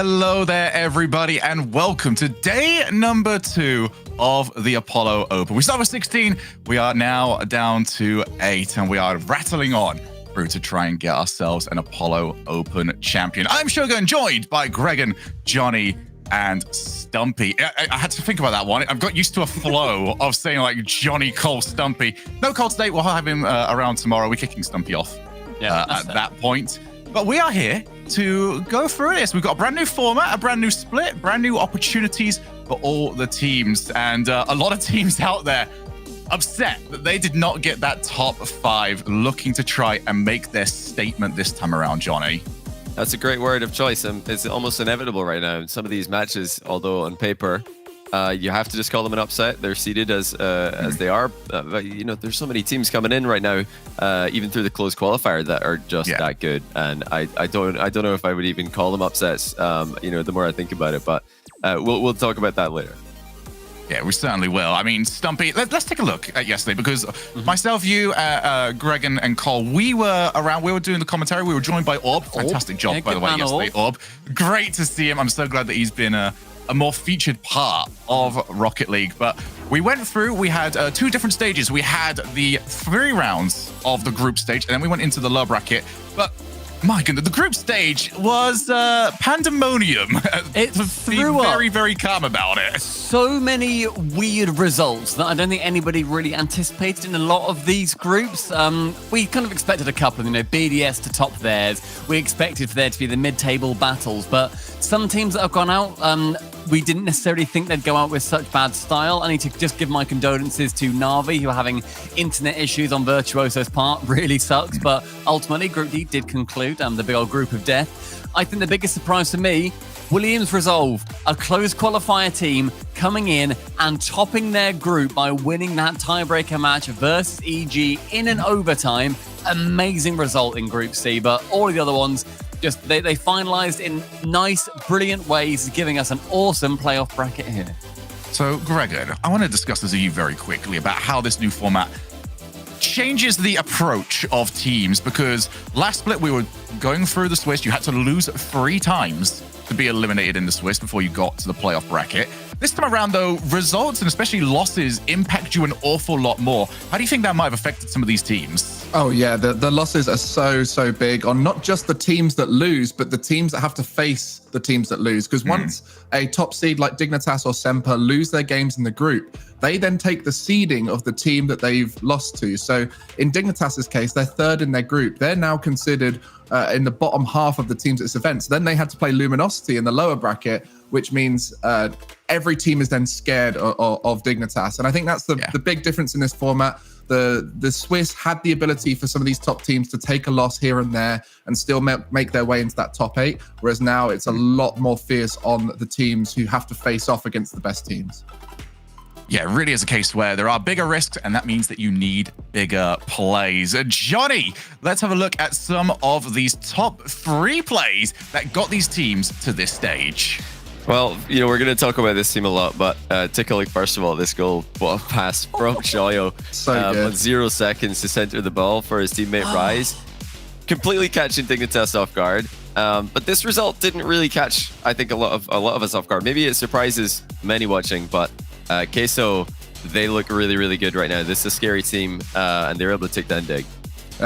Hello there, everybody, and welcome to day number 2 of the Apollo Open. We started with 16. We are now down to 8, and we are rattling on through to try and get ourselves an Apollo Open champion. I'm Shogun, joined by Gregan, Johnny, and Stumpy. I had to think about that one. I've got used to a flow of saying like Johnny, Cole, Stumpy. No Cole today. We'll have him around tomorrow. We're kicking Stumpy off at that point. But we are here to go through this. We've got a brand new format, a brand new split, brand new opportunities for all the teams. And a lot of teams out there upset that they did not get that top 5, looking to try and make their statement this time around, Johnny. That's a great word of choice. It's almost inevitable right now in some of these matches, although on paper, you have to just call them an upset. They're seeded as they are. But, you know, there's so many teams coming in right now, even through the closed qualifier, that are just that good. And I don't know if I would even call them upsets. You know, the more I think about it, but we'll talk about that later. Yeah, we certainly will. I mean, Stumpy, let's take a look at yesterday, because myself, you, Greg, and Cole, we were around. We were doing the commentary. We were joined by Orb. Fantastic job, by the way, yesterday, Orb. Great to see him. I'm so glad that he's been a more featured part of Rocket League. But we went through, we had 2 different stages. We had the 3 rounds of the group stage, and then we went into the low bracket. But my goodness, the group stage was pandemonium. It threw up. Very, very calm about it. So many weird results that I don't think anybody really anticipated in a lot of these groups. We kind of expected a couple, you know, BDS to top theirs. We expected for there to be the mid-table battles, but some teams that have gone out, we didn't necessarily think they'd go out with such bad style. I need to just give my condolences to Navi, who are having internet issues on Virtuoso's part. Really sucks, but ultimately Group D did conclude, the big old group of death. I think the biggest surprise for me, Williams Resolve, a closed qualifier team coming in and topping their group by winning that tiebreaker match versus EG in an overtime. Amazing result in Group C, but all of the other ones, just they finalized in nice, brilliant ways, giving us an awesome playoff bracket here. So, Gregor, I want to discuss this with you very quickly about how this new format changes the approach of teams, because last split we were going through the Swiss. You had to lose 3 times to be eliminated in the Swiss before you got to the playoff bracket. This time around, though, results and especially losses impact you an awful lot more. How do you think that might have affected some of these teams? Oh, yeah, the losses are so big on not just the teams that lose, but the teams that have to face the teams that lose. Because once a top seed like Dignitas or Semper lose their games in the group, they then take the seeding of the team that they've lost to. So in Dignitas's case, they're 3rd in their group. They're now considered in the bottom half of the teams at this event. So then they had to play Luminosity in the lower bracket, which means every team is then scared of Dignitas. And I think that's the big difference in this format. The Swiss had the ability for some of these top teams to take a loss here and there and still make their way into that top 8, whereas now it's a lot more fierce on the teams who have to face off against the best teams. Yeah, it really is a case where there are bigger risks, and that means that you need bigger plays. Johnny, let's have a look at some of these top 3 plays that got these teams to this stage. Well, you know, we're going to talk about this team a lot, but take a look, first of all, this goal, what a pass from Shoyo. On 0 seconds to center the ball for his teammate Rise. Completely catching Dignitas off guard. But this result didn't really catch, I think, a lot of us off guard. Maybe it surprises many watching, but Queso, they look really, really good right now. This is a scary team, and they're able to take that dig.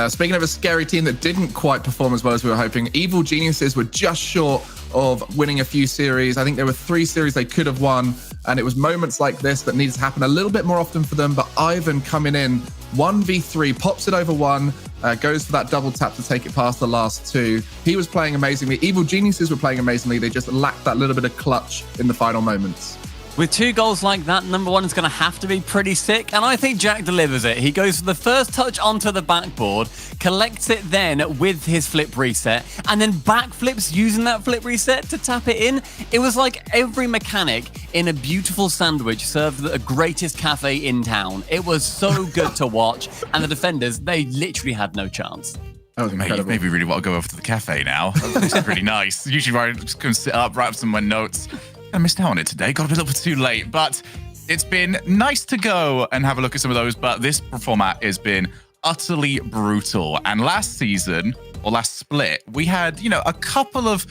Speaking of a scary team that didn't quite perform as well as we were hoping, Evil Geniuses were just short of winning a few series. I think there were 3 series they could have won, and it was moments like this that needed to happen a little bit more often for them. But Ivan coming in 1v3, pops it over 1, goes for that double tap to take it past the last 2. He was playing amazingly. Evil Geniuses were playing amazingly. They just lacked that little bit of clutch in the final moments. With 2 goals like that, number 1 is going to have to be pretty sick, and I think Jack delivers it. He goes for the first touch onto the backboard, collects it then with his flip reset, and then backflips using that flip reset to tap it in. It was like every mechanic in a beautiful sandwich served at the greatest cafe in town. It was so good to watch, and the defenders, they literally had no chance. That was incredible. Maybe really want to go over to the cafe now. It's really nice. Usually I just go and sit up, write up some of my notes. I missed out on it today. Got a little bit too late, but it's been nice to go and have a look at some of those. But this format has been utterly brutal. And last season, or last split, we had, you know, a couple of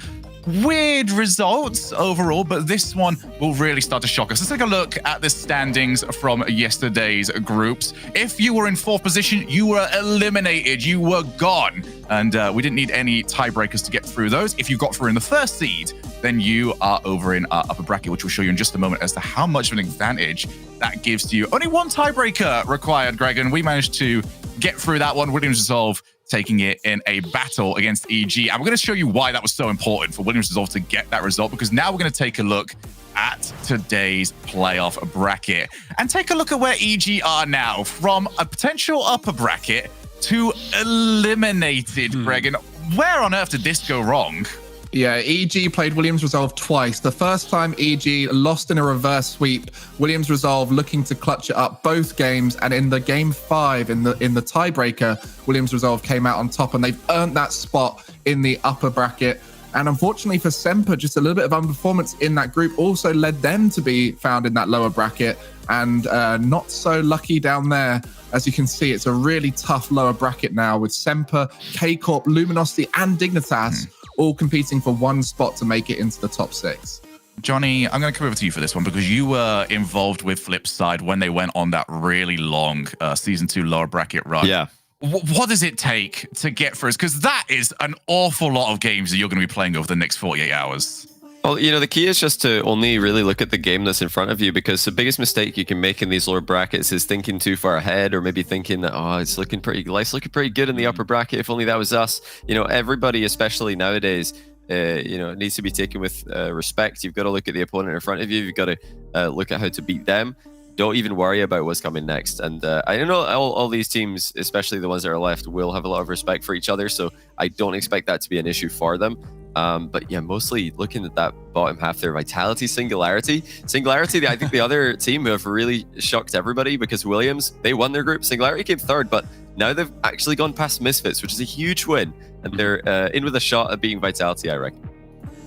weird results overall, but this one will really start to shock us. Let's take a look at the standings from yesterday's groups. If you were in 4th position, you were eliminated. You were gone. And we didn't need any tiebreakers to get through those. If you got through in the 1st seed, then you are over in our upper bracket, which we'll show you in just a moment as to how much of an advantage that gives to you. Only 1 tiebreaker required, Greg, and we managed to get through that one. Williams Resolve taking it in a battle against EG. And we're going to show you why that was so important for Williams Resolve to get that result, because now we're going to take a look at today's playoff bracket and take a look at where EG are now, from a potential upper bracket to eliminated, Greg. And where on earth did this go wrong? Yeah, EG played Williams Resolve twice. The first time EG lost in a reverse sweep, Williams Resolve looking to clutch it up both games, and in the game 5, in the tiebreaker, Williams Resolve came out on top, and they've earned that spot in the upper bracket. And unfortunately for Semper, just a little bit of underperformance in that group also led them to be found in that lower bracket, and not so lucky down there. As you can see, it's a really tough lower bracket now with Semper, K-Corp, Luminosity, and Dignitas all competing for 1 spot to make it into the top 6. Johnny, I'm going to come over to you for this one because you were involved with Flipside when they went on that really long Season 2 lower bracket run. Yeah. What does it take to get through? Because that is an awful lot of games that you're going to be playing over the next 48 hours. Well, you know, the key is just to only really look at the game that's in front of you, because the biggest mistake you can make in these lower brackets is thinking too far ahead, or maybe thinking that, oh, life's looking pretty good in the upper bracket. If only that was us. You know, everybody, especially nowadays, you know, it needs to be taken with respect. You've got to look at the opponent in front of you. You've got to look at how to beat them. Don't even worry about what's coming next. And I know all these teams, especially the ones that are left, will have a lot of respect for each other. So I don't expect that to be an issue for them. But yeah, mostly looking at that bottom half there, Vitality, Singularity, I think the other team who have really shocked everybody, because Williams, they won their group. Singularity came 3rd, but now they've actually gone past Misfits, which is a huge win. And they're in with a shot at beating Vitality, I reckon.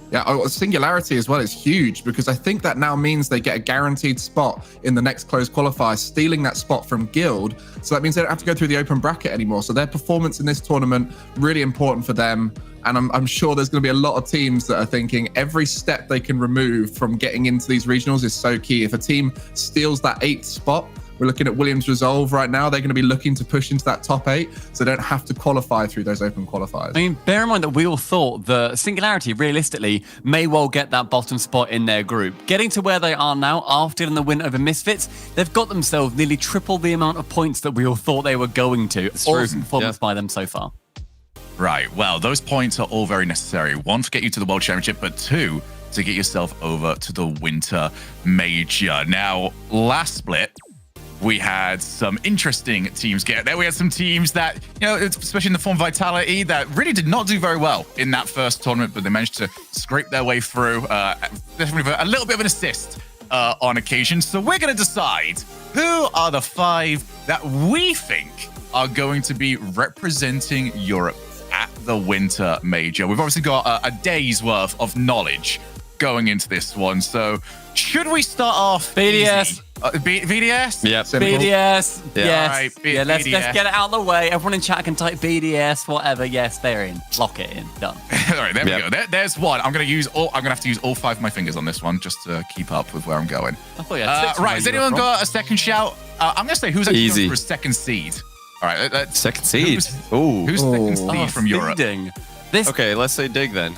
Yeah, Singularity as well is huge, because I think that now means they get a guaranteed spot in the next closed qualifier, stealing that spot from Guild. So that means they don't have to go through the open bracket anymore. So their performance in this tournament, really important for them. And I'm sure there's going to be a lot of teams that are thinking every step they can remove from getting into these regionals is so key. If a team steals that 8th spot, we're looking at Williams Resolve right now. They're going to be looking to push into that top 8, so they don't have to qualify through those open qualifiers. I mean, bear in mind that we all thought that Singularity, realistically, may well get that bottom spot in their group. Getting to where they are now, after the win over Misfits, they've got themselves nearly triple the amount of points that we all thought they were going to. Awesome performance by them so far. Right, well, those points are all very necessary. 1, to get you to the World Championship, but 2, to get yourself over to the Winter Major. Now, last split, we had some interesting teams get there. We had some teams that, you know, especially in the form Vitality, that really did not do very well in that first tournament, but they managed to scrape their way through, definitely with a little bit of an assist on occasion. So we're going to decide who are the 5 that we think are going to be representing Europe at the Winter Major. We've obviously got a day's worth of knowledge going into this one. So should we start off BDS? BDS? Yeah. BDS. Yes. Right, yeah, let's BDS. get it out of the way. Everyone in chat can type BDS, whatever. Yes, they're in. Lock it in. Done. All right, there we go. There's one. I'm gonna have to use all 5 of my fingers on this one just to keep up with where I'm going. I thought you had 6 right, has anyone got a second shout? I'm gonna say who's actually going for a second seed. All right, second seed. Who's second seed from Europe? Okay, let's say Dig then.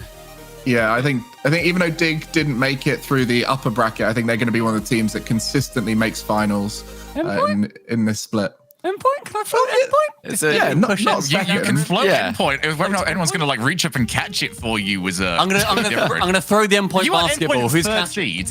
Yeah, I think even though Dig didn't make it through the upper bracket, I think they're going to be one of the teams that consistently makes finals in this split. Endpoint? Can I float Endpoint? Yeah, not you can float Endpoint. Whether or not anyone's going to like reach up and catch it for you was a. I'm gonna throw the Endpoint basketball. Who's first seed?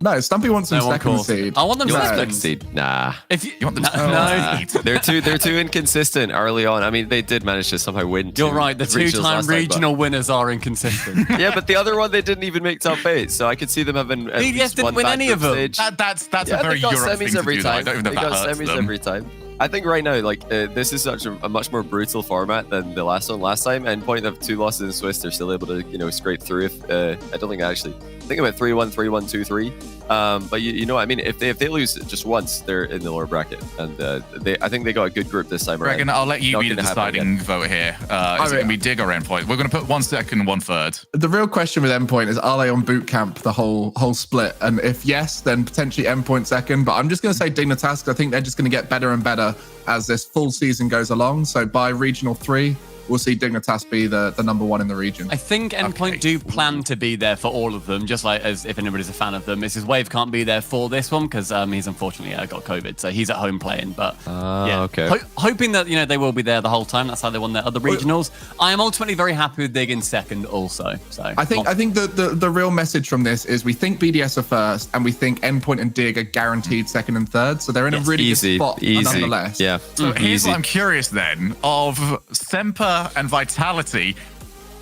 No, Stumpy wants them second seed. I want them second seed. Nah. If you want them no. They're too inconsistent early on. I mean, they did manage to somehow win. You're right. The 2-time regional winners are inconsistent. Yeah, but the other one they didn't even make top 8, so I could see them having. BDS didn't win any of them. That's a very Europe thing to do. I don't even know if that hurts them. Every time. I think right now, like this is such a much more brutal format than the last one. Last time, Endpoint have 2 losses in Swiss. They're still able to, scrape through. I don't think actually think it went 3-1, 3-1, 2-3. But you know, I mean, if they lose just once, they're in the lower bracket, and I think they got a good group this time around. Regan, I'll let you be the deciding vote here. Is it going to be Dig or Endpoint? We're going to put 1 second and 1/3. The real question with Endpoint is, are they on boot camp the whole split? And if yes, then potentially Endpoint second. But I'm just going to say Dignitas. I think they're just going to get better and better as this full season goes along. So by regional 3, we'll see Dignitas be the number 1 in the region. I think Endpoint do plan to be there for all of them, just like as if anybody's a fan of them. Mrs. Wave can't be there for this one because he's unfortunately got COVID, so he's at home playing. But okay. Hoping that they will be there the whole time. That's how they won their other regionals. I am ultimately very happy with Dig in second, also. So I think the real message from this is we think BDS are first, and we think Endpoint and Dig are guaranteed second and third. So they're in a really good spot, nonetheless. Yeah. So here's what I'm curious then of Semper and Vitality.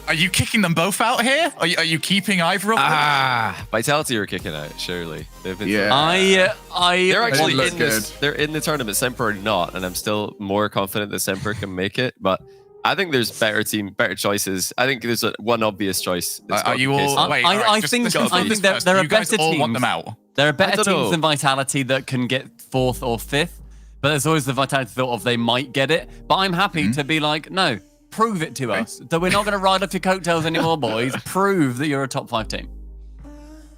Are you kicking them both out here? Are you keeping either of them? Vitality are kicking out, surely. Yeah. They're actually in this. They're in the tournament. Semper are not, and I'm still more confident that Semper can make it. But I think there's better choices. I think there's one obvious choice. Are you all? Wait, I think there are better teams. Want them out. There are better teams than Vitality that can get 4th or 5th. But there's always the Vitality thought of they might get it. But I'm happy to be like, no. Prove it to us that we're not going to ride off your coattails anymore, boys. Prove that you're a top 5 team.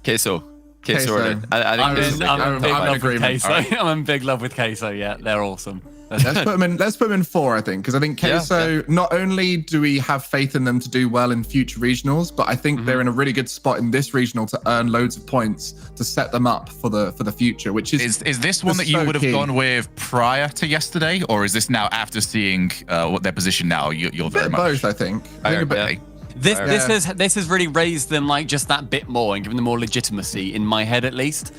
Queso. I think I'm in big love with Queso. Right. I'm in big love with Queso. Yeah, they're awesome. Let's put them in 4, I think, because I think Queso, not only do we have faith in them to do well in future regionals, but I think they're in a really good spot in this regional to earn loads of points to set them up for the future, which is this one that you would have gone with prior to yesterday, or is this now after seeing what their position now? You're very much both, I think. This has really raised them like just that bit more and given them more legitimacy in my head, at least.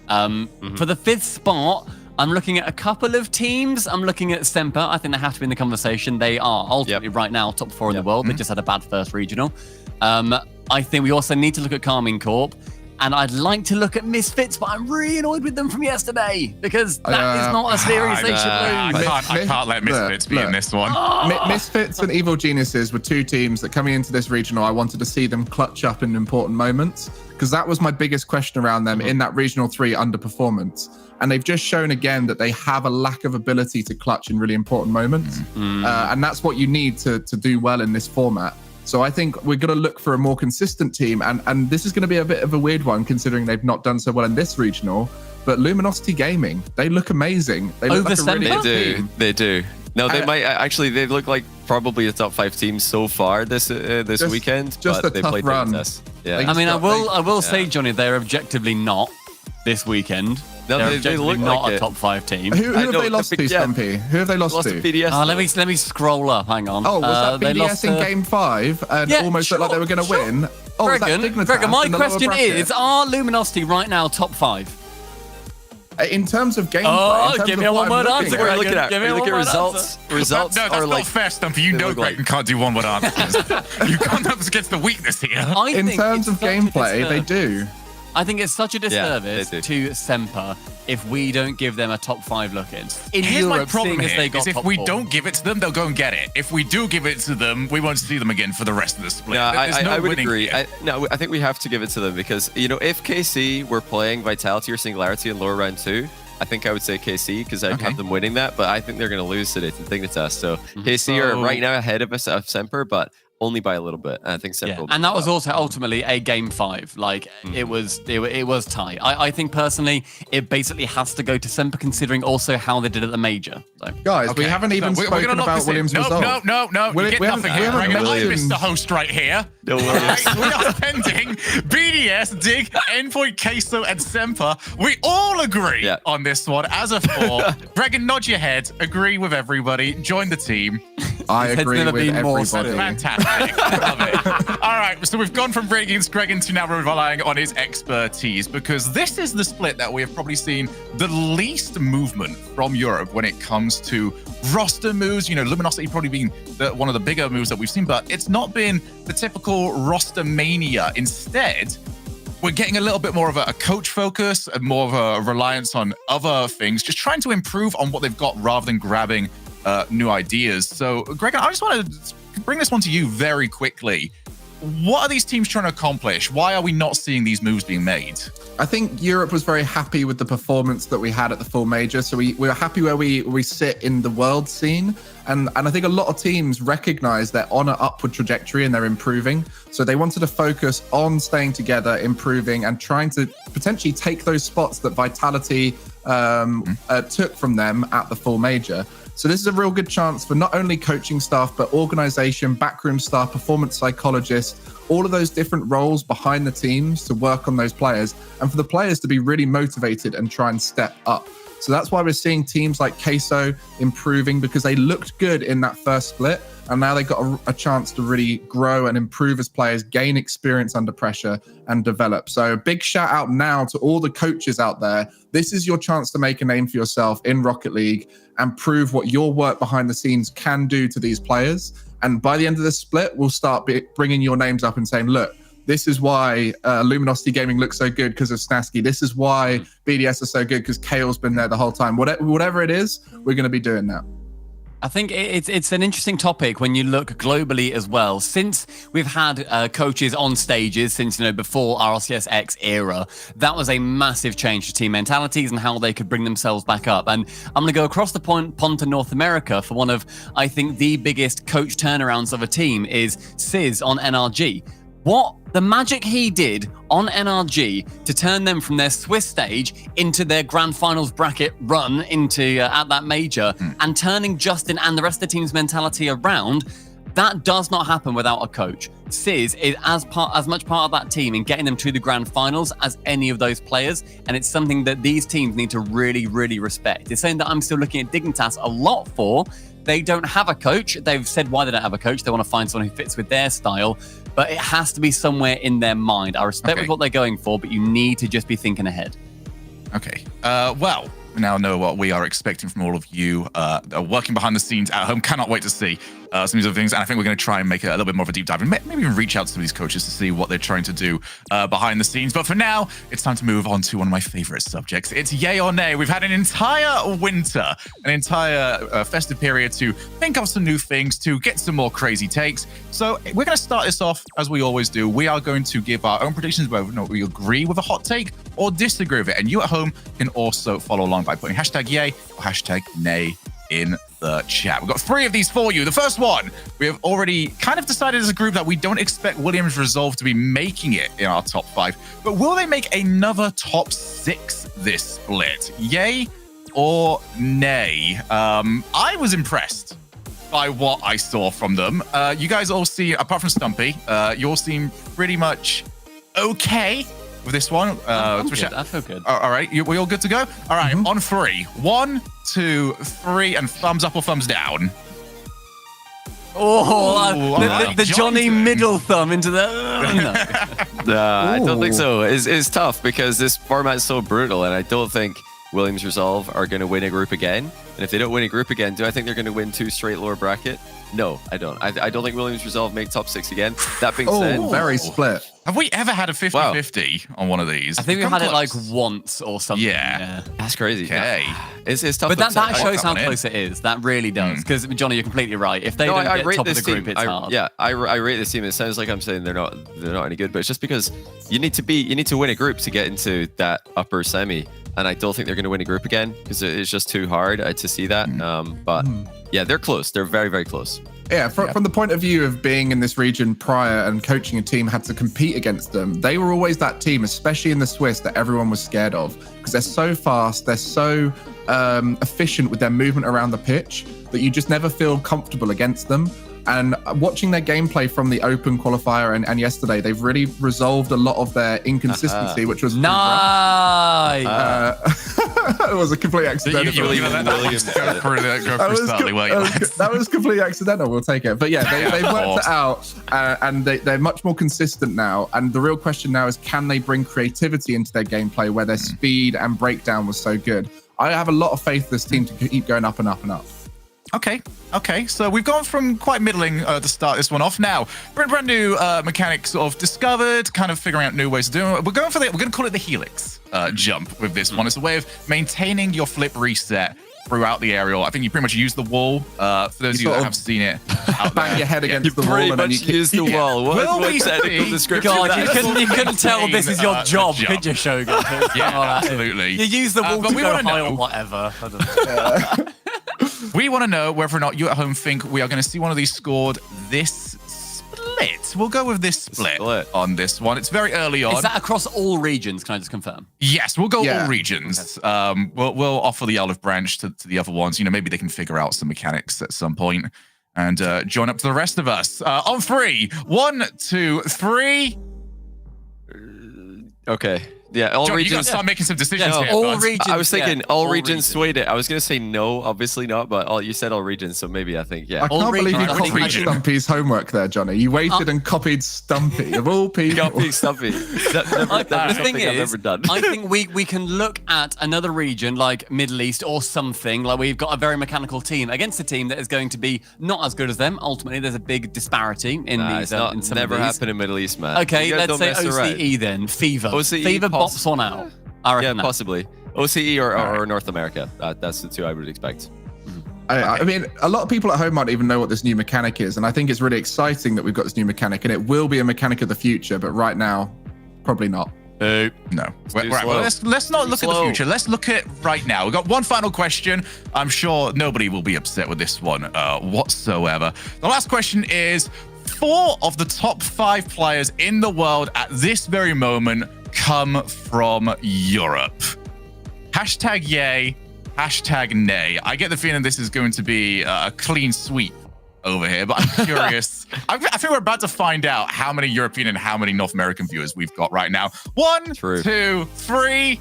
For the 5th spot, I'm looking at a couple of teams. I'm looking at Semper. I think they have to be in the conversation. They are ultimately right now top 4 in the world. They just had a bad first regional. I think we also need to look at Karmine Corp. And I'd like to look at Misfits, but I'm really annoyed with them from yesterday because that is not a series they should lose. I can't let Misfits be in this one. Misfits and Evil Geniuses were 2 teams that coming into this regional, I wanted to see them clutch up in important moments because that was my biggest question around them in that regional 3 underperformance. And they've just shown again that they have a lack of ability to clutch in really important moments. And that's what you need to do well in this format. So I think we're going to look for a more consistent team. And this is going to be a bit of a weird one considering they've not done so well in this regional. But Luminosity Gaming, they look amazing. They look like a really good team. They do. No, they might actually. They look like probably a top 5 team so far this weekend. Just but a tough run. Yeah. I mean, I will say, Johnny, they're objectively not this weekend. No, they look not like a top 5 team. Who have they lost to, Stumpy? Who have they lost to? BDS. Let me scroll up. Hang on. Oh, was that BDS in Game 5 and almost looked like they were going to win? Oh, Gregor, my question is, are Luminosity right now top 5? In terms of gameplay, give me a one-word answer. We're looking at results. Results no, that's not fair, Stumpy. You know Greg can't do one-word answers. You can't up against the weakness here. In terms of gameplay, they do. I think it's such a disservice to Semper if we don't give them a top 5 look-in. Here's my problem here, is if we don't give it to them, they'll go and get it. If we do give it to them, we won't see them again for the rest of the split. No, I would agree. I think we have to give it to them because, if KC were playing Vitality or Singularity in lower round 2, I think I would say KC because I'd have them winning that, but I think they're going to lose today to Dignitas. So KC are right now ahead of us of Semper, but only by a little bit. And I think Semper and that was also ultimately a game 5. Like it was tight. I think personally it basically has to go to Semper considering also how they did at the major. So. Guys, we haven't even spoken about Williams' result. No. You get nothing. I missed the host right here. No worries. We are pending BDS, Dig, Endpoint, Queso, and Semper. We all agree on this one as a 4. Dragon, nod your head. Agree with everybody. Join the team. I agree with everybody. Fantastic. Love it. All right, so we've gone from breaking against Gregan to now relying on his expertise because this is the split that we have probably seen the least movement from Europe when it comes to roster moves. Luminosity probably being one of the bigger moves that we've seen, but it's not been the typical roster mania. Instead, we're getting a little bit more of a coach focus and more of a reliance on other things, just trying to improve on what they've got rather than grabbing new ideas. So, Greg, I just want to bring this one to you very quickly. what are these teams trying to accomplish? Why are we not seeing these moves being made? I think Europe was very happy with the performance that we had at the full major. So we were happy where we sit in the world scene. And I think a lot of teams recognize they're on an upward trajectory and they're improving. So they wanted to focus on staying together, improving, and trying to potentially take those spots that Vitality took from them at the full major. So this is a real good chance for not only coaching staff, but organization, backroom staff, performance psychologists, all of those different roles behind the teams to work on those players, and for the players to be really motivated and try and step up. So that's why we're seeing teams like Queso improving, because they looked good in that first split. And now they've got a chance to really grow and improve as players, gain experience under pressure and develop. So big shout out now to all the coaches out there. This is your chance to make a name for yourself in Rocket League and prove what your work behind the scenes can do to these players. And by the end of this split, we'll start bringing your names up and saying, look, this is why Luminosity Gaming looks so good because of Snasky. This is why BDS is so good because Kale's been there the whole time. Whatever it is, we're going to be doing that. I think it's an interesting topic when you look globally as well. Since we've had coaches on stages since, before RLCS X era, that was a massive change to team mentalities and how they could bring themselves back up. And I'm going to go across the pond to North America for one of, I think, the biggest coach turnarounds of a team is Sizz on NRG. What the magic he did on NRG to turn them from their Swiss stage into their grand finals bracket run into at that major and turning Justin and the rest of the team's mentality around, that does not happen without a coach. Sizz is as much part of that team in getting them to the grand finals as any of those players, and it's something that these teams need to really, really respect. It's something that I'm still looking at Dignitas a lot for. They don't have a coach. They've said why they don't have a coach. They want to find someone who fits with their style, but it has to be somewhere in their mind. I respect what they're going for, but you need to just be thinking ahead. Okay. Well, we now know what we are expecting from all of you working behind the scenes at home. Cannot wait to see some of these other things. And I think we're going to try and make it a little bit more of a deep dive and maybe even reach out to some of these coaches to see what they're trying to do behind the scenes. But for now, it's time to move on to one of my favorite subjects. It's yay or nay. We've had an entire winter, an entire festive period to think of some new things, to get some more crazy takes. So we're going to start this off as we always do. We are going to give our own predictions whether or not we agree with a hot take or disagree with it. And you at home can also follow along by putting hashtag yay or hashtag nay in the chat. We've got 3 of these for you. The first one, we have already kind of decided as a group that we don't expect Williams Resolve to be making it in our top 5, but will they make another top 6 this split? Yay or nay? I was impressed by what I saw from them. You guys all see, apart from Stumpy, you all seem pretty much okay with this one. I feel good. All right, we all good to go? All right, on 3. 1, 2, 3, and thumbs up or thumbs down. The Johnny middle thumb into the... I don't think so. It's tough because this format is so brutal, and I don't think Williams Resolve are going to win a group again. And if they don't win a group again, do I think they're going to win 2 straight lower bracket? No, I don't. I don't think Williams Resolve make top 6 again. That being said... very split. Have we ever had a 50-50 on one of these? I think we've had it like once or something. Yeah. That's crazy. Okay. It's tough. But that shows how close it is. That really does. Because, Johnny, you're completely right. If they don't get top of the group, it's hard. Yeah, I rate this team. It sounds like I'm saying they're not any good, but it's just because you need to win a group to get into that upper semi. And I don't think they're going to win a group again because it's just too hard to see that. But yeah, they're close. They're very, very close. Yeah, from the point of view of being in this region prior and coaching a team had to compete against them, they were always that team, especially in the Swiss, that everyone was scared of because they're so fast, they're so efficient with their movement around the pitch that you just never feel comfortable against them. And watching their gameplay from the Open qualifier and yesterday, they've really resolved a lot of their inconsistency, which was nice. It was a complete accidental. That was completely accidental. We'll take it. But yeah, they've worked it out, and they're much more consistent now. And the real question now is, can they bring creativity into their gameplay where their speed and breakdown was so good? I have a lot of faith in this team to keep going up and up and up. Okay, so we've gone from quite middling to start this one off. Now, brand new mechanics sort of discovered, kind of figuring out new ways of doing it. We're going to call it the Helix jump with this one. It's a way of maintaining your flip reset throughout the aerial. I think you pretty much use the wall. For those of you that have seen it, bang your head against the wall Pretty and then much you use the wall. Will we What technical see- description? God, that is? you couldn't tell this is your job, job. could you, Shogun? Yeah, absolutely. You use the wall but to we go wanna high know- or whatever. I don't know. We want to know whether or not you at home think we are going to see one of these scored this split. We'll go with this split on this one. It's very early on. Is that across all regions? Can I just confirm? Yes, we'll go Yeah. all regions. We'll offer the olive branch to the other ones. You know, maybe they can figure out some mechanics at some point and join up to the rest of us. On 3, 1, 2, 3. Okay. Yeah, all John, you got regions. to start making some decisions Yeah, here. all bud. regions. I was thinking yeah, all regions regions. swayed it. I was going to say no, obviously not, but you said all regions, so maybe I think, yeah. I can't believe you regions, I think copied region. Stumpy's homework there, Johnny. You waited and copied Stumpy of all people. Guppy, stumpy. The thing I've is, ever done. I think we can look at another region like Middle East or something. Like we've got a very mechanical team against a team that is going to be not as good as them. Ultimately, there's a big disparity in Nah, these. it's not, in some never of these. happened in Middle East, man. Okay, You guys let's don't say mess around. OCE then. Fever. OCE Fever poss- bops one out. I Yeah, reckon that. possibly. OCE or North America. That's the two I would expect. I mean, a lot of people at home might even know what this new mechanic is, and I think it's really exciting that we've got this new mechanic, and it will be a mechanic of the future, but right now, probably not. No. too Right, well, slow. let's not look at the slow. future. Let's look at right now. We've got one final question. I'm sure nobody will be upset with this one whatsoever. The last question is, 4 of the top 5 players in the world at this very moment come from Europe. Hashtag yay, hashtag nay. I get the feeling this is going to be a clean sweep over here, but I'm curious. I think we're about to find out how many European and how many North American viewers we've got right now. 1, True. 2, 3.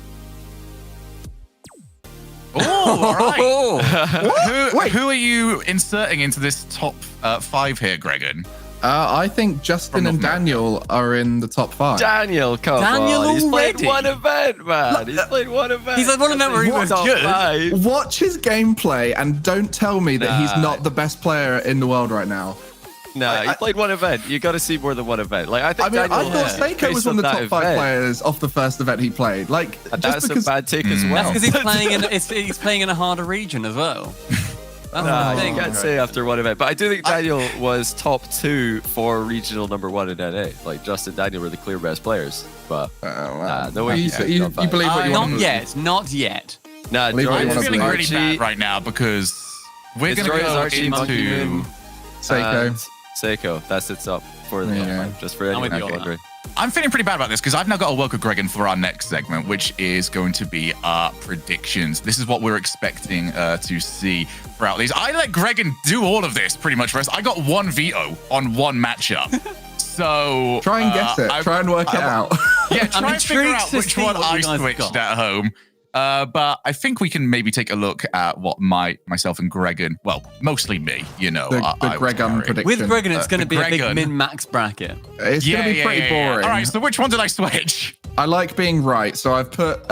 Oh, all right. Who are you inserting into this top 5 here, Gregan? I think Justin and North Daniel are in the top 5. Daniel, come Daniel on. He's played already? one event, man. He's played one event. He's like one event where he was Top good. 5. Watch his gameplay and don't tell me that he's Nah. not the best player in the world right now. Nah, he played one event. You got to see more than one event. Like I think I mean, I Daniel, thought Seiko was based one of the on top that 5 event, players off the first event he played. Like, just That's because a bad take as well. That's because he's playing in he's playing in a harder region as well. That's Nah, the you thing. can't say after one event. But I do think Daniel was top 2 for regional number 1 in NA. Like Justin and Daniel were the clear best players. But well, no way you, he's top you 5. believe what you want Not to yet. Not yet. Nah, Believe what you I'm wanna Jordan's feeling believe. really Archie, bad right now because we're It's going to Jordan's go Archie, into... Monkey Seiko. and Seiko. That's its up for the Yeah. just for I'm with anyone you on wondering. I'm feeling pretty bad about this because I've now got to work with Gregan for our next segment, which is going to be our predictions. This is what we're expecting to see throughout these. I let Gregan do all of this pretty much for us. I got 1 veto on 1 matchup. So Try and guess it. Try and work it out. Yeah, try and figure intrigued out to which see one what I you guys have switched got. at home. But I think we can maybe take a look at what myself and Gregan, well, mostly me, you know. The I was Gregan carrying. prediction. With Gregan, it's going to the be a big Gregan. min-max bracket. It's going to be pretty boring. All right, so which one did I switch? I like being right. So I've put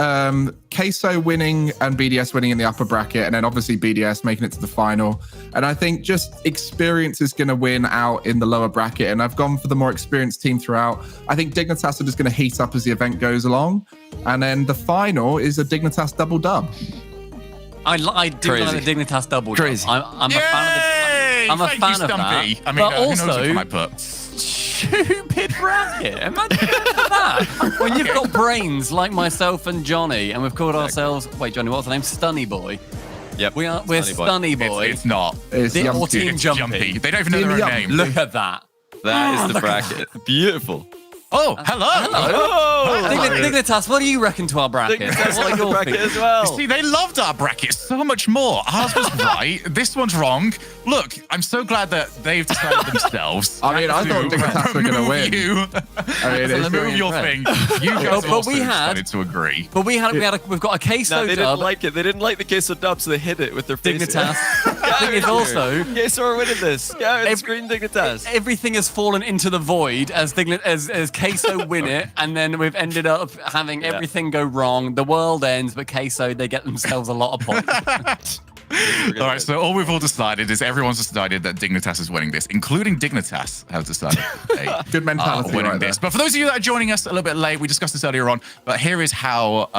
Queso winning and BDS winning in the upper bracket, and then obviously BDS making it to the final. And I think just experience is going to win out in the lower bracket. And I've gone for the more experienced team throughout. I think Dignitas are just going to heat up as the event goes along. And then the final is a Dignitas double dub. I do Crazy. like the Dignitas double. Crazy. I'm a fan of the. I'm a Thank fan you, of Stumpy. that. I mean, but who knows also, which one I put? stupid bracket. Imagine that. When you've got brains like myself and Johnny, and we've called ourselves. Wait, Johnny, what's the name? Stunny Boy. Yep. We're Stunny Boy. Stunny Boy. It's not. It's The Yumpy. or Team It's Jumpy. They don't even know Team their own Yumpy. name. Look at that. That is the bracket. Beautiful. Oh, hello. Dignitas, what do you reckon to our bracket? That's What like are the your bracket feelings? as well. See, they loved our bracket so much more. Ours was right. This one's wrong. Look, I'm so glad that they've decided themselves. I mean, I thought Dignitas were going to win. You. I mean, it's Remove your thing. You guys But also we had- decided to agree. But we've got a queso No, they dub. didn't like it. They didn't like the Queso dub, so they hid it with their faces. Dignitas. Thing is also, Queso are winning this. Go and screen Dignitas. everything has fallen into the void as Queso win it, and then we've ended up having everything go wrong. The world ends, but Queso, they get themselves a lot of points. All right, so all we've all decided is everyone's decided that Dignitas is winning this, including Dignitas have decided they Good mentality are winning right there. this. But for those of you that are joining us a little bit late, we discussed this earlier on, but here is how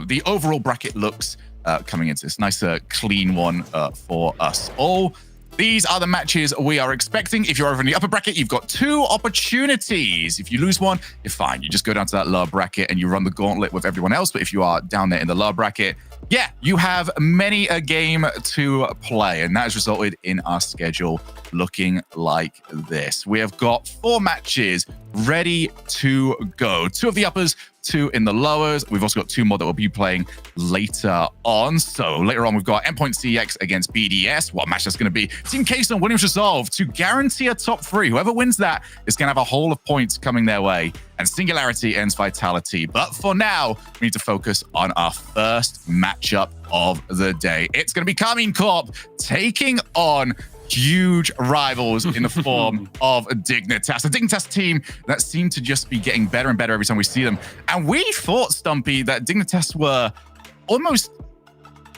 the overall bracket looks coming into this. Nice, clean one for us all. These are the matches we are expecting. If you're over in the upper bracket, you've got 2 opportunities. If you lose one, you're fine. You just go down to that lower bracket and you run the gauntlet with everyone else. But if you are down there in the lower bracket, yeah, you have many a game to play. And that has resulted in our schedule looking like this. We have got 4 matches ready to go. 2 of the uppers, 2 in the lowers. We've also got 2 more that we'll be playing later on. So later on, we've got Endpoint CX against BDS. What match that's going to be? Team Queso winning Resolve to guarantee a top 3. Whoever wins that is going to have a haul of points coming their way. And Singularity ends Vitality. But for now, we need to focus on our first matchup of the day. It's going to be Karmine Corp taking on huge rivals in the form of Dignitas. A Dignitas team that seem to just be getting better and better every time we see them. And we thought, Stumpy, that Dignitas were almost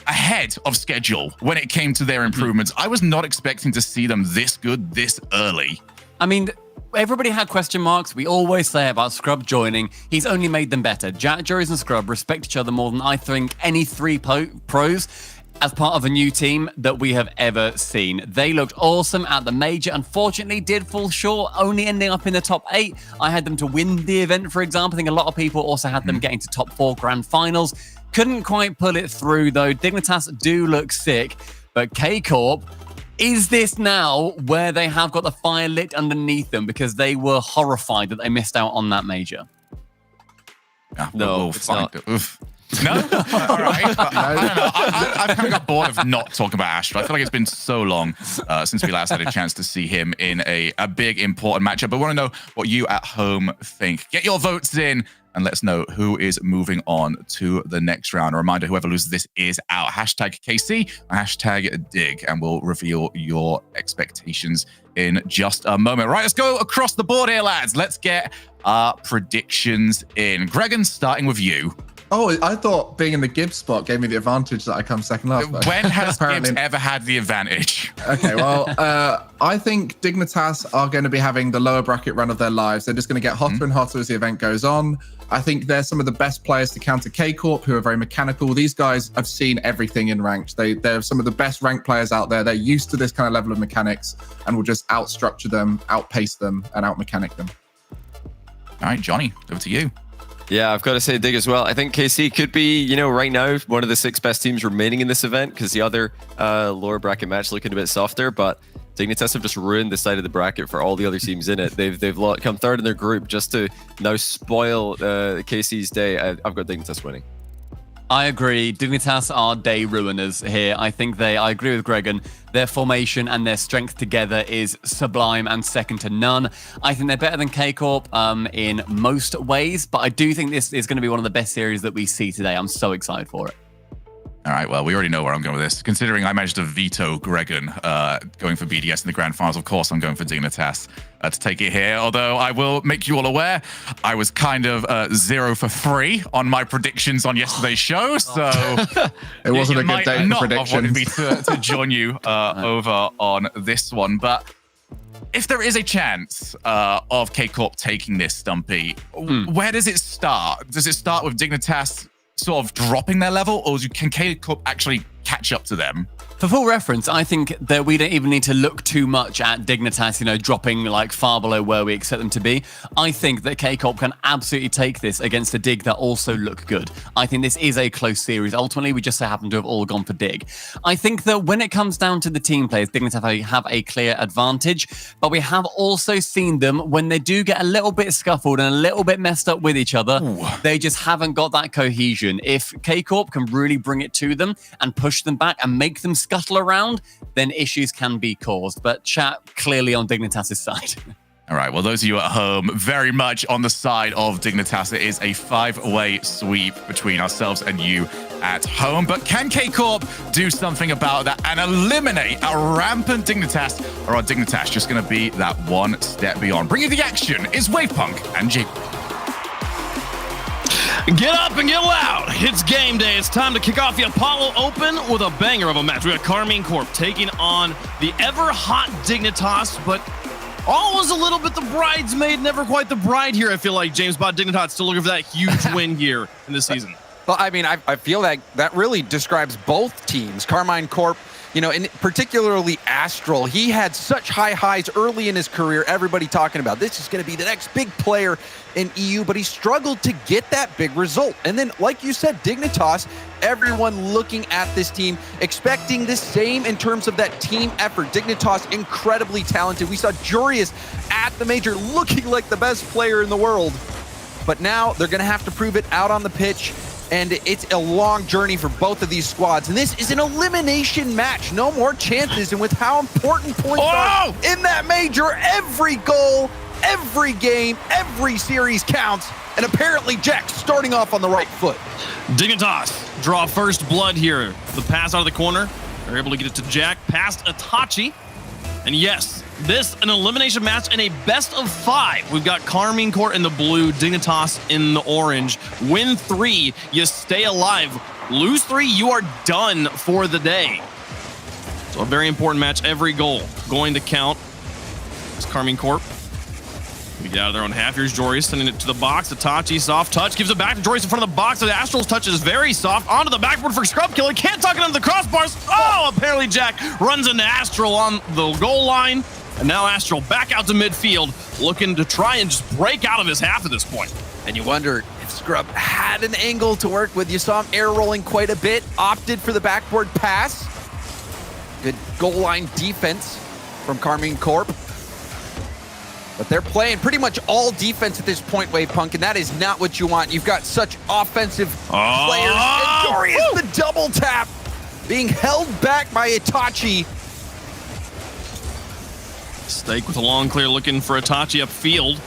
ahead of schedule when it came to their improvements. I was not expecting to see them this good this early. I mean, everybody had question marks. We always say about Scrub joining. He's only made them better. Jack, Joris, and Scrub respect each other more than I think any 3 pros as part of a new team that we have ever seen. They looked awesome at the major. Unfortunately, did fall short, only ending up in the top 8. I had them to win the event, for example. I think a lot of people also had them getting to top 4 grand finals. Couldn't quite pull it through, though. Dignitas do look sick, but K-Corp, is this now where they have got the fire lit underneath them because they were horrified that they missed out on that major? Yeah, no, it's not. No? All right. I don't know. I've kind of got bored of not talking about Astra. I feel like it's been so long since we last had a chance to see him in a big, important matchup. But I want to know what you at home think. Get your votes in and let us know who is moving on to the next round. A reminder, whoever loses this is out. Hashtag KC, hashtag Dig, and we'll reveal your expectations in just a moment. Right, let's go across the board here, lads. Let's get our predictions in. Gregan, starting with you. Oh, I thought being in the Gibbs spot gave me the advantage that I come second last. When has Gibbs ever had the advantage? Okay, well, I think Dignitas are going to be having the lower bracket run of their lives. They're just going to get hotter and hotter as the event goes on. I think they're some of the best players to counter K-Corp, who are very mechanical. These guys have seen everything in ranked. They're some of the best ranked players out there. They're used to this kind of level of mechanics and will just outstructure them, outpace them, and outmechanic them. All right, Johnny, over to you. Yeah, I've got to say Dig as well. I think KC could be, right now, one of the 6 best teams remaining in this event because the other lower bracket match looking a bit softer, but Dignitas have just ruined the side of the bracket for all the other teams in it. They've come 3rd in their group just to now spoil KC's day. I've got Dignitas winning. I agree. Dignitas are day ruiners here. I agree with Gregan. Their formation and their strength together is sublime and second to none. I think they're better than K-Corp in most ways, but I do think this is going to be one of the best series that we see today. I'm so excited for it. All right, well, we already know where I'm going with this. Considering I managed to veto Gregan going for BDS in the grand finals, of course I'm going for Dignitas to take it here. Although I will make you all aware, I was kind of 0 for 3 on my predictions on yesterday's show, so it wasn't a good day for predictions. Wanted me to join you over on this one, but if there is a chance of K-Corp taking this, Stumpy, where does it start? Does it start with Dignitas sort of dropping their level, or can K-Corp actually catch up to them? For full reference, I think that we don't even need to look too much at Dignitas, dropping like far below where we expect them to be. I think that K-Corp can absolutely take this against a Dig that also look good. I think this is a close series. Ultimately, we just so happen to have all gone for Dig. I think that when it comes down to the team players, Dignitas have a clear advantage, but we have also seen them when they do get a little bit scuffled and a little bit messed up with each other, they just haven't got that cohesion. If K-Corp can really bring it to them and push them back and make them scuttle around, then issues can be caused. But chat clearly on Dignitas' side. All right, well, those of you at home, very much on the side of Dignitas. It is a 5-way sweep between ourselves and you at home. But can K-Corp do something about that and eliminate a rampant Dignitas? Or are Dignitas just going to be that one step beyond? Bringing the action is Wavepunk and G. Get up and get loud. It's game day. It's time to kick off the Apollo Open with a banger of a match. We got Karmine Corp taking on the ever-hot Dignitas, but always a little bit the bridesmaid, never quite the bride here, I feel like, James Bond. Dignitas still looking for that huge win here in this season. Well, I mean, I feel like that really describes both teams. Karmine Corp, you know, and particularly Astral. He had such high highs early in his career. Everybody talking about this is going to be the next big player in EU, but he struggled to get that big result. And then, like you said, Dignitas, everyone looking at this team, expecting the same in terms of that team effort. Dignitas, incredibly talented. We saw Jurius at the major looking like the best player in the world. But now they're going to have to prove it out on the pitch. And it's a long journey for both of these squads. And this is an elimination match. No more chances. And with how important points are in that major, every goal, every game, every series counts. And apparently Jack starting off on the right foot. Dignitas draw first blood here. The pass out of the corner. They're able to get it to Jack, past Itachi. And yes, this an elimination match and a best of 5. We've got Karmine Corp in the blue, Dignitas in the orange. Win 3, you stay alive. Lose 3, you are done for the day. So a very important match. Every goal going to count. It's Karmine Corp. We get out of their own half. Here's Jorius sending it to the box. Itachi, soft touch, gives it back to Jorius in front of the box. The Astral's touch is very soft. Onto the backboard for Scrub Killer. Can't tuck it under the crossbars. Oh, apparently Jack runs into Astral on the goal line. And now Astral back out to midfield, looking to try and just break out of his half at this point. And you wonder if Scrub had an angle to work with. You saw him air rolling quite a bit, opted for the backboard pass. Good goal line defense from Karmine Corp. But they're playing pretty much all defense at this point, Wave Punk, and that is not what you want. You've got such offensive players. And Jorius, the double tap, being held back by Itachi. Stake with a long clear looking for Itachi upfield.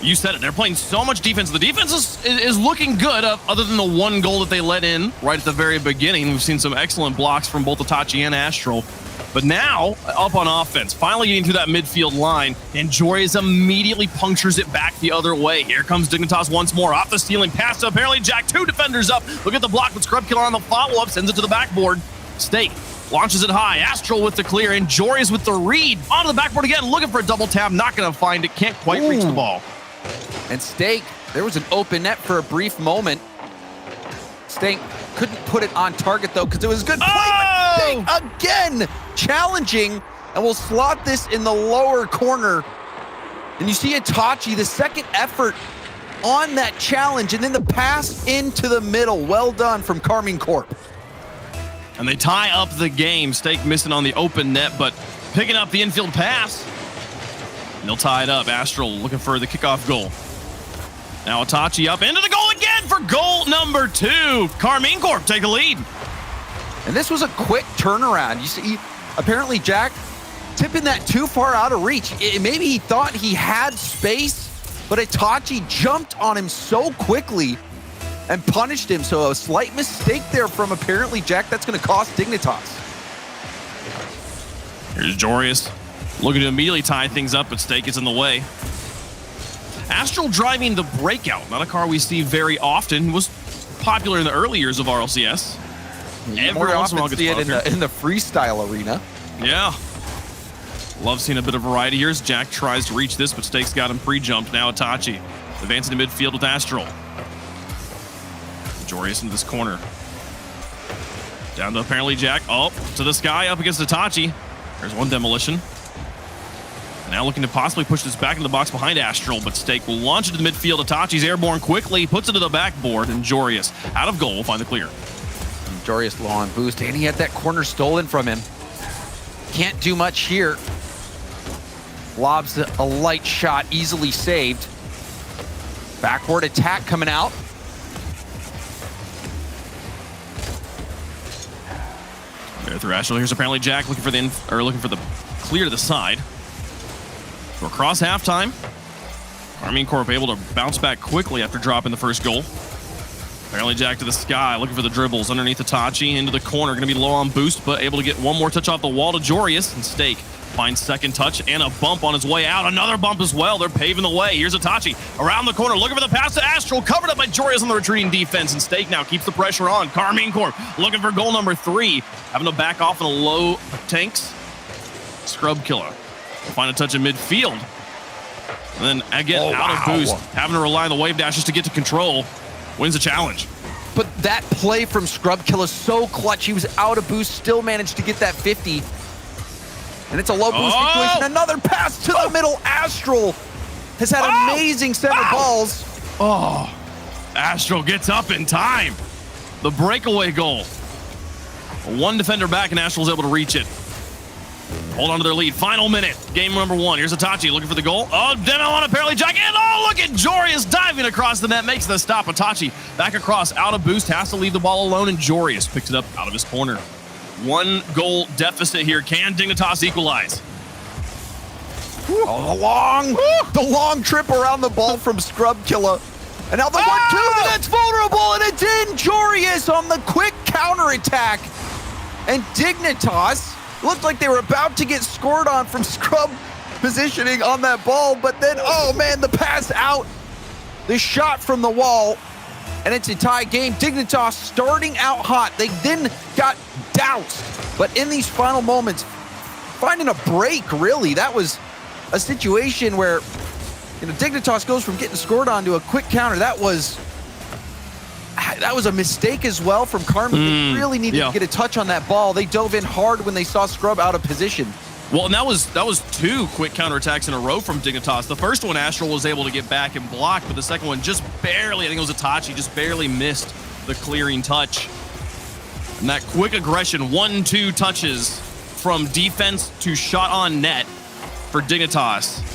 You said it, they're playing so much defense. The defense is looking good, other than the one goal that they let in right at the very beginning. We've seen some excellent blocks from both Itachi and Astral. But now, up on offense, finally getting through that midfield line, and Jorius immediately punctures it back the other way. Here comes Dignitas once more, off the ceiling, pass to apparently Jack, 2 defenders up. Look at the block with Scrub Killer on the follow-up, sends it to the backboard. Stake launches it high, Astral with the clear, and Jorius with the read. Onto the backboard again, looking for a double tap, not gonna find it, can't quite reach the ball. And Stake, there was an open net for a brief moment. Stake couldn't put it on target though, because it was a good play, but Stake again challenging, and we'll slot this in the lower corner. And you see Itachi, the second effort on that challenge, and then the pass into the middle. Well done from Karmine Corp. And they tie up the game. Stake missing on the open net, but picking up the infield pass. And they'll tie it up. Astral looking for the kickoff goal. Now Itachi up into the goal again for goal number 2. Karmine Corp take a lead. And this was a quick turnaround. You see, apparently Jack tipping that too far out of reach. Maybe he thought he had space, but Itachi jumped on him so quickly and punished him. So a slight mistake there from apparently Jack. That's going to cost Dignitas. Here's Jorius looking to immediately tie things up, but Stake is in the way. Astral driving the breakout, not a car we see very often. Was popular in the early years of RLCS. More often see it in the freestyle arena. Yeah. Love seeing a bit of variety here as Jack tries to reach this, but Stake's got him pre-jumped. Now Itachi advancing to midfield with Astral. Jorius into this corner. Down to apparently Jack. Oh, to the sky up against Itachi. There's one demolition. Now looking to possibly push this back into the box behind Astral, but Stake will launch it to the midfield. Itachi's airborne quickly, puts it to the backboard, and Jorius out of goal will find the clear. And Jorius low on boost, and he had that corner stolen from him. Can't do much here. Lobs a light shot, easily saved. Backward attack coming out. There through Astral. Here's apparently Jack looking for the clear to the side. So across halftime, Karmine Corp able to bounce back quickly after dropping the first goal. Apparently Jack to the sky, looking for the dribbles underneath Itachi into the corner. Going to be low on boost, but able to get one more touch off the wall to Jorius. And Stake finds second touch and a bump on his way out. Another bump as well. They're paving the way. Here's Itachi around the corner, looking for the pass to Astral. Covered up by Jorius on the retreating defense. And Stake now keeps the pressure on. Karmine Corp looking for goal number 3. Having to back off in a low tanks. Scrub Killer will find a touch in midfield. And then again, out of boost. Having to rely on the wave dash just to get to control. Wins the challenge. But that play from Scrubkilla is so clutch. He was out of boost, still managed to get that 50. And it's a low boost situation. Another pass to the middle. Astral has had amazing center balls. Oh, Astral gets up in time. The breakaway goal. One defender back, and Astral's able to reach it. Hold on to their lead. Final minute. Game number 1. Here's Itachi looking for the goal. Oh, demo on a parallel jack. And oh, look at Jorius diving across the net. Makes the stop. Itachi back across. Out of boost. Has to leave the ball alone. And Jorius picks it up out of his corner. 1 goal deficit here. Can Dignitas equalize? Oh, the long trip around the ball from Scrubkilla. And now the 1-2 that's vulnerable. And it's in. Jorius on the quick counterattack. And Dignitas looked like they were about to get scored on from Scrub positioning on that ball, but then, oh man, the pass out, the shot from the wall, and it's a tie game. Dignitas starting out hot. They then got doused, but in these final moments, finding a break, really. That was a situation where, Dignitas goes from getting scored on to a quick counter. That was a mistake as well from Karmine. They really needed to get a touch on that ball. They dove in hard when they saw Scrub out of position. Well, and that was 2 quick counterattacks in a row from Dignitas. The first one, Astral was able to get back and block, but the second one just barely, I think it was Itachi, just barely missed the clearing touch. And that quick aggression, 1-2 touches from defense to shot on net for Dignitas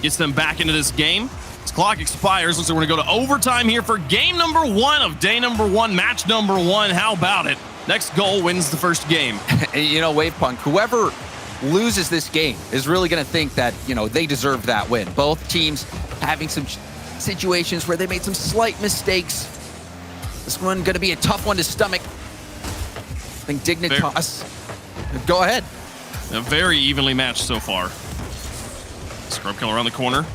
gets them back into this game. Clock expires. Looks like we're going to go to overtime here for game number 1 of day number 1, match number 1. How about it? Next goal wins the first game. Wavepunk, whoever loses this game is really going to think that, they deserve that win. Both teams having some situations where they made some slight mistakes. This one going to be a tough one to stomach. I think Dignitas. Go ahead. A very evenly matched so far. Scrubkiller around the corner.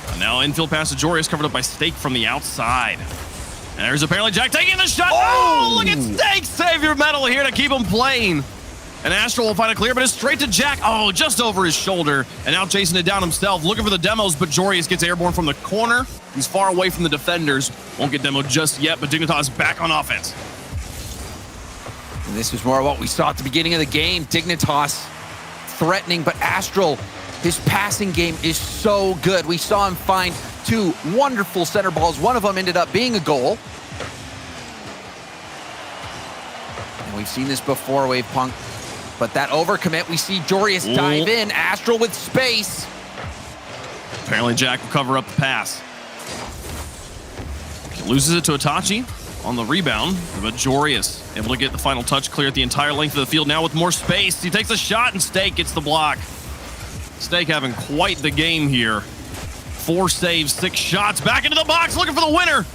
And now infield pass to Jorius, covered up by Stake from the outside. And there's apparently Jack taking the shot. Oh, look at Stake save your medal here to keep him playing. And Astral will find a clear, but it's straight to Jack. Oh, just over his shoulder. And now chasing it down himself, looking for the demos, but Jorius gets airborne from the corner. He's far away from the defenders. Won't get demoed just yet, but Dignitas back on offense. And this was more of what we saw at the beginning of the game. Dignitas threatening, but Astral, his passing game is so good. We saw him find 2 wonderful center balls. One of them ended up being a goal. And we've seen this before, Wavepunk. But that overcommit, we see Jorius dive in. Astral with space. Apparently Jack will cover up the pass. Loses it to Itachi on the rebound, but Jorius able to get the final touch, clear at the entire length of the field now with more space. He takes a shot and Stake gets the block. Stake having quite the game here. 4 saves, 6 shots, back into the box, looking for the winner.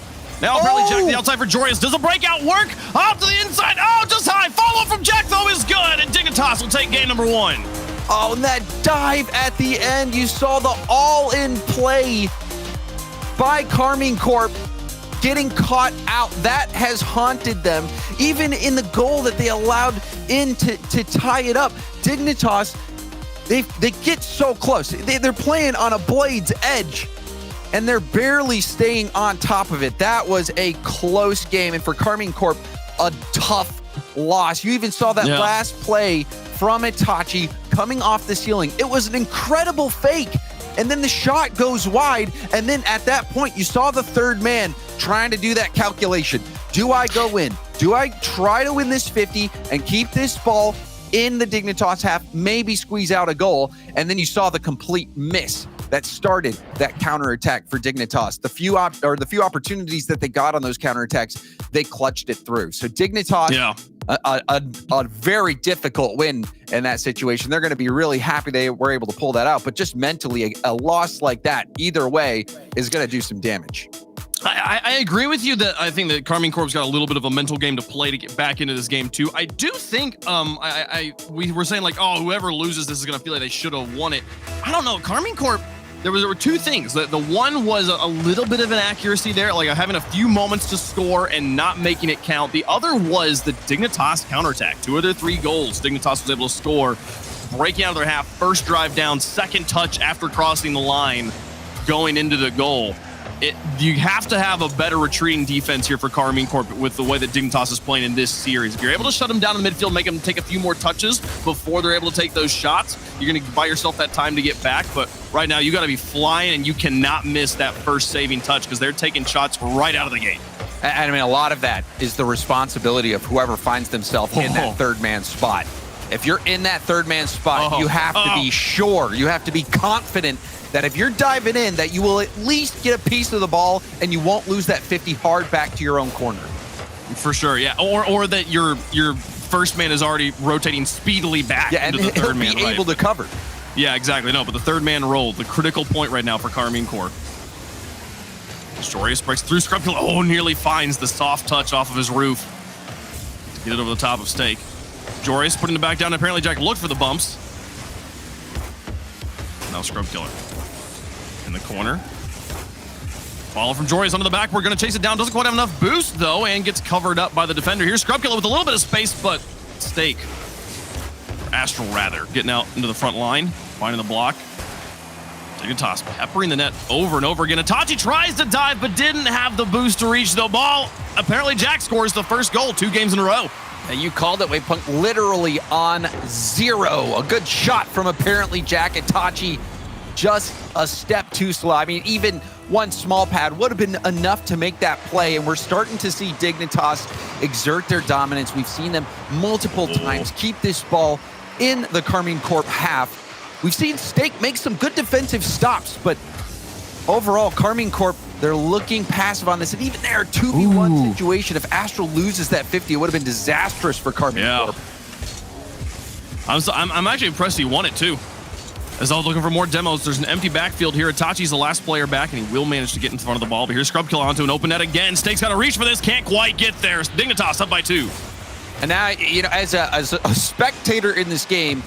Now apparently Jack to the outside for Jorius. Does a breakout work? Off to the inside. Oh, just high. Follow from Jack, though, is good. And Dignitas will take game number 1. Oh, and that dive at the end. You saw the all-in play by Karmine Corp getting caught out. That has haunted them. Even in the goal that they allowed in to tie it up, Dignitas, they get so close. They're playing on a blade's edge, and they're barely staying on top of it. That was a close game, and for Karmine Corp, a tough loss. You even saw that last play from Itachi coming off the ceiling. It was an incredible fake, and then the shot goes wide, and then at that point, you saw the third man trying to do that calculation. Do I go in? Do I try to win this 50 and keep this ball in the Dignitas half, maybe squeeze out a goal? And then you saw the complete miss that started that counterattack for Dignitas. The few opportunities that they got on those counterattacks, they clutched it through. So Dignitas, a very difficult win in that situation. They're going to be really happy they were able to pull that out. But just mentally, a loss like that, either way, is going to do some damage. I agree with you that I think that Karmine Corp's got a little bit of a mental game to play to get back into this game too. I do think we were saying like, oh, whoever loses this is gonna feel like they should have won it. I don't know. Karmine Corp, there were 2 things. The one was a little bit of inaccuracy there, like having a few moments to score and not making it count. The other was the Dignitas counterattack. 2 of their 3 goals, Dignitas was able to score, breaking out of their half, first drive down, second touch after crossing the line, going into the goal. you have to have a better retreating defense here for Karmine Corp with the way that Dignitas is playing in this series. If you're able to shut them down in the midfield, make them take a few more touches before they're able to take those shots, you're going to buy yourself that time to get back. But right now, you got to be flying, and you cannot miss that first saving touch because they're taking shots right out of the gate. And I mean, a lot of that is the responsibility of whoever finds themselves in that third man spot. If you're in that third man spot, you have to be sure, you have to be confident that if you're diving in, that you will at least get a piece of the ball and you won't lose that 50 hard back to your own corner. For sure, yeah. Or that your first man is already rotating speedily back into the third man. Be able to cover. Yeah, exactly. No, but the third man roll, the critical point right now for Karmine Corp. Joreus breaks through Scrub Killer. Oh, nearly finds the soft touch off of his roof to get it over the top of Stake. Joreus putting it back down. Apparently, Jack looked for the bumps. Now Scrub Killer in the corner. Follow from Joreus onto the back. We're going to chase it down. Doesn't quite have enough boost, though, and gets covered up by the defender. Here's Scrub Killer with a little bit of space, but Stake, or Astral rather, getting out into the front line, finding the block. Dignitas peppering the net over and over again. Itachi tries to dive, but didn't have the boost to reach the ball. Apparently, Jack scores the first goal 2 games in a row. And you called it, Wavepunk, literally on 0. A good shot from apparently Jack. Itachi just a step too slow. I mean, even one small pad would have been enough to make that play, and we're starting to see Dignitas exert their dominance. We've seen them multiple times keep this ball in the Karmine Corp half. We've seen Stake make some good defensive stops, but overall, Karmine Corp, they're looking passive on this. And even there, 2v1 situation, if Astral loses that 50, it would have been disastrous for Karmine Corp. I'm actually impressed he won it, too. As I was looking for more demos, there's an empty backfield here. Itachi's the last player back, and he will manage to get in front of the ball. But here's Scrub Killer onto an open net again. Stake's got to reach for this. Can't quite get there. Dignitas up by 2. And now, you know, as a spectator in this game,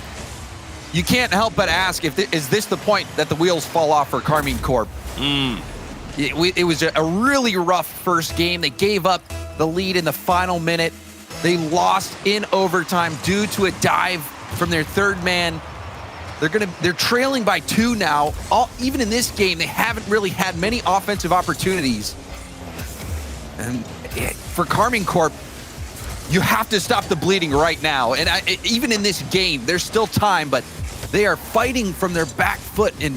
you can't help but ask, is this the point that the wheels fall off for Karmine Corp? It was a really rough first game. They gave up the lead in the final minute. They lost in overtime due to a dive from their third man. They're trailing by 2 now. Even in this game, they haven't really had many offensive opportunities. And for Karmine Corp, you have to stop the bleeding right now. And even in this game, there's still time, but they are fighting from their back foot. And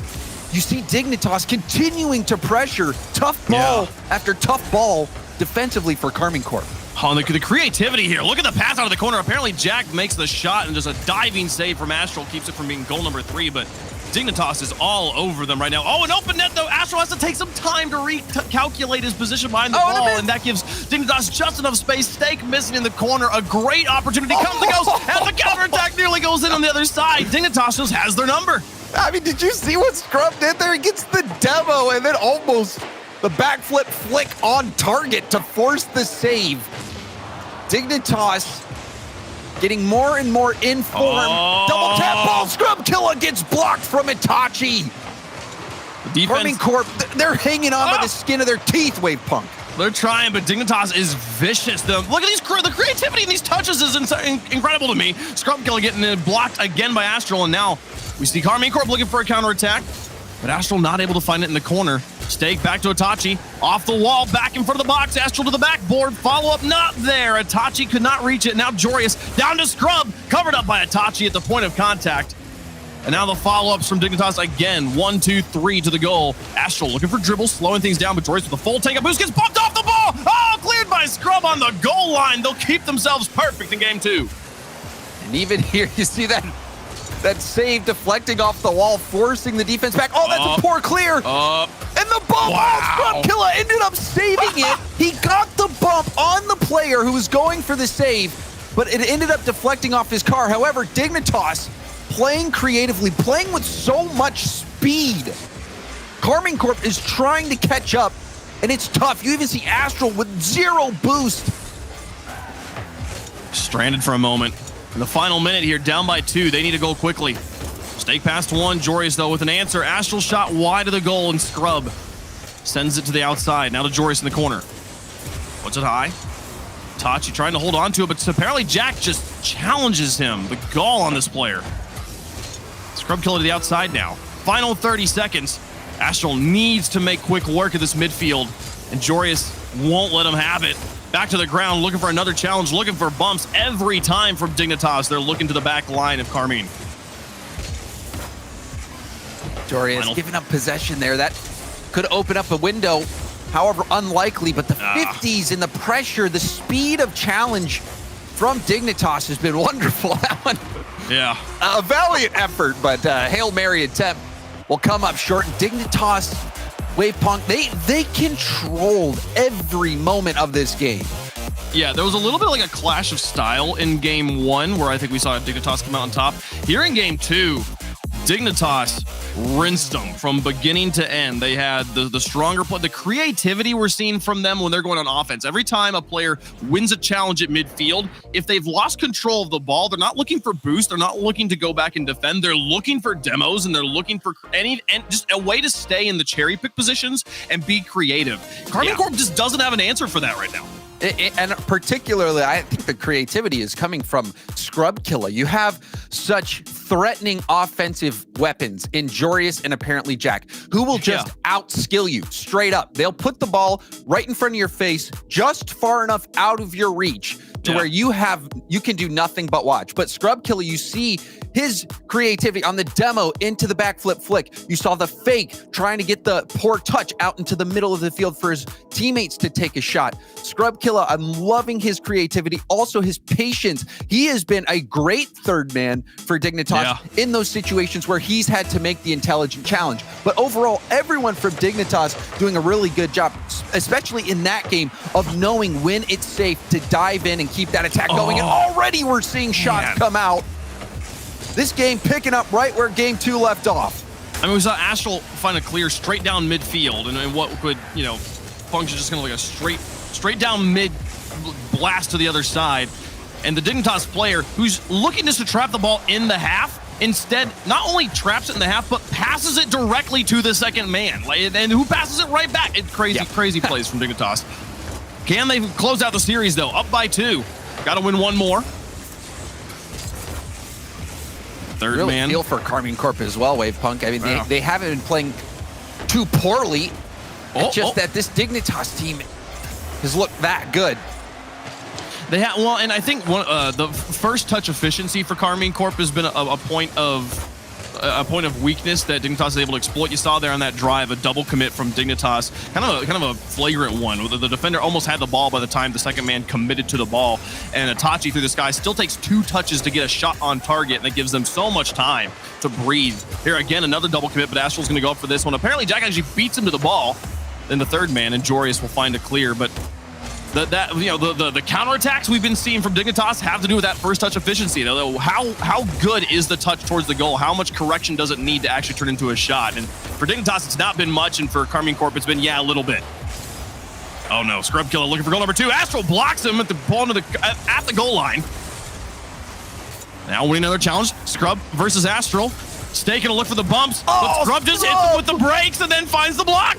you see Dignitas continuing to pressure tough ball after tough ball defensively for Karmine Corp. Oh, the creativity here. Look at the pass out of the corner. Apparently, Jack makes the shot, and just a diving save from Astral keeps it from being goal number 3, but Dignitas is all over them right now. Oh, an open net, though. Astral has to take some time to recalculate his position behind the ball, and that gives Dignitas just enough space. Stake missing in the corner. A great opportunity comes and goes, and the counterattack nearly goes in on the other side. Dignitas just has their number. I mean, did you see what Scrub did there? He gets the demo, and then almost the backflip flick on target to force the save. Dignitas getting more and more in form. Double tap ball. Scrub Killer gets blocked from Itachi. Karmine Corp, they're hanging on by the skin of their teeth, Wavepunk. They're trying, but Dignitas is vicious. Look at the creativity in these touches is incredible to me. Scrub Killer getting blocked again by Astral, and now we see Karmine Corp looking for a counterattack, but Astral not able to find it in the corner. Stake back to Itachi, off the wall, back in front of the box. Astral to the backboard, follow-up not there. Itachi could not reach it. Now Joreus down to Scrub, covered up by Itachi at the point of contact. And now the follow-ups from Dignitas again. 1, 2, 3 to the goal. Astral looking for dribbles, slowing things down, but Joreus with a full take-up boost gets bumped off the ball. Oh, cleared by Scrub on the goal line. They'll keep themselves perfect in game 2. And even here, you see that save deflecting off the wall, forcing the defense back. Oh, that's a poor clear. And the bump, Scrub Killer ended up saving it. He got the bump on the player who was going for the save, but it ended up deflecting off his car. However, Dignitas playing creatively, playing with so much speed. Karmine Corp is trying to catch up, and it's tough. You even see Astral with 0 boost. Stranded for a moment. In the final minute here, down by 2. They need to go quickly. Stake past 1. Joreus, though, with an answer. Astral shot wide of the goal, and Scrub sends it to the outside. Now to Joreus in the corner. Puts it high. Tachi trying to hold on to it, but apparently Jack just challenges him. The gall on this player. Scrub Killer to the outside now. Final 30 seconds. Astral needs to make quick work of this midfield, and Jorius won't let him have it. Back to the ground, looking for another challenge, looking for bumps every time from Dignitas. They're looking to the back line of Karmine. Jorius giving up possession there. That could open up a window, however unlikely, but the 50s and the pressure, the speed of challenge from Dignitas has been wonderful. That one, yeah, a valiant effort, but Hail Mary attempt will come up short. Dignitas, Wavepunk, they controlled every moment of this game. Yeah, there was a little bit like a clash of style in game 1 where I think we saw Dignitas come out on top. Here in game 2, Dignitas rinsed them from beginning to end. They had the stronger play, the creativity we're seeing from them when they're going on offense. Every time a player wins a challenge at midfield, if they've lost control of the ball, they're not looking for boost. They're not looking to go back and defend. They're looking for demos, and they're looking for and just a way to stay in the cherry pick positions and be creative. Karmine Corp just doesn't have an answer for that right now. And particularly, I think the creativity is coming from Scrub Killer. You have such threatening offensive weapons in Jorius and apparently Jack, who will just outskill you straight up. They'll put the ball right in front of your face, just far enough out of your reach to where you can do nothing but watch. But Scrub Killer, you see his creativity on the demo into the backflip flick. You saw the fake trying to get the poor touch out into the middle of the field for his teammates to take a shot. Scrub Killer, I'm loving his creativity, also his patience. He has been a great third man for Dignitas in those situations where he's had to make the intelligent challenge. But overall, everyone from Dignitas doing a really good job, especially in that game, of knowing when it's safe to dive in and keep that attack going. And already we're seeing shots come out. This game picking up right where game 2 left off. I mean, we saw Astral find a clear straight down midfield, and what could, function just kind of like a straight down mid blast to the other side. And the Dignitas player, who's looking just to trap the ball in the half, instead not only traps it in the half, but passes it directly to the second man. And who passes it right back? It's crazy plays from Dignitas. Can they close out the series, though? Up by 2. Got to win one more. Third really man. Feel for Karmine Corp as well, Wavepunk. I mean, they haven't been playing too poorly. It's just that this Dignitas team has looked that good. They have and I think the first touch efficiency for Karmine Corp has been a point of weakness that Dignitas is able to exploit. You saw there on that drive a double commit from Dignitas, kind of a flagrant one. The defender almost had the ball by the time the second man committed to the ball, and Itachi through the sky still takes 2 touches to get a shot on target, and that gives them so much time to breathe. Here again, another double commit, but Astral's going to go up for this one. Apparently, Jack actually beats him to the ball. Then the third man, and Jorius will find a clear, but the counterattacks we've been seeing from Dignitas have to do with that first touch efficiency. How good is the touch towards the goal? How much correction does it need to actually turn into a shot? And for Dignitas, it's not been much, and for Karmine Corp, it's been, a little bit. Oh no, Scrub Killer looking for goal number 2. Astral blocks him at the goal line. Now winning another challenge. Scrub versus Astral. Staking a look for the bumps, but Scrub just hits him with the brakes and then finds the block.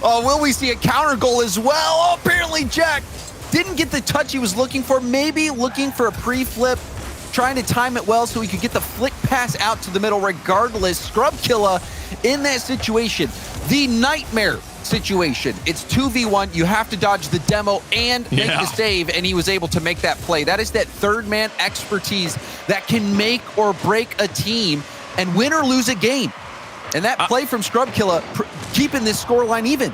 Oh, will we see a counter goal as well? Oh, apparently Jack didn't get the touch he was looking for. Maybe looking for a pre-flip, trying to time it well so he could get the flick pass out to the middle. Regardless, Scrub Killer in that situation, the nightmare situation. It's 2v1. You have to dodge the demo and make the save, and he was able to make that play. That is that third man expertise that can make or break a team and win or lose a game. And that play from Scrub Killer keeping this scoreline even.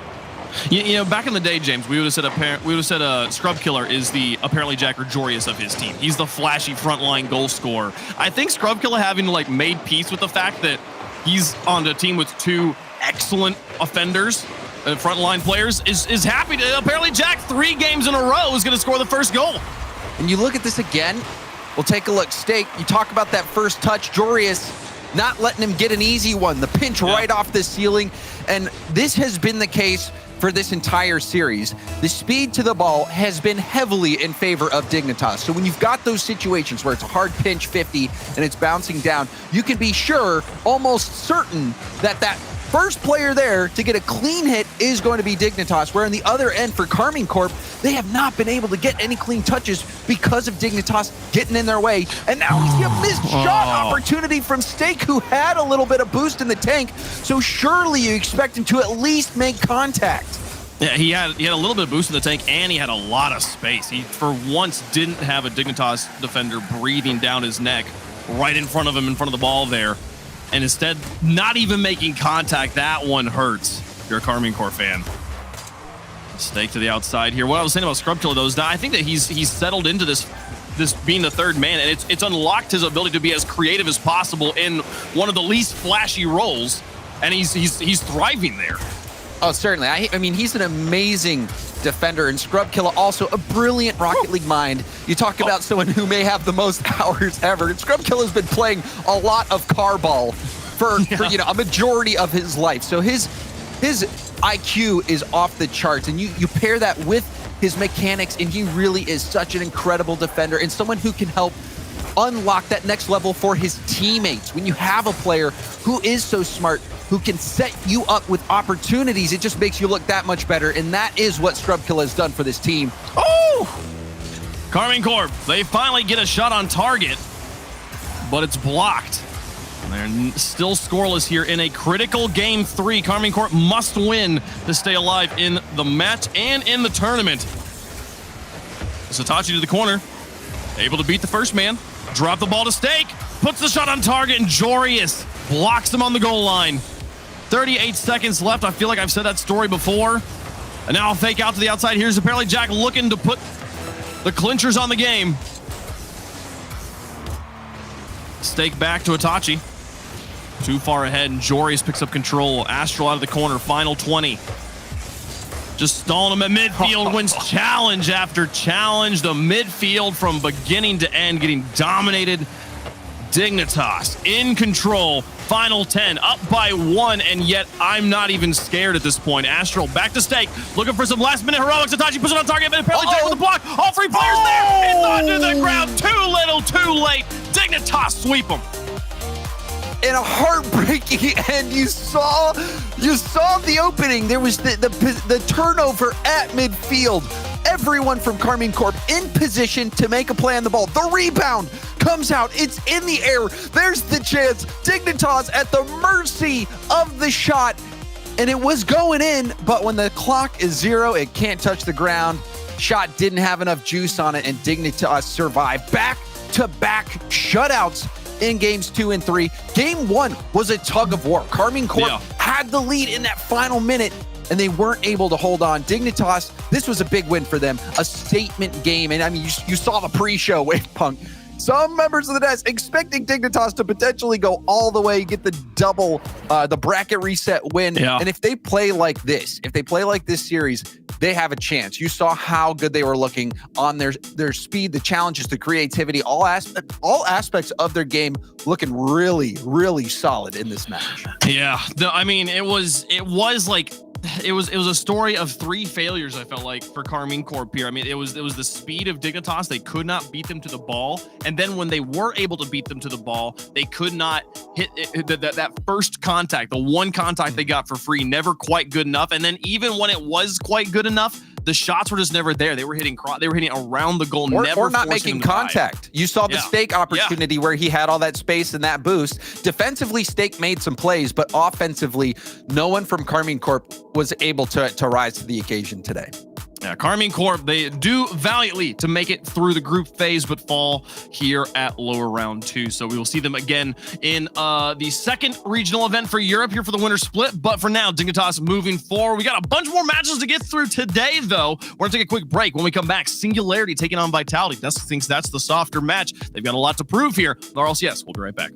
Back in the day, James, we would have said Scrub Killer is the apparently Jack or Jorius of his team. He's the flashy frontline goal scorer. I think Scrub Killer having made peace with the fact that he's on a team with 2 excellent offenders, frontline players, is happy to. Apparently, Jack 3 games in a row is going to score the first goal. And you look at this again. We'll take a look. Stake. You talk about that first touch, Jorius not letting him get an easy one. The pinch right off the ceiling. And this has been the case for this entire series. The speed to the ball has been heavily in favor of Dignitas. So when you've got those situations where it's a hard pinch 50 and it's bouncing down, you can be sure, almost certain, that First player there to get a clean hit is going to be Dignitas, where on the other end for Karmine Corp, they have not been able to get any clean touches because of Dignitas getting in their way. And now we see a missed shot opportunity from Stake, who had a little bit of boost in the tank. So surely you expect him to at least make contact. Yeah, he had a little bit of boost in the tank, and he had a lot of space. He, for once, didn't have a Dignitas defender breathing down his neck right in front of him, in front of the ball there. And instead, not even making contact. That one hurts. If you're a Karmine Corp fan. Stake to the outside here. What I was saying about Scrub Killer, though, is that I think that he's settled into this being the third man, and it's unlocked his ability to be as creative as possible in one of the least flashy roles, and he's thriving there. Oh, certainly. I mean, he's an amazing defender, and Scrub Killer also a brilliant Rocket League mind. You talk about someone who may have the most hours ever. And Scrub Killer's been playing a lot of car ball for you know, a majority of his life. So his IQ is off the charts, and you pair that with his mechanics, and he really is such an incredible defender and someone who can help unlock that next level for his teammates. When you have a player who is so smart, who can set you up with opportunities, it just makes you look that much better, and that is what Scrub Killer has done for this team. Oh! Karmine Corp, they finally get a shot on target, but it's blocked. They're still scoreless here in a critical game 3. Karmine Corp must win to stay alive in the match and in the tournament. Satachi to the corner, able to beat the first man, drop the ball to Stake, puts the shot on target, and Jorius blocks him on the goal line. 38 seconds left. I feel like I've said that story before. And now I'll fake out to the outside. Here's apparently Jack looking to put the clinchers on the game. Stake back to Itachi. Too far ahead, and Jorius picks up control. Astral out of the corner, final 20. Just stalling him at midfield, wins challenge after challenge. The midfield from beginning to end getting dominated. Dignitas in control, final 10, up by 1, and yet I'm not even scared at this point. Astral back to Stake, looking for some last minute heroics. Itachi puts it on target, but apparently Jack with the block. All 3 players there. It's onto the ground. Too little, too late. Dignitas sweep him. In a heartbreaking end, you saw the opening. There was the turnover at midfield. Everyone from Karmine Corp in position to make a play on the ball. The rebound comes out. It's in the air. There's the chance. Dignitas at the mercy of the shot. And it was going in, but when the clock is 0, it can't touch the ground. Shot didn't have enough juice on it, and Dignitas survived. Back-to-back shutouts in games 2 and 3. Game 1 was a tug of war. Karmine Corp had the lead in that final minute, and they weren't able to hold on. Dignitas, this was a big win for them, a statement game. And I mean, you saw the pre-show Wave Punk. Some members of the desk expecting Dignitas to potentially go all the way, get the double, the bracket reset win. Yeah. And if they play like this, series, they have a chance. You saw how good they were looking on their speed, the challenges, the creativity, all aspects of their game looking really, really solid in this match. Yeah, I mean, it was a story of 3 failures, I felt like, for Karmine Corp here. I mean, it was the speed of Dignitas. They could not beat them to the ball. And then when they were able to beat them to the ball, they could not hit that first contact. The one contact they got for free, never quite good enough. And then even when it was quite good enough, the shots were just never there. They were hitting around the goal, or not making contact. You saw the Stake opportunity where he had all that space and that boost. Defensively, Stake made some plays, but offensively, no one from Karmine Corp was able to rise to the occasion today. Yeah, Karmine Corp, they do valiantly to make it through the group phase, but fall here at lower round 2. So we will see them again in the second regional event for Europe here for the winter split. But for now, Dignitas moving forward. We got a bunch more matches to get through today, though. We're going to take a quick break. When we come back, Singularity taking on Vitality. That's thinks that's the softer match. They've got a lot to prove here. The RLCS, we'll be right back.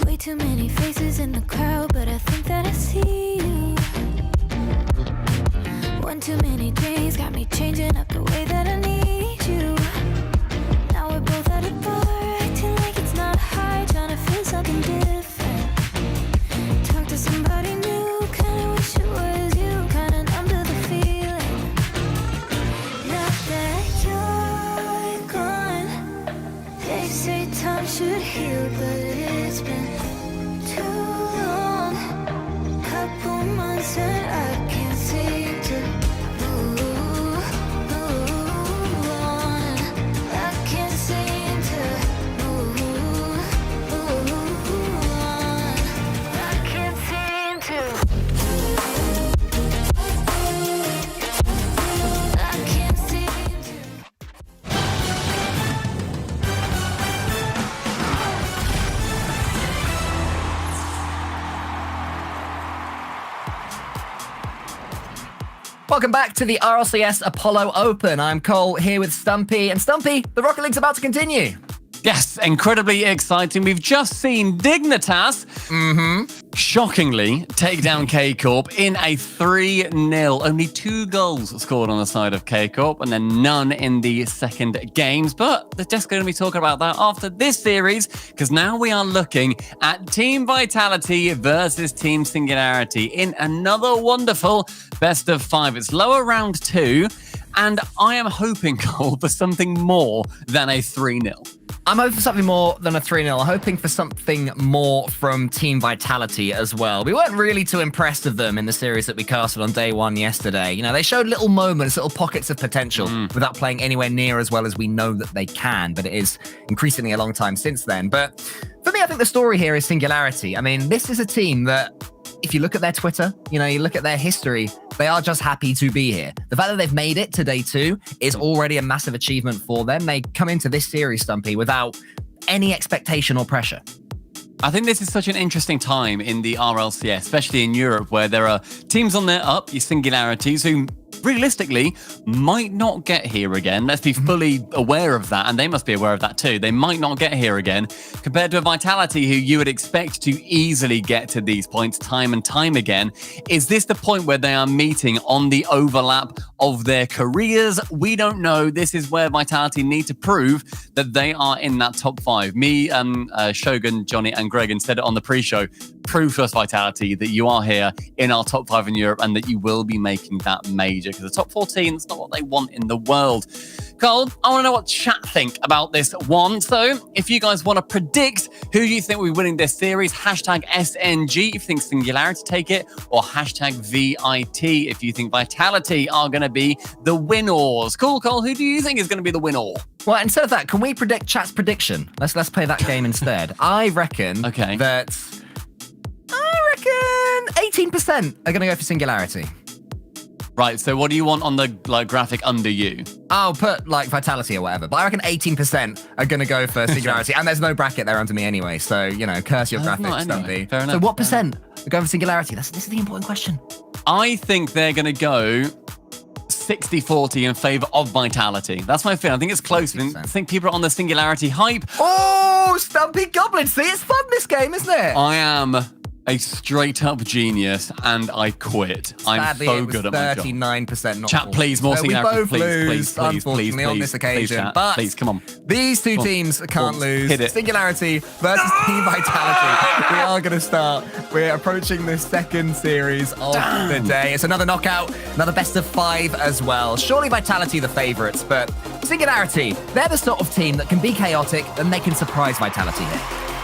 Way too many faces in the crowd, but I think that I see you. One too many days got me changing up the way that I need you. Now we're both at a bar, acting like it's not hard, trying to feel something different. Talk to somebody new, kinda wish it was you, kinda numb to the feeling. Now that you're gone, they say time should heal, but it's been too long. listen, I can't seem to move on. I can't seem to move on. I can't seem to. I can't seem to. Welcome back to the RLCS Apollo Open. I'm Cole here with Stumpy. And Stumpy, the Rocket League's about to continue. Yes, incredibly exciting. We've just seen Dignitas, shockingly, take down K-Corp in a 3-0. Only 2 goals scored on the side of K-Corp, and then none in the second games. But they're just going to be talking about that after this series, because now we are looking at Team Vitality versus Team Singularity in another wonderful best of 5. It's lower round 2, and I am hoping, Cole, for something more than a 3-0. I'm hoping for something more than a 3-0. I'm hoping for something more from Team Vitality as well. We weren't really too impressed with them in the series that we casted on day 1 yesterday. You know, they showed little moments, little pockets of potential without playing anywhere near as well as we know that they can. But it is increasingly a long time since then. But for me, I think the story here is Singularity. I mean, this is a team that, if you look at their Twitter, you know, you look at their history, they are just happy to be here. The fact that they've made it to day 2 is already a massive achievement for them. They come into this series, Stumpy, without any expectation or pressure. I think this is such an interesting time in the RLCS, especially in Europe, where there are teams on their up, your Singularities, who realistically might not get here again. Let's be fully aware of that, and they must be aware of that too. They might not get here again, compared to a Vitality who you would expect to easily get to these points time and time again. Is this the point where they are meeting on the overlap of their careers? We don't know. This is where Vitality need to prove that they are in that top 5. Me, Shogun, Johnny, and Gregan said it on the pre-show. Prove to us, Vitality, that you are here in our top 5 in Europe and that you will be making that major, because the top 14 is not what they want in the world. Cole, I want to know what chat think about this one. So if you guys want to predict who you think will be winning this series, hashtag SNG if you think Singularity take it, or hashtag VIT if you think Vitality are going to be the winners. Cool, Cole, who do you think is going to be the winner? Well, instead of that, can we predict chat's prediction? Let's play that game instead. I reckon that 18% are going to go for Singularity. Right, so what do you want on the graphic under you? I'll put Vitality or whatever, but I reckon 18% are going to go for Singularity, and there's no bracket there under me anyway, so, you know, curse your graphics, Stumpy. Fair enough. So what percent are going for Singularity? This is the important question. I think they're going to go 60-40 in favor of Vitality. That's my feeling. I think it's close. I think people are on the Singularity hype. Oh, Stumpy Goblin. See, it's fun, this game, isn't it? I am a straight-up genius, and I quit. Sadly, I'm so good at my job. 39% not Chat, please, more Singularity. We both lose, unfortunately, on this occasion. But please, come on. These two teams can't lose. Hit it. Singularity versus Team Vitality. We are going to start. We're approaching the second series of the day. It's another knockout, another best of 5 as well. Surely Vitality the favourites, but Singularity, they're the sort of team that can be chaotic and they can surprise Vitality here.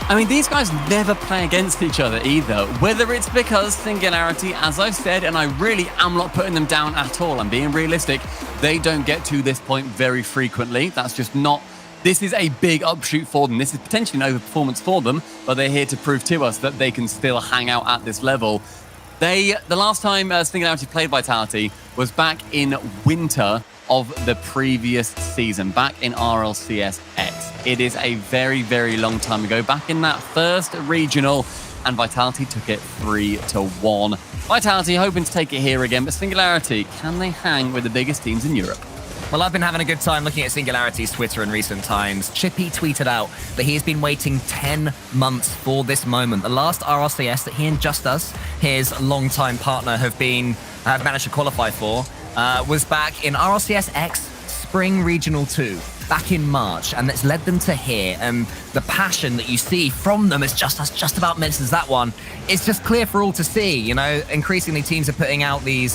I mean, these guys never play against each other either, whether it's because Singularity, as I've said, and I really am not putting them down at all, I'm being realistic, they don't get to this point very frequently. That's just not, this is a big upshoot for them. This is potentially an overperformance for them, but they're here to prove to us that they can still hang out at this level. The last time Singularity played Vitality was back in winter of the previous season, back in RLCS X. It is a very, very long time ago, back in that first regional, and Vitality took it 3-1. Vitality hoping to take it here again, but Singularity, can they hang with the biggest teams in Europe? Well, I've been having a good time looking at Singularity's Twitter in recent times. Chippy tweeted out that he has been waiting 10 months for this moment. The last RLCS that he and Just Us, his longtime partner, have managed to qualify for, was back in RLCS X Spring Regional 2, back in March, and that's led them to here. And the passion that you see from them as Just Us just about misses that one. It's just clear for all to see. You know, increasingly teams are putting out these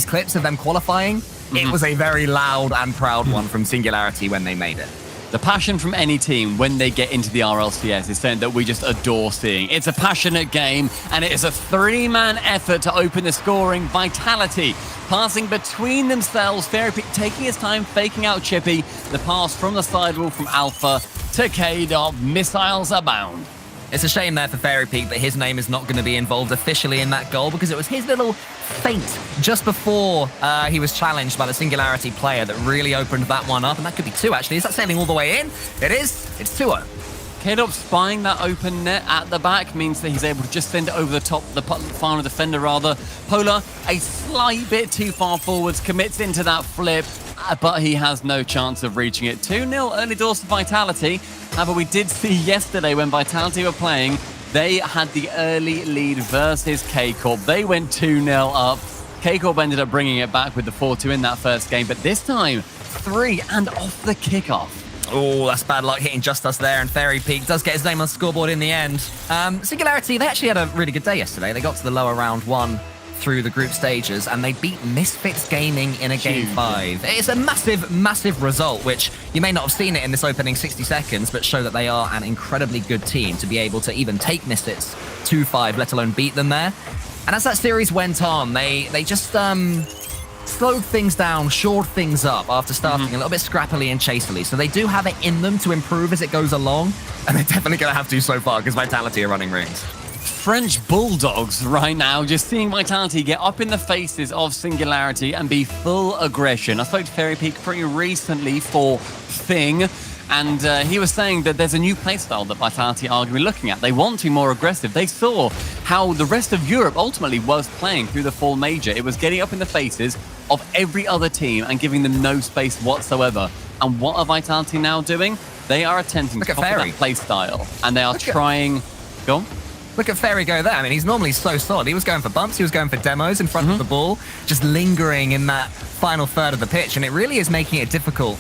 clips of them qualifying. It was a very loud and proud one from Singularity when they made it. The passion from any team when they get into the RLCS is something that we just adore seeing. It's a passionate game, and it is a three-man effort to open the scoring. Vitality passing between themselves. Fairypeak taking his time, faking out Chippy. The pass from the sidewall from Alpha to K-Dot. Missiles abound. It's a shame there for Fairypeak that his name is not going to be involved officially in that goal, because it was his little feint just before he was challenged by the Singularity player that really opened that one up. And that could be 2, actually. Is that sailing all the way in? It is. It's 2-0. K-Dot spying that open net at the back means that he's able to just send it over the top, the final defender rather. Polar, a slight bit too far forwards, commits into that flip, but he has no chance of reaching it. 2-0 early doors for Vitality. However, we did see yesterday when Vitality were playing, they had the early lead versus K-Corp. They went 2-0 up. K-Corp ended up bringing it back with the 4-2 in that first game, but this time, 3 and off the kickoff. Oh, that's bad luck hitting just us there, and Fairypeak does get his name on the scoreboard in the end. Singularity, they actually had a really good day yesterday. They got to the lower round 1 through the group stages, and they beat Misfits Gaming in a Game 5. It's a massive, massive result, which you may not have seen it in this opening 60 seconds, but show that they are an incredibly good team to be able to even take Misfits 2-5, let alone beat them there. And as that series went on, they just slowed things down, shored things up after starting a little bit scrappily and chasily. So they do have it in them to improve as it goes along, and they're definitely going to have to so far because Vitality are running rings. French Bulldogs right now, just seeing Vitality get up in the faces of Singularity and be full aggression. I spoke to Fairypeak pretty recently for Thing, and he was saying that there's a new playstyle that Vitality are going to be looking at. They want to be more aggressive. They saw how the rest of Europe ultimately was playing through the fall major. It was getting up in the faces of every other team and giving them no space whatsoever. And what are Vitality now doing? They are attempting to copy that playstyle, and they are trying... Go on. Look at Fairy go there. I mean, he's normally so solid. He was going for bumps. He was going for demos in front of the ball, just lingering in that final third of the pitch. And it really is making it difficult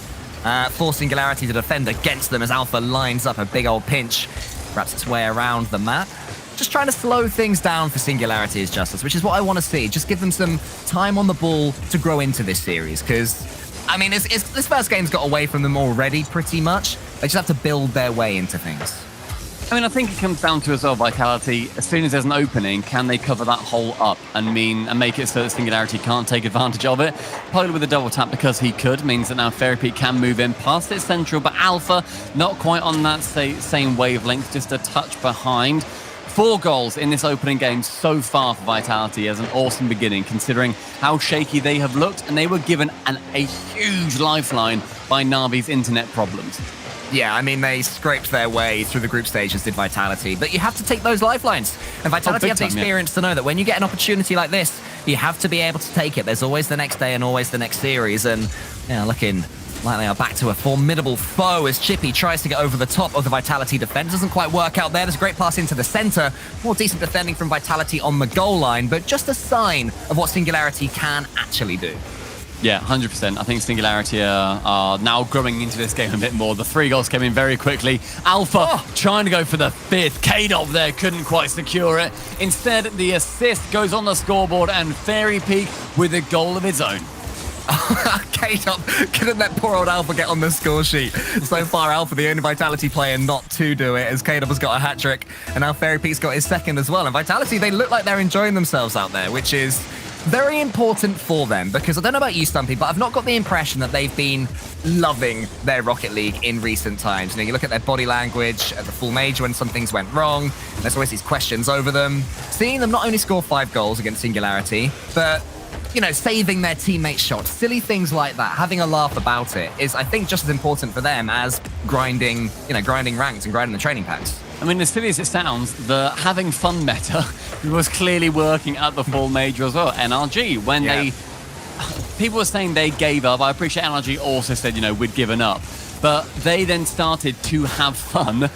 for Singularity to defend against them as Alpha lines up a big old pinch, wraps its way around the map. Just trying to slow things down for Singularity is Justice, which is what I want to see. Just give them some time on the ball to grow into this series, because, I mean, this first game's got away from them already pretty much. They just have to build their way into things. I mean, I think it comes down to as well, Vitality, as soon as there's an opening, can they cover that hole up and make it so that Singularity can't take advantage of it? Polar with a double tap because he could means that now Fairypeak can move in past its central, but Alpha not quite on that same wavelength, just a touch behind. 4 goals in this opening game so far for Vitality as an awesome beginning, considering how shaky they have looked, and they were given a huge lifeline by Navi's internet problems. Yeah, I mean, they scraped their way through the group stages, did Vitality, but you have to take those lifelines. And Vitality have the experience to know that when you get an opportunity like this, you have to be able to take it. There's always the next day and always the next series, and looking like they are back to a formidable foe as Chippy tries to get over the top of the Vitality defense. Doesn't quite work out there. There's a great pass into the center. More decent defending from Vitality on the goal line, but just a sign of what Singularity can actually do. Yeah, 100%. I think Singularity are now growing into this game a bit more. The 3 goals came in very quickly. Alpha trying to go for the 5th. K-Dot there couldn't quite secure it. Instead, the assist goes on the scoreboard, and Fairypeak with a goal of its own. K-Dot couldn't let poor old Alpha get on the score sheet. So far, Alpha, the only Vitality player not to do it, as K-Dot has got a hat-trick, and now Fairypeak's got his 2nd as well. And Vitality, they look like they're enjoying themselves out there, which is very important for them, because I don't know about you, Stumpy, but I've not got the impression that they've been loving their Rocket League in recent times. You look at their body language at the full major when some things went wrong, and there's always these questions over them. Seeing them not only score 5 goals against Singularity, but saving their teammates' shots, silly things like that, having a laugh about it is, I think, just as important for them as grinding ranks and grinding the training packs. I mean, as silly as it sounds, the having fun meta was clearly working at the full major as well. NRG, when people were saying they gave up, I appreciate NRG also said, we'd given up, but they then started to have fun.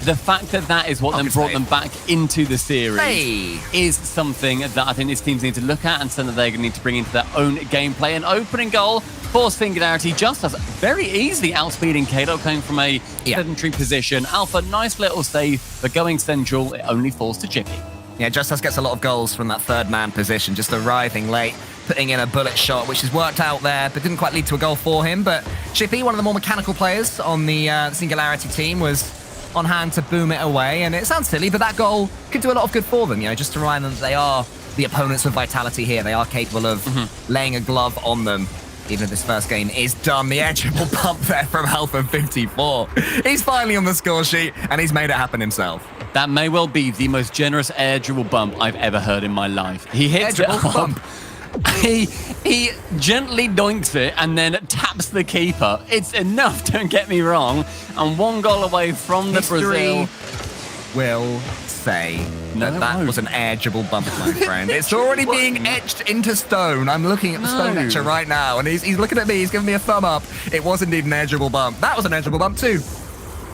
The fact that is what then brought them back into the series is something that I think these teams need to look at, and something that they're going to need to bring into their own gameplay. An opening goal for Singularity, just as very easily outspeeding K-Dot, coming from a sedentary position. Alpha, nice little save, but going central, it only falls to Chippy. Yeah, Justice gets a lot of goals from that 3rd man position, just arriving late, putting in a bullet shot, which has worked out there, but didn't quite lead to a goal for him. But Chippy, one of the more mechanical players on the Singularity team, was on hand to boom it away. And it sounds silly, but that goal could do a lot of good for them, just to remind them that they are the opponents with Vitality here. They are capable of laying a glove on them. Even if this first game is done, the edgeable bump there from Alpha54. He's finally on the score sheet, and he's made it happen himself. That may well be the most generous air dribble bump I've ever heard in my life. He hits it up. He gently doinks it and then taps the keeper. It's enough, don't get me wrong. And one goal away from the Brazil. Will say that was an air dribble bump, my friend. It's already being etched into stone. I'm looking at the stone etcher right now, and he's looking at me. He's giving me a thumb up. It was indeed an air dribble bump. That was an air dribble bump too.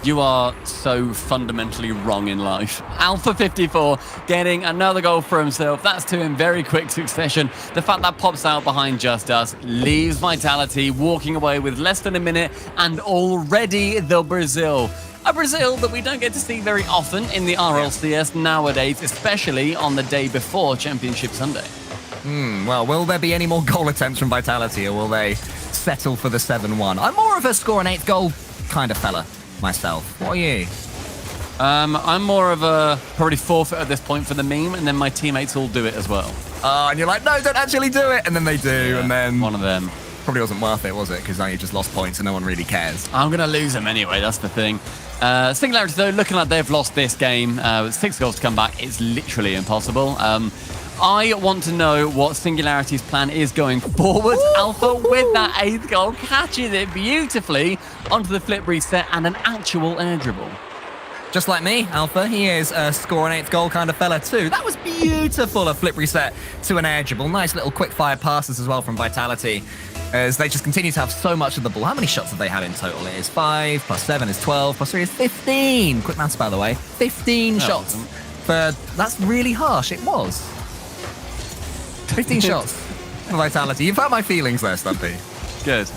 You are so fundamentally wrong in life. Alpha54 getting another goal for himself. That's two in very quick succession. The fact that pops out behind Just Us leaves Vitality walking away with less than a minute, and already the Brazil. A Brazil that we don't get to see very often in the RLCS nowadays, especially on the day before Championship Sunday. Well, will there be any more goal attempts from Vitality, or will they settle for the 7-1? I'm more of a score an 8th goal kind of fella myself. What are you? I'm more of a probably forfeit at this point for the meme, and then my teammates all do it as well. And you're like, no, don't actually do it. And then they do, and then one of them. Probably wasn't worth it, was it? Because now you just lost points and no one really cares. I'm going to lose them anyway, that's the thing. Singularity, though, looking like they've lost this game. With 6 goals to come back, it's literally impossible. I want to know what Singularity's plan is going forward. Alpha, with that 8th goal, catches it beautifully onto the flip reset and an actual air dribble. Just like me, Alpha, he is a score an 8th goal kind of fella too. That was beautiful, a flip reset to an air dribble. Nice little quick fire passes as well from Vitality, as they just continue to have so much of the ball. How many shots have they had in total? It is 5, plus 7 is 12, plus 3 is 15. Quick maths, by the way. 15 shots. But that's really harsh. It was. 15 shots for Vitality. You've hurt my feelings there, Stumpy. Good.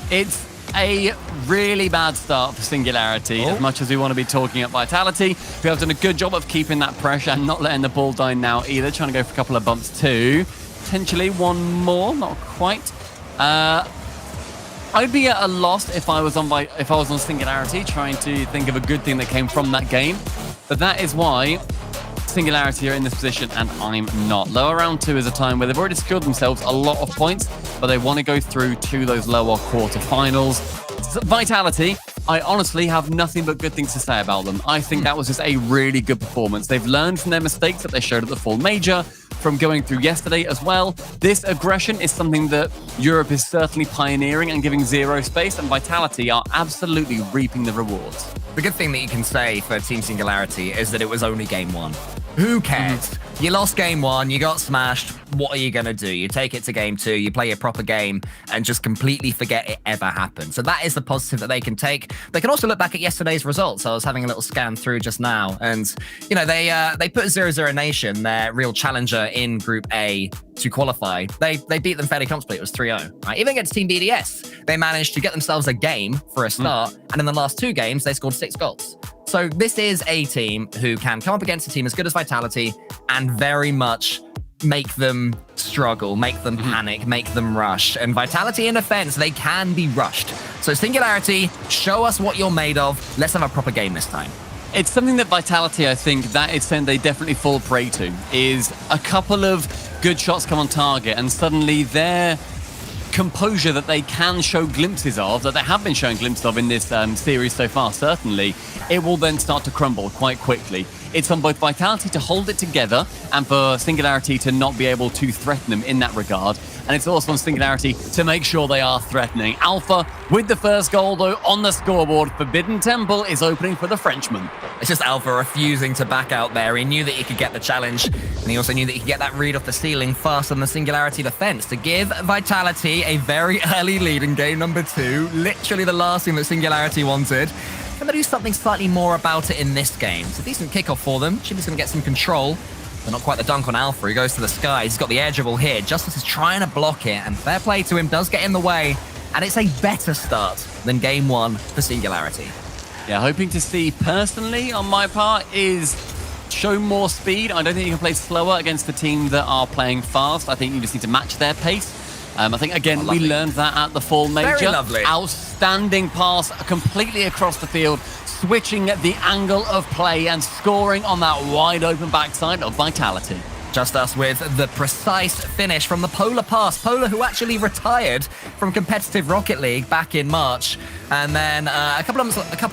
It's a really bad start for Singularity. As much as we want to be talking up Vitality, we have done a good job of keeping that pressure and not letting the ball die now either. Trying to go for a couple of bumps too. Potentially one more, not quite. I'd be at a loss if I was on Singularity, trying to think of a good thing that came from that game. But that is why Singularity are in this position and I'm not. Lower round 2 is a time where they've already secured themselves a lot of points, but they want to go through to those lower quarterfinals. Vitality, I honestly have nothing but good things to say about them. I think that was just a really good performance. They've learned from their mistakes that they showed at the full major, from going through yesterday as well. This aggression is something that Europe is certainly pioneering and giving zero space, and Vitality are absolutely reaping the rewards. The good thing that you can say for Team Singularity is that it was only game 1. Who cares? You lost game 1, you got smashed. What are you going to do? You take it to game 2, you play a proper game, and just completely forget it ever happened. So that is the positive that they can take. They can also look back at yesterday's results. I was having a little scan through just now, and they put 0-0 Nation, their real challenger in Group A, to qualify. They beat them fairly comfortably. It was 3-0. Right? Even against Team BDS, they managed to get themselves a game for a start, and in the last 2 games, they scored 6 goals. So this is a team who can come up against a team as good as Vitality and very much make them struggle, make them panic, make them rush. And Vitality in offense, they can be rushed. So Singularity, show us what you're made of. Let's have a proper game this time. It's something that Vitality, I think, that is something they definitely fall prey to, is a couple of good shots come on target and suddenly their composure that they can show glimpses of, that they have been showing glimpses of in this series so far, certainly, it will then start to crumble quite quickly. It's on both Vitality to hold it together and for Singularity to not be able to threaten them in that regard. And it's also on Singularity to make sure they are threatening. Alpha, with the first goal, though, on the scoreboard. Forbidden Temple is opening for the Frenchman. It's just Alpha refusing to back out there. He knew that he could get the challenge, and he also knew that he could get that read off the ceiling fast on the Singularity defense to give Vitality a very early lead in game number 2. Literally the last thing that Singularity wanted. Can they do something slightly more about it in this game? It's a decent kickoff for them. Chibi's going to get some control. But not quite the dunk on Alpha. He goes to the sky. He's got the air dribble here. Justice is trying to block it, and fair play to him does get in the way. And it's a better start than game 1 for Singularity. Yeah, hoping to see personally on my part is show more speed. I don't think you can play slower against the team that are playing fast. I think you just need to match their pace. I think, again, we learned that at the Fall Major. Very lovely. Outstanding pass completely across the field, switching the angle of play and scoring on that wide open backside of Vitality. Just us with the precise finish from the Polar pass. Polar, who actually retired from competitive Rocket League back in March. And then a couple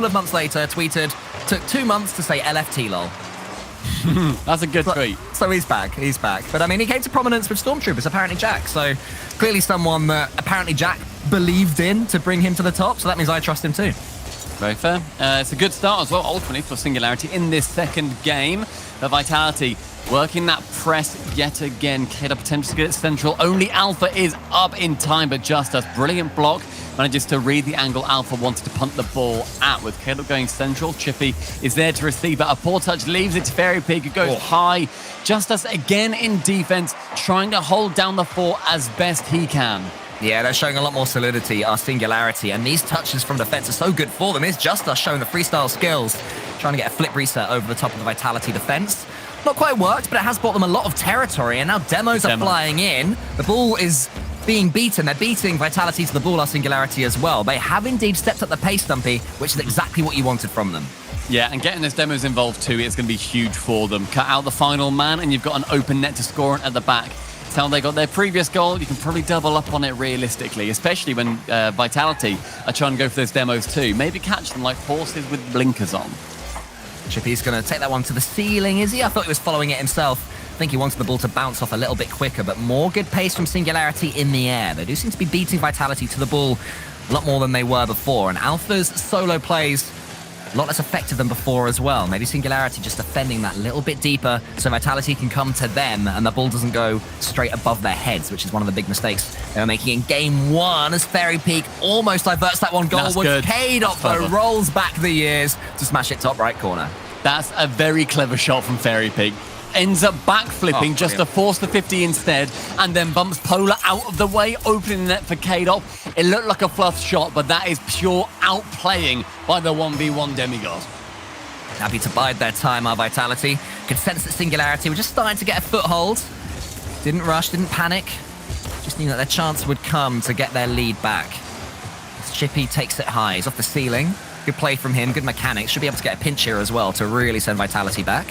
of months later, tweeted, took 2 months to say LFT lol. That's a good tweet. So he's back. But I mean, he came to prominence with Stormtroopers, apparently Jack. So clearly someone that apparently Jack believed in to bring him to the top. So that means I trust him too. Very fair. It's a good start as well, ultimately, for Singularity in this second game. The Vitality working that press yet again. Kata attempts to get it central. Only Alpha is up in time, but Justus, brilliant block, manages to read the angle Alpha wanted to punt the ball at. With Caleb going central, Chippy is there to receive it. A poor touch leaves it to Fairy Pig, who goes high. Justus again in defense, trying to hold down the fort as best he can. Yeah, they're showing a lot more solidity, our Singularity, and these touches from defense are so good for them. It's just us showing the freestyle skills, trying to get a flip reset over the top of the Vitality defense. Not quite worked, but it has bought them a lot of territory, and now demos are flying in. The ball is being beaten. They're beating Vitality to the ball, our Singularity as well. They have indeed stepped up the pace, Stumpy, which is exactly what you wanted from them. Yeah, and getting those demos involved too is going to be huge for them. Cut out the final man, and you've got an open net to score on at the back. It's how they got their previous goal. You can probably double up on it realistically, especially when Vitality are trying to go for those demos too. Maybe catch them like horses with blinkers on. Chippy's going to take that one to the ceiling, is he? I thought he was following it himself. I think he wanted the ball to bounce off a little bit quicker, but more good pace from Singularity in the air. They do seem to be beating Vitality to the ball a lot more than they were before, and Alpha's solo plays a lot less effective than before as well. Maybe Singularity just defending that little bit deeper so Vitality can come to them and the ball doesn't go straight above their heads, which is one of the big mistakes they were making in game one, as Fairy Peak almost diverts that one goal. K-Dot, though, rolls back the years to smash it top right corner. That's a very clever shot from Fairy Peak. Ends up backflipping just to force the 50 instead, and then bumps Polar out of the way, opening the net for K-Dot. It looked like a fluff shot, but that is pure outplaying by the 1v1 demigod. Happy to bide their time, our Vitality. Could sense that Singularity were just starting to get a foothold. Didn't rush, didn't panic. Just knew that their chance would come to get their lead back. As Chippy takes it high, he's off the ceiling. Good play from him, good mechanics. Should be able to get a pinch here as well to really send Vitality back.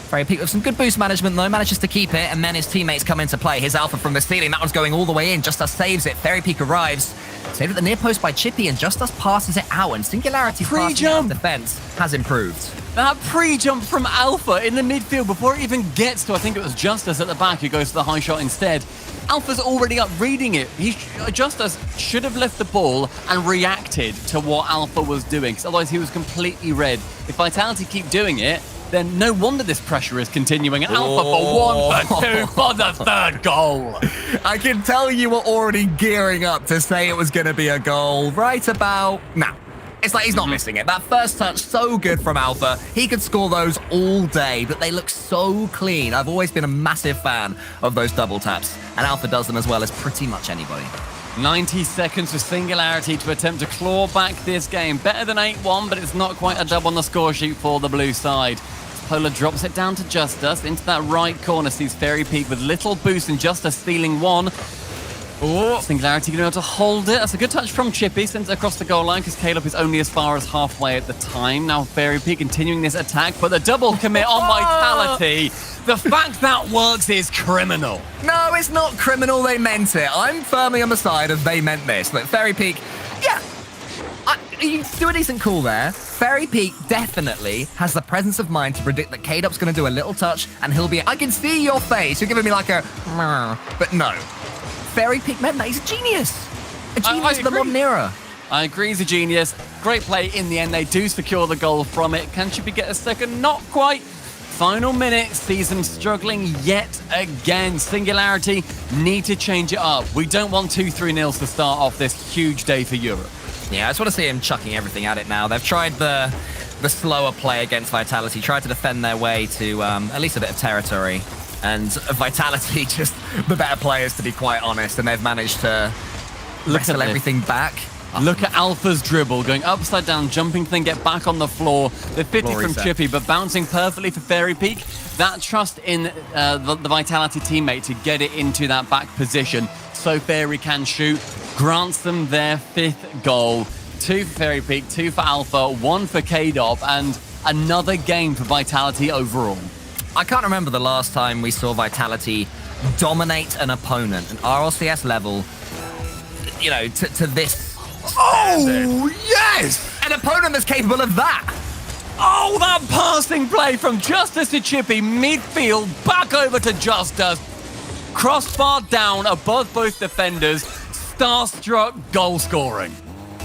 Fairy Peak with some good boost management, though, manages to keep it, and then his teammates come into play. His Alpha from the ceiling, that one's going all the way in. Justus saves it. Fairy Peak arrives. Saved at the near post by Chippy, and Justus passes it out, and Singularity's pre-jump defense has improved. That pre-jump from Alpha in the midfield before it even gets to, I think it was Justus at the back who goes to the high shot instead. Alpha's already up reading it. Justus should have left the ball and reacted to what Alpha was doing, because otherwise he was completely red. If Vitality keep doing it, then no wonder this pressure is continuing. And Alpha for 1, for 2, for the third goal. I can tell you were already gearing up to say it was going to be a goal right about now. It's like he's not missing it. That first touch, so good from Alpha. He could score those all day, but they look so clean. I've always been a massive fan of those double taps, and Alpha does them as well as pretty much anybody. 90 seconds for Singularity to attempt to claw back this game. Better than 8-1, but it's not quite a dub on the score sheet for the blue side. Polar drops it down to Justus into that right corner, sees Fairy Peak with little boost and Justus stealing one. Singularity going to be able to hold it. That's a good touch from Chippy, sends it across the goal line because Caleb is only as far as halfway at the time. Now Fairy Peak continuing this attack, but the double commit on Vitality. The fact that works is criminal. No, it's not criminal. They meant it. I'm firmly on the side of they meant this. But Fairy Peak, yeah, you do a decent call there. Fairy Peak definitely has the presence of mind to predict that K-Dop's going to do a little touch and he'll be... I can see your face. You're giving me like a... But no. Fairy Peak meant that. He's a genius. A genius of the modern era. I agree, he's a genius. Great play in the end. They do secure the goal from it. Can Chippy get a second? Not quite. Final minute sees them struggling yet again. Singularity need to change it up. We don't want 2-3-0s to start off this huge day for Europe. Yeah, I just want to see him chucking everything at it now. They've tried the slower play against Vitality, tried to defend their way to at least a bit of territory. And Vitality, just the better players, to be quite honest, and they've managed to wrestle everything back. Look at Alpha's dribble, going upside down, jumping to then get back on the floor. The 50 Floor from reset. Chippy, but bouncing perfectly for Fairy Peak. That trust in the Vitality teammate to get it into that back position so Fairy can shoot grants them their 5th goal. 2 for Fairy Peak, 2 for Alpha, 1 for K-Dop, and another game for Vitality overall. I can't remember the last time we saw Vitality dominate an opponent, an RLCS level, you know, to this standard. Oh, yes! An opponent that's capable of that. Oh, that passing play from Justice to Chippy, midfield, back over to Justice. Crossbar down above both defenders, starstruck goal scoring.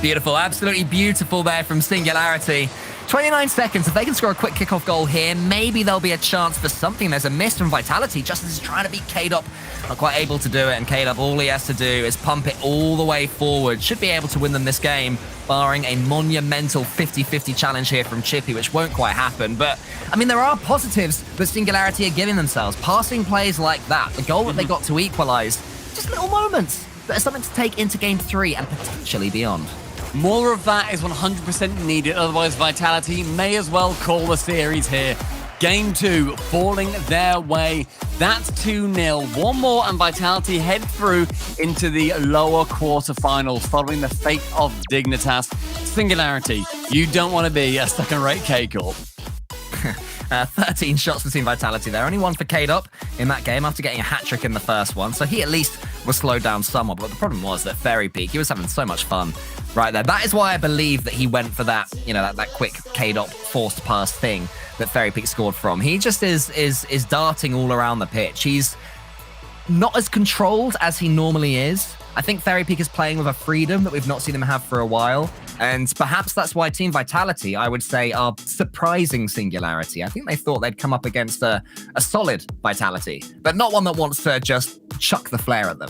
Beautiful, absolutely beautiful there from Singularity. 29 seconds, if they can score a quick kickoff goal here, maybe there'll be a chance for something. There's a miss from Vitality. Justice is trying to beat K-Dop, not quite able to do it, and K-Dop, all he has to do is pump it all the way forward. Should be able to win them this game, barring a monumental 50-50 challenge here from Chippy, which won't quite happen. But, I mean, there are positives that Singularity are giving themselves. Passing plays like that, the goal that they got to equalize, just little moments that are something to take into Game 3 and potentially beyond. More of that is 100% needed, otherwise Vitality may as well call the series here. Game 2 falling their way. That's 2-0. One more and Vitality head through into the lower quarterfinals following the fate of Dignitas. Singularity, you don't want to be a second-rate K-Corp. 13 shots between Vitality there. Only 1 for K-Dop in that game after getting a hat-trick in the first one. So he at least was slowed down somewhat. But the problem was that Fairy Peak, he was having so much fun right there. That is why I believe that he went for that, you know, that quick K-Dop forced pass thing that Fairy Peak scored from. He just is darting all around the pitch. He's not as controlled as he normally is. I think Fairy Peak is playing with a freedom that we've not seen him have for a while. And perhaps that's why Team Vitality, I would say, are surprising Singularity. I think they thought they'd come up against a solid Vitality, but not one that wants to just chuck the flare at them.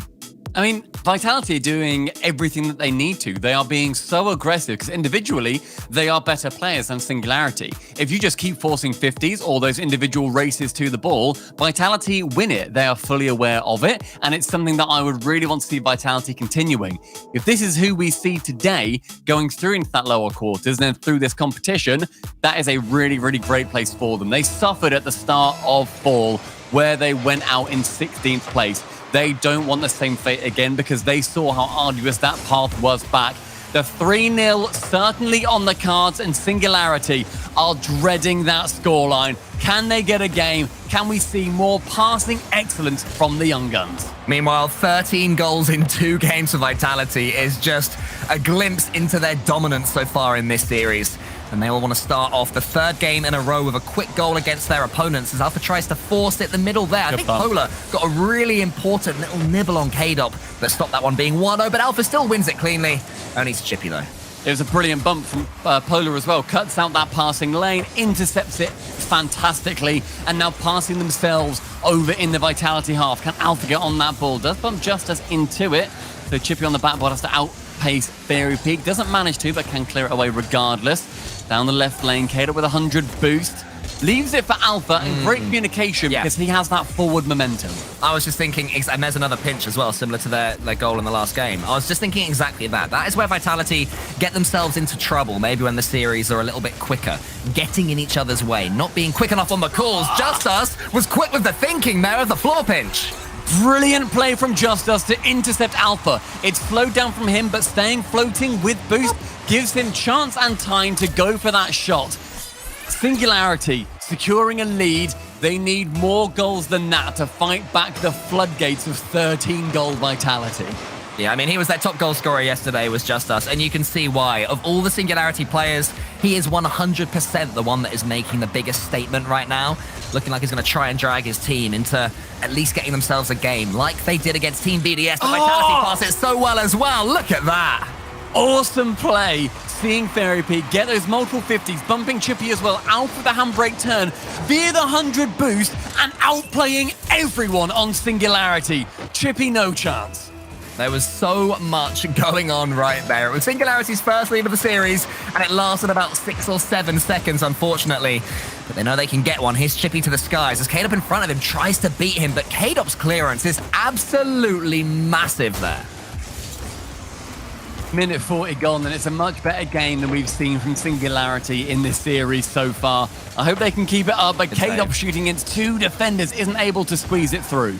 I mean, Vitality are doing everything that they need to. They are being so aggressive because individually, they are better players than Singularity. If you just keep forcing 50s or those individual races to the ball, Vitality win it. They are fully aware of it, and it's something that I would really want to see Vitality continuing. If this is who we see today going through into that lower quarters and then through this competition, that is a really, really great place for them. They suffered at the start of fall where they went out in 16th place. They don't want the same fate again because they saw how arduous that path was back. The 3-0 certainly on the cards, and Singularity are dreading that scoreline. Can they get a game? Can we see more passing excellence from the Young Guns? Meanwhile, 13 goals in 2 games for Vitality is just a glimpse into their dominance so far in this series. And they will want to start off the 3rd game in a row with a quick goal against their opponents as Alpha tries to force it the middle there. I think Polar got a really important little nibble on K-Dop that stopped that one being 1-0, but Alpha still wins it cleanly. Only to Chippy, though. It was a brilliant bump from Polar as well. Cuts out that passing lane, intercepts it fantastically, and now passing themselves over in the Vitality half. Can Alpha get on that ball? Does bump Justice into it. So Chippy on the backboard has to outpace Fairy Peak. Doesn't manage to, but can clear it away regardless. Down the left lane, Kato with 100 boost. Leaves it for Alpha and great communication because he has that forward momentum. I was just thinking, and there's another pinch as well, similar to their goal in the last game. I was just thinking exactly that. That is where Vitality get themselves into trouble, maybe when the series are a little bit quicker. Getting in each other's way, not being quick enough on the calls. Justice was quick with the thinking there of the floor pinch. Brilliant play from Justice to intercept Alpha. It's flowed down from him, but staying floating with boost gives him chance and time to go for that shot. Singularity securing a lead. They need more goals than that to fight back the floodgates of 13-goal Vitality. Yeah, I mean, he was their top goal scorer yesterday, was Justice, and you can see why. Of all the Singularity players, he is 100% the one that is making the biggest statement right now. Looking like he's going to try and drag his team into at least getting themselves a game, like they did against Team BDS. The Vitality pass it so well as well. Look at that. Awesome play. Seeing Fairy Peak get those multiple 50s, bumping Chippy as well, out for the handbrake turn, via the 100 boost, and outplaying everyone on Singularity. Chippy, no chance. There was so much going on right there. It was Singularity's first lead of the series, and it lasted about 6 or 7 seconds, unfortunately. But they know they can get one. Here's Chippy to the skies as K-Dop in front of him tries to beat him, but K-Dop's clearance is absolutely massive there. Minute 40 gone, and it's a much better game than we've seen from Singularity in this series so far. I hope they can keep it up, but K-Dop shooting against 2 defenders isn't able to squeeze it through.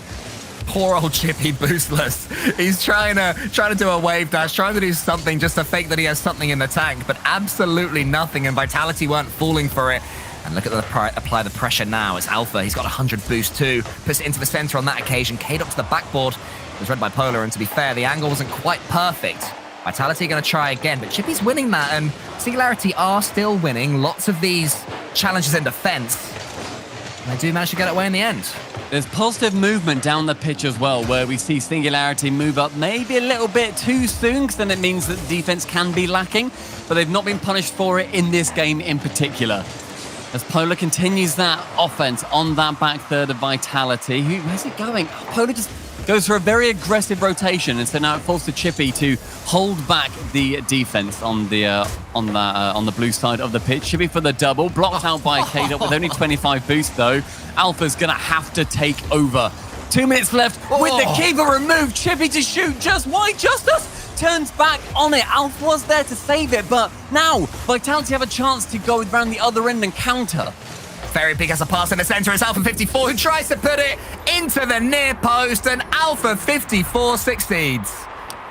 Poor old Chippy boostless. He's trying to do a wave dash, trying to do something just to fake that he has something in the tank, but absolutely nothing, and Vitality weren't falling for it. And look at the apply the pressure now. It's Alpha. He's got 100 boost too. Puts it into the center on that occasion. K-Dop to the backboard. It was read by Polar, and to be fair, the angle wasn't quite perfect. Vitality going to try again, but Chippy's winning that, and Singularity are still winning lots of these challenges in defense. And they do manage to get it away in the end. There's positive movement down the pitch as well, where we see Singularity move up maybe a little bit too soon, because then it means that the defense can be lacking, but they've not been punished for it in this game in particular. As Polar continues that offense on that back third of Vitality. Where's it going? Oh, Polar just goes for a very aggressive rotation, and so now it falls to Chippy to hold back the defense on the blue side of the pitch. Chippy for the double, blocked out by K-Dop with only 25 boost though. Alpha's gonna have to take over. 2 minutes left with the keeper removed. Chippy to shoot just wide. Justice turns back on it. Alpha was there to save it, but now Vitality have a chance to go around the other end and counter. Very Peak has a pass in the center. It's Alpha 54 who tries to put it into the near post, and Alpha 54 succeeds.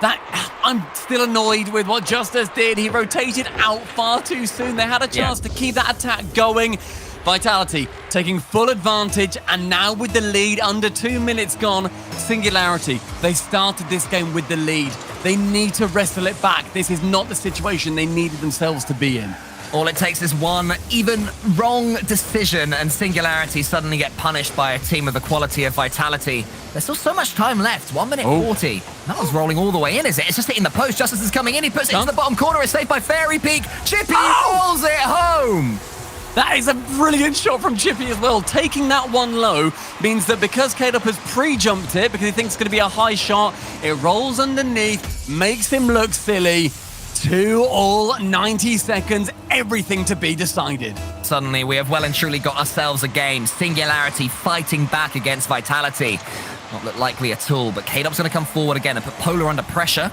I'm still annoyed with what Justice did. He rotated out far too soon. They had a chance to keep that attack going. Vitality taking full advantage, and now with the lead under 2 minutes gone, Singularity, they started this game with the lead. They need to wrestle it back. This is not the situation they needed themselves to be in. All it takes is one even wrong decision, and Singularity suddenly get punished by a team of the quality of Vitality. There's still so much time left. 1 minute 40. That was rolling all the way in, is it? It's just hitting the post. Justice is coming in. He puts it into the bottom corner. It's saved by Fairy Peak. Chippy rolls it home. That is a brilliant shot from Chippy as well. Taking that one low means that because K-Dop has pre-jumped it, because he thinks it's going to be a high shot, it rolls underneath, makes him look silly. 2-all, 90 seconds, everything to be decided. Suddenly, we have well and truly got ourselves a game. Singularity fighting back against Vitality. Not look likely at all, but K-Dop's going to come forward again and put Polar under pressure.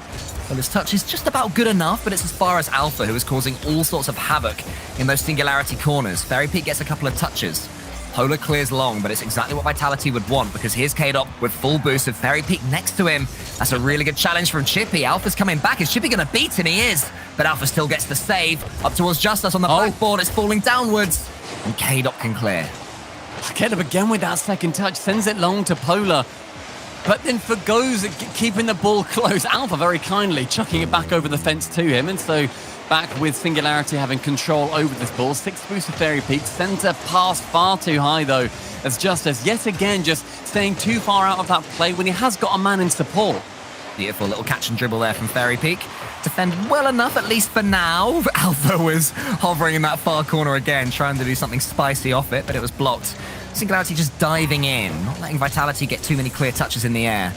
Well, his touch is just about good enough, but it's as far as Alpha, who is causing all sorts of havoc in those Singularity corners. Fairy Peak gets a couple of touches. Polar clears long, but it's exactly what Vitality would want, because here's K-Dop with full boost of Fairy Peak next to him. That's a really good challenge from Chippy. Alpha's coming back. Is Chippy going to beat him? He is. But Alpha still gets the save. Up towards Justice on the backboard. It's falling downwards. And K-Dop can clear. K-Dop again with that second touch. Sends it long to Polar. But then forgoes keeping the ball close. Alpha very kindly chucking it back over the fence to him. And so back with Singularity having control over this ball. 6 boost of Fairy Peak. Center pass far too high though, as Justice yet again just staying too far out of that play when he has got a man in support. Beautiful little catch and dribble there from Fairy Peak. Defended well enough, at least for now. Alpha was hovering in that far corner again, trying to do something spicy off it, but it was blocked. Singularity just diving in, not letting Vitality get too many clear touches in the air.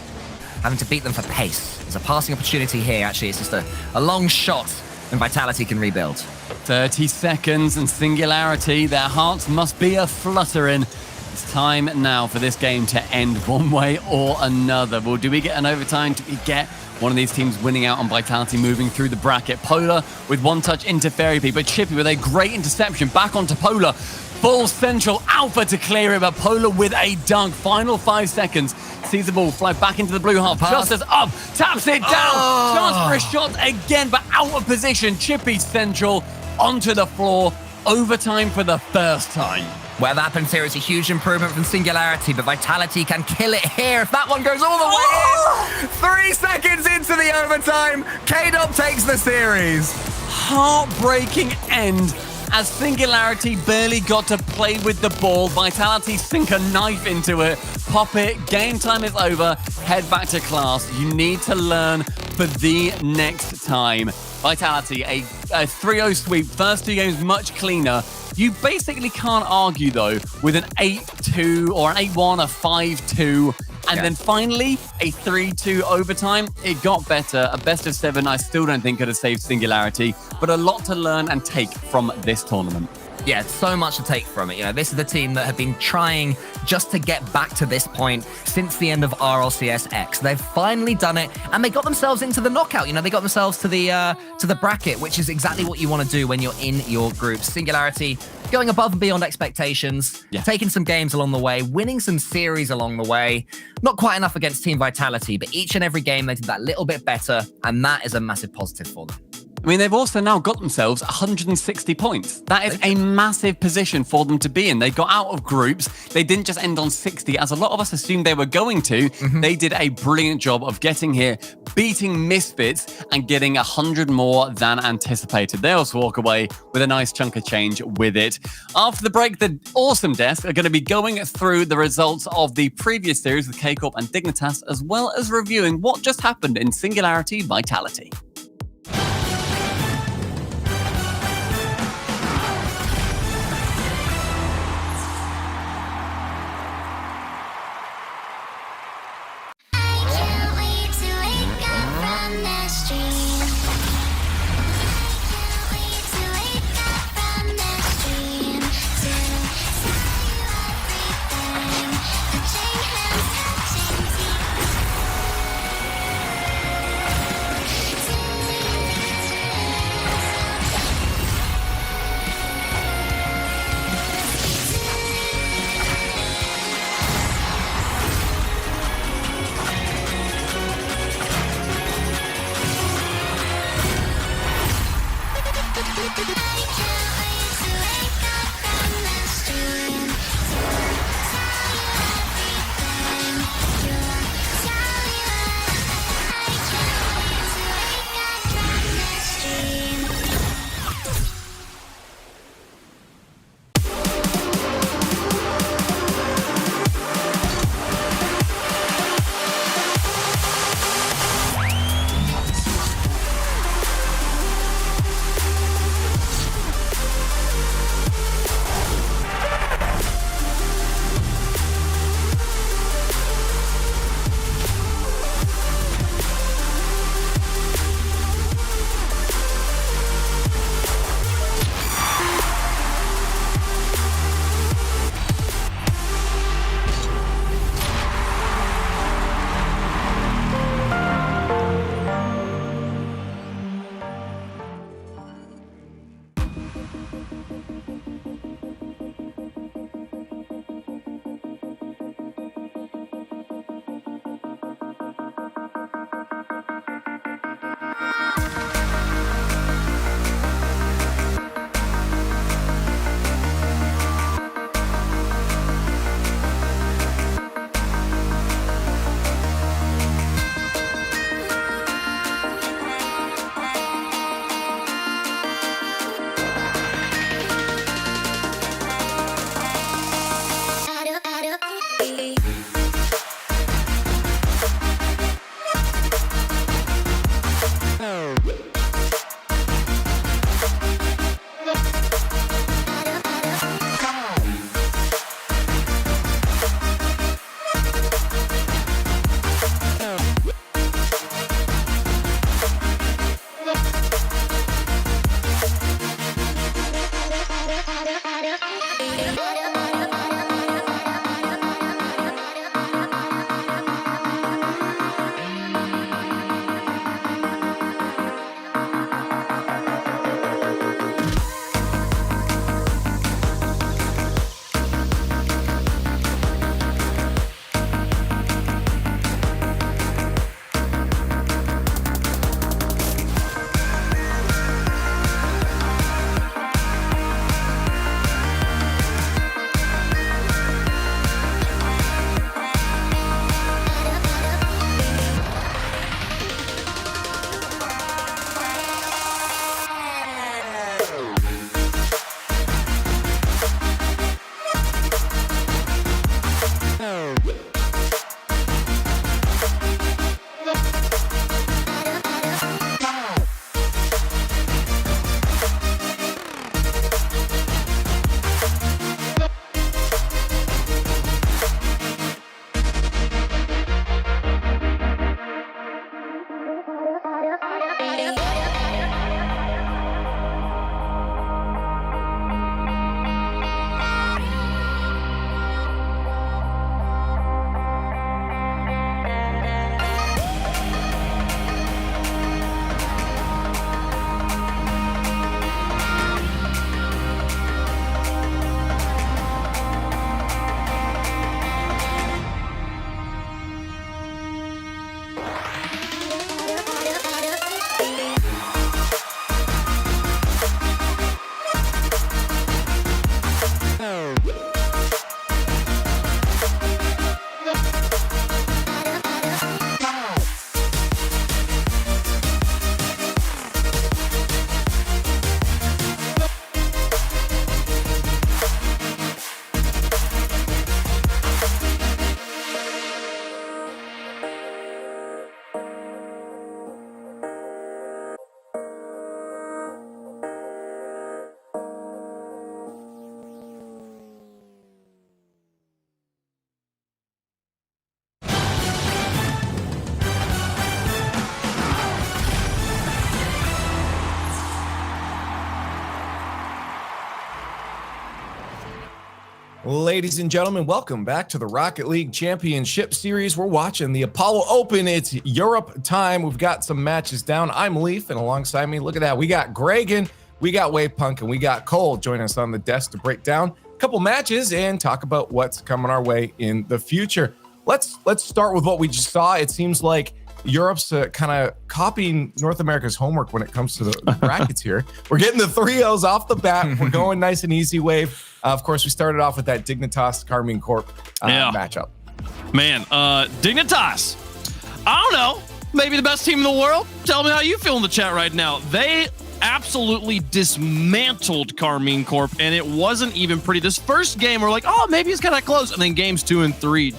Having to beat them for pace. There's a passing opportunity here, actually. It's just a long shot, and Vitality can rebuild. 30 seconds, and Singularity, their hearts must be a-fluttering. It's time now for this game to end one way or another. Well, do we get an overtime? Do we get one of these teams winning out on Vitality moving through the bracket? Polar with one touch into Fairy Peak, but Chippy with a great interception back onto Polar. Full central, Alpha to clear it, but Polar with a dunk. Final 5 seconds. Sees the ball fly back into the blue half. Justice up, taps it down. Chance for a shot again, but out of position. Chippy central onto the floor. Overtime for the first time. Where that happens here is a huge improvement from Singularity, but Vitality can kill it here if that one goes all the way in. 3 seconds into the overtime, K-Dop takes the series. Heartbreaking end as Singularity barely got to play with the ball. Vitality sink a knife into it, pop it, game time is over, head back to class. You need to learn for the next time. Vitality, a 3-0 sweep, first 2 games much cleaner. You basically can't argue, though, with an 8-2 or an 8-1, a 5-2, and then finally a 3-2 overtime. It got better. A best of 7, I still don't think could have saved Singularity, but a lot to learn and take from this tournament. Yeah, so much to take from it. You know, this is the team that have been trying just to get back to this point since the end of RLCS X. They've finally done it, and they got themselves into the knockout. You know, they got themselves to the bracket, which is exactly what you want to do when you're in your group. Singularity going above and beyond expectations, taking some games along the way, winning some series along the way. Not quite enough against Team Vitality, but each and every game they did that little bit better, and that is a massive positive for them. I mean, they've also now got themselves 160 points. That is a massive position for them to be in. They got out of groups. They didn't just end on 60, as a lot of us assumed they were going to. They did a brilliant job of getting here, beating Misfits, and getting 100 more than anticipated. They also walk away with a nice chunk of change with it. After the break, the Awesome Desk are going to be going through the results of the previous series with Corp and Dignitas, as well as reviewing what just happened in Singularity Vitality. Ladies and gentlemen, welcome back to the Rocket League Championship Series. We're watching the Apollo Open. It's Europe time. We've got some matches down. I'm Leaf, and alongside me, look at that. We got Gregan, we got Wavepunk, and we got Cole joining us on the desk to break down a couple matches and talk about what's coming our way in the future. Let's start with what we just saw. It seems like Europe's kind of copying North America's homework when it comes to the brackets here. We're getting the 3-0s off the bat. We're going nice and easy, Wave. Of course, we started off with that Dignitas Karmine Corp matchup. Man, Dignitas, I don't know, maybe the best team in the world? Tell me how you feel in the chat right now. They absolutely dismantled Karmine Corp, and it wasn't even pretty. This first game, we're like, oh, maybe it's kind of close. And then games 2 and 3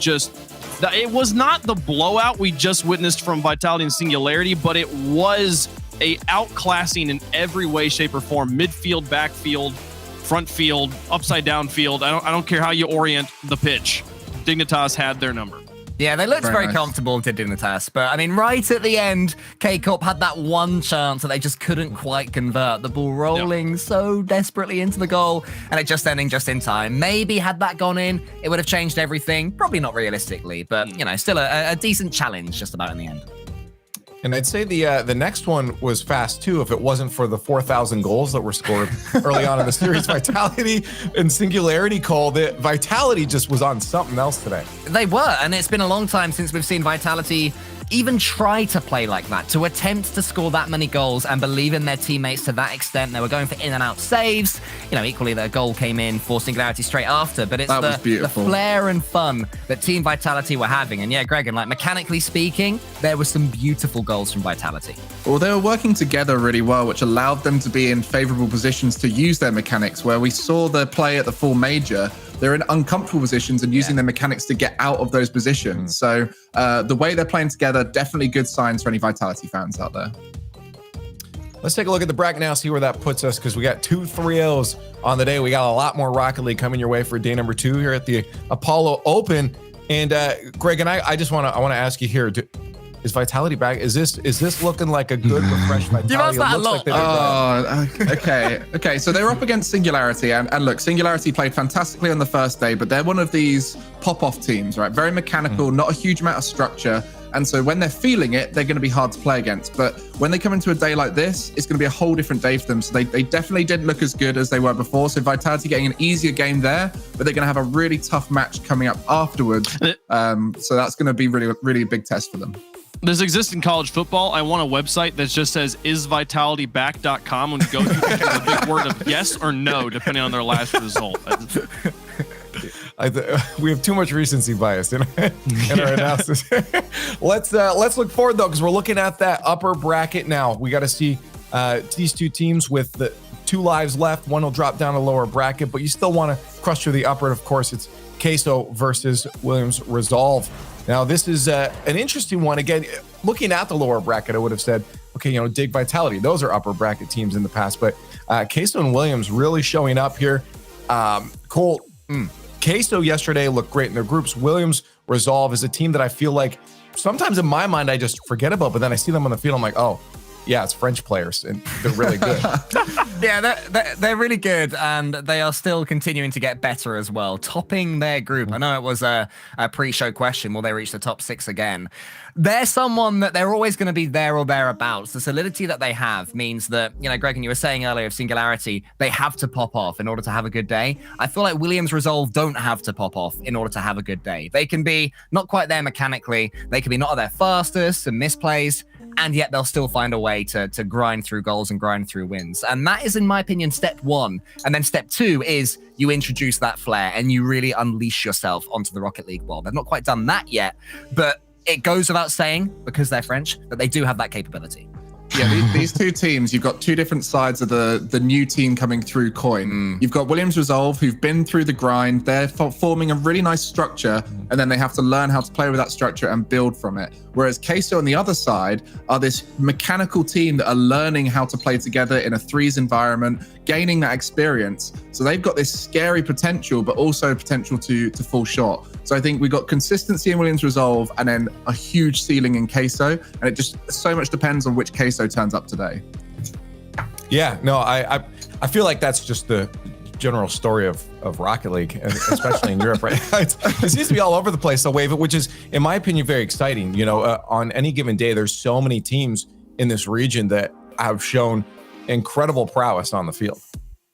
it was not the blowout we just witnessed from Vitality and Singularity, but it was a outclassing in every way, shape, or form. Midfield, backfield, front field, upside down field. I don't care how you orient the pitch. Dignitas had their number. Yeah, they looked very nice. comfortable to Dignitas, but I mean, right at the end, K-Corp had that one chance that they just couldn't quite convert. The ball rolling so desperately into the goal, and it just ending just in time. Maybe had that gone in, it would have changed everything. Probably not realistically, but you know, still a decent challenge just about in the end. And I'd say the next one was fast too, if it wasn't for the 4,000 goals that were scored early on in the series. Vitality and Singularity called it. Vitality just was on something else today. They were, and it's been a long time since we've seen Vitality even try to play like that, to attempt to score that many goals and believe in their teammates to that extent. They were going for in and out saves. You know, equally their goal came in for Singularity straight after, but it's the flair and fun that Team Vitality were having. And yeah, Greg, and like mechanically speaking, there were some beautiful goals from Vitality. Well, they were working together really well, which allowed them to be in favorable positions to use their mechanics, where we saw the play at the full major. They're in uncomfortable positions and using their mechanics to get out of those positions. So the way they're playing together, definitely good signs for any Vitality fans out there. Let's take a look at the bracket now, see where that puts us, because we got 2 3-0s on the day. We got a lot more Rocket League coming your way for day number 2 here at the Apollo Open. And Greg, and I want to ask you here, is Vitality back? Is this looking like a good refreshed Vitality? You've asked that a lot. Okay. So they were up against Singularity, and look, Singularity played fantastically on the first day, but they're one of these pop-off teams, right? Very mechanical, not a huge amount of structure. And so when they're feeling it, they're going to be hard to play against. But when they come into a day like this, it's going to be a whole different day for them. So they definitely didn't look as good as they were before. So Vitality getting an easier game there, but they're going to have a really tough match coming up afterwards. So that's going to be really, really a big test for them. This exists in college football. I want a website that just says isvitalityback.com when you go to the big word of yes or no, depending on their last result. We have too much recency bias in our analysis. Let's look forward though, because we're looking at that upper bracket now. We got to see these 2 teams with the 2 lives left. One will drop down a lower bracket, but you still want to crush through the upper. Of course, it's Queso versus Williams Resolve. Now, this is an interesting one. Again, looking at the lower bracket, I would have said, okay, you know, Dig Vitality, those are upper bracket teams in the past, but Queso and Williams really showing up here. Cole, Queso yesterday looked great in their groups. Williams Resolve is a team that I feel like sometimes in my mind I just forget about, but then I see them on the field, I'm like, oh, yeah, it's French players, and they're really good. Yeah, they're really good, and they are still continuing to get better as well, topping their group. I know it was a pre-show question, will they reach the top 6 again? They're someone that they're always going to be there or thereabouts. The solidity that they have means that, you know, Greg, and you were saying earlier of Singularity, they have to pop off in order to have a good day. I feel like Williams Resolve don't have to pop off in order to have a good day. They can be not quite there mechanically, they can be not at their fastest and misplays, and yet they'll still find a way to grind through goals and grind through wins. And that is, in my opinion, step 1. And then step 2 is you introduce that flair and you really unleash yourself onto the Rocket League world. They've not quite done that yet, but it goes without saying, because they're French, that they do have that capability. Yeah, these 2 teams, you've got 2 different sides of the new team coming through Coin. You've got Williams Resolve, who've been through the grind. They're forming a really nice structure, and then they have to learn how to play with that structure and build from it. Whereas Queso on the other side are this mechanical team that are learning how to play together in a 3s environment, gaining that experience. So they've got this scary potential, but also potential to fall short. So I think we got consistency in Williams Resolve and then a huge ceiling in Queso. And it just so much depends on which Queso turns up today. Yeah, no, I feel like that's just general story of Rocket League, and especially in Europe, right? It seems to be all over the place, the wave, which is, in my opinion, very exciting. You know, on any given day, there's so many teams in this region that have shown incredible prowess on the field.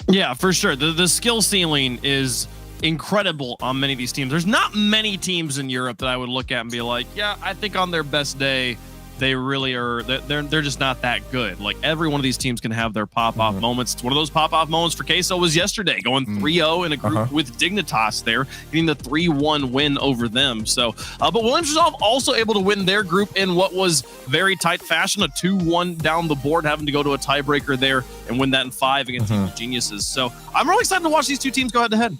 Yeah, for sure. The skill ceiling is incredible on many of these teams. There's not many teams in Europe that I would look at and be like, yeah, I think on their best day, they really are. They're just not that good. Like every one of these teams can have their pop-off moments. It's one of those pop-off moments for Queso was yesterday, going 3-0 in a group with Dignitas there, getting the 3-1 win over them. So, but Williams Resolve also able to win their group in what was very tight fashion, a 2-1 down the board, having to go to a tiebreaker there and win that in 5 against Team Geniuses. So I'm really excited to watch these two teams go head-to-head.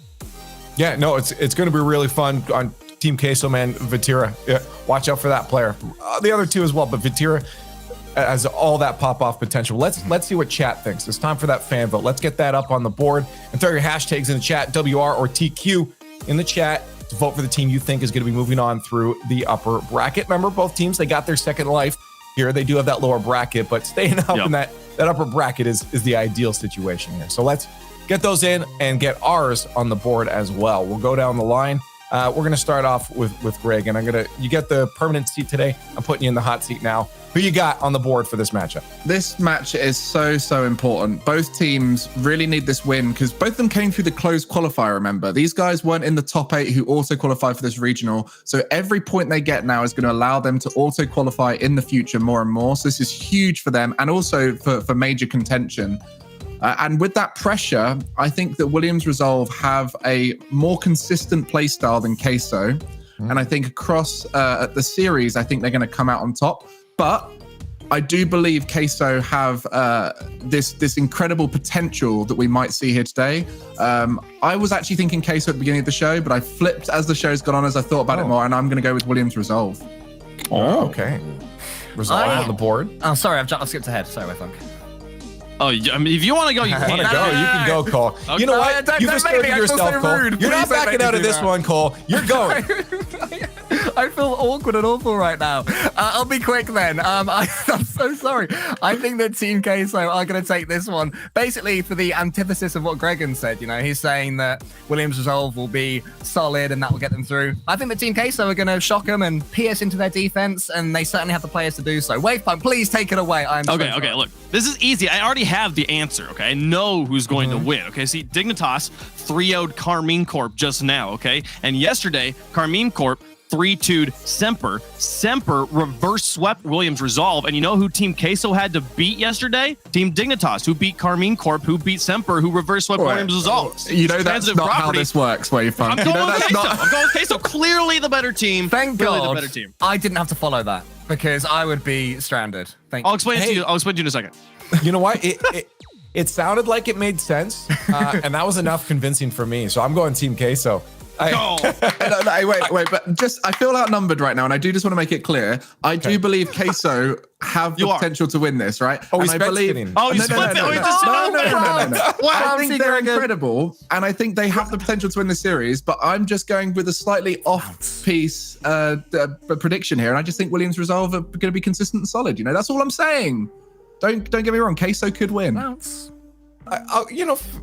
Yeah, no, it's going to be really fun on Team Queso, man. Vatira, yeah, watch out for that player. The other two as well, but Vatira has all that pop-off potential. Let's see what chat thinks. It's time for that fan vote. Let's get that up on the board and throw your hashtags in the chat, WR or TQ in the chat, to vote for the team you think is going to be moving on through the upper bracket. Remember, both teams, they got their second life here. They do have that lower bracket, but staying up in that upper bracket is the ideal situation here. So let's get those in and get ours on the board as well. We'll go down the line. We're going to start off with Greg, and you get the permanent seat today. I'm putting you in the hot seat now. Who you got on the board for this matchup? This match is so important. Both teams really need this win because both of them came through the closed qualifier, remember. These guys weren't in the top 8 who also qualified for this regional. So every point they get now is going to allow them to auto qualify in the future more and more. So this is huge for them and also for major contention. And with that pressure, I think that Williams Resolve have a more consistent play style than Queso. And I think across the series, I think they're going to come out on top. But I do believe Queso have this incredible potential that we might see here today. I was actually thinking Queso at the beginning of the show, but I flipped as the show's gone on, as I thought about it more, and I'm going to go with Williams Resolve. Oh, okay. Resolve on the board. Oh, sorry, I've skipped ahead. Sorry, Funk. Oh, I mean, if you want to go, you can. You can go, Cole. Okay. You know what? You've asserted yourself, Cole. Rude. You're not backing out of this one, Cole. You're going. I feel awkward and awful right now. I'll be quick then. I'm so sorry. I think that Team Queso are going to take this one. Basically, for the antithesis of what Gregan said, you know, he's saying that Williams Resolve will be solid and that will get them through. I think that Team Queso are going to shock them and pierce into their defense, and they certainly have the players to do so. Wavepunk, please take it away. Okay, look, this is easy. I already have the answer, okay? I know who's going to win, okay? See, Dignitas 3-0'd Karmine Corp just now, okay? And yesterday, Karmine Corp 3-2'd Semper. Semper reverse swept Williams Resolve, and you know who Team Queso had to beat yesterday? Team Dignitas, who beat Karmine Corp, who beat Semper, who reverse swept Williams Resolve. You know that's not how this works, Wavefunk. I'm going with Queso. I'm going with Queso. Clearly the better team. Thank Clearly God the better team. I didn't have to follow that because I would be stranded. I'll explain it to you. I'll explain to you in a second. You know what? It sounded like it made sense, and that was enough convincing for me. So I'm going Team Queso. No, wait, but just I feel outnumbered right now, and I do just want to make it clear. I do believe Queso have the potential to win this, right? Oh, he's I believe. Oh, you split it. No. I think they're incredible, and I think they have the potential to win the series. But I'm just going with a slightly off-piece prediction here, and I just think Williams Resolve are going to be consistent and solid. You know, that's all I'm saying. Don't get me wrong. Queso could win.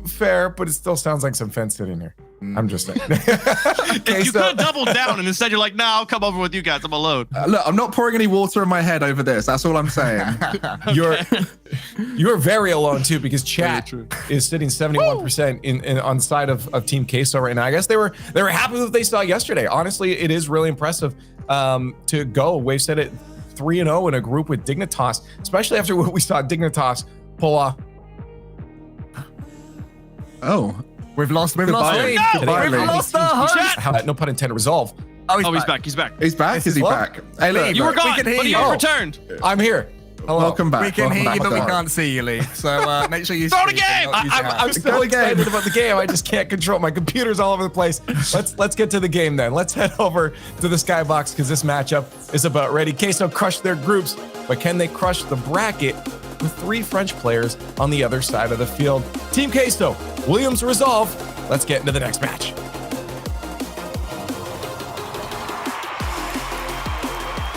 Fair, but it still sounds like some fence sitting here. I'm just saying. You could have doubled down, and instead you're like, "No, I'll come over with you guys. I'm alone." Look, I'm not pouring any water in my head over this. That's all I'm saying. You're very alone too, because chat is sitting 71% on the side of Team Queso right now. I guess they were happy with what they saw yesterday. Honestly, it is really impressive to go. Wave said it 3-0 in a group with Dignitas, especially after what we saw Dignitas pull off. Oh. We've lost the host. No pun intended. Resolve. Oh, he's back. He's back. He's back. Is he back? Hey, look, You were gone, but you returned. I'm here. Hello. Welcome back. We can hear you, but we Welcome back. can't see you, Lee. So make sure you Start speak a and game! not use your I'm hands. still excited about the game. I just can't control. My computer's all over the place. Let's get to the game then. Let's head over to the Skybox because this matchup is about ready. Queso crushed their groups, but can they crush the bracket with 3 French players on the other side of the field? Team Queso, Williams Resolve. Let's get into the next match.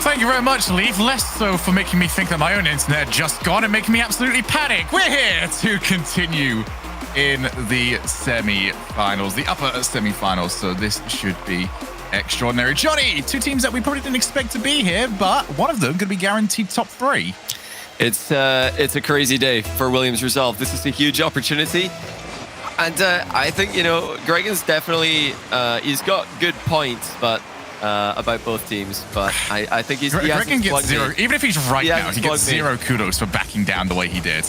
Thank you very much, Leaf. Less so for making me think that my own internet just gone and making me absolutely panic. We're here to continue in the semi-finals, the upper semi-finals. So this should be extraordinary. Johnny, two teams that we probably didn't expect to be here, but one of them going to be guaranteed top 3. It's a crazy day for Williams Resolve. This is a huge opportunity. And I think, Gregan's definitely, he's got good points, but about both teams. But I think Gregan gets 0. Even if he's right now, he gets 0 me. kudos for backing down the way he did.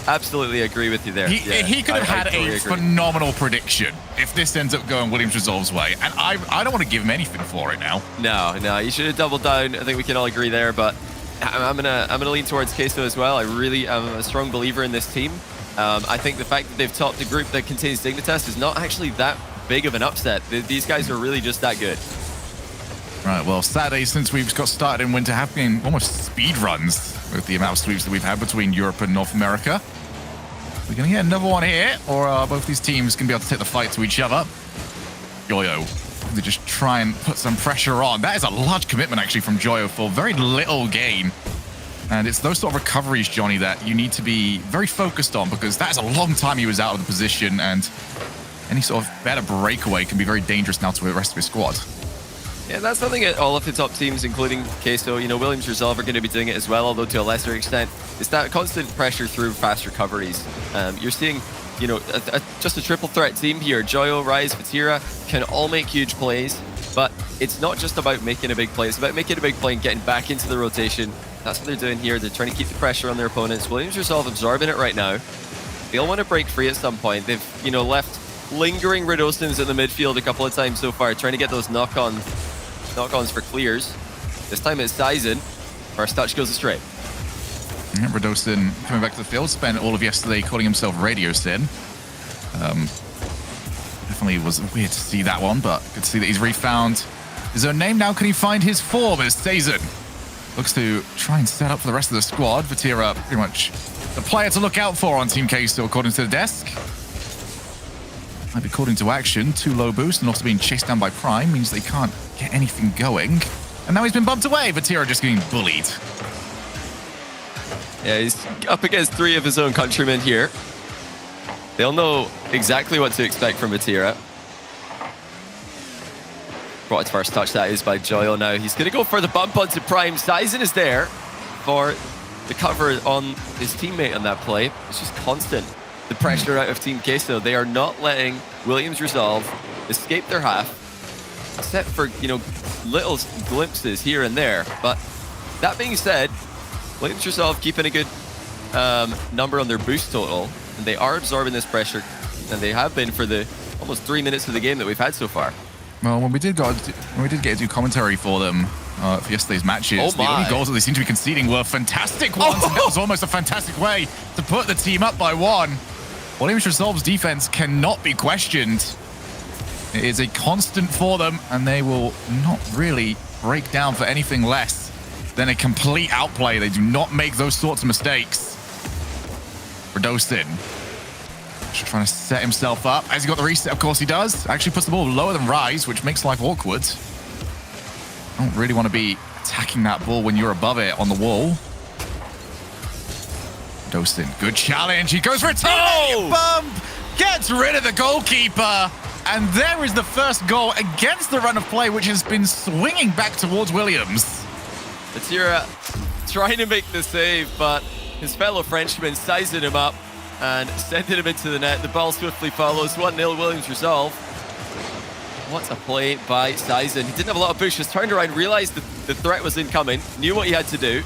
Absolutely agree with you there. He could have had a phenomenal prediction if this ends up going Williams Resolve's way. And I don't want to give him anything for it now. No, you should have doubled down. I think we can all agree there. But I'm gonna lean towards Queso as well. I really am a strong believer in this team. I think the fact that they've topped a group that contains Dignitas is not actually that big of an upset. These guys are really just that good. Right, well, Saturday, since we've got started in winter, have been almost speed runs with the amount of sweeps that we've had between Europe and North America. We're going to get another one here, or both these teams can be able to take the fight to each other. Joyo, they just try and put some pressure on. That is a large commitment, actually, from Joyo for very little gain. And it's those sort of recoveries, Johnny, that you need to be very focused on, because that is a long time he was out of the position, and any sort of better breakaway can be very dangerous now to the rest of his squad. Yeah, that's something that all of the top teams, including Queso, Williams Resolve are going to be doing it as well, although to a lesser extent. It's that constant pressure through fast recoveries. You're seeing, just a triple threat team here. Joyo, Rise, Vatira can all make huge plays, but it's not just about making a big play. It's about making a big play and getting back into the rotation. That's what they're doing here. They're trying to keep the pressure on their opponents. Williams Resolve absorbing it right now. They'll want to break free at some point. They've, left lingering Redostans in the midfield a couple of times so far, trying to get those knock-ons for clears. This time it's Sizen. First touch goes astray. Yeah, Redostan coming back to the field, spent all of yesterday calling himself Radio Sin. Definitely was weird to see that one, but good to see that he's refound his own name. Now can he find his form as Sizen looks to try and set up for the rest of the squad. Vatira pretty much the player to look out for on Team Queso, according to the desk. Might be called into action. Too low boost and also being chased down by Prime means they can't get anything going. And now he's been bumped away. Vatira just getting bullied. Yeah, he's up against 3 of his own countrymen here. They'll know exactly what to expect from Vatira. Brought his first touch, that is, by Joyo now. He's going to go for the bump onto Prime. Sizen is there for the cover on his teammate on that play. It's just constant. The pressure out of Team Queso. They are not letting Williams Resolve escape their half, except for, little glimpses here and there. But that being said, Williams Resolve keeping a good number on their boost total, and they are absorbing this pressure, and they have been for the almost 3 minutes of the game that we've had so far. Well, when we did get to do commentary for them for yesterday's matches, the only goals that they seem to be conceding were fantastic ones. And that was almost a fantastic way to put the team up by 1. Williams Resolve's defense cannot be questioned. It is a constant for them, and they will not really break down for anything less than a complete outplay. They do not make those sorts of mistakes. Redostan just trying to set himself up. Has he got the reset? Of course he does. Actually puts the ball lower than Rise, which makes life awkward. Don't really want to be attacking that ball when you're above it on the wall. Redostan, good challenge. He goes for a teammate bump. Gets rid of the goalkeeper. And there is the first goal against the run of play, which has been swinging back towards Williams. Vatira trying to make the save, but his fellow Frenchman sizing him up and sending him into the net. The ball swiftly follows. 1-0 Williams Resolve. What a play by Sizen. He didn't have a lot of push, just turned around, realized that the threat was incoming, knew what he had to do.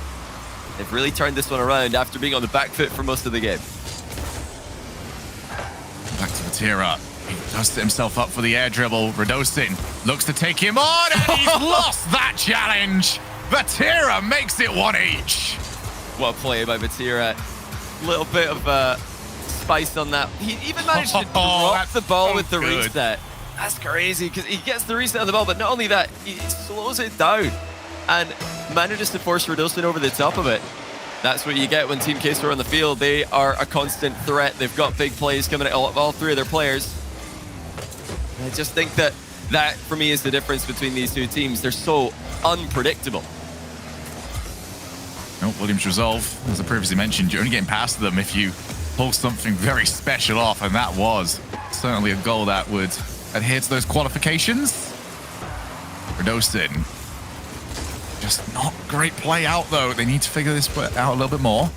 They've really turned this one around after being on the back foot for most of the game. Back to Vatira. He does set himself up for the air dribble. Redostan looks to take him on, and he's lost that challenge. Vatira makes it 1 each. What a play by Vatira. A little bit of spice on that. He even managed to drop the ball with the reset. That's crazy, because he gets the reset on the ball, but not only that, he slows it down and manages to force Redostan over the top of it. That's what you get when Team Queso are on the field. They are a constant threat. They've got big plays coming out of all 3 of their players. I just think that for me, is the difference between these 2 teams. They're so unpredictable. Williams Resolve, as I previously mentioned, you're only getting past them if you pull something very special off, and that was certainly a goal that would adhere to those qualifications. Redosin, just not great play out though. They need to figure this out a little bit more.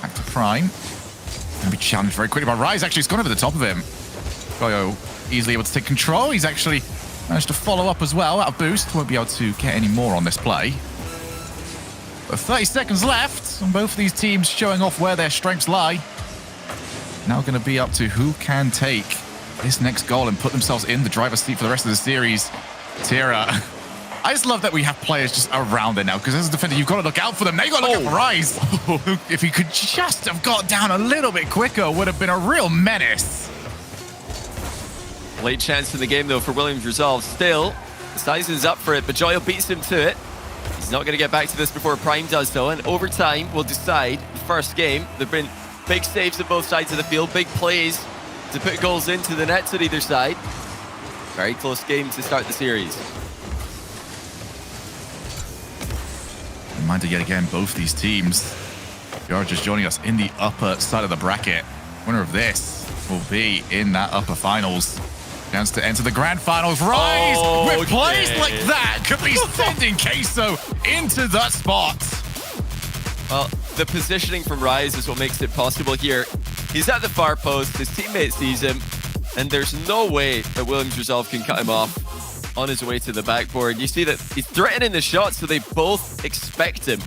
Back to Prime. Gonna be challenged very quickly by Rise. Actually, he's gone over the top of him. Goyo easily able to take control. He's actually managed to follow up as well. Out of boost. Won't be able to get any more on this play. But 30 seconds left, and both of these teams showing off where their strengths lie. Now going to be up to who can take this next goal and put themselves in the driver's seat for the rest of the series. Tira. I just love that we have players just around there now, because as a defender, you've got to look out for them. Now you've got to look out for Rise. If he could just have got down a little bit quicker, would have been a real menace. Late chance in the game, though, for Williams Resolve. Still, Sizon's up for it, but Joyo beats him to it. He's not going to get back to this before Prime does, though, and overtime will decide the first game. There've been big saves on both sides of the field, big plays to put goals into the nets on either side. Very close game to start the series. Reminder yet again, both these teams, if you are just joining us, in the upper side of the bracket. Winner of this will be in that upper finals. Chance to enter the grand finals. Rise with plays like that could be sending Queso into that spot. Well, the positioning from Rise is what makes it possible here. He's at the far post, his teammate sees him, and there's no way that Williams Resolve can cut him off on his way to the backboard. You see that he's threatening the shot, so they both expect him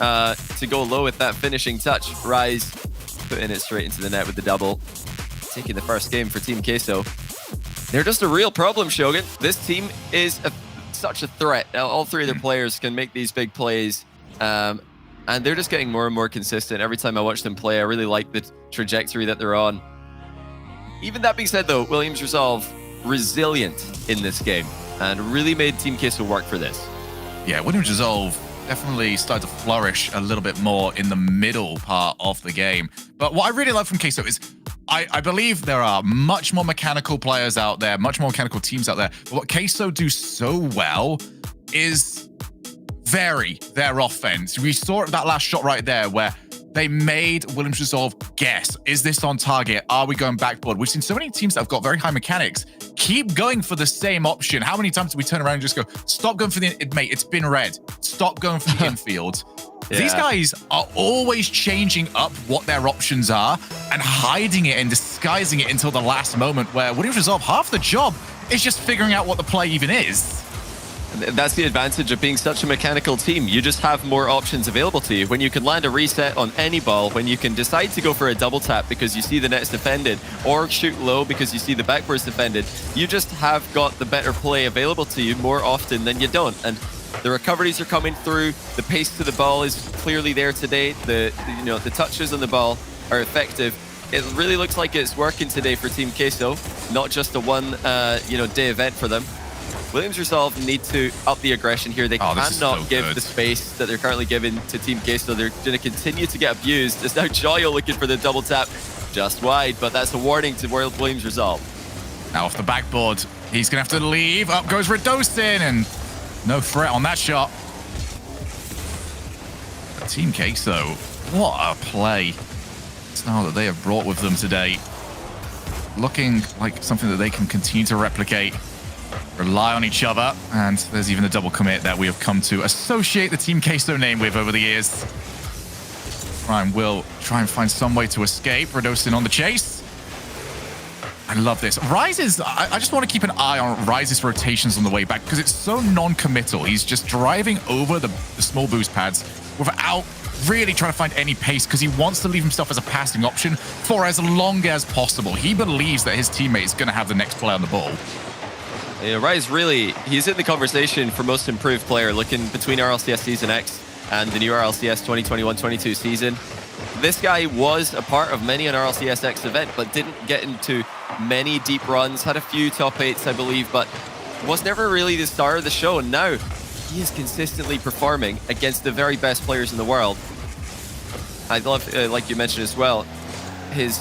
to go low with that finishing touch. Rise putting it straight into the net with the double. Taking the first game for Team Queso. They're just a real problem, Shogun. This team is such a threat. All three of their players can make these big plays. And they're just getting more and more consistent. Every time I watch them play, I really like the trajectory that they're on. Even that being said, though, Williams Resolve resilient in this game and really made Team Queso work for this. Yeah, Williams Resolve definitely started to flourish a little bit more in the middle part of the game. But what I really love from Queso is I believe there are much more mechanical players out there, much more mechanical teams out there. But what Queso do so well is vary their offense. We saw that last shot right there where they made Williams Resolve guess, is this on target? Are we going backboard? We've seen so many teams that have got very high mechanics keep going for the same option. How many times do we turn around and just go, stop going for the, mate, it's been red. Stop going for the infield. Yeah. These guys are always changing up what their options are and hiding it and disguising it until the last moment, where Williams Resolve, half the job is just figuring out what the play even is. That's the advantage of being such a mechanical team. You just have more options available to you. When you can land a reset on any ball, when you can decide to go for a double tap because you see the net's defended, or shoot low because you see the backboard's defended, you just have got the better play available to you more often than you don't. And the recoveries are coming through. The pace to the ball is clearly there today. The touches on the ball are effective. It really looks like it's working today for Team Queso, not just a one day event for them. Williams Resolve need to up the aggression here. They cannot give the space that they're currently giving to Team Queso. They're going to continue to get abused. There's now Joyo looking for the double tap just wide, but that's a warning to Williams Resolve. Now off the backboard, he's going to have to leave. Up goes Redosin, and no threat on that shot. But Team Queso, what a play style that they have brought with them today. Looking like something that they can continue to replicate. Rely on each other, and there's even a double commit that we have come to associate the Team Queso name with over the years. Prime will try and find some way to escape. Redosin on the chase. I love this. Rise's, I just want to keep an eye on Rise's rotations on the way back because it's so non-committal. He's just driving over the small boost pads without really trying to find any pace because he wants to leave himself as a passing option for as long as possible. He believes that his teammate is going to have the next play on the ball. Yeah, Rise really, he's in the conversation for most improved player, looking between RLCS Season X and the new RLCS 2021-22 season. This guy was a part of many an RLCS X event, but didn't get into many deep runs, had a few top 8s, I believe, but was never really the star of the show. And now he is consistently performing against the very best players in the world. I love, like you mentioned as well, his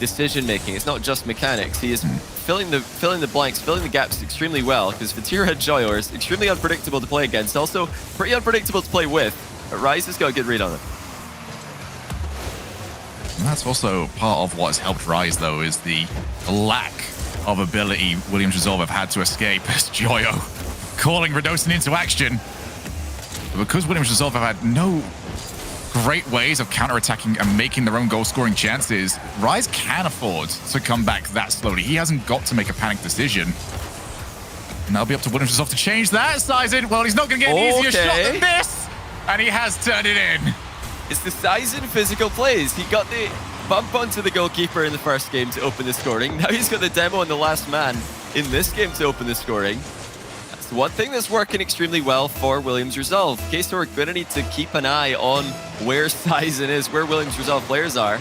decision-making. It's not just mechanics. He is filling the blanks, filling the gaps extremely well, because Fatira and Joyo is extremely unpredictable to play against, also pretty unpredictable to play with, but Rise has got a good read on it. And that's also part of what has helped Rise, though, is the lack of ability Williams Resolve have had to escape as Joyo calling Radosin into action. But because Williams Resolve have had no great ways of counterattacking and making their own goal-scoring chances, Rise can afford to come back that slowly. He hasn't got to make a panic decision. And that'll be up to Williams Resolve to change that. Sizen, well, he's not going to get an easier shot than this. And he has turned it in. It's the Sizen physical plays. He got the bump onto the goalkeeper in the first game to open the scoring. Now he's got the demo on the last man in this game to open the scoring. That's one thing that's working extremely well for Williams Resolve. Queso are going to need to keep an eye on where Sizen is, where Williams Resolve players are.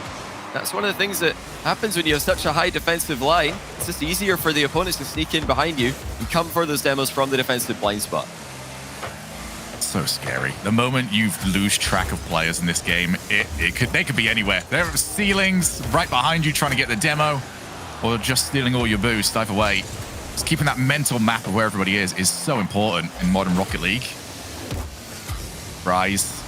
That's one of the things that happens when you have such a high defensive line. It's just easier for the opponents to sneak in behind you and come for those demos from the defensive blind spot. So scary. The moment you lose track of players in this game, they could be anywhere. There are ceilings right behind you trying to get the demo, or just stealing all your boost. Either way, just keeping that mental map of where everybody is so important in modern Rocket League. Rise,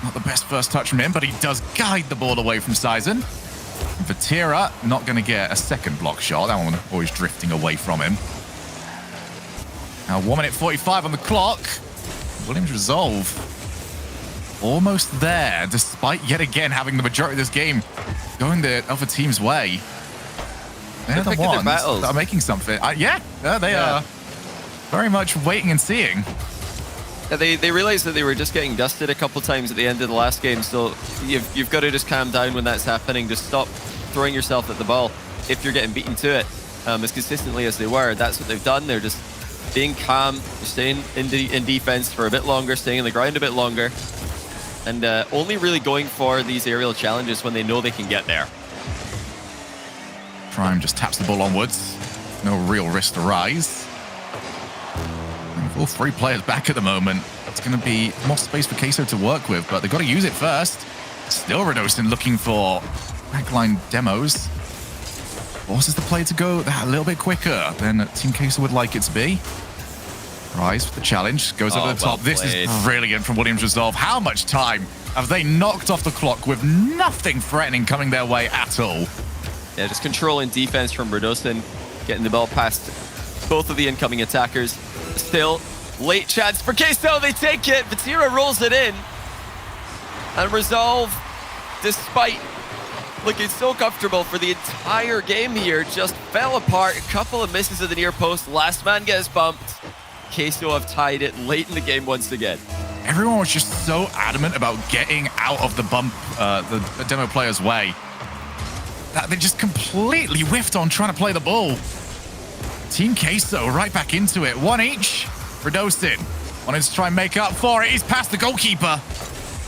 not the best first touch from him, but he does guide the ball away from Sizen. And Vatira, not going to get a second block shot. That one always drifting away from him. Now 1 minute 45 on the clock. Williams Resolve almost there, despite yet again having the majority of this game going the other team's way. They're the ones that are making something. They are very much waiting and seeing. Yeah, they realized that they were just getting dusted a couple times at the end of the last game, so you've got to just calm down when that's happening. Just stop throwing yourself at the ball if you're getting beaten to it as consistently as they were. That's what they've done. They're just being calm, staying in defense for a bit longer, staying in the ground a bit longer, and only really going for these aerial challenges when they know they can get there. Prime just taps the ball onwards. No real risk to Rise. And with all 3 players back at the moment, it's going to be more space for Queso to work with, but they've got to use it first. Still Radosin looking for backline demos. Forces the play to go that a little bit quicker than Team Queso would like it to be. Rise with the challenge, goes over the top. This is brilliant from Williams Resolve. How much time have they knocked off the clock with nothing threatening coming their way at all? Yeah, just controlling defense from Radosin, getting the ball past both of the incoming attackers. Still, late chance for Queso, they take it. Vatira rolls it in. And Resolve, despite looking so comfortable for the entire game here, just fell apart. A couple of misses at the near post. Last man gets bumped. Queso have tied it late in the game once again. Everyone was just so adamant about getting out of the bump, the demo player's way, that they just completely whiffed on trying to play the ball. Team Queso right back into it. 1 each. Radosin wanted to try and make up for it. He's past the goalkeeper.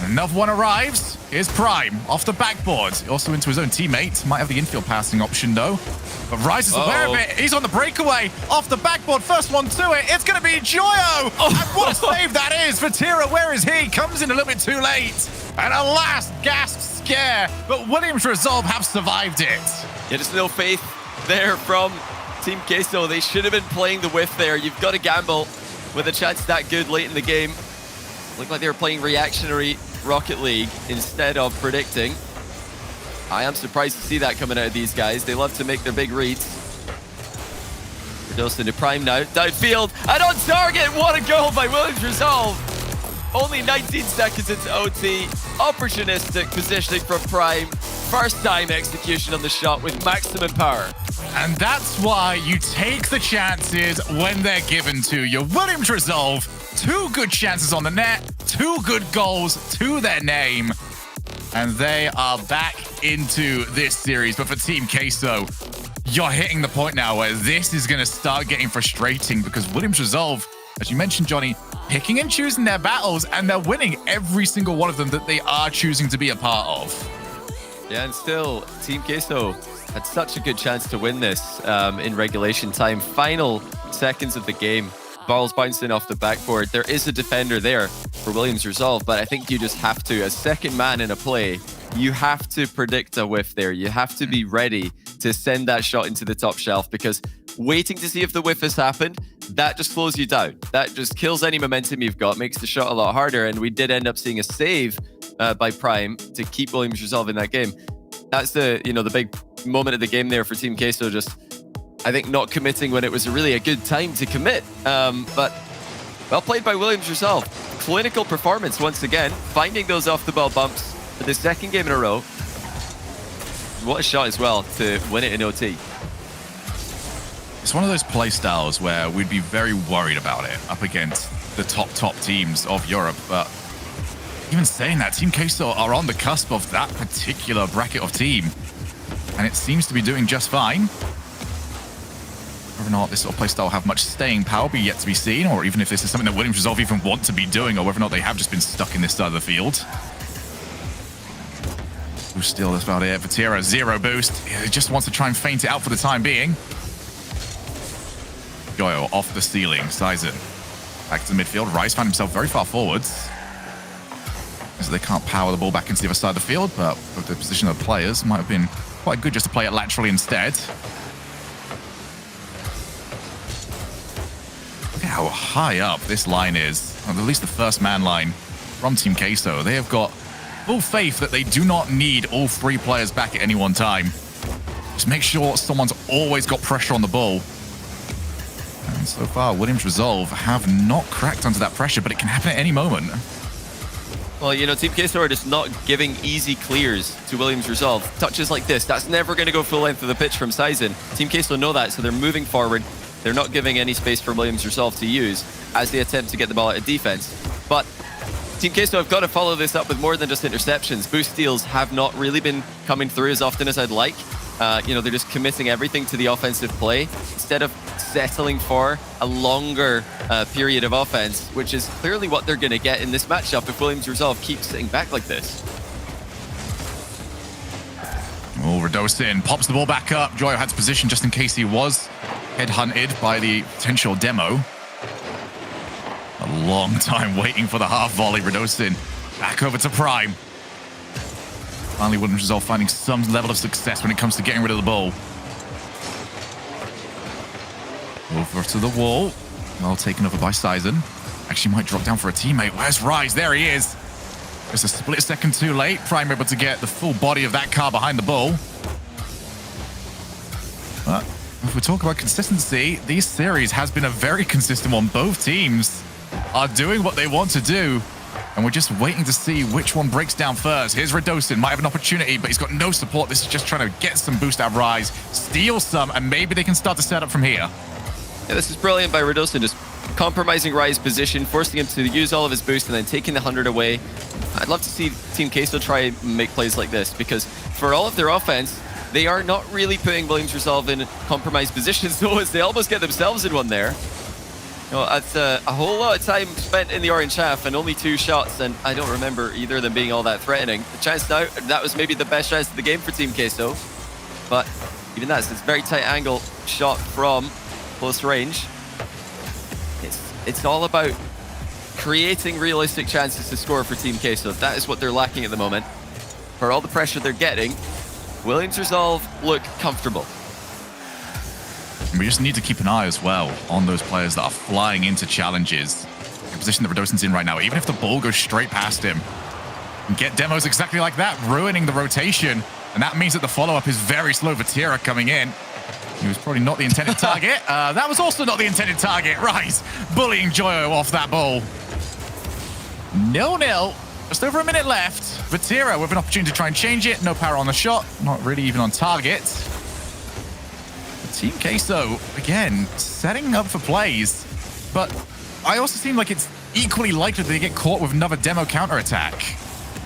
Another one arrives. Here's Prime off the backboard. Also into his own teammate. Might have the infield passing option though. But Rise is aware of it. He's on the breakaway. Off the backboard. First one to it. It's going to be Joyo. And what a save that is for Tira. Where is he? Comes in a little bit too late. And a last gasp scare. But Williams Resolve have survived it. Yeah, just no faith there from Team Queso. They should have been playing the whiff there. You've got to gamble with a chance that good late in the game. Looked like they were playing reactionary Rocket League instead of predicting. I am surprised to see that coming out of these guys. They love to make their big reads. Radosin to Prime now. Downfield and on target. What a goal by Williams Resolve. Only 19 seconds into OT. Opportunistic positioning from Prime. First time execution on the shot with maximum power. And that's why you take the chances when they're given to you. Williams Resolve, 2 good chances on the net, 2 good goals to their name. And they are back into this series. But for Team Queso, you're hitting the point now where this is going to start getting frustrating because Williams Resolve, as you mentioned, Johnny, picking and choosing their battles, and they're winning every single one of them that they are choosing to be a part of. Yeah, and still, Team Queso had such a good chance to win this in regulation time. Final seconds of the game. Ball's bouncing off the backboard. There is a defender there for Williams Resolve, but I think you just have to, as second man in a play, you have to predict a whiff there. You have to be ready to send that shot into the top shelf because waiting to see if the whiff has happened, that just slows you down. That just kills any momentum you've got, makes the shot a lot harder, and we did end up seeing a save by Prime to keep Williams Resolve in that game. That's the the big moment of the game there for Team Queso. Just, I think, not committing when it was really a good time to commit. But well played by Williams yourself. Clinical performance once again, finding those off-the-ball bumps for the second game in a row. What a shot as well to win it in OT. It's one of those play styles where we'd be very worried about it up against the top teams of Europe. But even saying that, Team Queso are on the cusp of that particular bracket of team. And it seems to be doing just fine. Whether or not this sort of play style will have much staying power will be yet to be seen, or even if this is something that Williams Resolve even want to be doing, or whether or not they have just been stuck in this side of the field. Boost steal, that's about it. Vatira, 0 boost. He just wants to try and feint it out for the time being. Joyo off the ceiling. Sizen back to the midfield. Rice found himself very far forwards, so they can't power the ball back into the other side of the field, but with the position of the players, might have been quite good just to play it laterally instead. Look at how high up this line is, or at least the first man line from Team Queso. They have got full faith that they do not need all 3 players back at any one time. Just make sure someone's always got pressure on the ball. And so far, Williams Resolve have not cracked under that pressure, but it can happen at any moment. Well, Team Queso are just not giving easy clears to Williams Resolve. Touches like this, that's never going to go full length of the pitch from Sizen. Team Queso know that, so they're moving forward. They're not giving any space for Williams Resolve to use as they attempt to get the ball out of defense. But Team Queso have got to follow this up with more than just interceptions. Boost steals have not really been coming through as often as I'd like. They're just committing everything to the offensive play instead of settling for a longer period of offense, which is clearly what they're going to get in this matchup if Williams Resolve keeps sitting back like this. Oh, Radosin pops the ball back up. Joyo had his position just in case he was headhunted by the potential demo. A long time waiting for the half volley. Radosin back over to Prime. Finally, Williams Resolve finding some level of success when it comes to getting rid of the ball. Over to the wall. Well taken over by Sizen. Actually might drop down for a teammate. Where's Rise? There he is. Just a split second too late. Prime able to get the full body of that car behind the ball. But if we talk about consistency, this series has been a very consistent one. Both teams are doing what they want to do, and we're just waiting to see which one breaks down first. Here's Radosin, might have an opportunity, but he's got no support. This is just trying to get some boost out of Rise, steal some, and maybe they can start to set up from here. Yeah, this is brilliant by Radosin, just compromising Rise's position, forcing him to use all of his boost and then taking the 100 away. I'd love to see Team Queso try and make plays like this, because for all of their offense, they are not really putting Williams Resolve in compromised positions, though, as they almost get themselves in one there. That's a whole lot of time spent in the orange half and only 2 shots, and I don't remember either of them being all that threatening. The chance now, that was maybe the best chance of the game for Team Queso, but even that's this very tight angle shot from close range. It's all about creating realistic chances to score for Team Queso. That is what they're lacking at the moment. For all the pressure they're getting, Williams Resolve look comfortable. We just need to keep an eye as well on those players that are flying into challenges. The position that Radosin's in right now, even if the ball goes straight past him, and get demos exactly like that, ruining the rotation. And that means that the follow-up is very slow. Vatira coming in. He was probably not the intended target. That was also not the intended target. Rise bullying Joyo off that ball. 0-0. Just over a minute left. Vatira with an opportunity to try and change it. No power on the shot. Not really even on target. Team Queso, again, setting up for plays. But I also seem like it's equally likely that they get caught with another demo counterattack.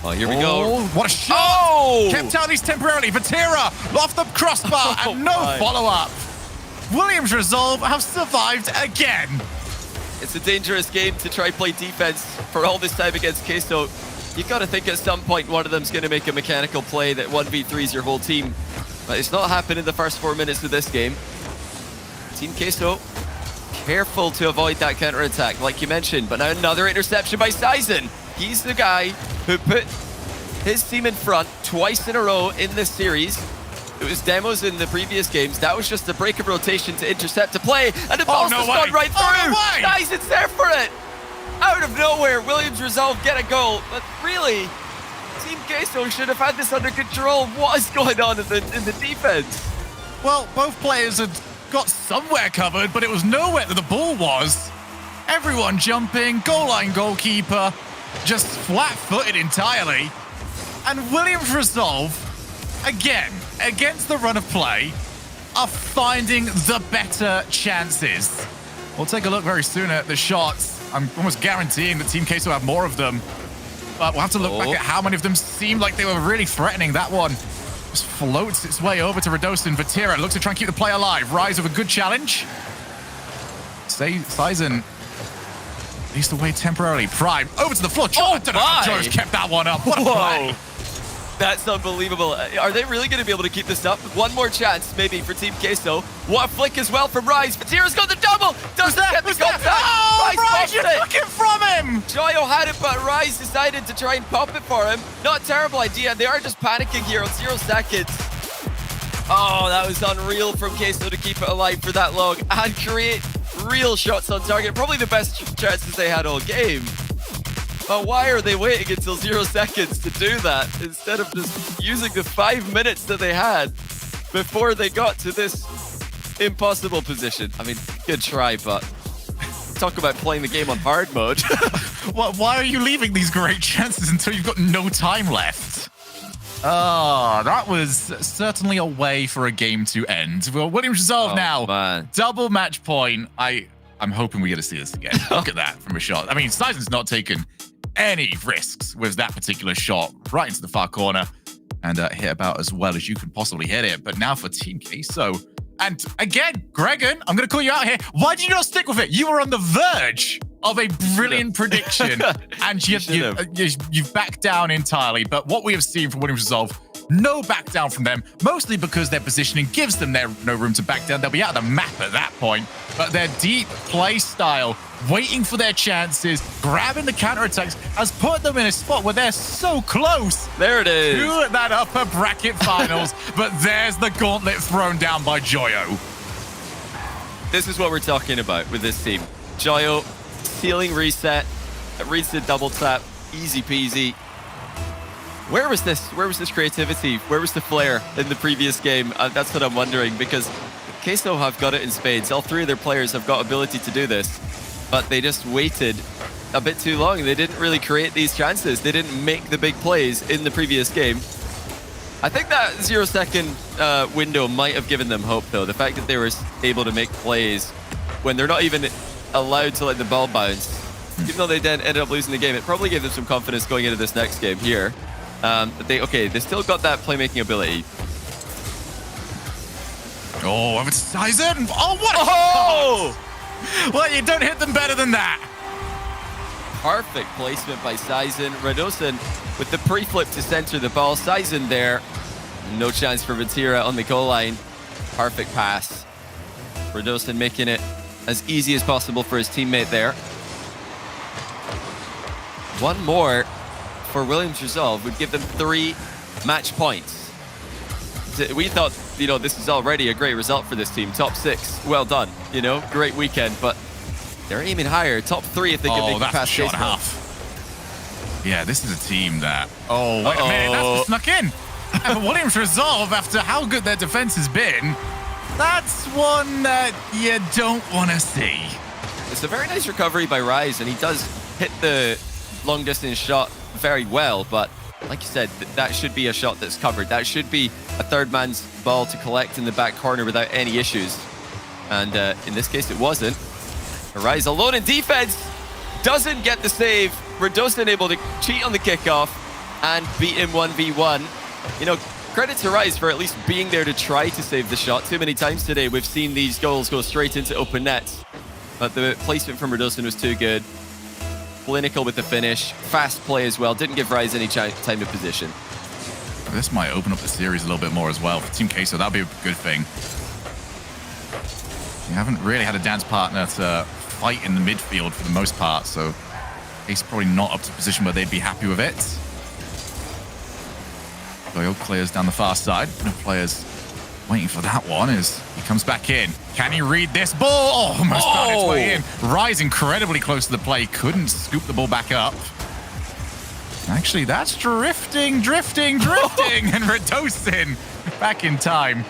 Oh, here we go. What a shot! Oh! Kept out these temporarily. Vatira off the crossbar and no follow-up. Williams Resolve have survived again. It's a dangerous game to try play defense for all this time against Queso. You've got to think at some point one of them's going to make a mechanical play that 1v3s your whole team. But it's not happened in the first 4 minutes of this game. Team Queso, careful to avoid that counter-attack, like you mentioned. But now another interception by Sizen. He's the guy who put his team in front twice in a row in this series. It was demos in the previous games. That was just a break of rotation to intercept a play, and the ball's just gone right through. Sizen's there for it. Out of nowhere, Williams Resolve get a goal. But really, Team Queso should have had this under control. What is going on in the defense? Well, both players had got somewhere covered, but it was nowhere that the ball was. Everyone jumping, goal line goalkeeper, just flat-footed entirely. And Williams Resolve, again, against the run of play, are finding the better chances. We'll take a look very soon at the shots. I'm almost guaranteeing that Team Queso have more of them. But we'll have to look back at how many of them seemed like they were really threatening. That one just floats its way over to Radosin. Vatira looks to try and keep the play alive. Rise with a good challenge. Sizen leads the way temporarily. Prime over to the floor. I don't know how Joe's kept that one up. What a play. That's unbelievable. Are they really going to be able to keep this up? One more chance, maybe, for Team Queso. What a flick as well from Rise. Vatira's got the double. Doesn't get the contact. Oh, Rise, you took it from him. Joyo had it, but Rise decided to try and pop it for him. Not a terrible idea. They are just panicking here on 0 seconds. Oh, that was unreal from Queso to keep it alive for that long and create real shots on target. Probably the best chances they had all game. But why are they waiting until 0 seconds to do that instead of just using the 5 minutes that they had before they got to this impossible position? I mean, good try, but talk about playing the game on hard mode. Why are you leaving these great chances until you've got no time left? Oh, that was certainly a way for a game to end. Well, Williams Resolve now. Man. Double match point. I'm hoping we get to see this again. Look at that from a shot. I mean, Sizen's not taken any risks with that particular shot right into the far corner and hit about as well as you can possibly hit it. But now for Team Queso. And again, Gregan, I'm going to call you out here. Why did you not stick with it? You were on the verge of a brilliant prediction and you've backed down entirely. But what we have seen from Williams Resolve, no back down from them, mostly because their positioning gives them no room to back down. They'll be out of the map at that point. But their deep play style, waiting for their chances, grabbing the counterattacks, has put them in a spot where they're so close. There it is. To that upper bracket finals. But there's the gauntlet thrown down by Joyo. This is what we're talking about with this team. Joyo, ceiling reset, reads the double tap, easy peasy. Where was this creativity? Where was the flair in the previous game? That's what I'm wondering, because Queso have got it in spades. All three of their players have got ability to do this, but they just waited a bit too long. They didn't really create these chances. They didn't make the big plays in the previous game. I think that 0 second window might have given them hope, though. The fact that they were able to make plays when they're not even allowed to let the ball bounce, even though they then ended up losing the game, it probably gave them some confidence going into this next game here. They still got that playmaking ability. Oh, it's Sizen! Oh, what a shot! Well, you don't hit them better than that. Perfect placement by Sizen. Radosin with the pre-flip to center the ball. Sizen there. No chance for Vatira on the goal line. Perfect pass. Radosin making it as easy as possible for his teammate there. One more for Williams Resolve would give them 3 match points. We thought, this is already a great result for this team. Top 6, well done. Great weekend, but they're aiming higher. Top 3 if they can make it past shot half. Yeah, this is a team that. Oh, wait a minute, that's just snuck in. And for Williams Resolve, after how good their defense has been, that's one that you don't want to see. It's a very nice recovery by Rise, and he does hit the long distance shot very well, but like you said, that should be a shot that's covered. That should be a third man's ball to collect in the back corner without any issues. And in this case, it wasn't. Rise alone in defense, doesn't get the save. Radosin able to cheat on the kickoff and beat him 1v1. Credit to Rise for at least being there to try to save the shot. Too many times today, we've seen these goals go straight into open nets. But the placement from Radosin was too good. Clinical with the finish, fast play as well, didn't give Rise any time to position. This might open up the series a little bit more as well. For Team Queso, that'd be a good thing. You haven't really had a dance partner to fight in the midfield for the most part, so he's probably not up to a position where they'd be happy with it. Doyle clears down the far side. No players waiting for that one as he comes back in. Can he read this ball? Oh, almost found its way in. Rise incredibly close to the play. Couldn't scoop the ball back up. Actually, that's drifting. And Radosin back in time.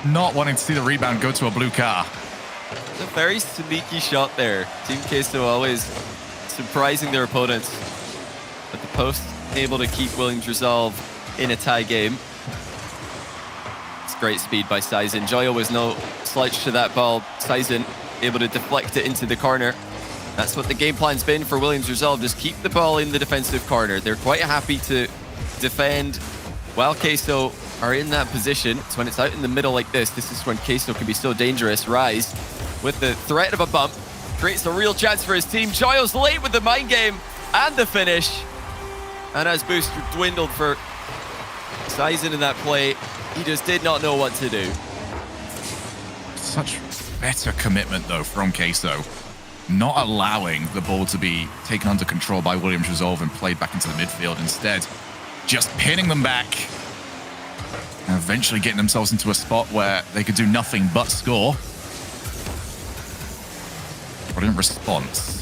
Not wanting to see the rebound go to a blue car. It's a very sneaky shot there. Team Queso always surprising their opponents. At the post, able to keep Williams Resolve in a tie game. It's great speed by Sizen. Joyo was no slouch to that ball. Sizen able to deflect it into the corner. That's what the game plan's been for Williams Resolve. Just keep the ball in the defensive corner. They're quite happy to defend while Queso are in that position. It's when it's out in the middle like this. This is when Queso can be so dangerous. Rise with the threat of a bump creates a real chance for his team. Joyo's late with the mind game and the finish. And as booster dwindled for Sizen in that play, he just did not know what to do. Such better commitment, though, from Queso. Not allowing the ball to be taken under control by Williams Resolve and played back into the midfield. Instead, just pinning them back and eventually getting themselves into a spot where they could do nothing but score. Brilliant response.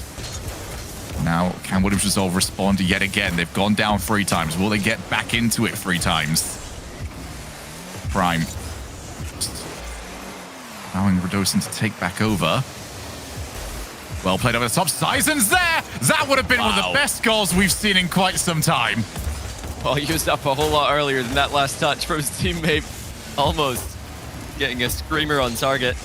Now, can Williams Resolve respond yet again? They've gone down 3 times. Will they get back into it 3 times? Prime. Just allowing Radosin to take back over. Well played over the top. Sizen's there! That would have been one of the best goals we've seen in quite some time. Well, he used up a whole lot earlier than that last touch from his teammate. Almost getting a screamer on target.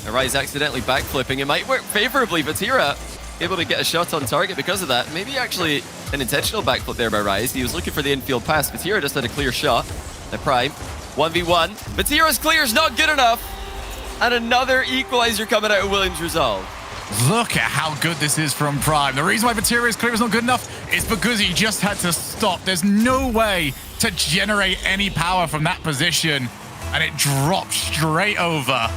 Rise accidentally backflipping. It might work favorably, but Tira able to get a shot on target because of that. Maybe actually an intentional backflip there by Rise. He was looking for the infield pass. Batira just had a clear shot. The Prime, 1v1. Batira's clear is not good enough. And another equalizer coming out of Williams Resolve. Look at how good this is from Prime. The reason why Batira's clear is not good enough is because he just had to stop. There's no way to generate any power from that position. And it drops straight over.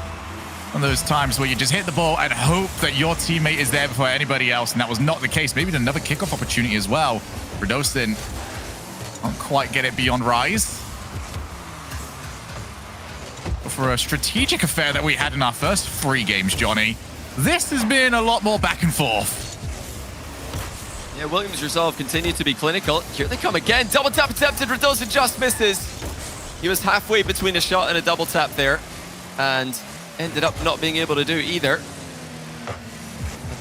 One of those times where you just hit the ball and hope that your teammate is there before anybody else, and that was not the case. Maybe another kickoff opportunity as well. Radosin can't quite get it beyond Rise. But for a strategic affair that we had in our first 3 games, Johnny, this has been a lot more back and forth. Yeah, Williams Resolve continued to be clinical. Here they come again. Double tap attempted. Radosin just misses. He was halfway between a shot and a double tap there, and ended up not being able to do either.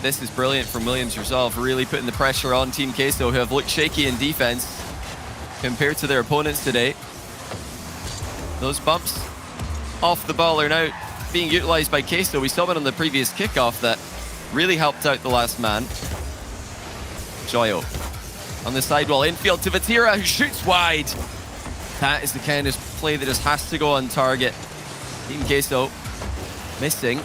This is brilliant from Williams Resolve, really putting the pressure on Team Queso, who have looked shaky in defense compared to their opponents today. Those bumps off the ball are now being utilized by Queso. We saw it on the previous kickoff that really helped out the last man. Joyo on the sidewall, infield to Vatira, who shoots wide. That is the kind of play that just has to go on target. Team Queso missing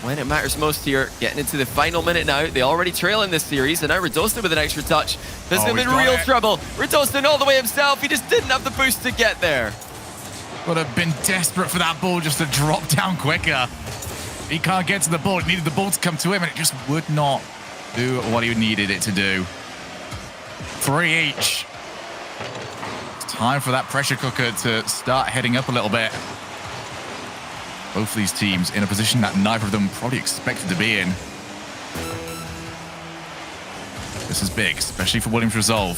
when it matters most here. Getting into the final minute now. They already trail in this series, and now Radosin with an extra touch. This is in real trouble. Radosin all the way himself. He just didn't have the boost to get there. Would have been desperate for that ball just to drop down quicker. He can't get to the ball. He needed the ball to come to him, and it just would not do what he needed it to do. 3 each. It's time for that pressure cooker to start heading up a little bit. Both of these teams in a position that neither of them probably expected to be in. This is big, especially for Williams Resolve.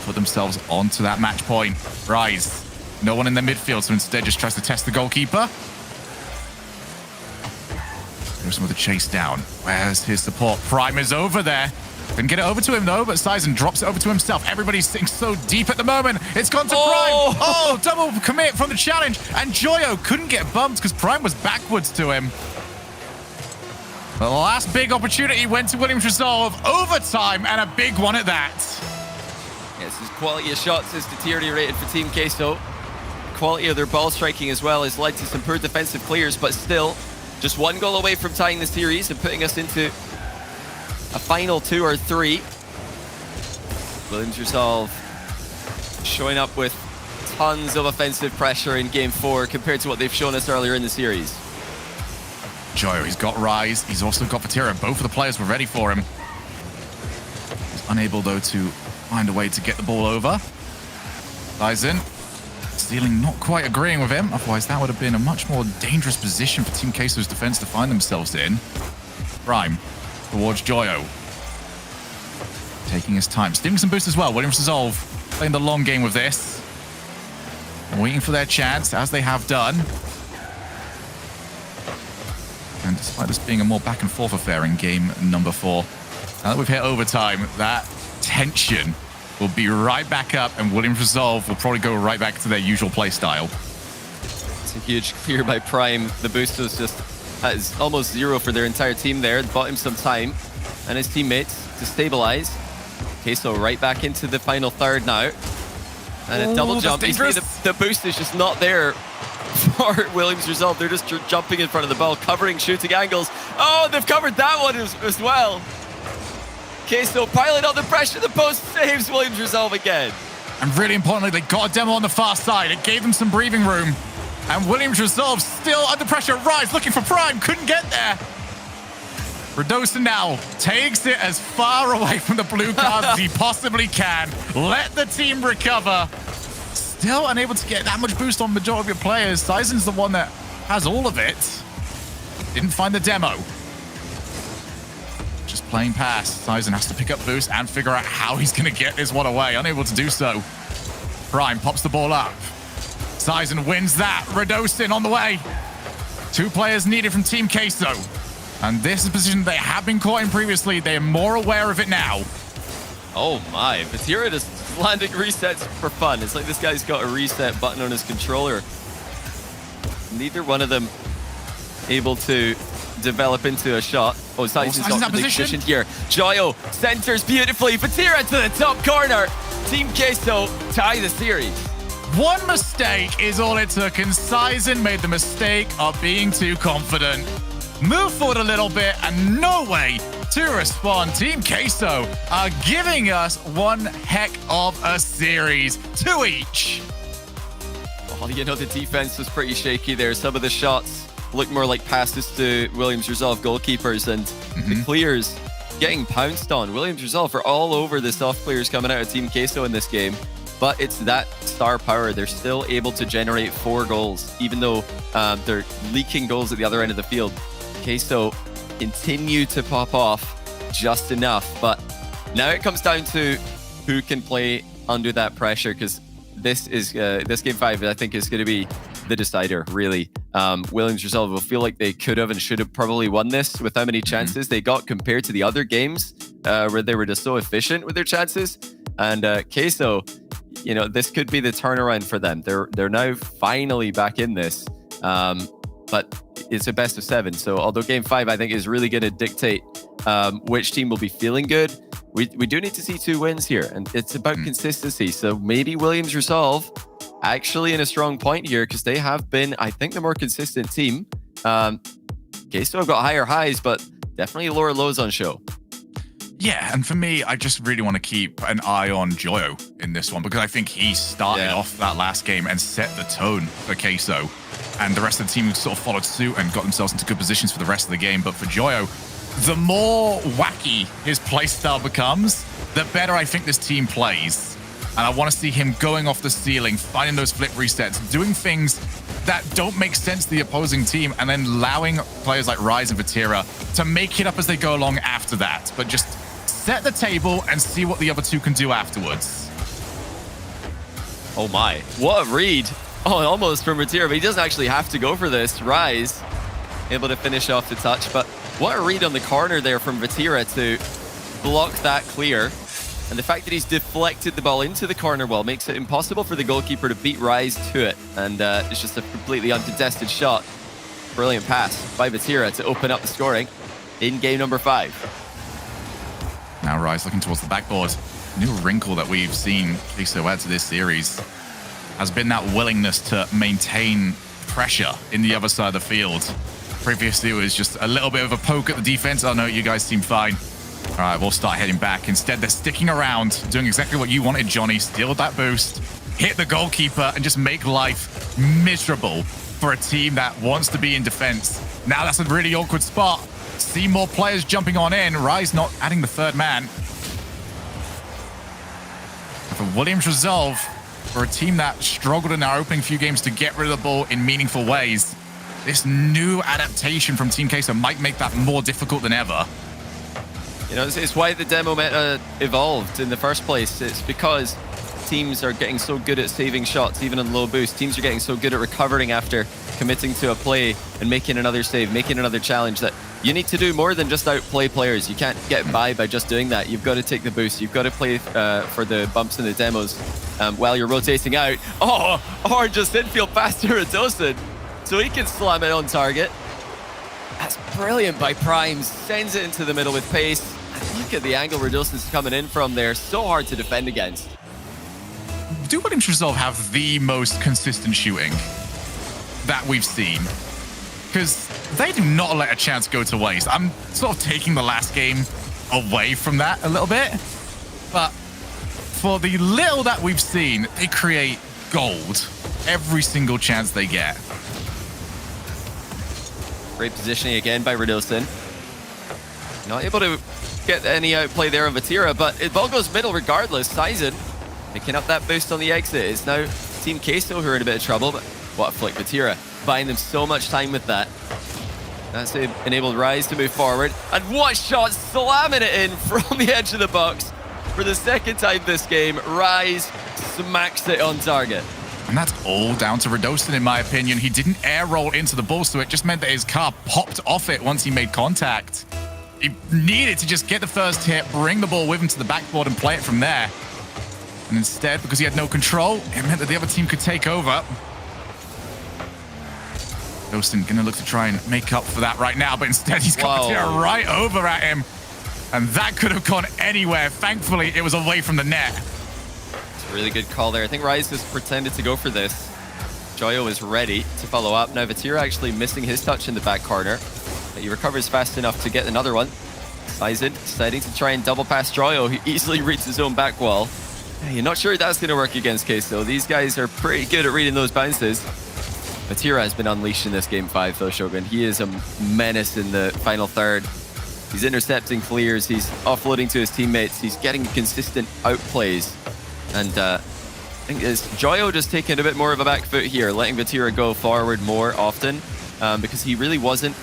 Put themselves onto that match point. Rise. No one in their midfield, so instead just tries to test the goalkeeper. There's some of the chase down. Where's his support? Prime is over there. Couldn't get it over to him, though, but Sizen drops it over to himself. Everybody's sitting so deep at the moment. It's gone to Prime. Oh, double commit from the challenge. And Joyo couldn't get bumped because Prime was backwards to him. The last big opportunity went to Williams Resolve. Overtime, and a big one at that. Yes, his quality of shots is deteriorated for Team Queso. Quality of their ball striking as well has led to some poor defensive clears, but still just 1 goal away from tying the series and putting us into a final 2 or 3. Williams Resolve showing up with tons of offensive pressure in game 4 compared to what they've shown us earlier in the series. Joyo, he's got Rise. He's also got Vatira. Both of the players were ready for him. He's unable, though, to find a way to get the ball over. Sizen stealing, not quite agreeing with him. Otherwise, that would have been a much more dangerous position for Team Queso's defense to find themselves in. Prime towards Joyo. taking his time. Stealing some boost as well. Williams Resolve playing the long game with this. Waiting for their chance, as they have done. And despite this being a more back and forth affair in game number 4, now that we've hit overtime, that tension will be right back up, and Williams Resolve will probably go right back to their usual play style. It's a huge clear by Prime. The boost was just almost 0 for their entire team there. It bought him some time and his teammates to stabilize. Queso right back into the final third now. And a double jump. The boost is just not there for Williams Resolve. They're just jumping in front of the ball, covering shooting angles. Oh, they've covered that one as well. Queso piling on the pressure. The post saves Williams Resolve again. And really importantly, they got a demo on the far side. It gave them some breathing room. And Williams Resolve still under pressure. Rise looking for Prime. Couldn't get there. Radosa now takes it as far away from the blue card as he possibly can. Let the team recover. Still unable to get that much boost on majority of your players. Sizen's the one that has all of it. Didn't find the demo. Just playing past. Sizen has to pick up boost and figure out how he's going to get this one away. Unable to do so. Prime pops the ball up. Sizen wins that. Radosin on the way. 2 players needed from Team Queso. And this is a position they have been caught in previously. They are more aware of it now. Oh my, Vatira just landing resets for fun. It's like this guy's got a reset button on his controller. Neither one of them able to develop into a shot. Oh, Sizen's got the position here. Joyo centers beautifully. Vatira to the top corner. Team Queso tie the series. One mistake is all it took, and Sizen made the mistake of being too confident. Move forward a little bit, and no way to respond. Team Queso are giving us one heck of a series. 2 each. Oh, you know, the defense was pretty shaky there. Some of the shots looked more like passes to Williams Resolve goalkeepers, and the clears getting pounced on. Williams Resolve are all over the soft players coming out of Team Queso in this game. But it's that star power. They're still able to generate 4 goals, even though they're leaking goals at the other end of the field. Queso continue to pop off just enough, but now it comes down to who can play under that pressure, because this game 5, I think, is going to be the decider, really. Williams Resolve will feel like they could have and should have probably won this with how many chances they got compared to the other games where they were just so efficient with their chances. And Queso, you know, this could be the turnaround for them. They're now finally back in this, but it's a best of 7. So although game 5, I think, is really going to dictate which team will be feeling good, we do need to see 2 wins here, and it's about consistency. So maybe Williams Resolve actually in a strong point here, because they have been, I think, the more consistent team. Queso have got higher highs, but definitely lower lows on show. Yeah, and for me, I just really want to keep an eye on Joyo in this one, because I think he started off that last game and set the tone for Queso. And the rest of the team sort of followed suit and got themselves into good positions for the rest of the game. But for Joyo, the more wacky his playstyle becomes, the better I think this team plays. And I want to see him going off the ceiling, finding those flip resets, doing things that don't make sense to the opposing team, and then allowing players like Rise and Vatira to make it up as they go along after that. But just set the table and see what the other 2 can do afterwards. Oh my, what a read. Oh, almost from Vatira, but he doesn't actually have to go for this. Rise able to finish off the touch, but what a read on the corner there from Vatira to block that clear. And the fact that he's deflected the ball into the corner wall makes it impossible for the goalkeeper to beat Rise to it. And it's just a completely uncontested shot. Brilliant pass by Vatira to open up the scoring in game number 5. Now Rise looking towards the backboard. New wrinkle that we've seen Queso add to this series has been that willingness to maintain pressure in the other side of the field. Previously, it was just a little bit of a poke at the defense. Oh no, you guys seem fine. All right, we'll start heading back. Instead, they're sticking around, doing exactly what you wanted, Johnny. Steal that boost, hit the goalkeeper, and just make life miserable for a team that wants to be in defense. Now that's a really awkward spot. See more players jumping on in. Rise not adding the 3rd man. And for Williams Resolve, for a team that struggled in our opening few games to get rid of the ball in meaningful ways, this new adaptation from Team Queso might make that more difficult than ever. You know, it's why the demo meta evolved in the first place. It's because teams are getting so good at saving shots, even on low boost. Teams are getting so good at recovering after committing to a play and making another save, making another challenge, that you need to do more than just outplay players. You can't get by just doing that. You've got to take the boost. You've got to play for the bumps in the demos while you're rotating out. Oh, or just infield past Redosin so he can slam it on target. That's brilliant by Prime. Sends it into the middle with pace. And look at the angle Redosin's coming in from there. So hard to defend against. Do Williams Resolve have the most consistent shooting that we've seen? Because they do not let a chance go to waste. I'm sort of taking the last game away from that a little bit. But for the little that we've seen, they create gold every single chance they get. Great positioning again by Redosin. Not able to get any outplay there on Vatira, but it ball goes middle regardless. Sizen picking up that boost on the exit. It's now Team Queso who are in a bit of trouble, but what a flick. Vatira buying them so much time with that. That's enabled Rise to move forward. And what shot, slamming it in from the edge of the box. For the second time this game, Rise smacks it on target. And that's all down to Redosin, in my opinion. He didn't air roll into the ball, so it just meant that his car popped off it once he made contact. He needed to just get the first hit, bring the ball with him to the backboard and play it from there. And instead, because he had no control, it meant that the other team could take over. Redosin gonna look to try and make up for that right now, but instead he's got Vatira right over at him. And that could have gone anywhere. Thankfully, it was away from the net. Really good call there. I think Rise just pretended to go for this. Joyo is ready to follow up. Now Vatira actually missing his touch in the back corner, but he recovers fast enough to get another one. Sizen deciding to try and double pass Joyo. He easily reads his own back wall. You're not sure that's going to work against Queso. These guys are pretty good at reading those bounces. Vatira has been unleashed in this game 5 though, Shogun. He is a menace in the final third. He's intercepting clears. He's offloading to his teammates. He's getting consistent outplays. And I think it's Joyo just taking a bit more of a back foot here, letting Vatira go forward more often because he really wasn't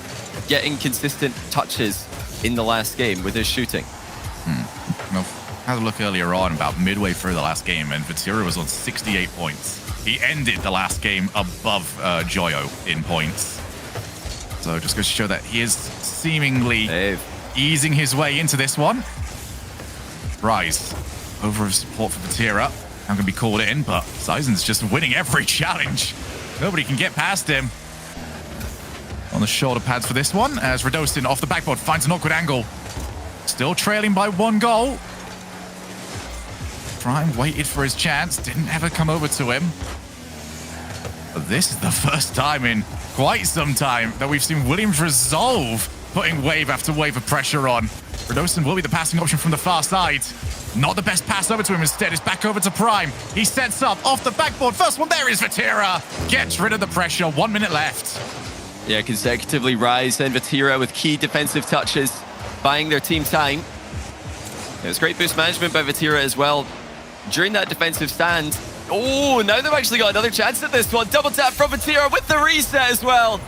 getting consistent touches in the last game with his shooting. Well, I had a look earlier on, about midway through the last game, and Vatira was on 68 points. He ended the last game above Joyo in points. So just goes to show that he is seemingly easing his way into this one. Rise. Over of support for Vatira. I'm going to be called in, but Sizen's just winning every challenge. Nobody can get past him. On the shoulder pads for this one, as Redosin off the backboard finds an awkward angle. Still trailing by 1 goal. Prime waited for his chance, didn't ever come over to him. But this is the first time in quite some time that we've seen Williams Resolve putting wave after wave of pressure on. Redosin will be the passing option from the far side. Not the best pass over to him. Instead, it's back over to Prime. He sets up off the backboard. First one there is Vatira. Gets rid of the pressure. 1 minute left. Yeah, consecutively Rise and Vatira with key defensive touches, buying their team time. It was great boost management by Vatira as well during that defensive stand. Oh, now they've actually got another chance at this one. Double tap from Vatira with the reset as well.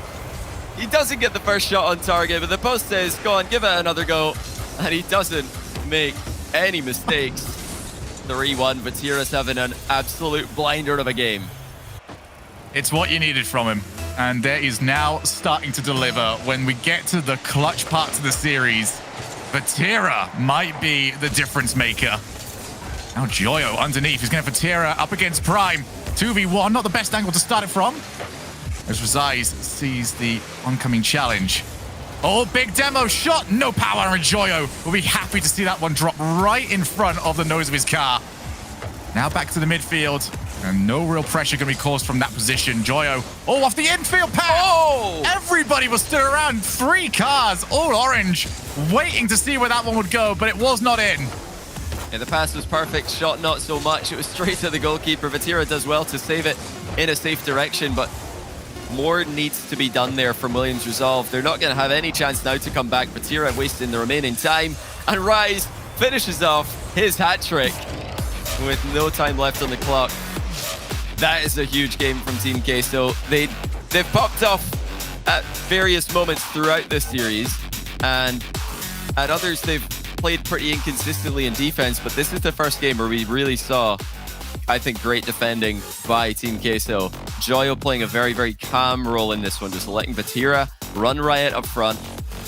He doesn't get the first shot on target, but the post says, go on, give it another go. And he doesn't make any mistakes. 3-1, Vatira's having an absolute blinder of a game. It's what you needed from him. And there is now starting to deliver. When we get to the clutch parts of the series, Vatira might be the difference maker. Now Joyo underneath. He's going to have Vatira up against Prime. 2v1, not the best angle to start it from. As Rise sees the oncoming challenge. Oh, big demo shot. No power, and Joyo will be happy to see that one drop right in front of the nose of his car. Now back to the midfield. And no real pressure going to be caused from that position. Joyo, off the infield pass. Oh! Everybody was stood around. 3 cars, all orange, waiting to see where that one would go, but it was not in. Yeah, the pass was perfect. Shot not so much. It was straight to the goalkeeper. Vatira does well to save it in a safe direction, but more needs to be done there from Williams Resolve. They're not going to have any chance now to come back. Vatira wasting the remaining time. And Rise finishes off his hat trick with no time left on the clock. That is a huge game from Team Queso. They've popped off at various moments throughout this series, and at others they've played pretty inconsistently in defense, but this is the first game where we really saw, I think, great defending by Team Queso. Joyo playing a very, very calm role in this one, just letting Vatira run riot up front,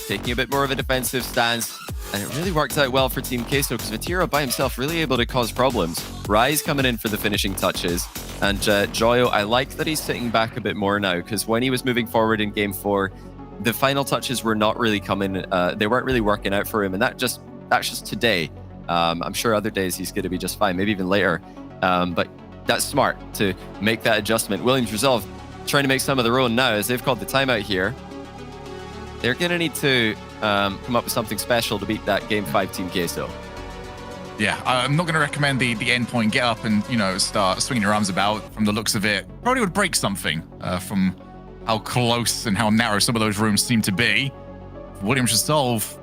taking a bit more of a defensive stance. And it really worked out well for Team Queso because Vatira by himself really able to cause problems. Rise coming in for the finishing touches. And Joyo, I like that he's sitting back a bit more now because when he was moving forward in game 4, the final touches were not really coming. They weren't really working out for him. And that's just today. I'm sure other days he's going to be just fine, maybe even later. But that's smart to make that adjustment. Williams Resolve trying to make some of their own now as they've called the timeout here. They're going to need to come up with something special to beat that Game 5 Team Queso. Yeah, I'm not going to recommend the endpoint get up and, start swinging your arms about. From the looks of it, probably would break something from how close and how narrow some of those rooms seem to be. Williams Resolve,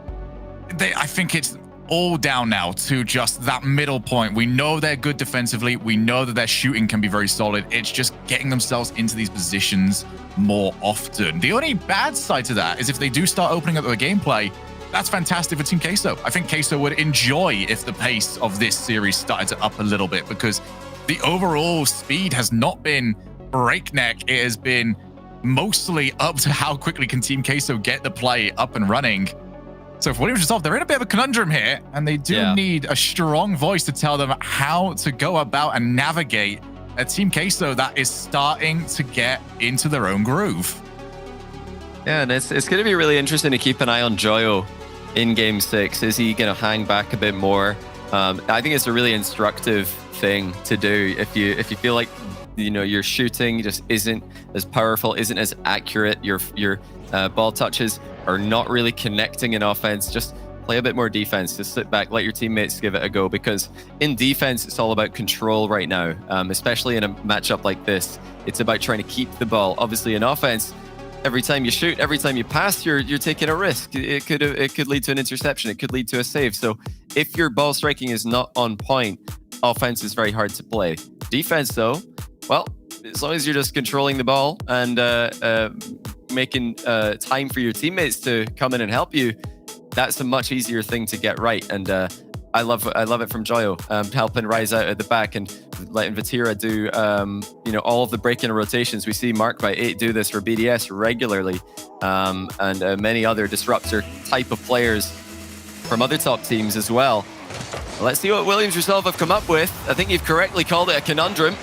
I think it's all down now to just that middle point. We know they're good defensively. We know that their shooting can be very solid. It's just getting themselves into these positions more often. The only bad side to that is if they do start opening up the gameplay, that's fantastic for Team Queso. I think Queso would enjoy if the pace of this series started to up a little bit because the overall speed has not been breakneck. It has been mostly up to how quickly can Team Queso get the play up and running. So for Williams Resolve, they're in a bit of a conundrum here, and they do need a strong voice to tell them how to go about and navigate a Team Queso that is starting to get into their own groove. Yeah, and it's going to be really interesting to keep an eye on Joyo in Game 6. Is he going to hang back a bit more? I think it's a really instructive thing to do if you feel like your shooting just isn't as powerful, isn't as accurate. Your ball touches are not really connecting in offense. Just play a bit more defense. Just sit back, let your teammates give it a go. Because in defense, it's all about control right now. Especially in a matchup like this, it's about trying to keep the ball. Obviously, in offense, every time you shoot, every time you pass, you're taking a risk. It could lead to an interception. It could lead to a save. So if your ball striking is not on point, offense is very hard to play. Defense, though, well, as long as you're just controlling the ball and making time for your teammates to come in and help you, that's a much easier thing to get right. And I love it from Joyo, helping Rise out at the back and letting Vatira do all of the break-in rotations. We see Mark by 8 do this for BDS regularly, and many other disruptor type of players from other top teams as well. Let's see what Williams Resolve have come up with. I think you've correctly called it a conundrum.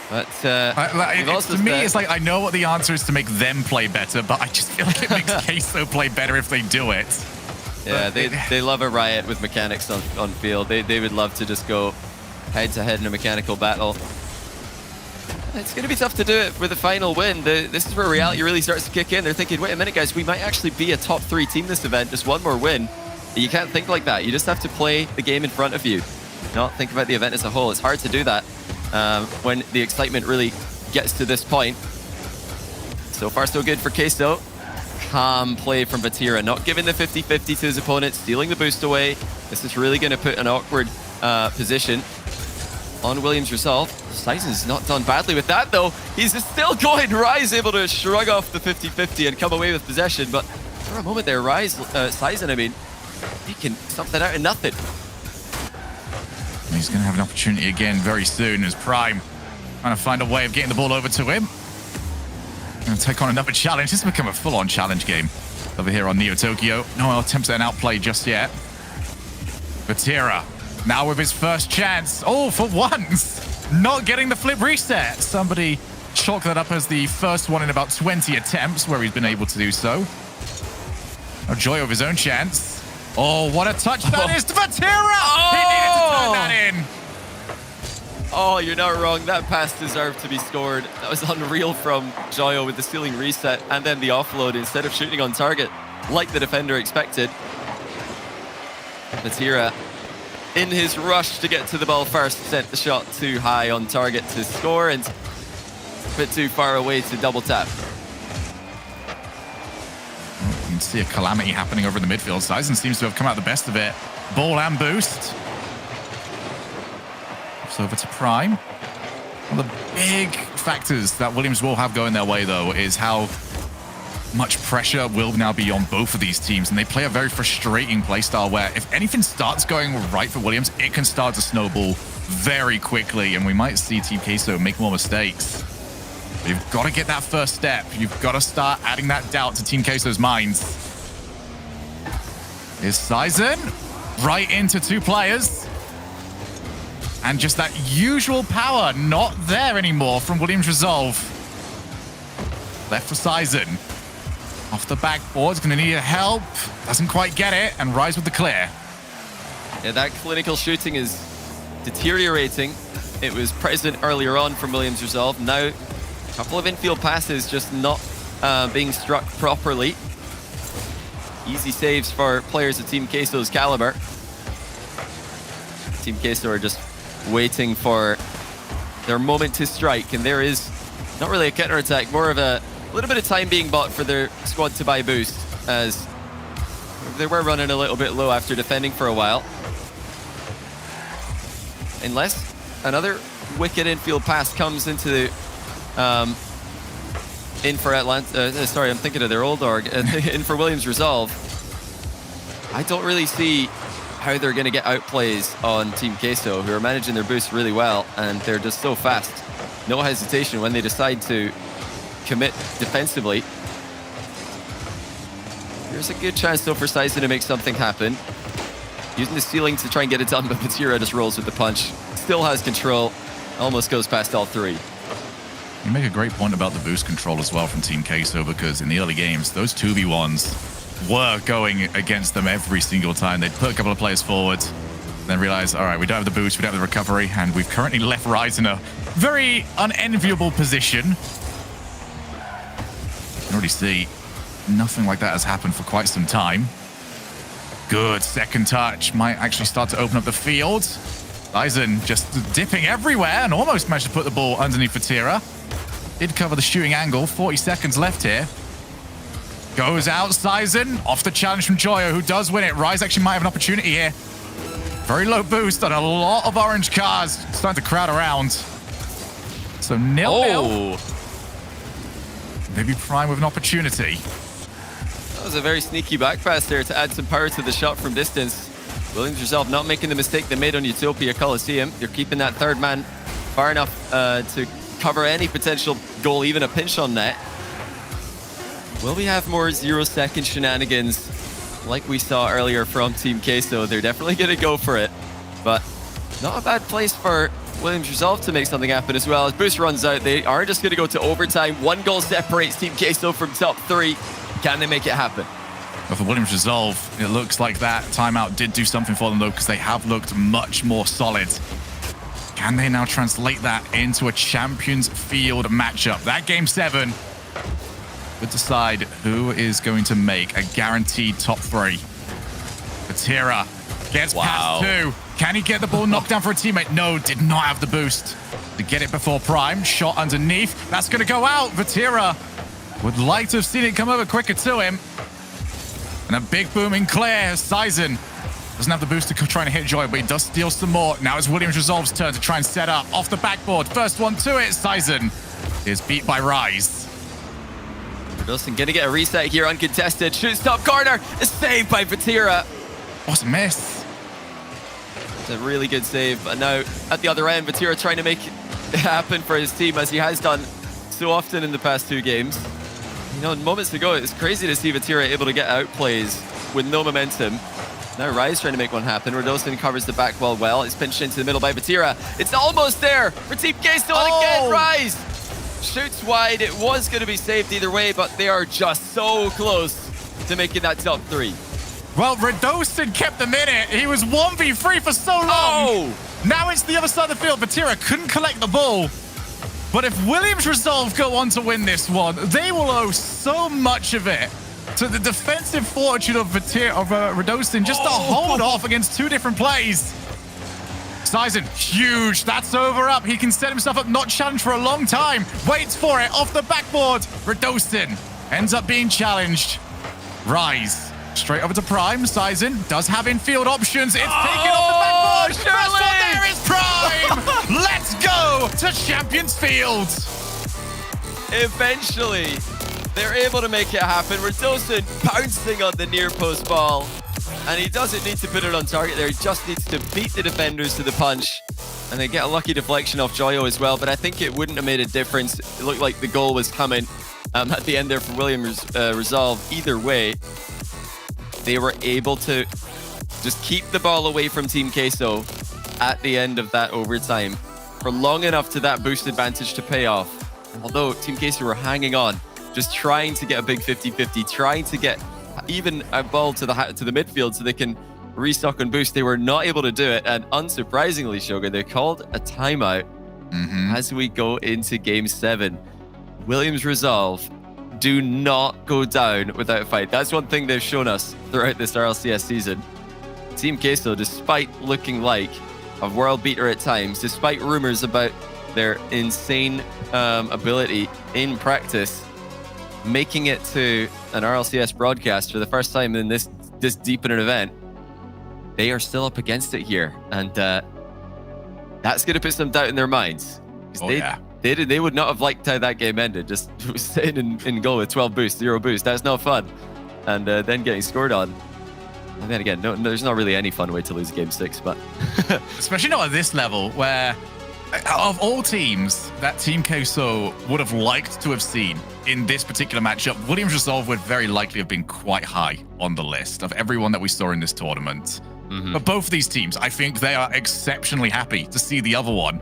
But to me, it's like I know what the answer is to make them play better, but I just feel like it makes Queso play better if they do it. Yeah, they love a riot with mechanics on field. They would love to just go head-to-head in a mechanical battle. It's going to be tough to do it with a final win. This is where reality really starts to kick in. They're thinking, wait a minute, guys, we might actually be a top 3 team this event. Just one more win. You can't think like that. You just have to play the game in front of you, not think about the event as a whole. It's hard to do that when the excitement really gets to this point. So far, so good for Queso. Calm play from Vatira, not giving the 50-50 to his opponent, stealing the boost away. This is really going to put an awkward position on Williams Resolve. Sizen's not done badly with that, though. He's still going. Rise able to shrug off the 50-50 and come away with possession, but for a moment there, Sizen, I mean, he can stomp that out in nothing. He's going to have an opportunity again very soon as Prime trying to find a way of getting the ball over to him. Going to take on another challenge. This has become a full-on challenge game over here on Neo Tokyo. No attempts at an outplay just yet. Vatira now with his first chance. Oh, for once, not getting the flip reset. Somebody chalk that up as the first one in about 20 attempts where he's been able to do so. A joy of his own chance. Oh, what a touch that is to Vatira! Oh! He needed to turn that in. Oh, you're not wrong. That pass deserved to be scored. That was unreal from Joyo with the stealing reset and then the offload instead of shooting on target like the defender expected. Vatira, in his rush to get to the ball first, sent the shot too high on target to score and a bit too far away to double tap. You can see a calamity happening over in the midfield. Sizen seems to have come out the best of it. Ball and boost. Over to Prime. One of the big factors that Williams will have going their way, though, is how much pressure will now be on both of these teams, and they play a very frustrating playstyle where if anything starts going right for Williams, it can start to snowball very quickly, and we might see Team Queso make more mistakes. But you've got to get that first step. You've got to start adding that doubt to Team Queso's minds. Here's Sizen, right into 2 players. And just that usual power not there anymore from Williams Resolve. Left for Sizen. Off the backboard, going to need help. Doesn't quite get it, and Rise with the clear. Yeah, that clinical shooting is deteriorating. It was present earlier on from Williams Resolve. Now, a couple of infield passes just not being struck properly. Easy saves for players of Team Queso's caliber. Team Queso are just waiting for their moment to strike, and there is not really a counter-attack, more of a little bit of time being bought for their squad to buy boost, as they were running a little bit low after defending for a while. Unless another wicked infield pass comes into the in for Atlanta. Sorry, I'm thinking of their old org. In for Williams Resolve. I don't really see how they're going to get outplays on Team Queso, who are managing their boost really well, and they're just so fast. No hesitation when they decide to commit defensively. There's a good chance though for Sizen to make something happen. Using the ceiling to try and get it done, but Vatira just rolls with the punch. Still has control. Almost goes past all 3. You make a great point about the boost control as well from Team Queso, because in the early games, those 2v1s were going against them every single time. They'd put a couple of players forward, then realize, all right, we don't have the boost, we don't have the recovery, and we've currently left Rise in a very unenviable position. You can already see nothing like that has happened for quite some time. Good second touch. Might actually start to open up the field. Sizen just dipping everywhere and almost managed to put the ball underneath Vatira. Did cover the shooting angle. 40 seconds left here. Goes out, Sizen. Off the challenge from Joyo, who does win it. Rise actually might have an opportunity here. Very low boost on a lot of orange cars. Starting to crowd around. So 0-0. Maybe Prime with an opportunity. That was a very sneaky back pass there to add some power to the shot from distance. Williams Resolve not making the mistake they made on Utopia Coliseum. They're keeping that third man far enough to cover any potential goal, even a pinch on net. Will we have more 0-second shenanigans like we saw earlier from Team Queso? They're definitely going to go for it, but not a bad place for Williams Resolve to make something happen as well. As boost runs out, they are just going to go to overtime. 1 goal separates Team Queso from top 3. Can they make it happen? But for Williams Resolve, it looks like that timeout did do something for them, though, because they have looked much more solid. Can they now translate that into a Champions Field matchup? That Game 7 would decide who is going to make a guaranteed top 3. Vatira gets past 2. Can he get the ball knocked down for a teammate? No, did not have the boost to get it before Prime. Shot underneath. That's going to go out. Vatira would like to have seen it come over quicker to him. And a big booming clear. Sizen doesn't have the boost to try and hit Joy, but he does steal some more. Now it's Williams Resolve's turn to try and set up. Off the backboard. First one to it. Sizen is beat by Rise. Wilson going to get a reset here, uncontested. Shoots top corner. A save by Vatira. What's a miss? It's a really good save. But now at the other end, Vatira trying to make it happen for his team, as he has done so often in the past 2 games. You know, moments ago, it's crazy to see Vatira able to get outplays with no momentum. Now Rise trying to make one happen. Radosin covers the back wall well. It's pinched into the middle by Vatira. It's almost there for Team Queso, and again, Rise shoots wide. It was going to be saved either way, but they are just so close to making that top 3. Well, Radosin kept them in it. He was 1v3 for so long. Now it's the other side of the field. Vatira couldn't collect the ball. But if Williams Resolve go on to win this one, they will owe so much of it to the defensive fortitude of Radosin just to hold off against 2 different plays. Sizen, huge. That's over up. He can set himself up, not challenged for a long time. Waits for it off the backboard. Radosin ends up being challenged. Rise straight over to Prime. Sizen does have infield options. It's taken off the backboard. First one there is Prime. Let's go to Champions Field. Eventually, They're able to make it happen. Redolson bouncing on the near post ball. And he doesn't need to put it on target there. He just needs to beat the defenders to the punch. And they get a lucky deflection off Joyo as well. But I think it wouldn't have made a difference. It looked like the goal was coming at the end there for Williams Resolve. Either way, they were able to just keep the ball away from Team Queso at the end of that overtime for long enough to that boost advantage to pay off. And although Team Queso were hanging on, just trying to get a big 50-50, trying to get even a ball to the midfield so they can restock and boost, they were not able to do it. And unsurprisingly, Shogun, they called a timeout as we go into Game 7. Williams Resolve do not go down without a fight. That's one thing they've shown us throughout this RLCS season. Team Queso, despite looking like a world beater at times, despite rumors about their insane ability in practice, making it to an RLCS broadcast for the first time in this deep in an event, they are still up against it here. And that's going to put some doubt in their minds. They would not have liked how that game ended. Just sitting in goal with 12 boost, 0 boost. That's not fun. And then getting scored on. And then again, no, there's not really any fun way to lose Game 6, but... Especially not at this level, where of all teams that Team Queso would have liked to have seen in this particular matchup, Williams Resolve would very likely have been quite high on the list of everyone that we saw in this tournament. But both of these teams, I think they are exceptionally happy to see the other one.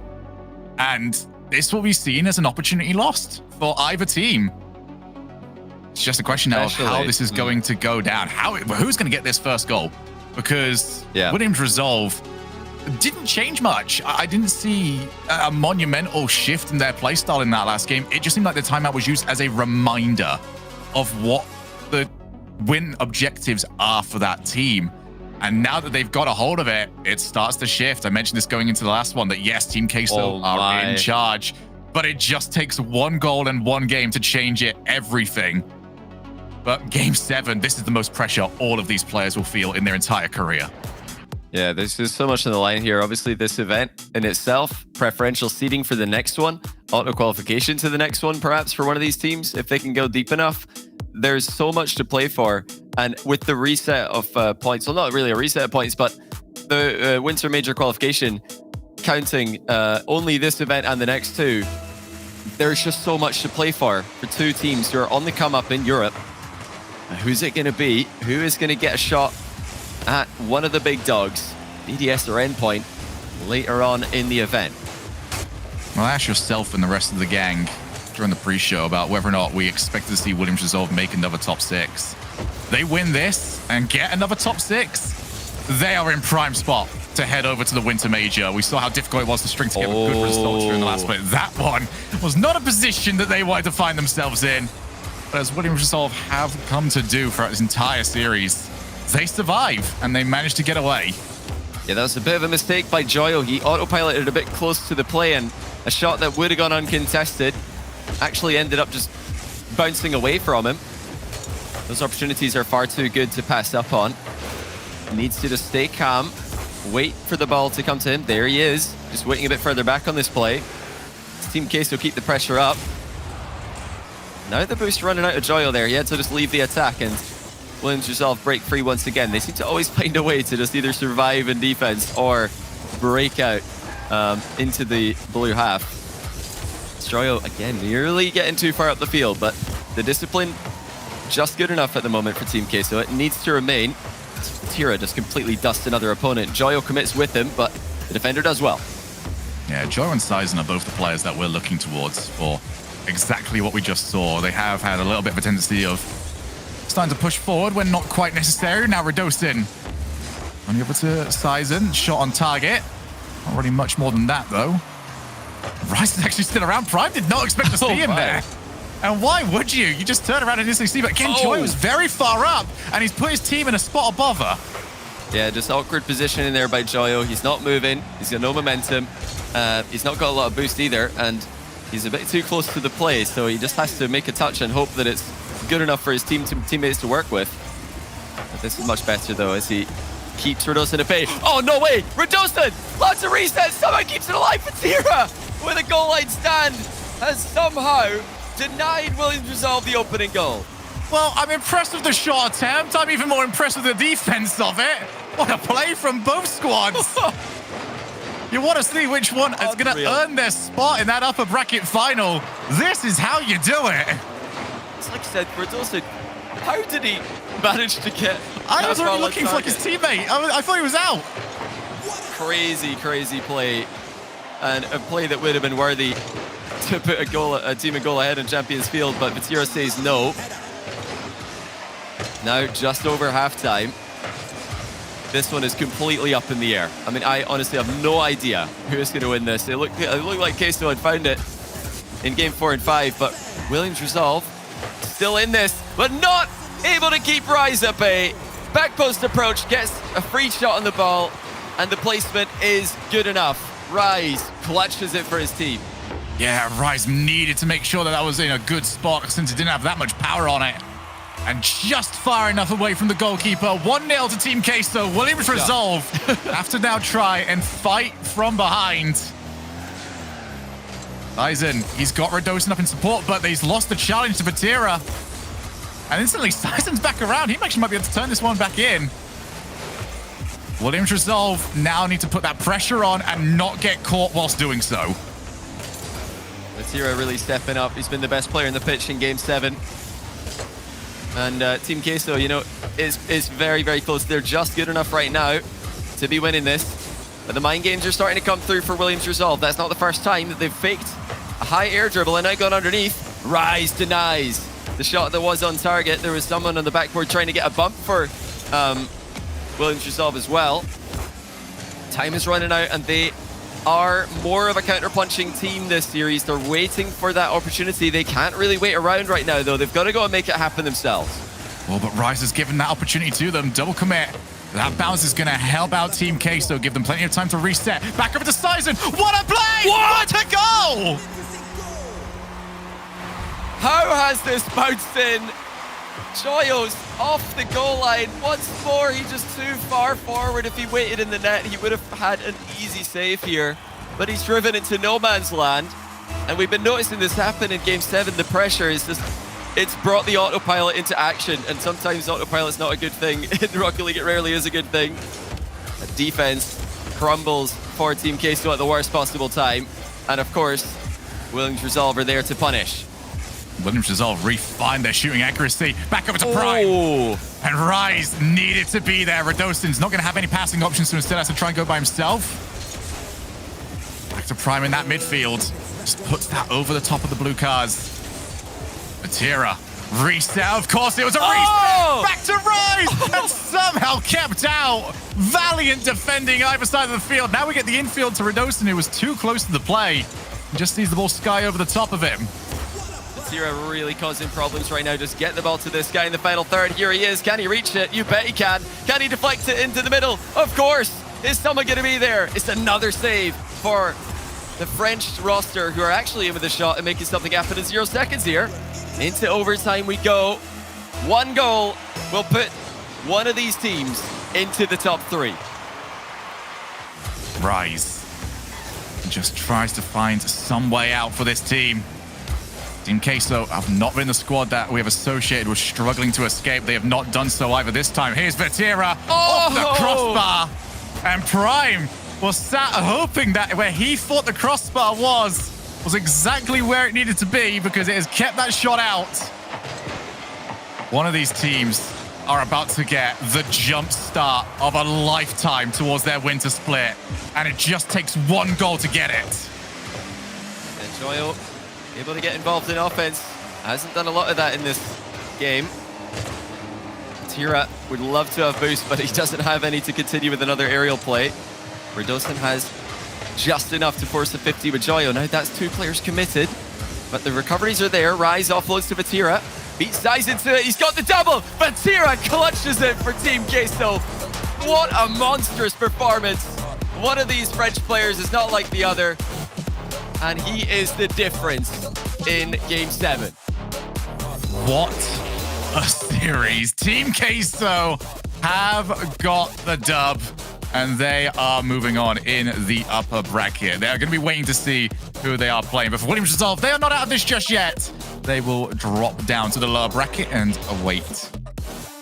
And this will be seen as an opportunity lost for either team. It's just a question now of how this is going to go down. Who's going to get this first goal? Because Williams Resolve didn't change much. I didn't see a monumental shift in their playstyle in that last game. It just seemed like the timeout was used as a reminder of what the win objectives are for that team. And now that they've got a hold of it, it starts to shift. I mentioned this going into the last one, that yes, Team Queso are in charge, but it just takes one goal and one game to change everything. But Game 7, this is the most pressure all of these players will feel in their entire career. Yeah, there's just so much on the line here. Obviously, this event in itself, preferential seeding for the next one, auto qualification to the next one, perhaps for one of these teams, if they can go deep enough. There's so much to play for. And with the reset of points, well, not really a reset of points, but the Winter Major qualification counting only this event and the next two, there's just so much to play for two teams who are on the come up in Europe. Who's it going to be? Who is going to get a shot at one of the big dogs, BDS or Endpoint, later on in the event? Well, ask yourself and the rest of the gang during the pre-show about whether or not we expected to see Williams Resolve make another top 6. They win this and get another top 6, they are in prime spot to head over to the Winter Major. We saw how difficult it was to string together good results during the last play. That one was not a position that they wanted to find themselves in. But as Williams Resolve have come to do throughout this entire series, they survive and they managed to get away. Yeah, that was a bit of a mistake by Joyo. He autopiloted a bit close to the play, and a shot that would have gone uncontested actually ended up just bouncing away from him. Those opportunities are far too good to pass up on. He needs to just stay calm, wait for the ball to come to him. There he is, just waiting a bit further back on this play. His Team Queso keep the pressure up. Now the boost running out of Joyo there. He had to just leave the attack, and Williams Resolve break free once again. They seem to always find a way to just either survive in defense or break out into the blue half. Joyo, again, nearly getting too far up the field, but the discipline just good enough at the moment for Team Queso. It needs to remain. Tira just completely dusts another opponent. Joyo commits with him, but the defender does well. Yeah, Joyo and Sizen are both the players that we're looking towards for exactly what we just saw. They have had a little bit of a tendency of starting to push forward when not quite necessary. Now Redolson on over to Sizen, shot on target. Not really much more than that though. Rice is actually still around. Prime did not expect to see him there. And why would you? You just turn around and instantly see. But again, Joyo was very far up, and he's put his team in a spot above her. Yeah, just awkward positioning there by Joyo. He's not moving. He's got no momentum. He's not got a lot of boost either, and he's a bit too close to the play, so he just has to make a touch and hope that it's good enough for his teammates to work with. But this is much better, though, as he keeps Redolson at bay. Oh, no way! Redolson! Lots of resets! Someone keeps it alive for Tira! With a goal line stand, has somehow denied Williams Resolve the opening goal. Well, I'm impressed with the shot attempt. I'm even more impressed with the defense of it. What a play from both squads. You want to see which one is going to earn their spot in that upper bracket final. This is how you do it. It's like I said, Berdosa, how did he manage to get... I was already looking for his teammate. I thought he was out. Crazy, crazy play. And a play that would have been worthy to put a team a goal ahead in Champions Field, but Vatira says no. Now, just over halftime. This one is completely up in the air. I mean, I honestly have no idea who is going to win this. It looked like Queso had found it in game 4 and 5, but Williams Resolve still in this, but not able to keep Rise at bay. Back post approach, gets a free shot on the ball, and the placement is good enough. Rise clutches it for his team. Yeah, Rise needed to make sure that was in a good spot since it didn't have that much power on it. And just far enough away from the goalkeeper. 1-0 to Team Queso. Williams Resolve have to now try and fight from behind. Sizen, he's got Radosin up in support, but he's lost the challenge to Vatira. And instantly, Sizen's back around. He actually might be able to turn this one back in. Williams Resolve now need to put that pressure on and not get caught whilst doing so. Vatira really stepping up. He's been the best player in the pitch in Game 7. And Team Queso, you know, is very, very close. They're just good enough right now to be winning this. But the mind games are starting to come through for Williams Resolve. That's not the first time that they've faked a high air dribble and now gone underneath. Rise denies the shot that was on target. There was someone on the backboard trying to get a bump for Williams Resolve as well. Time is running out and they are more of a counter-punching team this series. They're waiting for that opportunity. They can't really wait around right now, though. They've got to go and make it happen themselves. Well, but Rise has given that opportunity to them. Double commit. That bounce is going to help out Team Queso, give them plenty of time to reset. Back over to Sizen. What a play! What a goal! How has this bounced in? Joyo's off the goal line. Once more, he's just too far forward. If he waited in the net, he would have had an easy save here. But he's driven into no man's land. And we've been noticing this happen in Game 7. The pressure is just, it's brought the autopilot into action. And sometimes autopilot's not a good thing. In Rocket League, it rarely is a good thing. The defense crumbles for Team Queso at the worst possible time. And of course, Williams Resolve are there to punish. Williams Resolve refined their shooting accuracy. Back over to Prime. Oh. And Rise needed to be there. Radosin's not going to have any passing options, so instead has to try and go by himself. Back to Prime in that midfield. Just puts that over the top of the blue cars. Vatira. Reset. Of course, it was a reset. Back to Rise. And somehow kept out. Valiant defending either side of the field. Now we get the infield to Radosin, who was too close to the play. He just sees the ball sky over the top of him. Vatira really causing problems right now. Just get the ball to this guy in the final third. Here he is. Can he reach it? You bet he can. Can he deflect it into the middle? Of course. Is someone going to be there? It's another save for the French roster, who are actually in with a shot and making something happen in 0 seconds here. Into overtime we go. One goal will put one of these teams into the top 3. Rise just tries to find some way out for this team. Team Queso have not been the squad that we have associated with struggling to escape. They have not done so either this time. Here's Vatira off the crossbar. And Prime was sat hoping that where he thought the crossbar was exactly where it needed to be, because it has kept that shot out. One of these teams are about to get the jump start of a lifetime towards their winter split. And it just takes one goal to get it. And Joyo able to get involved in offense. Hasn't done a lot of that in this game. Vatira would love to have boost, but he doesn't have any to continue with another aerial play. Radosin has just enough to force a 50 with Joyo. Now that's 2 players committed, but the recoveries are there. Rise offloads to Vatira. Beats Size into it. He's got the double. Vatira clutches it for Team Queso. What a monstrous performance. One of these French players is not like the other, and he is the difference in Game 7. What a series. Team Queso have got the dub, and they are moving on in the upper bracket. They're going to be waiting to see who they are playing. But for Williams Resolve, they are not out of this just yet. they will drop down to the lower bracket and await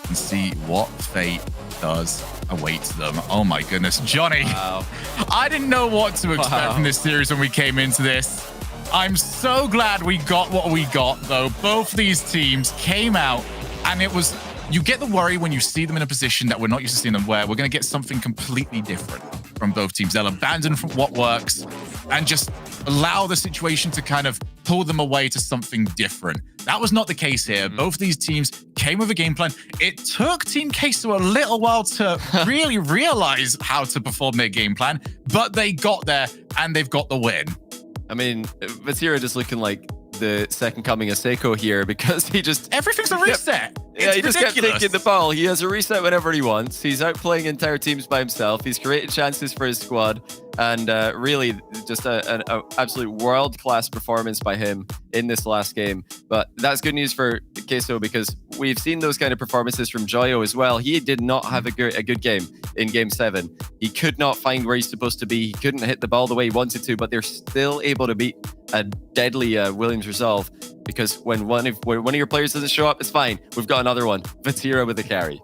and see what fate does await them. Oh my goodness, Johnny. Wow. I didn't know what to expect from this series when we came into this. I'm so glad we got what we got, though. Both these teams came out, and it was... You get the worry when you see them in a position that we're not used to seeing them, where we're going to get something completely different from both teams. They'll abandon from what works and just allow the situation to kind of pull them away to something different. That was not the case here. Both these teams came with a game plan. It took Team Queso a little while to really realize how to perform their game plan, but they got there and they've got the win. I mean, Vatira just looking like the second coming of Seiko here, because he just... Everything's a reset. Yeah, he It's just kept ridiculous. taking the ball. He has a reset whenever he wants. He's out playing entire teams by himself. He's created chances for his squad. And really, just an absolute world-class performance by him in this last game. But that's good news for Queso, because we've seen those kind of performances from Joyo as well. He did not have a good game in Game 7. He could not find where he's supposed to be. He couldn't hit the ball the way he wanted to, but they're still able to beat a deadly Williams resolve, because when one of your players doesn't show up, it's fine. We've got another one. Vatira with the carry.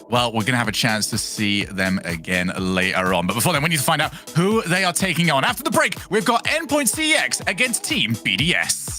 Well, we're going to have a chance to see them again later on. But before then, we need to find out who they are taking on. After the break, we've got Endpoint CX against Team BDS.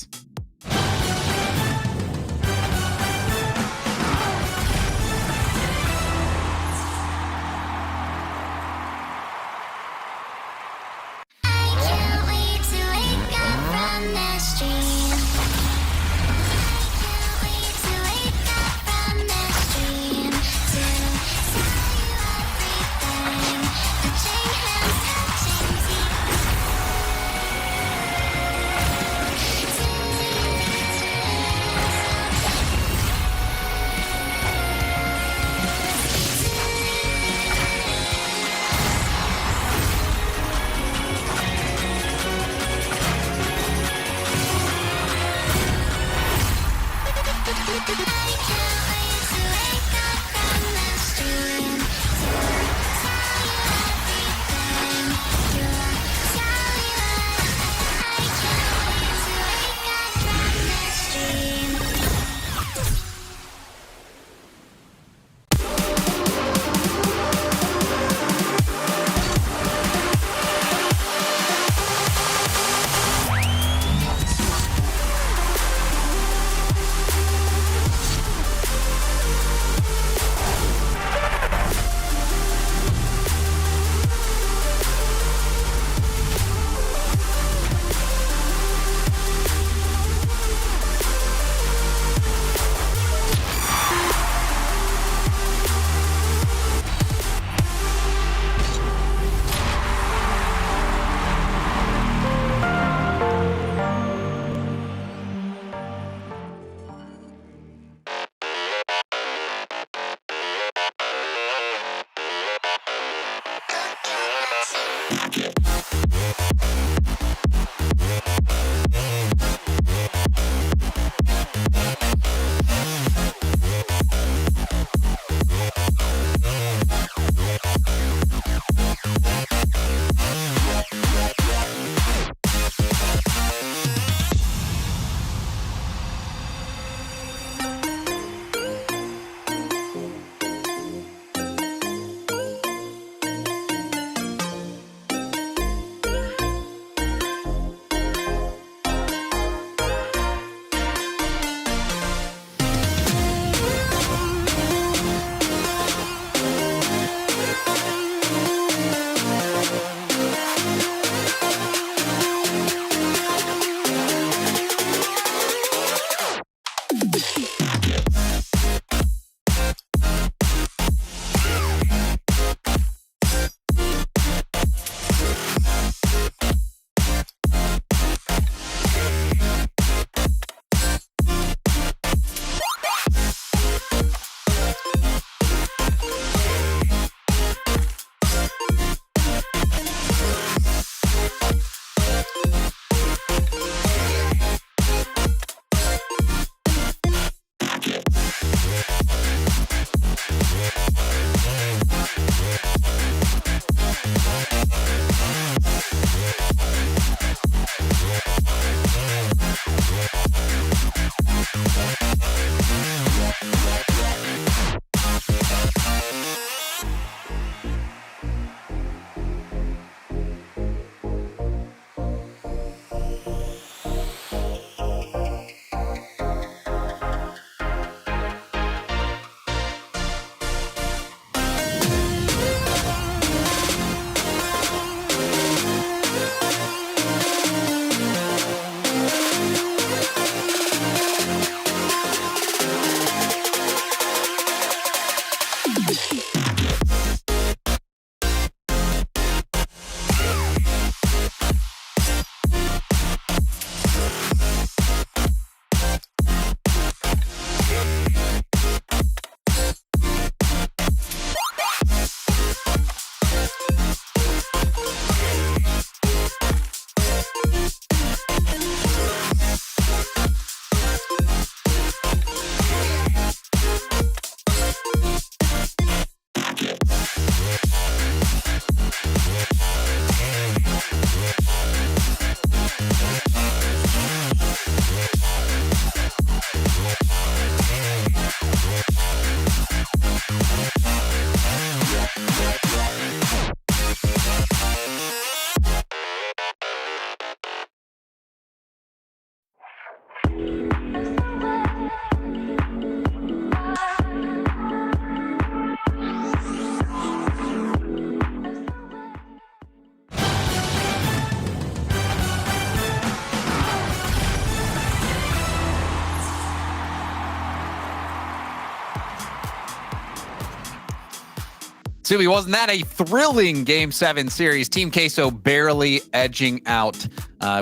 Subi, wasn't that a thrilling Game 7 series? Team Queso barely edging out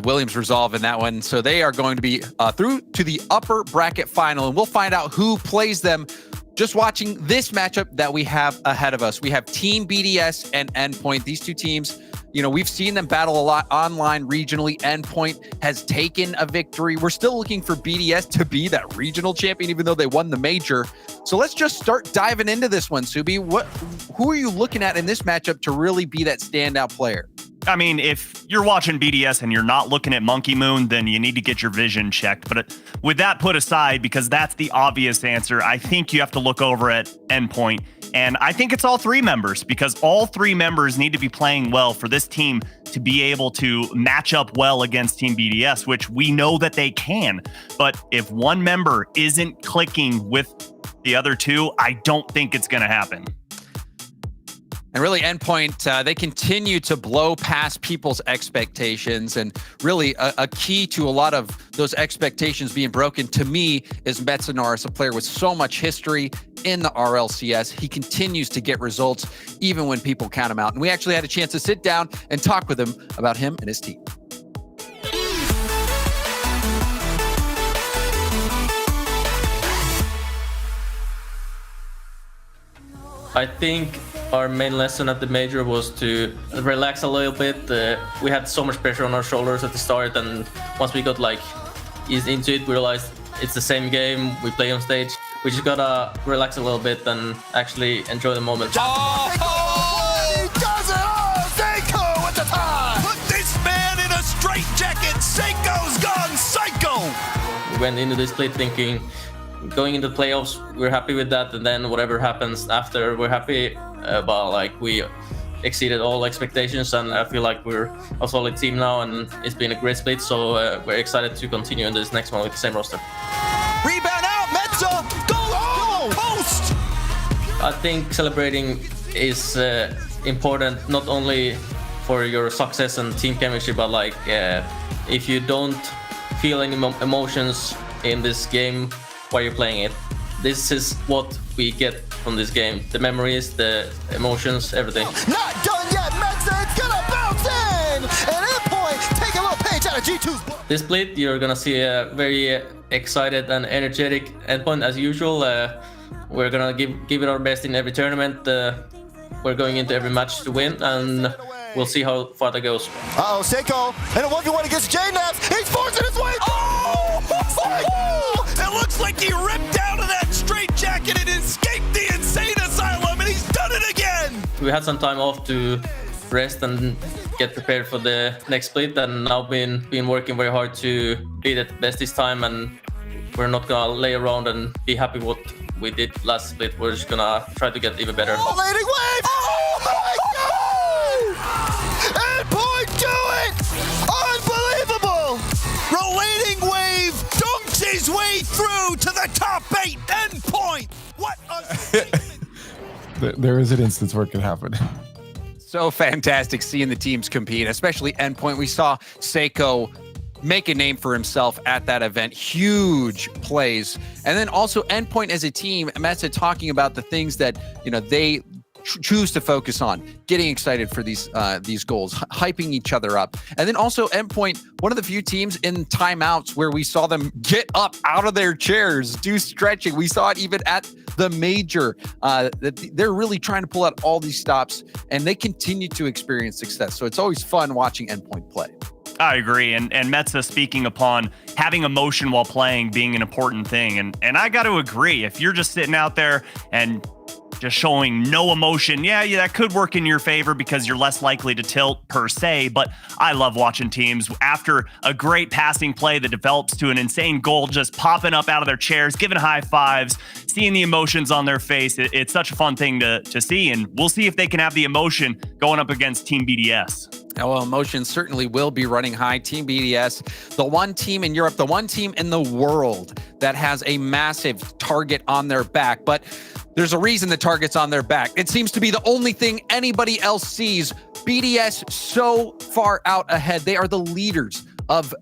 Williams Resolve in that one. So they are going to be through to the upper bracket final, and we'll find out who plays them just watching this matchup that we have ahead of us. We have Team BDS and Endpoint. These two teams, you know, we've seen them battle a lot online regionally. Endpoint has taken a victory. We're still looking for BDS to be that regional champion, even though they won the major. So let's just start diving into this one, Subi. Who are you looking at in this matchup to really be that standout player? I mean, if you're watching BDS and you're not looking at Monkey Moon, then you need to get your vision checked. But with that put aside, because that's the obvious answer, I think you have to look over at Endpoint. And I think it's all three members, because all three members need to be playing well for this team to be able to match up well against Team BDS, which we know that they can. But if one member isn't clicking with the other two, I don't think it's going to happen. And really, Endpoint, they continue to blow past people's expectations. And really, a key to a lot of those expectations being broken, to me, is Metsonaris, a player with so much history in the RLCS. He continues to get results, even when people count him out. And we actually had a chance to sit down and talk with him about him and his team. I think our main lesson at the major was to relax a little bit. We had so much pressure on our shoulders at the start, and once we got eased into it, we realized it's the same game. We play on stage. We just gotta relax a little bit and actually enjoy the moment. Oh, he does it all! Seiko with the time! Put this man in a straitjacket! Seiko's gone psycho! We went into this split thinking, going into the playoffs, we're happy with that, and then whatever happens after, we're happy. But we exceeded all expectations, and I feel like we're a solid team now, and it's been a great split. So we're excited to continue in this next one with the same roster. Rebound out, Metso! Go home! Post! I think celebrating is important not only for your success and team chemistry, but if you don't feel any emotions in this game while you're playing it, this is what we get from this game. The memories, the emotions, everything. Not done yet, Metso! It's gonna bounce in! And Endpoint, take a little page out of G2's book. This split, you're gonna see a very excited and energetic Endpoint as usual. We're gonna give it our best in every tournament. We're going into every match to win, and we'll see how far that goes. Uh-oh, Seiko, and a 1v1 against J-Naps. He's forcing his way. Oh! It looks like he ripped out of that straitjacket and escaped the insane asylum, and he's done it again. We had some time off to rest and get prepared for the next split, and now been working very hard to be the best this time, and we're not gonna lay around and be happy what we did last split. We're just gonna try to get even better. Oh, landing wave! Oh my God! Endpoint, do it! Unbelievable! Relating wave dunks his way through to the top 8. Endpoint! What a... There is an instance where it could happen. So fantastic seeing the teams compete, especially Endpoint. We saw Seiko make a name for himself at that event. Huge plays. And then also Endpoint as a team, Mesa talking about the things that, they choose to focus on, getting excited for these goals, hyping each other up. And then also Endpoint, one of the few teams in timeouts where we saw them get up out of their chairs, do stretching. We saw it even at the major, that they're really trying to pull out all these stops, and they continue to experience success. So it's always fun watching Endpoint play. I agree. And Metza speaking upon having emotion while playing being an important thing. And I got to agree, if you're just sitting out there and just showing no emotion, yeah, that could work in your favor because you're less likely to tilt per se. But I love watching teams after a great passing play that develops to an insane goal, just popping up out of their chairs, giving high fives, seeing the emotions on their face. It's such a fun thing to see. And we'll see if they can have the emotion going up against Team BDS. Well, emotions certainly will be running high. Team BDS, the one team in Europe, the one team in the world that has a massive target on their back. But there's a reason the target's on their back. It seems to be the only thing anybody else sees. BDS so far out ahead. They are the leaders of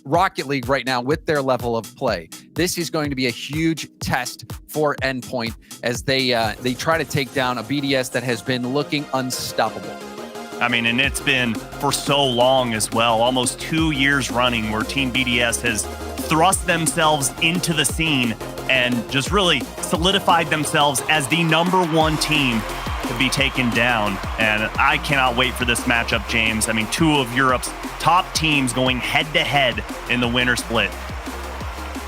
Rocket League right now with their level of play. This is going to be a huge test for Endpoint as they try to take down a BDS that has been looking unstoppable. I mean, and it's been for so long as well, almost 2 years running, where Team BDS has thrust themselves into the scene and just really solidified themselves as the #1 team to be taken down. And I cannot wait for this matchup, James. I mean, 2 of Europe's top teams going head-to-head in the winter split.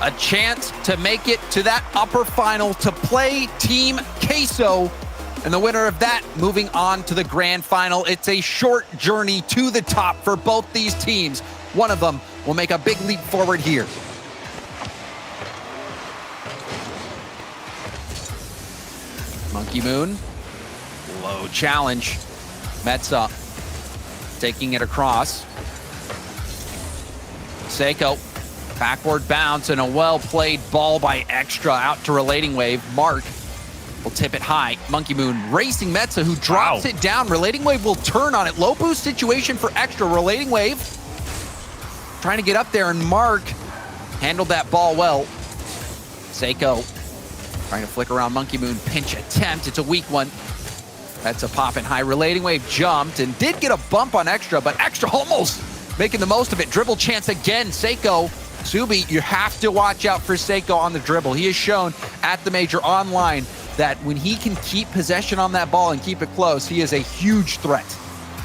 A chance to make it to that upper final to play Team Queso. And the winner of that moving on to the grand final. It's a short journey to the top for both these teams. One of them will make a big leap forward here. Monkey Moon, low challenge. Metza taking it across. Seiko, backward bounce and a well-played ball by Extra out to Relating Wave. Mark will tip it high. Monkey Moon racing Metza, who drops it down. Relating Wave will turn on it. Low boost situation for Extra. Relating Wave trying to get up there, and Mark handled that ball well. Seiko trying to flick around Monkey Moon. Pinch attempt. It's a weak one. That's a pop and high. Relating Wave jumped and did get a bump on Extra, but Extra almost making the most of it. Dribble chance again. Seiko. Subi, you have to watch out for Seiko on the dribble. He has shown at the major online that when he can keep possession on that ball and keep it close, he is a huge threat.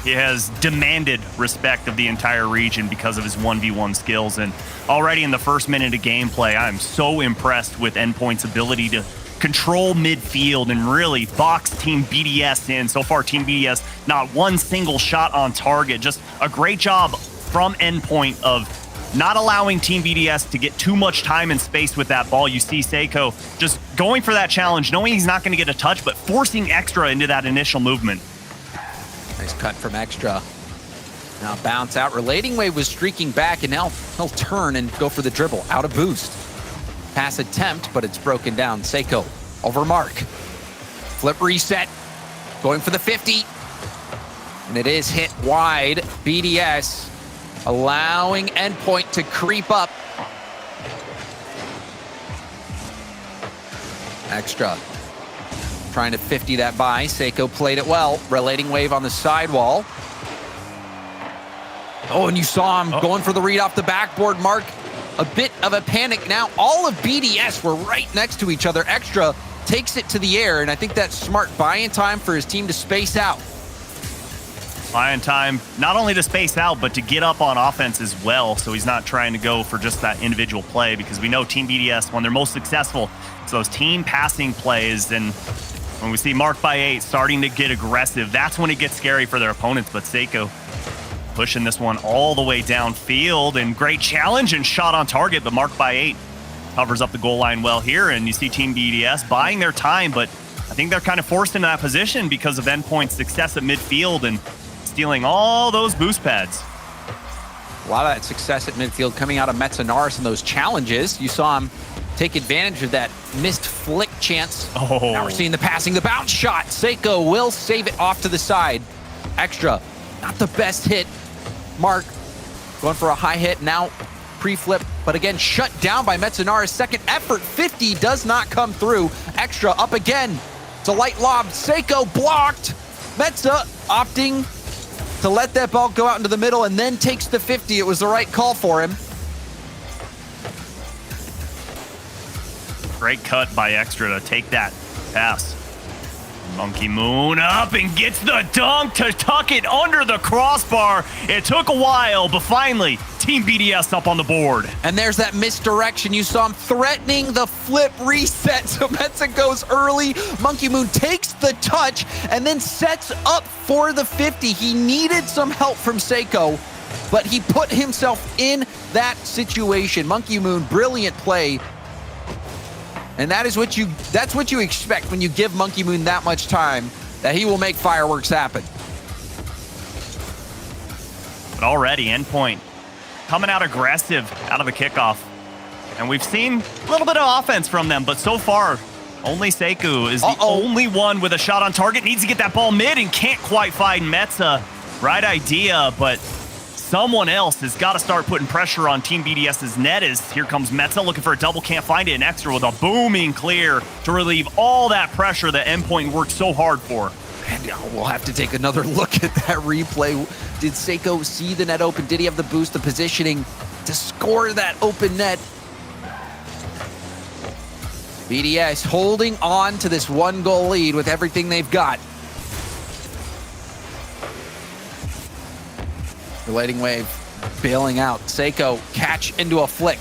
He has demanded respect of the entire region because of his 1v1 skills. And already in the first minute of gameplay, I'm so impressed with Endpoint's ability to control midfield and really box Team BDS in. So far, Team BDS, not one single shot on target. Just a great job from Endpoint of not allowing Team BDS to get too much time and space with that ball. You see Seiko just going for that challenge, knowing he's not going to get a touch, but forcing Extra into that initial movement. Nice cut from Extra. Now bounce out. Relating Wave was streaking back, and now he'll turn and go for the dribble. Out of boost. Pass attempt, but it's broken down. Seiko over Mark. Flip reset. Going for the 50. And it is hit wide. BDS allowing Endpoint to creep up. Extra trying to 50 that by. Seiko played it well. Relating Wave on the sidewall. Oh, and you saw him going for the read off the backboard. Mark, a bit of a panic now. All of BDS were right next to each other. Extra takes it to the air, and I think that's smart buy-in time for his team to space out. Buying time, not only to space out, but to get up on offense as well. So he's not trying to go for just that individual play, because we know Team BDS, when they're most successful, it's those team passing plays. And when we see Mark by 8 starting to get aggressive, that's when it gets scary for their opponents. But Seiko pushing this one all the way downfield, and great challenge and shot on target. But Mark by 8 covers up the goal line well here. And you see Team BDS buying their time, but I think they're kind of forced into that position because of Endpoint's success at midfield and stealing all those boost pads. A lot of that success at midfield coming out of Metzenaris and those challenges. You saw him take advantage of that missed flick chance. Oh. Now we're seeing the passing, the bounce shot. Seiko will save it off to the side. Extra, not the best hit. Mark going for a high hit. Now pre-flip, but again, shut down by Metsunara's second effort. 50 does not come through. Extra up again. It's a light lob. Seiko blocked. Metza opting to let that ball go out into the middle and then takes the 50. It was the right call for him. Great cut by Extra to take that pass. Monkey Moon up and gets the dunk to tuck it under the crossbar. It took a while, but finally, Team BDS up on the board. And there's that misdirection. You saw him threatening the flip reset. So Metza goes early. Monkey Moon takes the touch and then sets up for the 50. He needed some help from Seiko, but he put himself in that situation. Monkey Moon, brilliant play. And that's what you expect when you give Monkey Moon that much time, that he will make fireworks happen. But already, Endpoint coming out aggressive out of the kickoff. And we've seen a little bit of offense from them, but so far, only Seiko is the only one with a shot on target. Needs to get that ball mid and can't quite find Metza. Right idea, but someone else has got to start putting pressure on Team BDS's net as here comes Metza looking for a double, can't find it, and Extra with a booming clear to relieve all that pressure that Endpoint worked so hard for. And we'll have to take another look at that replay. Did Seiko see the net open? Did he have the boost, the positioning to score that open net? BDS holding on to this 1-goal lead with everything they've got. Relating wave bailing out. Seiko catch into a flick.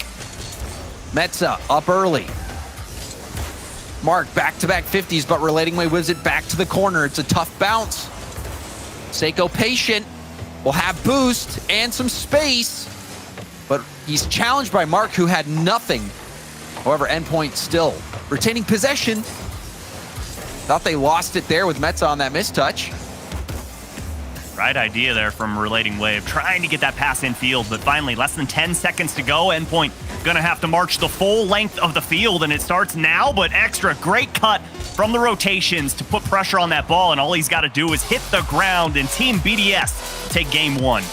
Metza up early. Mark back-to-back 50s, but relating wave whips it back to the corner. It's a tough bounce. Seiko patient, will have boost and some space, but he's challenged by Mark, who had nothing. However, Endpoint still retaining possession. Thought they lost it there with Metza on that mistouch. Right idea there from Relating Wave, trying to get that pass in field, but finally less than 10 seconds to go. Endpoint gonna have to march the full length of the field, and it starts now, but Extra, great cut from the rotations to put pressure on that ball, and all he's got to do is hit the ground, and Team BDS take game one.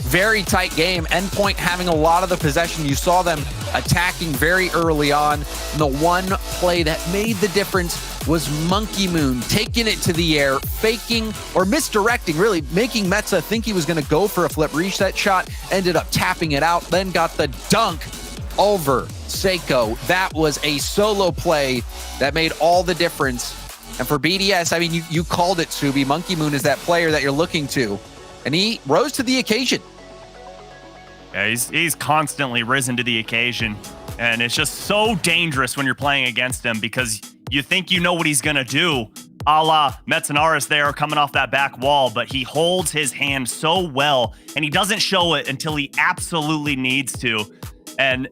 Very tight game. Endpoint having a lot of the possession. You saw them attacking very early on. And the one play that made the difference was Monkey Moon taking it to the air, faking or misdirecting, really making Metza think he was going to go for a flip reset shot, ended up tapping it out, then got the dunk over Seiko. That was a solo play that made all the difference. And for BDS, I mean, you called it, Subi. Monkey Moon is that player that you're looking to, and he rose to the occasion. Yeah, he's constantly risen to the occasion, and it's just so dangerous when you're playing against him because you think you know what he's going to do, a la Metsunaris there coming off that back wall, but he holds his hand so well, and he doesn't show it until he absolutely needs to. And,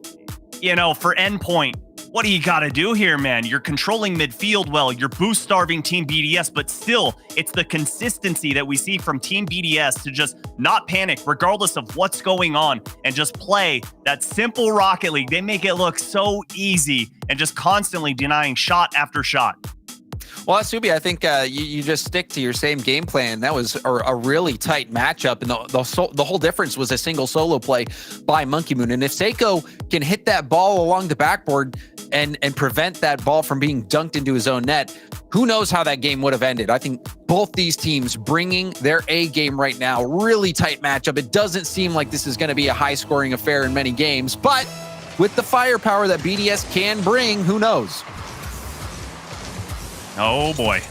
you know, for Endpoint, what do you got to do here, man? You're controlling midfield well. You're boost-starving Team BDS, but still, it's the consistency that we see from Team BDS to just not panic regardless of what's going on and just play that simple Rocket League. They make it look so easy and just constantly denying shot after shot. Well, Subi, I think you just stick to your same game plan. That was a really tight matchup, and the whole difference was a single solo play by Monkey Moon. And if Seiko can hit that ball along the backboard and prevent that ball from being dunked into his own net, who knows how that game would have ended. I think both these teams bringing their A game right now. Really tight matchup. It doesn't seem like this is going to be a high-scoring affair in many games, but with the firepower that BDS can bring, who knows? Oh boy.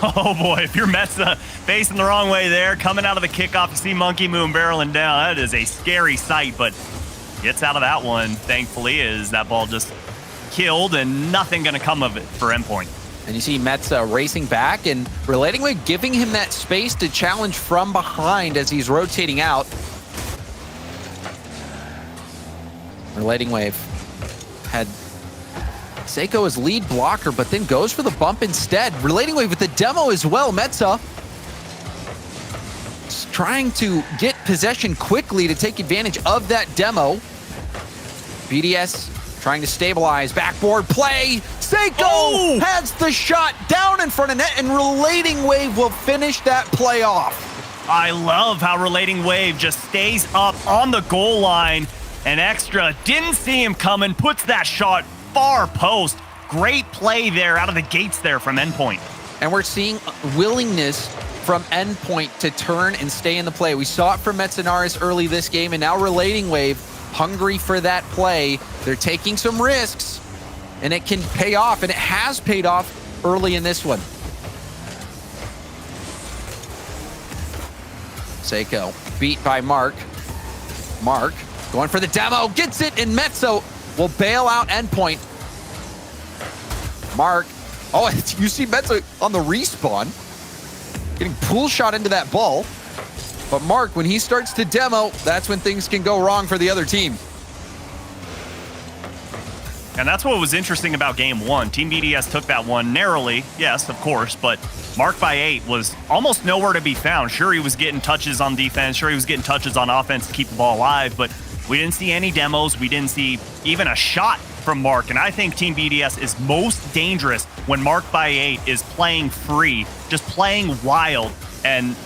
Oh boy, if you're Metza facing the wrong way there, coming out of the kickoff, you see Monkey Moon barreling down. That is a scary sight, but gets out of that one, thankfully, is that ball just killed and nothing gonna come of it for Endpoint. And you see Metza racing back and Relating Wave giving him that space to challenge from behind as he's rotating out. Relating Wave had Seiko as lead blocker, but then goes for the bump instead. Relating Wave with the demo as well. Metza trying to get possession quickly to take advantage of that demo. BDS trying to stabilize. Backboard play. Seiko has the shot down in front of net, and Relating Wave will finish that play off. I love how Relating Wave just stays up on the goal line, And Extra didn't see him coming, puts that shot far post. Great play there out of the gates there from Endpoint. And we're seeing willingness from Endpoint to turn and stay in the play. We saw it from Metzenaris early this game, and now Relating Wave, hungry for that play. They're taking some risks, and it can pay off, and it has paid off early in this one. Seiko beat by Mark. Mark going for the demo, gets it, and Metzo will bail out Endpoint. Mark, oh, you see Metzo on the respawn, getting pool shot into that ball. But Mark, when he starts to demo, that's when things can go wrong for the other team. And that's what was interesting about game one. Team BDS took that one narrowly, yes, of course, but Mark by 8 was almost nowhere to be found. Sure, he was getting touches on defense. Sure, he was getting touches on offense to keep the ball alive, but we didn't see any demos. We didn't see even a shot from Mark. And I think Team BDS is most dangerous when Mark by 8 is playing free, just playing wild and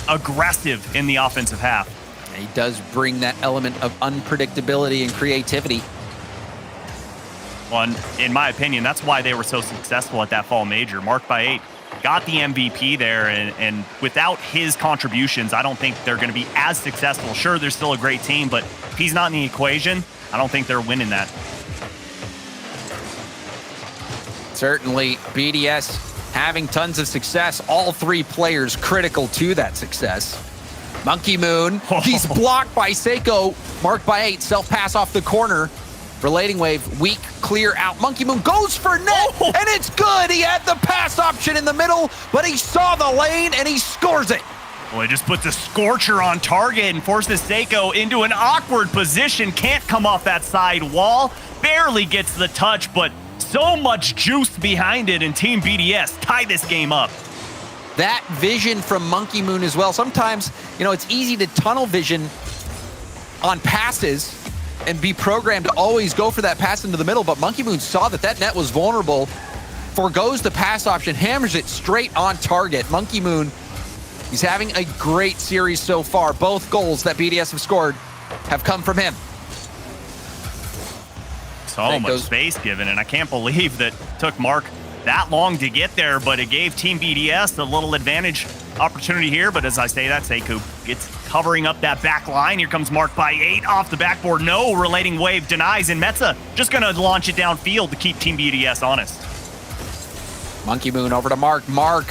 aggressive in the offensive half. And he does bring that element of unpredictability and creativity. Well, in my opinion, that's why they were so successful at that fall major. Mark by 8 got the MVP there, and without his contributions, I don't think they're going to be as successful. Sure, they're still a great team, but if he's not in the equation, I don't think they're winning that. Certainly, BDS having tons of success. All three players critical to that success. Monkey Moon, he's blocked by Seiko. Mark by 8, self-pass off the corner. Relating Wave, weak, clear out. Monkey Moon goes for net, and it's good. He had the pass option in the middle, but he saw the lane, and he scores it. Well, he just puts a scorcher on target and forces Seiko into an awkward position. Can't come off that side wall. Barely gets the touch, but so much juice behind it, and Team BDS tie this game up. That vision from Monkey Moon as well. Sometimes, it's easy to tunnel vision on passes and be programmed to always go for that pass into the middle, but Monkey Moon saw that net was vulnerable, forgoes the pass option, hammers it straight on target. Monkey Moon, he's having a great series so far. Both goals that BDS have scored have come from him. So much space given, and I can't believe that it took Mark that long to get there, but it gave Team BDS a little advantage opportunity here. But as I say that, Seiko gets covering up that back line. Here comes Mark by 8 off the backboard. No, Relating Wave denies, and Metza just going to launch it downfield to keep Team BDS honest. Monkey Moon over to Mark. Mark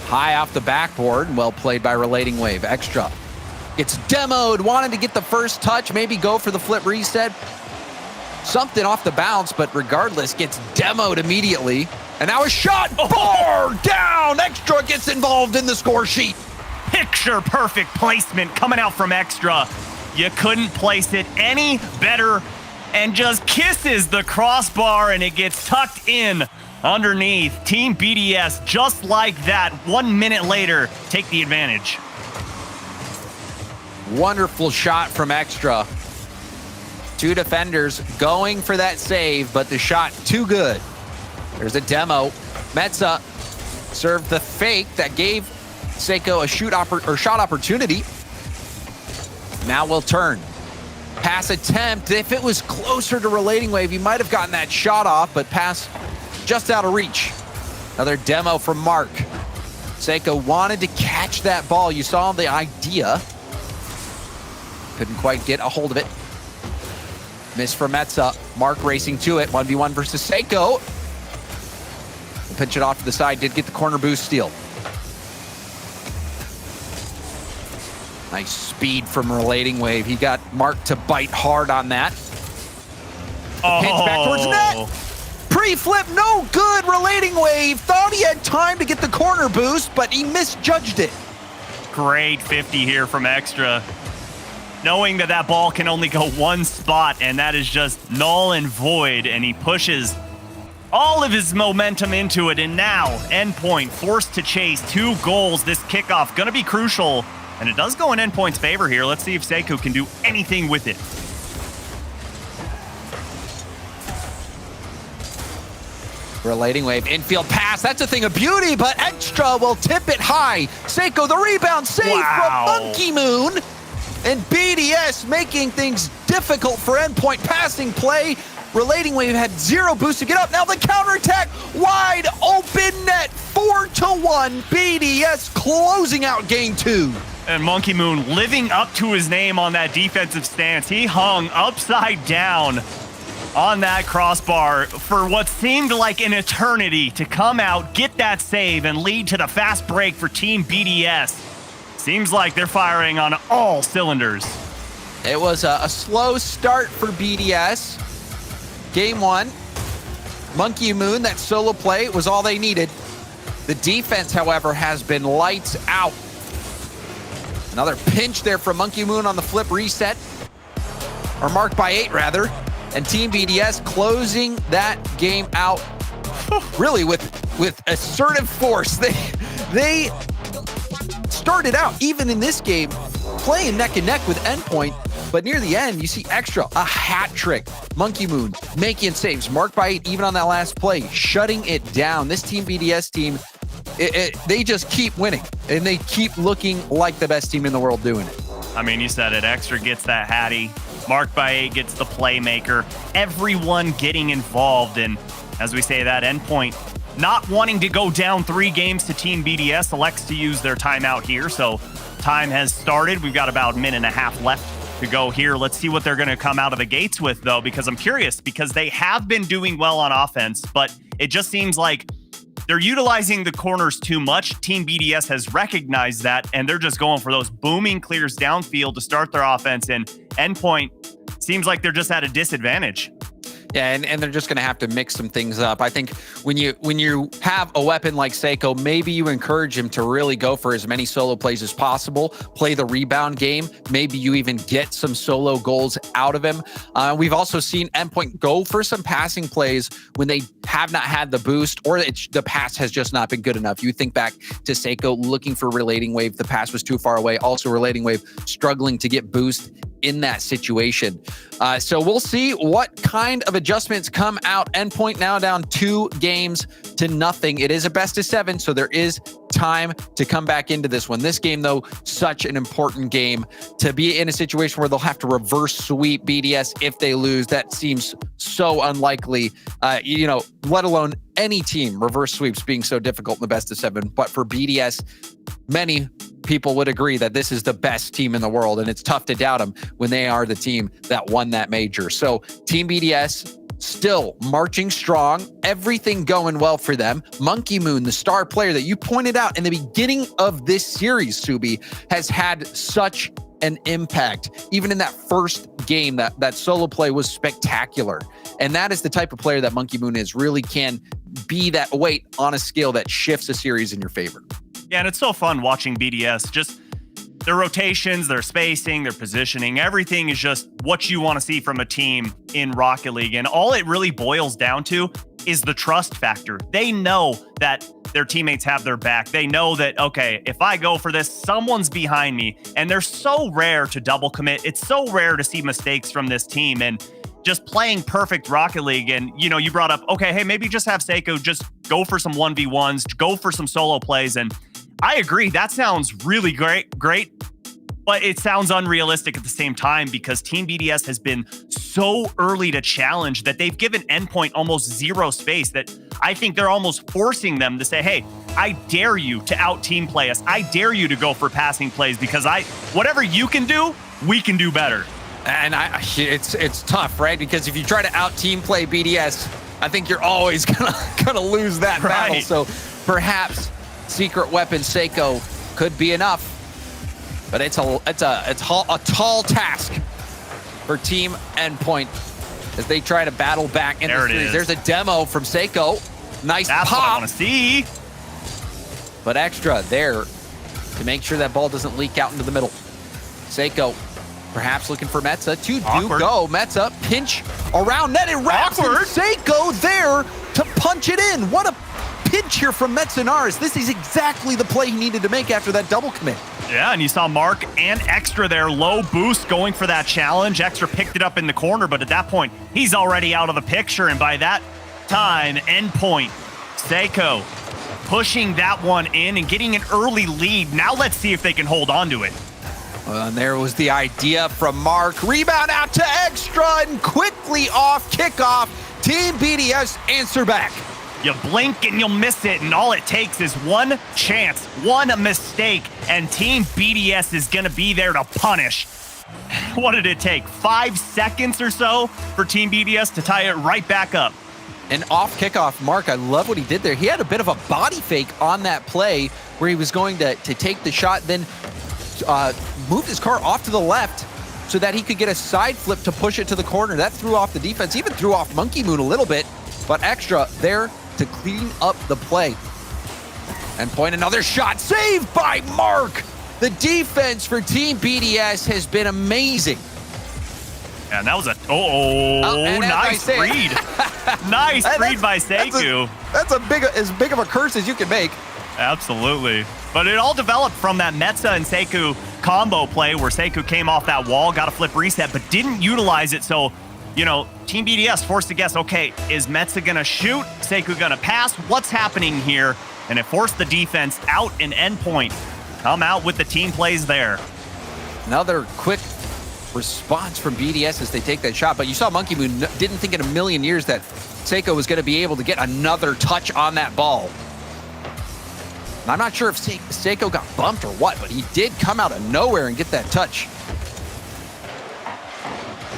high off the backboard. Well played by Relating Wave. Extra gets demoed. Wanted to get the first touch, maybe go for the flip reset. Something off the bounce, but regardless, gets demoed immediately. And now a shot, bar down. Extra gets involved in the score sheet. Picture perfect placement coming out from Extra. You couldn't place it any better, and just kisses the crossbar, and it gets tucked in underneath. Team BDS, just like that, 1 minute later, take the advantage. Wonderful shot from Extra. Two defenders going for that save, but the shot too good. There's a demo. Metza served the fake that gave Seiko a shot opportunity. Now we'll turn. Pass attempt. If it was closer to Relating Wave, he might have gotten that shot off, but pass just out of reach. Another demo from Mark. Seiko wanted to catch that ball. You saw the idea. Couldn't quite get a hold of it. Miss for Metza. Mark racing to it. 1v1 versus Seiko. We'll pitch it off to the side. Did get the corner boost steal. Nice speed from Relating Wave. He got Mark to bite hard on that. Pitch back towards net. Pre-flip, no good. Relating Wave thought he had time to get the corner boost, but he misjudged it. Great 50 here from Extra. Knowing that that ball can only go one spot, and that is just null and void, and he pushes all of his momentum into it, and now Endpoint forced to chase 2 goals. This kickoff gonna be crucial, and it does go in Endpoint's favor here. Let's see if Seiko can do anything with it. Relating Wave, infield pass, that's a thing of beauty, but Extra will tip it high. Seiko, the rebound, save from Monkey Moon. And BDS making things difficult for Endpoint. Passing play. Relating Wave had 0 boost to get up. Now the counterattack. Wide open net. 4-1. BDS closing out game 2. And Monkey Moon living up to his name on that defensive stance. He hung upside down on that crossbar for what seemed like an eternity to come out, get that save, and lead to the fast break for Team BDS. Seems like they're firing on all cylinders. It was a slow start for BDS. Game 1, Monkey Moon, that solo play was all they needed. The defense, however, has been lights out. Another pinch there from Monkey Moon on the flip reset, or marked by 8 rather. And Team BDS closing that game out really with assertive force. They started out, even in this game, playing neck and neck with Endpoint, but near the end, you see Extra, a hat trick. Monkey Moon making saves, marked by 8 even on that last play, shutting it down. This Team BDS team, they just keep winning, and they keep looking like the best team in the world doing it. I mean, you said it. Extra gets that Hattie. Marked by 8 gets the playmaker. Everyone getting involved. And as we say, that Endpoint not wanting to go down 3 games to Team BDS elects to use their timeout here. So time has started. We've got about a minute and a half left to go here. Let's see what they're going to come out of the gates with, though, because I'm curious, because they have been doing well on offense, but it just seems like they're utilizing the corners too much. Team BDS has recognized that, and they're just going for those booming clears downfield to start their offense, and Endpoint seems like they're just at a disadvantage. Yeah, and they're just going to have to mix some things up. I think when you have a weapon like Seiko, maybe you encourage him to really go for as many solo plays as possible, play the rebound game. Maybe you even get some solo goals out of him. We've also seen Endpoint go for some passing plays when they have not had the boost, or the pass has just not been good enough. You think back to Seiko looking for Relating Wave. The pass was too far away. Also Relating Wave struggling to get boost in that situation. So we'll see what kind of adjustments come out. Endpoint now down 2-0. It is a best of 7, so there is time to come back into this one. This game, though, such an important game to be in a situation where they'll have to reverse sweep BDS if they lose. That seems so unlikely, let alone any team reverse sweeps being so difficult in the best of 7. But for BDS, many people would agree that this is the best team in the world, and it's tough to doubt them when they are the team that won that major. So Team BDS still marching strong, everything going well for them. Monkey Moon, the star player that you pointed out in the beginning of this series, Subi, has had such an impact. Even in that first game, that solo play was spectacular. And that is the type of player that Monkey Moon is, really can be that weight on a scale that shifts a series in your favor. Yeah, and it's so fun watching BDS. Just their rotations, their spacing, their positioning, everything is just what you want to see from a team in Rocket League. And all it really boils down to is the trust factor. They know that their teammates have their back. They know that, okay, if I go for this, someone's behind me. And they're so rare to double commit. It's so rare to see mistakes from this team. And just playing perfect Rocket League. And, you brought up, okay, hey, maybe just have Seiko just go for some 1v1s, go for some solo plays. And I agree. That sounds really great, but it sounds unrealistic at the same time, because Team BDS has been so early to challenge that they've given Endpoint almost 0 space, that I think they're almost forcing them to say, hey, I dare you to out team play us. I dare you to go for passing plays, because whatever you can do, we can do better. And it's tough, right? Because if you try to out team play BDS, I think you're always gonna lose that battle. So perhaps secret weapon Seiko could be enough, but it's a tall task for Team Endpoint as they try to battle back in the series. There's a demo from Seiko. Nice pop. That's what I want to see. But Extra there to make sure that ball doesn't leak out into the middle. Seiko perhaps looking for Metza to go. Metza pinch around net and wraps. Seiko there to punch it in. What a pinch here from Metzenaris. This is exactly the play he needed to make after that double commit. Yeah, and you saw Mark and Extra there, low boost going for that challenge. Extra picked it up in the corner, but at that point, he's already out of the picture. And by that time, Endpoint, Seiko pushing that one in and getting an early lead. Now let's see if they can hold on to it. And there was the idea from Mark. Rebound out to Extra and quickly off kickoff. Team BDS answer back. You blink and you'll miss it, and all it takes is one chance, one mistake, and Team BDS is going to be there to punish. What did it take? 5 seconds or so for Team BDS to tie it right back up. And off kickoff, Mark, I love what he did there. He had a bit of a body fake on that play where he was going to take the shot, then moved his car off to the left so that he could get a side flip to push it to the corner. That threw off the defense, even threw off Monkey Moon a little bit, but Extra there to clean up the play. Endpoint, another shot, saved by Mark. The defense for Team BDS has been amazing. And that was a nice read. Nice read by Sekou. That's as big of a curse as you can make. Absolutely. But it all developed from that Metza and Sekou combo play where Sekou came off that wall, got a flip reset, but didn't utilize it. So, you know, Team BDS forced to guess, okay, is Metza gonna shoot? Sekou gonna pass? What's happening here? And it forced the defense out in Endpoint. Come out with the team plays there. Another quick response from BDS as they take that shot, but you saw Monkey Moon didn't think in a million years that Sekou was gonna be able to get another touch on that ball. And I'm not sure if Sekou got bumped or what, but he did come out of nowhere and get that touch.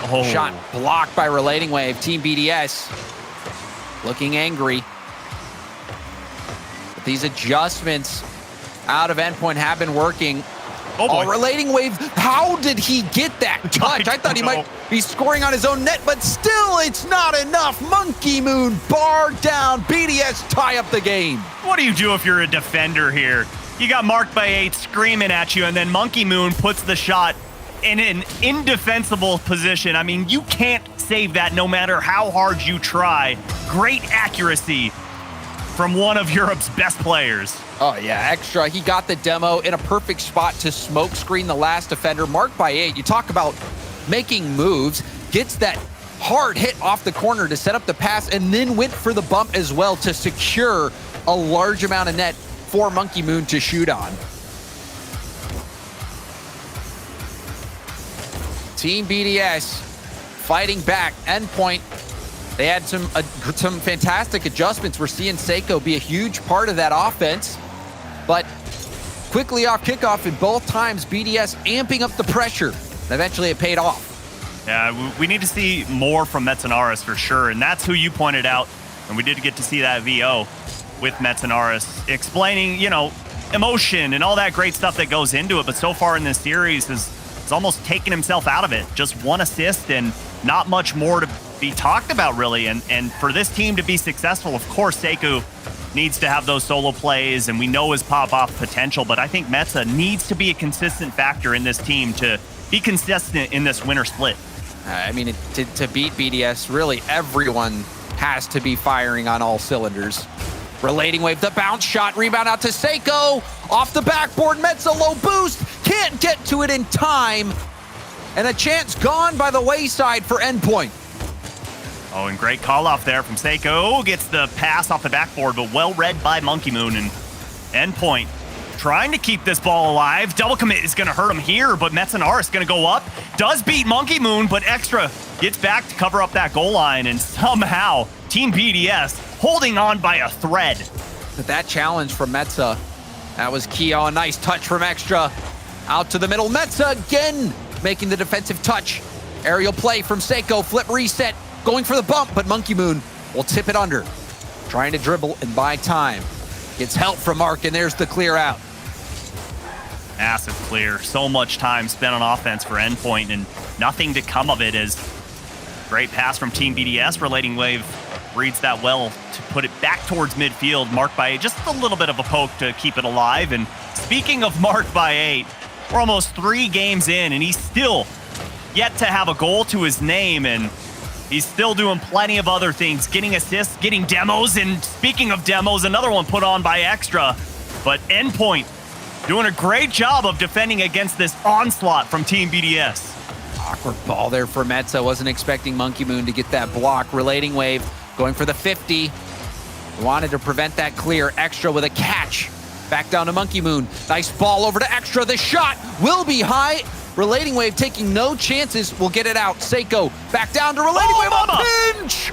Oh. Shot blocked by Relating Wave. Team BDS looking angry. But these adjustments out of Endpoint have been working. Oh, Relating Wave, how did he get that touch? I thought he might be scoring on his own net, but still it's not enough. Monkey Moon barred down. BDS tie up the game. What do you do if you're a defender here? You got marked by 8 screaming at you, and then Monkey Moon puts the shot in an indefensible position. I mean, you can't save that no matter how hard you try. Great accuracy from one of Europe's best players. Oh yeah, Extra. He got the demo in a perfect spot to smoke screen the last defender, marked by 8. You talk about making moves, gets that hard hit off the corner to set up the pass, and then went for the bump as well to secure a large amount of net for Monkey Moon to shoot on. Team BDS fighting back. Endpoint, they had some fantastic adjustments. We're seeing Sekou be a huge part of that offense, but quickly off kickoff in both times, BDS amping up the pressure. And eventually it paid off. Yeah, we need to see more from Metzenaris for sure, and that's who you pointed out. And we did get to see that VO with Metzenaris explaining, you know, emotion and all that great stuff that goes into it. But so far in this series has almost taken himself out of it. Just one assist and not much more to be talked about, really. And for this team to be successful, of course, Sekou needs to have those solo plays, and we know his pop-off potential. But I think Metza needs to be a consistent factor in this team to be consistent in this winter split. I mean, to beat BDS, really everyone has to be firing on all cylinders. Relating Wave, the bounce shot, rebound out to Sekou. Off the backboard, Metza low boost. Can't get to it in time. And a chance gone by the wayside for Endpoint. Oh, and great call off there from Sekou. Gets the pass off the backboard, but well read by Monkey Moon. And Endpoint trying to keep this ball alive. Double commit is going to hurt him here, but Metzenaris going to go up. Does beat Monkey Moon, but Extra gets back to cover up that goal line. And somehow, Team BDS holding on by a thread. But that challenge from Metza, that was key. Oh, a nice touch from Extra. Out to the middle. Metza again making the defensive touch. Aerial play from Sekou. Flip reset. Going for the bump, but Monkey Moon will tip it under. Trying to dribble and buy time. Gets help from Mark, and there's the clear out. Massive clear. So much time spent on offense for Endpoint, and nothing to come of it as great pass from Team BDS. Relating Wave reads that well to put it back towards midfield. Marked by 8, just a little bit of a poke to keep it alive. And speaking of marked by 8, we're almost 3 games in, and he's still yet to have a goal to his name, and he's still doing plenty of other things, getting assists, getting demos, and speaking of demos, another one put on by Extra. But Endpoint doing a great job of defending against this onslaught from Team BDS. Awkward ball there for Metza. Wasn't expecting Monkey Moon to get that block. Relating Wave going for the 50. Wanted to prevent that clear. Extra with a catch. Back down to Monkey Moon. Nice ball over to Extra. The shot will be high. Relating Wave taking no chances. Will get it out. Seiko back down to Relating Wave. A pinch!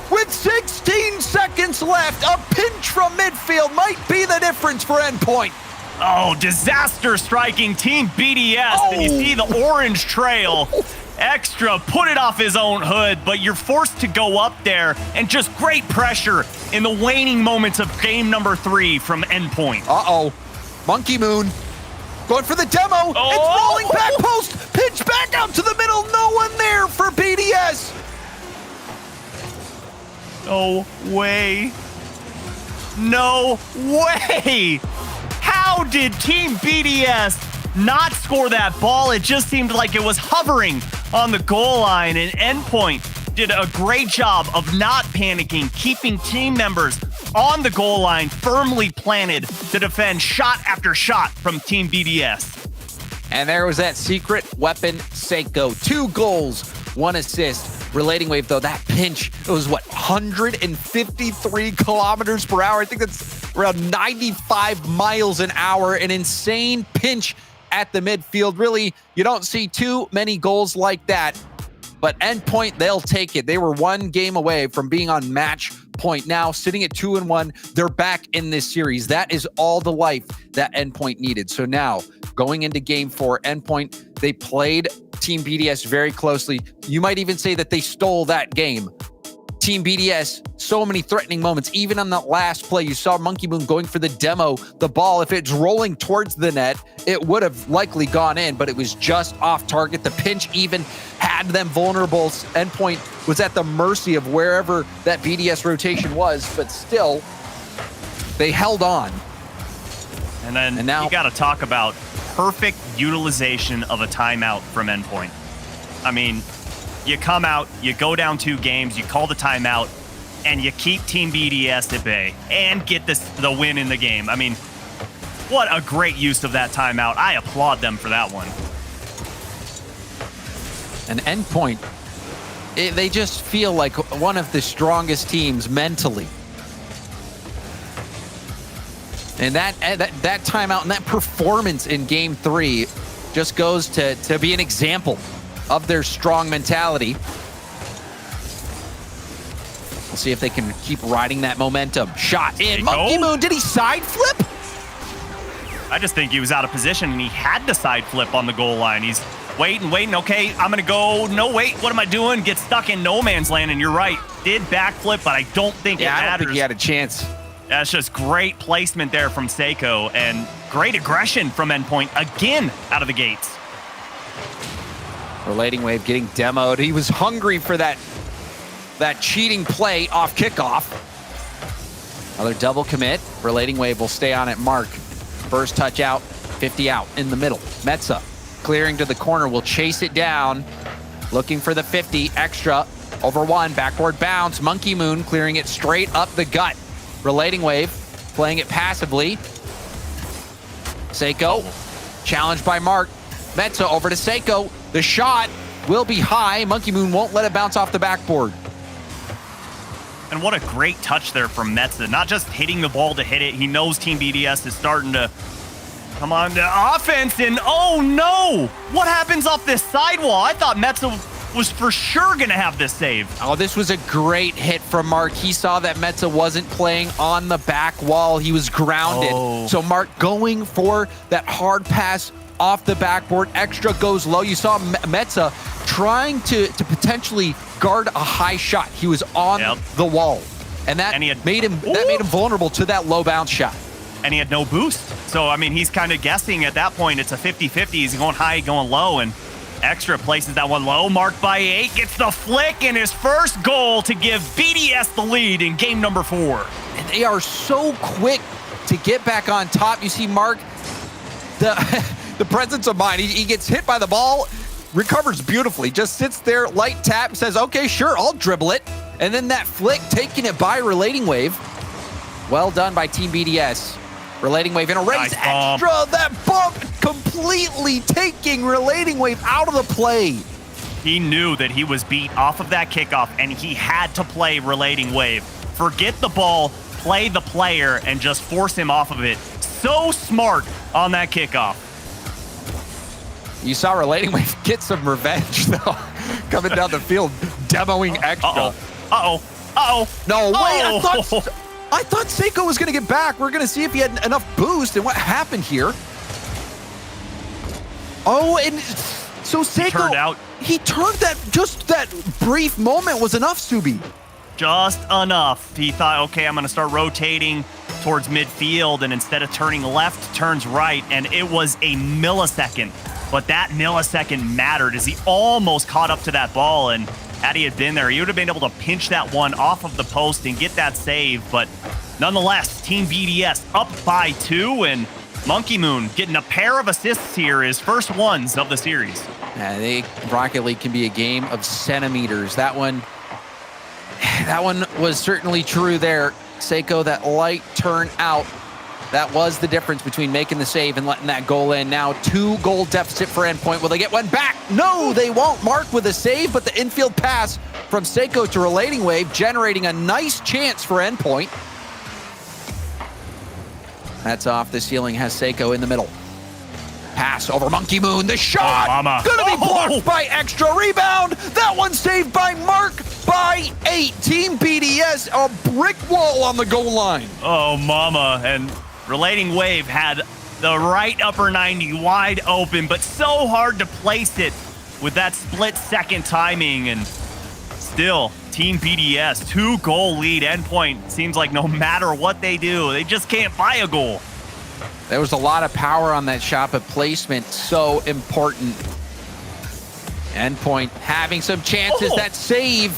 With 16 seconds left, a pinch from midfield might be the difference for Endpoint. Oh, disaster striking Team BDS. And you see the orange trail. Extra put it off his own hood, but you're forced to go up there, and just great pressure in the waning moments of game number 3 from Endpoint. Monkey Moon going for the demo. It's rolling back post. Pitch back out to the middle. No one there for BDS. No way. No way. How did Team BDS not score that ball? It just seemed like it was hovering on the goal line, and Endpoint did a great job of not panicking, keeping team members on the goal line firmly planted to defend shot after shot from Team BDS. And there was that secret weapon, Seiko. 2 goals, 1 assist. Relating Wave, though, that pinch, it was 153 kilometers per hour. I think that's around 95 miles an hour. An insane pinch at the midfield. Really, you don't see too many goals like that. But Endpoint, they'll take it. They were 1 game away from being on match point. Now, sitting at 2-1, they're back in this series. That is all the life that Endpoint needed. So now, going into game 4, Endpoint, they played Team BDS very closely. You might even say that they stole that game. Team BDS, so many threatening moments. Even on that last play, you saw Monkey Moon going for the demo. The ball, if it's rolling towards the net, it would have likely gone in, but it was just off target. The pinch even had them vulnerable. Endpoint was at the mercy of wherever that BDS rotation was, but still, they held on. And now you got to talk about perfect utilization of a timeout from Endpoint. I mean, you come out, you go down 2 games, you call the timeout, and you keep Team BDS at bay and get the win in the game. I mean, what a great use of that timeout. I applaud them for that one. And Endpoint, they just feel like one of the strongest teams mentally. And that timeout and that performance in game 3 just goes to be an example of their strong mentality. We'll see if they can keep riding that momentum. Shot in. Monkey Moon, did he side flip? I just think he was out of position, and he had to side flip on the goal line. He's waiting. Okay, I'm going to go. No, wait, what am I doing? Get stuck in no man's land, and you're right. Did backflip, but I don't think it matters. I don't think he had a chance. That's just great placement there from Seiko, and great aggression from Endpoint again out of the gates. Relating Wave getting demoed. He was hungry for that cheating play off kickoff. Another double commit. Relating Wave will stay on it. Mark, first touch out, 50 out in the middle. Metza clearing to the corner, will chase it down. Looking for the 50, Extra over 1, backboard bounce. Monkey Moon clearing it straight up the gut. Relating Wave playing it passively. Seiko challenged by Mark. Metza over to Seiko. The shot will be high. Monkey Moon won't let it bounce off the backboard. And what a great touch there from Metza. Not just hitting the ball to hit it. He knows Team BDS is starting to come on to offense. And oh no! What happens off this sidewall? I thought Metza was for sure going to have this save. Oh, this was a great hit from Mark. He saw that Metza wasn't playing on the back wall. He was grounded. So Mark going for that hard pass off the backboard. Extra goes low. You saw Metza trying to potentially guard a high shot. He was on the wall, and that made him vulnerable to that low bounce shot. And he had no boost. So I mean, he's kind of guessing at that point. It's a 50-50. He's going high, going low, and Extra places that one low. Marked by 8, gets the flick and his first goal to give BDS the lead in game number 4. And they are so quick to get back on top. You see Mark, the presence of mind. He gets hit by the ball, recovers beautifully, just sits there, light tap, says, okay, sure, I'll dribble it. And then that flick, taking it by Relating Wave. Well done by Team BDS. Relating Wave in a race. Nice Extra, that bump completely taking Relating Wave out of the play. He knew that he was beat off of that kickoff, and he had to play Relating Wave. Forget the ball, play the player, and just force him off of it. so smart on that kickoff. You saw Relating Wave get some revenge, though, coming down the field, demoing Extra. No way! I thought Seiko was going to get back. We're going to see if he had enough boost and what happened here. Oh, and so Seiko, he turned that, just that brief moment was enough, Subi. Just enough. He thought, okay, I'm going to start rotating towards midfield, and instead of turning left, turns right, and it was a millisecond. But that millisecond mattered as he almost caught up to that ball, and had he been there, he would have been able to pinch that one off of the post and get that save. But nonetheless, Team BDS up by 2, and Monkey Moon getting a pair of assists here, his first ones of the series. Yeah, Rocket League can be a game of centimeters. That one was certainly true there. Seiko, that light turn out, that was the difference between making the save and letting that goal in. Now 2-goal deficit for Endpoint. Will they get one back? No, they won't. Mark with a save, but the infield pass from Seiko to Relating Wave, generating a nice chance for Endpoint. That's off the ceiling, has Seiko in the middle. Pass over Monkey Moon, the shot! Gonna be blocked by Extra, rebound! That one saved by Mark by 8. Team BDS, a brick wall on the goal line. Oh, mama, and Relating Wave had the right upper 90 wide open, but so hard to place it with that split-second timing, and still, Team BDS, 2-goal lead. Endpoint seems like no matter what they do, they just can't buy a goal. There was a lot of power on that shot, but placement so important. Endpoint having some chances. That save,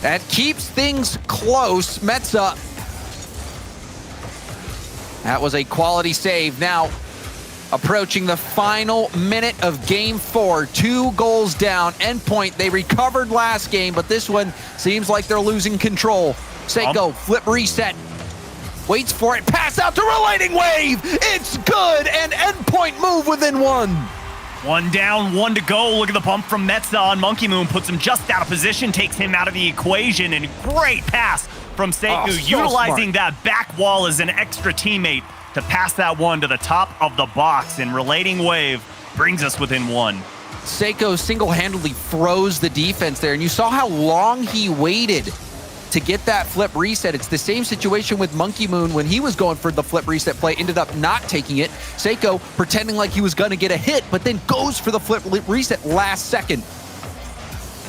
that keeps things close. Metza, that was a quality save. Now, approaching the final minute of game 4, 2 goals down. Endpoint, they recovered last game, but this one seems like they're losing control. Seiko, flip reset. Waits for it, pass out to Relating Wave. It's good, and Endpoint move within 1. 1 down, 1 to go. Look at the bump from Metza on Monkey Moon. Puts him just out of position, takes him out of the equation, and great pass from Seiko, utilizing that back wall as an extra teammate to pass that one to the top of the box, and Relating Wave brings us within 1. Seiko single-handedly froze the defense there, and you saw how long he waited to get that flip reset. It's the same situation with Monkey Moon when he was going for the flip reset play, ended up not taking it. Seiko pretending like he was going to get a hit, but then goes for the flip reset last second.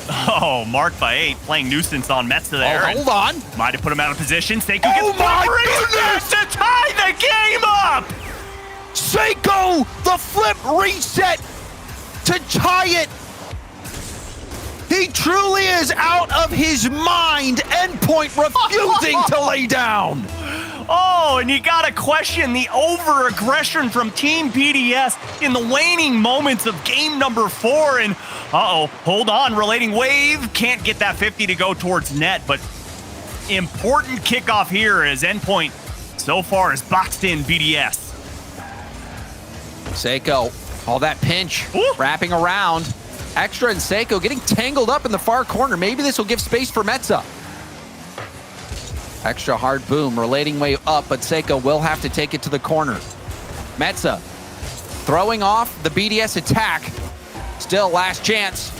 Oh, Mark by 8 playing nuisance on Metza there. Oh, hold on. Might have put him out of position. Seiko gets goodness to tie the game up. Seiko, the flip reset to tie it. He truly is out of his mind. Endpoint refusing to lay down. Oh, and you gotta question the over-aggression from Team BDS in the waning moments of game number 4. And hold on, Relating Wave can't get that 50 to go towards net, but important kickoff here as Endpoint so far has boxed in BDS. Seiko, all that pinch, wrapping around. Extra and Seiko getting tangled up in the far corner. Maybe this will give space for Metza. Extra hard boom, Relating Wave up, but Seiko will have to take it to the corner. Metza throwing off the BDS attack. Still last chance.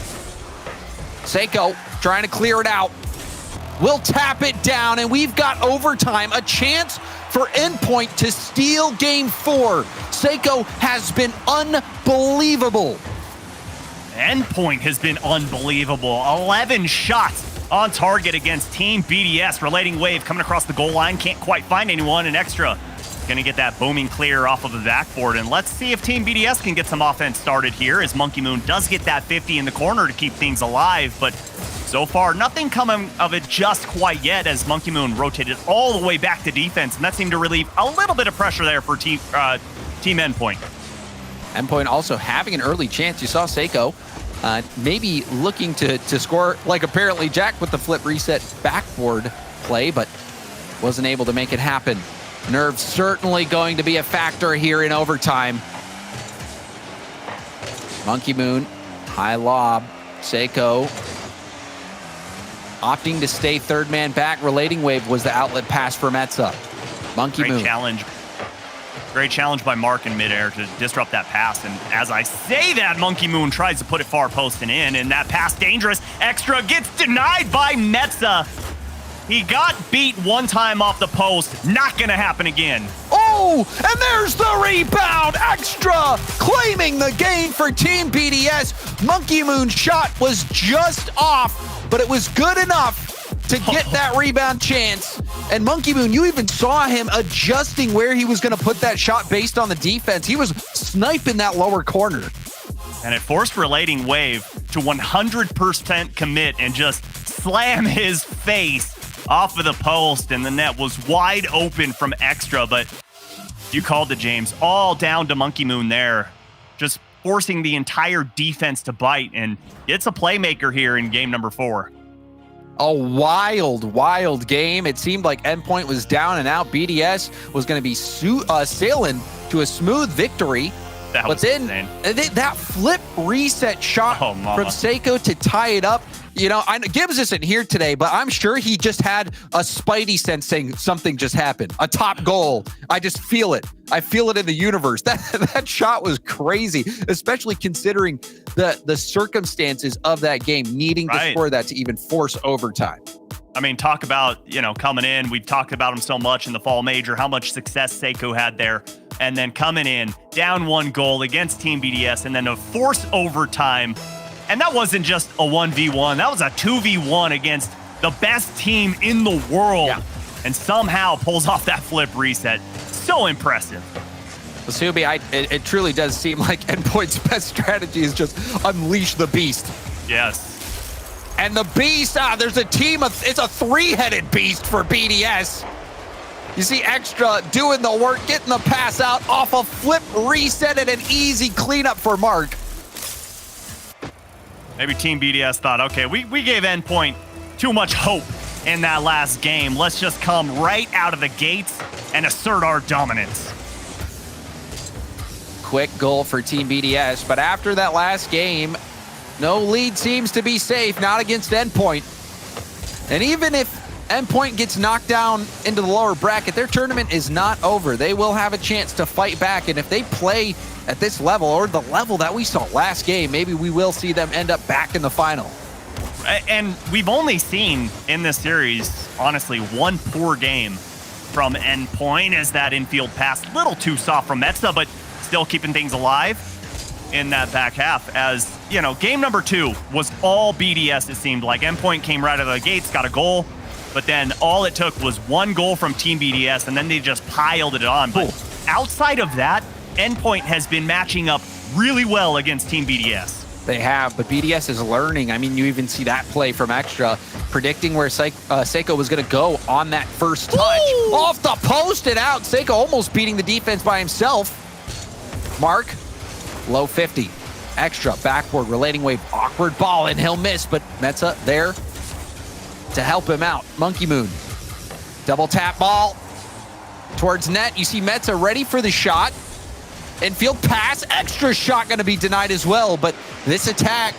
Seiko trying to clear it out. Will tap it down, and we've got overtime. A chance for Endpoint to steal game 4. Seiko has been unbelievable. Endpoint has been unbelievable. 11 shots on target against Team BDS. Relating Wave coming across the goal line. Can't quite find anyone. And Extra going to get that booming clear off of the backboard. And let's see if Team BDS can get some offense started here as Monkey Moon does get that 50 in the corner to keep things alive. But so far, nothing coming of it just quite yet as Monkey Moon rotated all the way back to defense. And that seemed to relieve a little bit of pressure there for Team Endpoint. Endpoint also having an early chance. You saw Seiko maybe looking to score, like apparently Jack with the flip reset backboard play, but wasn't able to make it happen. Nerves certainly going to be a factor here in overtime. Monkey Moon, high lob. Seiko opting to stay third man back. Relating Wave was the outlet pass for Metza. Monkey Moon. Great challenge by Mark in midair to disrupt that pass. And as I say that, Monkey Moon tries to put it far post and in, and that pass dangerous. Extra gets denied by Metza. He got beat one time off the post. Not gonna happen again. Oh, and there's the rebound. Extra claiming the game for Team BDS. Monkey Moon's shot was just off, but it was good enough to get that rebound chance. And Monkey Moon, you even saw him adjusting where he was going to put that shot based on the defense. He was sniping that lower corner. And it forced Relating Wave to 100% commit and just slam his face off of the post, and the net was wide open from Extra. But you called it, James. All down to Monkey Moon there, just forcing the entire defense to bite. And it's a playmaker here in game number 4. A wild game. It seemed like Endpoint was down and out. BDS was going to be sailing to a smooth victory. But then that flip reset shot from Seiko to tie it up. You know, Gibbs isn't here today, but I'm sure he just had a spidey sense saying something just happened. A top goal. I just feel it. I feel it in the universe. That shot was crazy, especially considering the circumstances of that game, needing to score that to even force overtime. I mean, talk about, coming in. We've talked about him so much in the fall major, how much success Seiko had there. And then coming in, down 1 goal against Team BDS, and then a forced overtime. And that wasn't just a 1v1. That was a 2v1 against the best team in the world. Yeah. And somehow pulls off that flip reset. So impressive. Subi, it truly does seem like Endpoint's best strategy is just unleash the beast. Yes. And the beast, there's a team of, it's a 3-headed beast for BDS. You see Extra doing the work, getting the pass out off a flip reset and an easy cleanup for Mark. Maybe Team BDS thought, okay, we gave Endpoint too much hope in that last game. Let's just come right out of the gates and assert our dominance. Quick goal for Team BDS, but after that last game, no lead seems to be safe, not against Endpoint. And even if Endpoint gets knocked down into the lower bracket, their tournament is not over. They will have a chance to fight back, and if they play at this level or the level that we saw last game, maybe we will see them end up back in the final. And we've only seen in this series, honestly, 1 poor game from Endpoint as that infield pass, a little too soft from Metza, but still keeping things alive in that back half. As, game number 2 was all BDS, it seemed like. Endpoint came right out of the gates, got a goal, but then all it took was 1 goal from Team BDS, and then they just piled it on. But outside of that, Endpoint has been matching up really well against Team BDS. They have, but BDS is learning. I mean, you even see that play from Extra, predicting where Seiko was going to go on that first touch. Ooh! Off the post and out. Seiko almost beating the defense by himself. Mark, low 50. Extra, backboard, Relating Wave, awkward ball, and he'll miss, but Metza there to help him out. Monkey Moon, double tap ball towards net. You see Metza ready for the shot. Infield pass, Extra shot going to be denied as well, but this attack,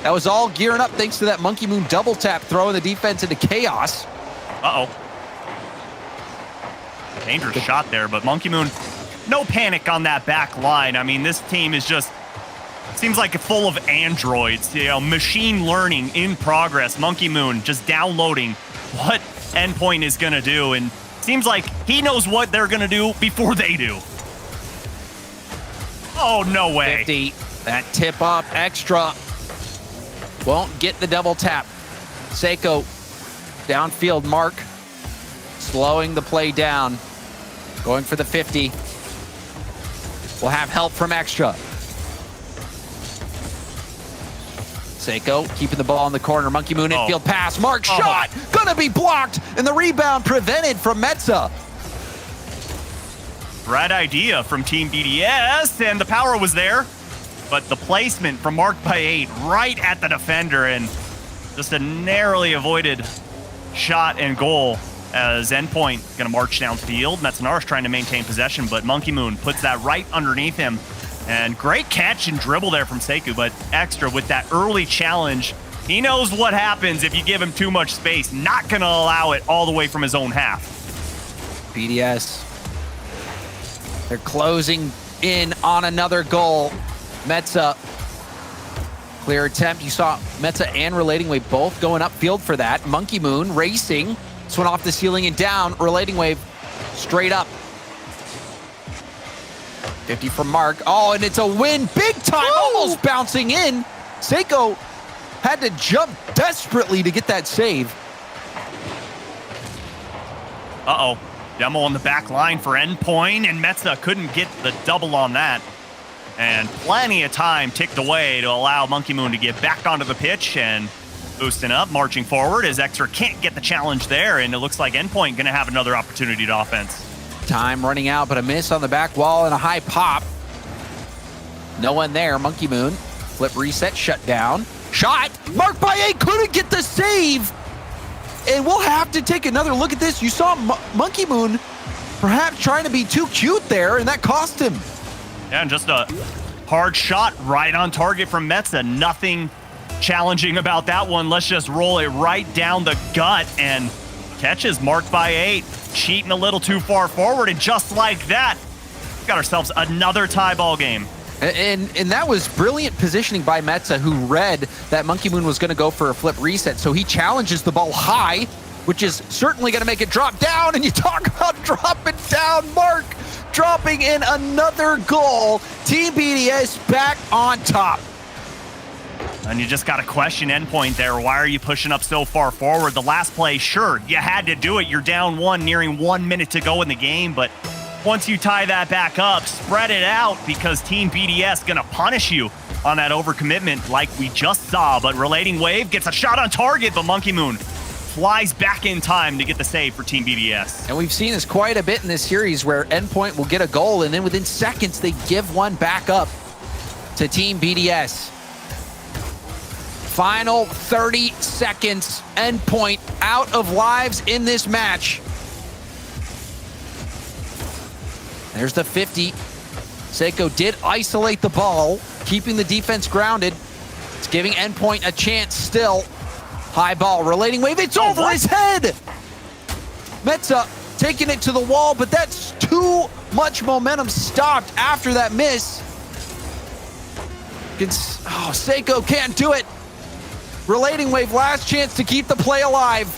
that was all gearing up thanks to that Monkey Moon double tap, throwing the defense into chaos. Uh-oh. Dangerous shot there, but Monkey Moon, no panic on that back line. I mean, this team is just, seems like full of androids, machine learning in progress. Monkey Moon just downloading what Endpoint is going to do, and seems like he knows what they're going to do before they do. Oh, no way. 50, that tip up, Extra won't get the double tap. Seiko, downfield Mark, slowing the play down, going for the 50. We'll have help from Extra. Seiko keeping the ball in the corner. Monkey Moon infield pass. Mark shot, gonna be blocked, and the rebound prevented from Metza. Right idea from Team BDS, and the power was there, but the placement from Mark by 8 right at the defender, and just a narrowly avoided shot and goal as Endpoint gonna march downfield. Metzenar's trying to maintain possession, but Monkey Moon puts that right underneath him, and great catch and dribble there from Seiko, but Extra with that early challenge, he knows what happens if you give him too much space. Not gonna allow it all the way from his own half. BDS They're closing in on another goal. Metza, clear attempt. You saw Metza and Relating Wave both going upfield for that. Monkey Moon racing. This one off the ceiling and down. Relating Wave straight up. 50 from Mark. Oh, and it's a win. Big time. Woo! Almost bouncing in. Seiko had to jump desperately to get that save. Uh-oh. Demo on the back line for Endpoint, and Metza couldn't get the double on that. And plenty of time ticked away to allow Monkey Moon to get back onto the pitch and boosting up, marching forward as Extra can't get the challenge there, and it looks like Endpoint going to have another opportunity to offense. Time running out, but a miss on the back wall and a high pop. No one there. Monkey Moon. Flip reset, shut down. Shot. Mark by 8 couldn't get the save. And we'll have to take another look at this. You saw Monkey Moon perhaps trying to be too cute there, and that cost him. Yeah, and just a hard shot right on target from Metza. Nothing challenging about that one. Let's just roll it right down the gut, and catches marked by 8. Cheating a little too far forward, and just like that, got ourselves another tie ball game. And that was brilliant positioning by Metza, who read that Monkey Moon was going to go for a flip reset. So he challenges the ball high, which is certainly going to make it drop down. And you talk about dropping down, Mark dropping in another goal. Team BDS back on top. And you just got to question Endpoint there. Why are you pushing up so far forward? The last play, sure, you had to do it. You're down 1, nearing 1 minute to go in the game, but once you tie that back up, spread it out, because Team BDS gonna punish you on that overcommitment like we just saw. But Relating Wave gets a shot on target, but Monkey Moon flies back in time to get the save for Team BDS. And we've seen this quite a bit in this series where Endpoint will get a goal, and then within seconds, they give one back up to Team BDS. Final 30 seconds, Endpoint out of lives in this match. There's the 50. Seiko did isolate the ball, keeping the defense grounded. It's giving Endpoint a chance still. High ball, Relating Wave, it's over his head! Metza taking it to the wall, but that's too much momentum stopped after that miss. Seiko can't do it. Relating Wave, last chance to keep the play alive.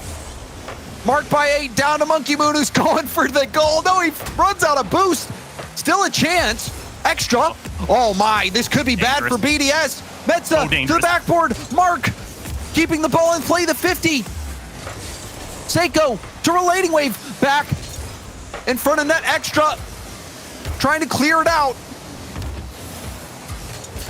Marked by 8, down to Monkey Moon, who's going for the goal. No, he runs out of boost. Still a chance. Extra. Oh my, this could be bad for BDS. Metza to the backboard. Mark keeping the ball in play, the 50. Seiko to Relating Wave, back in front of net. Extra trying to clear it out.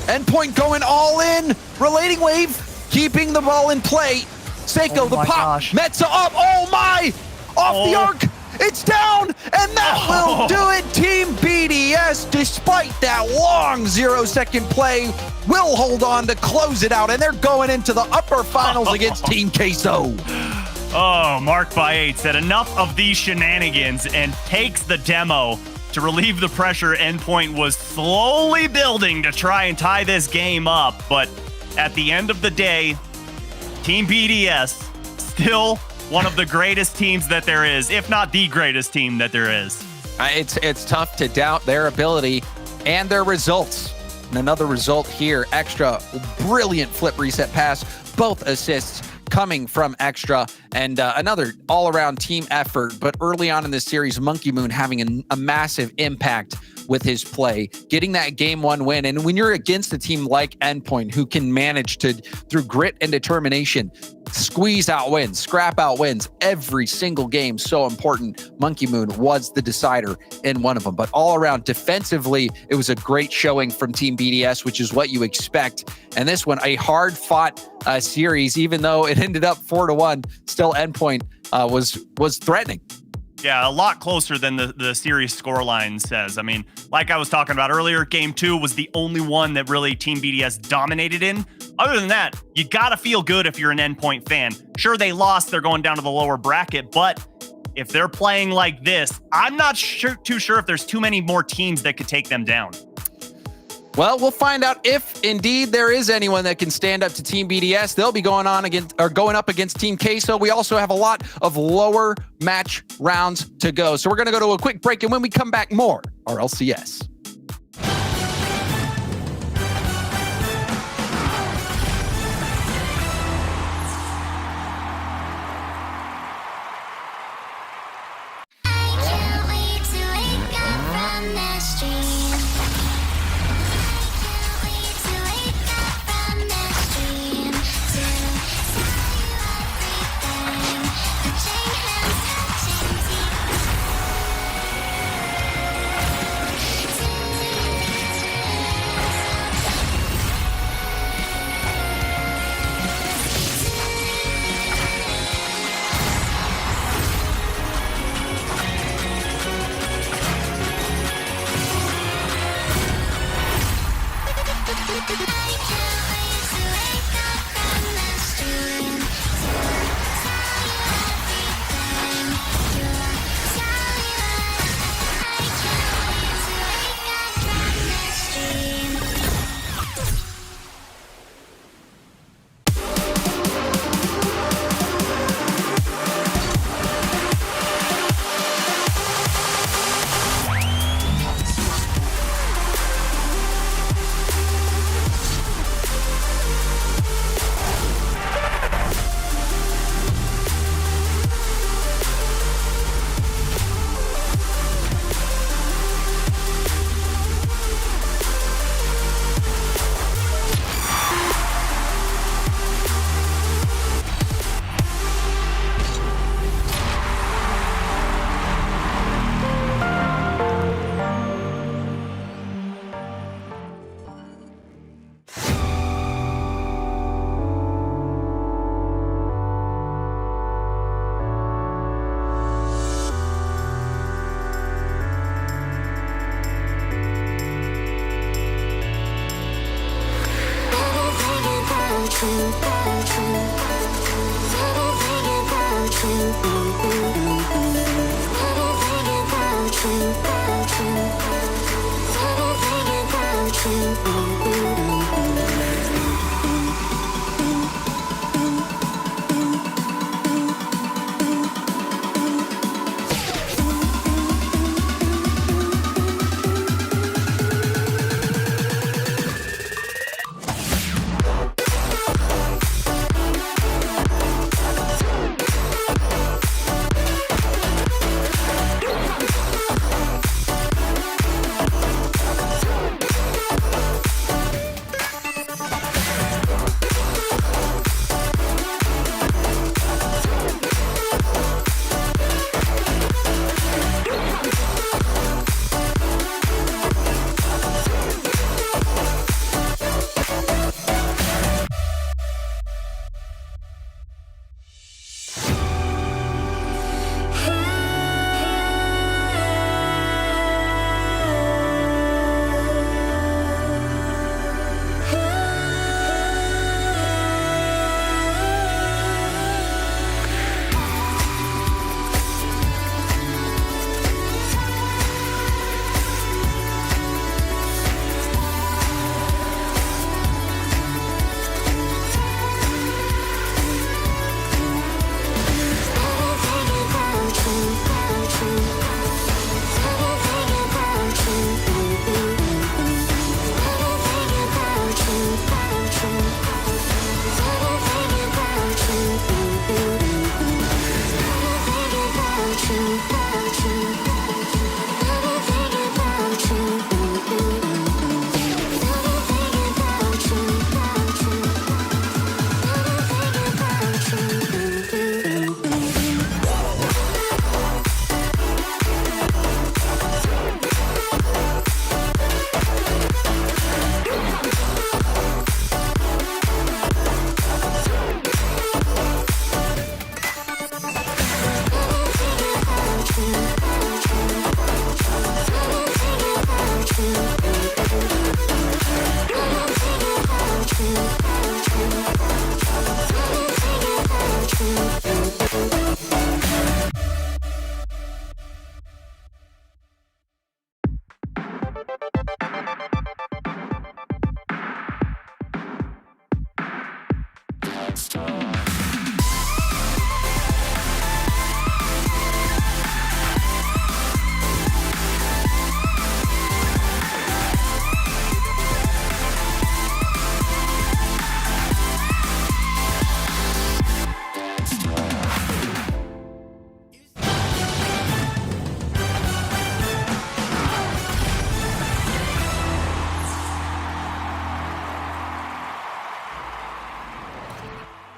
Endpoint going all in. Relating Wave keeping the ball in play. Seiko, the pop. Gosh. Metza up. Oh my! Off the arc. It's down, and that will do it. Team BDS, despite that long 0-second play, will hold on to close it out, and they're going into the upper finals against Team Queso. Oh, Mark by 8 said enough of these shenanigans and takes the demo to relieve the pressure Endpoint was slowly building to try and tie this game up. But at the end of the day, Team BDS still one of the greatest teams that there is, if not the greatest team that there is. It's tough to doubt their ability and their results. And another result here, Extra, brilliant flip reset pass, both assists coming from Extra, and another all-around team effort. But early on in this series, Monkey Moon having a massive impact with his play, getting that game 1 win. And when you're against a team like Endpoint, who can manage to, through grit and determination, squeeze out wins, scrap out wins every single game, so important. Monkey Moon was the decider in one of them. But all around defensively, it was a great showing from Team BDS, which is what you expect. And this one, a hard-fought series, even though it ended up 4-1, still Endpoint was threatening. Yeah, a lot closer than the series scoreline says. I mean, like I was talking about earlier, game 2 was the only one that really Team BDS dominated in. Other than that, you gotta feel good if you're an Endpoint fan. Sure, they lost, they're going down to the lower bracket, but if they're playing like this, I'm not too sure if there's too many more teams that could take them down. Well, we'll find out if indeed there is anyone that can stand up to Team BDS. They'll be going up against Team Queso. We also have a lot of lower match rounds to go. So we're going to go to a quick break, and when we come back, more RLCS.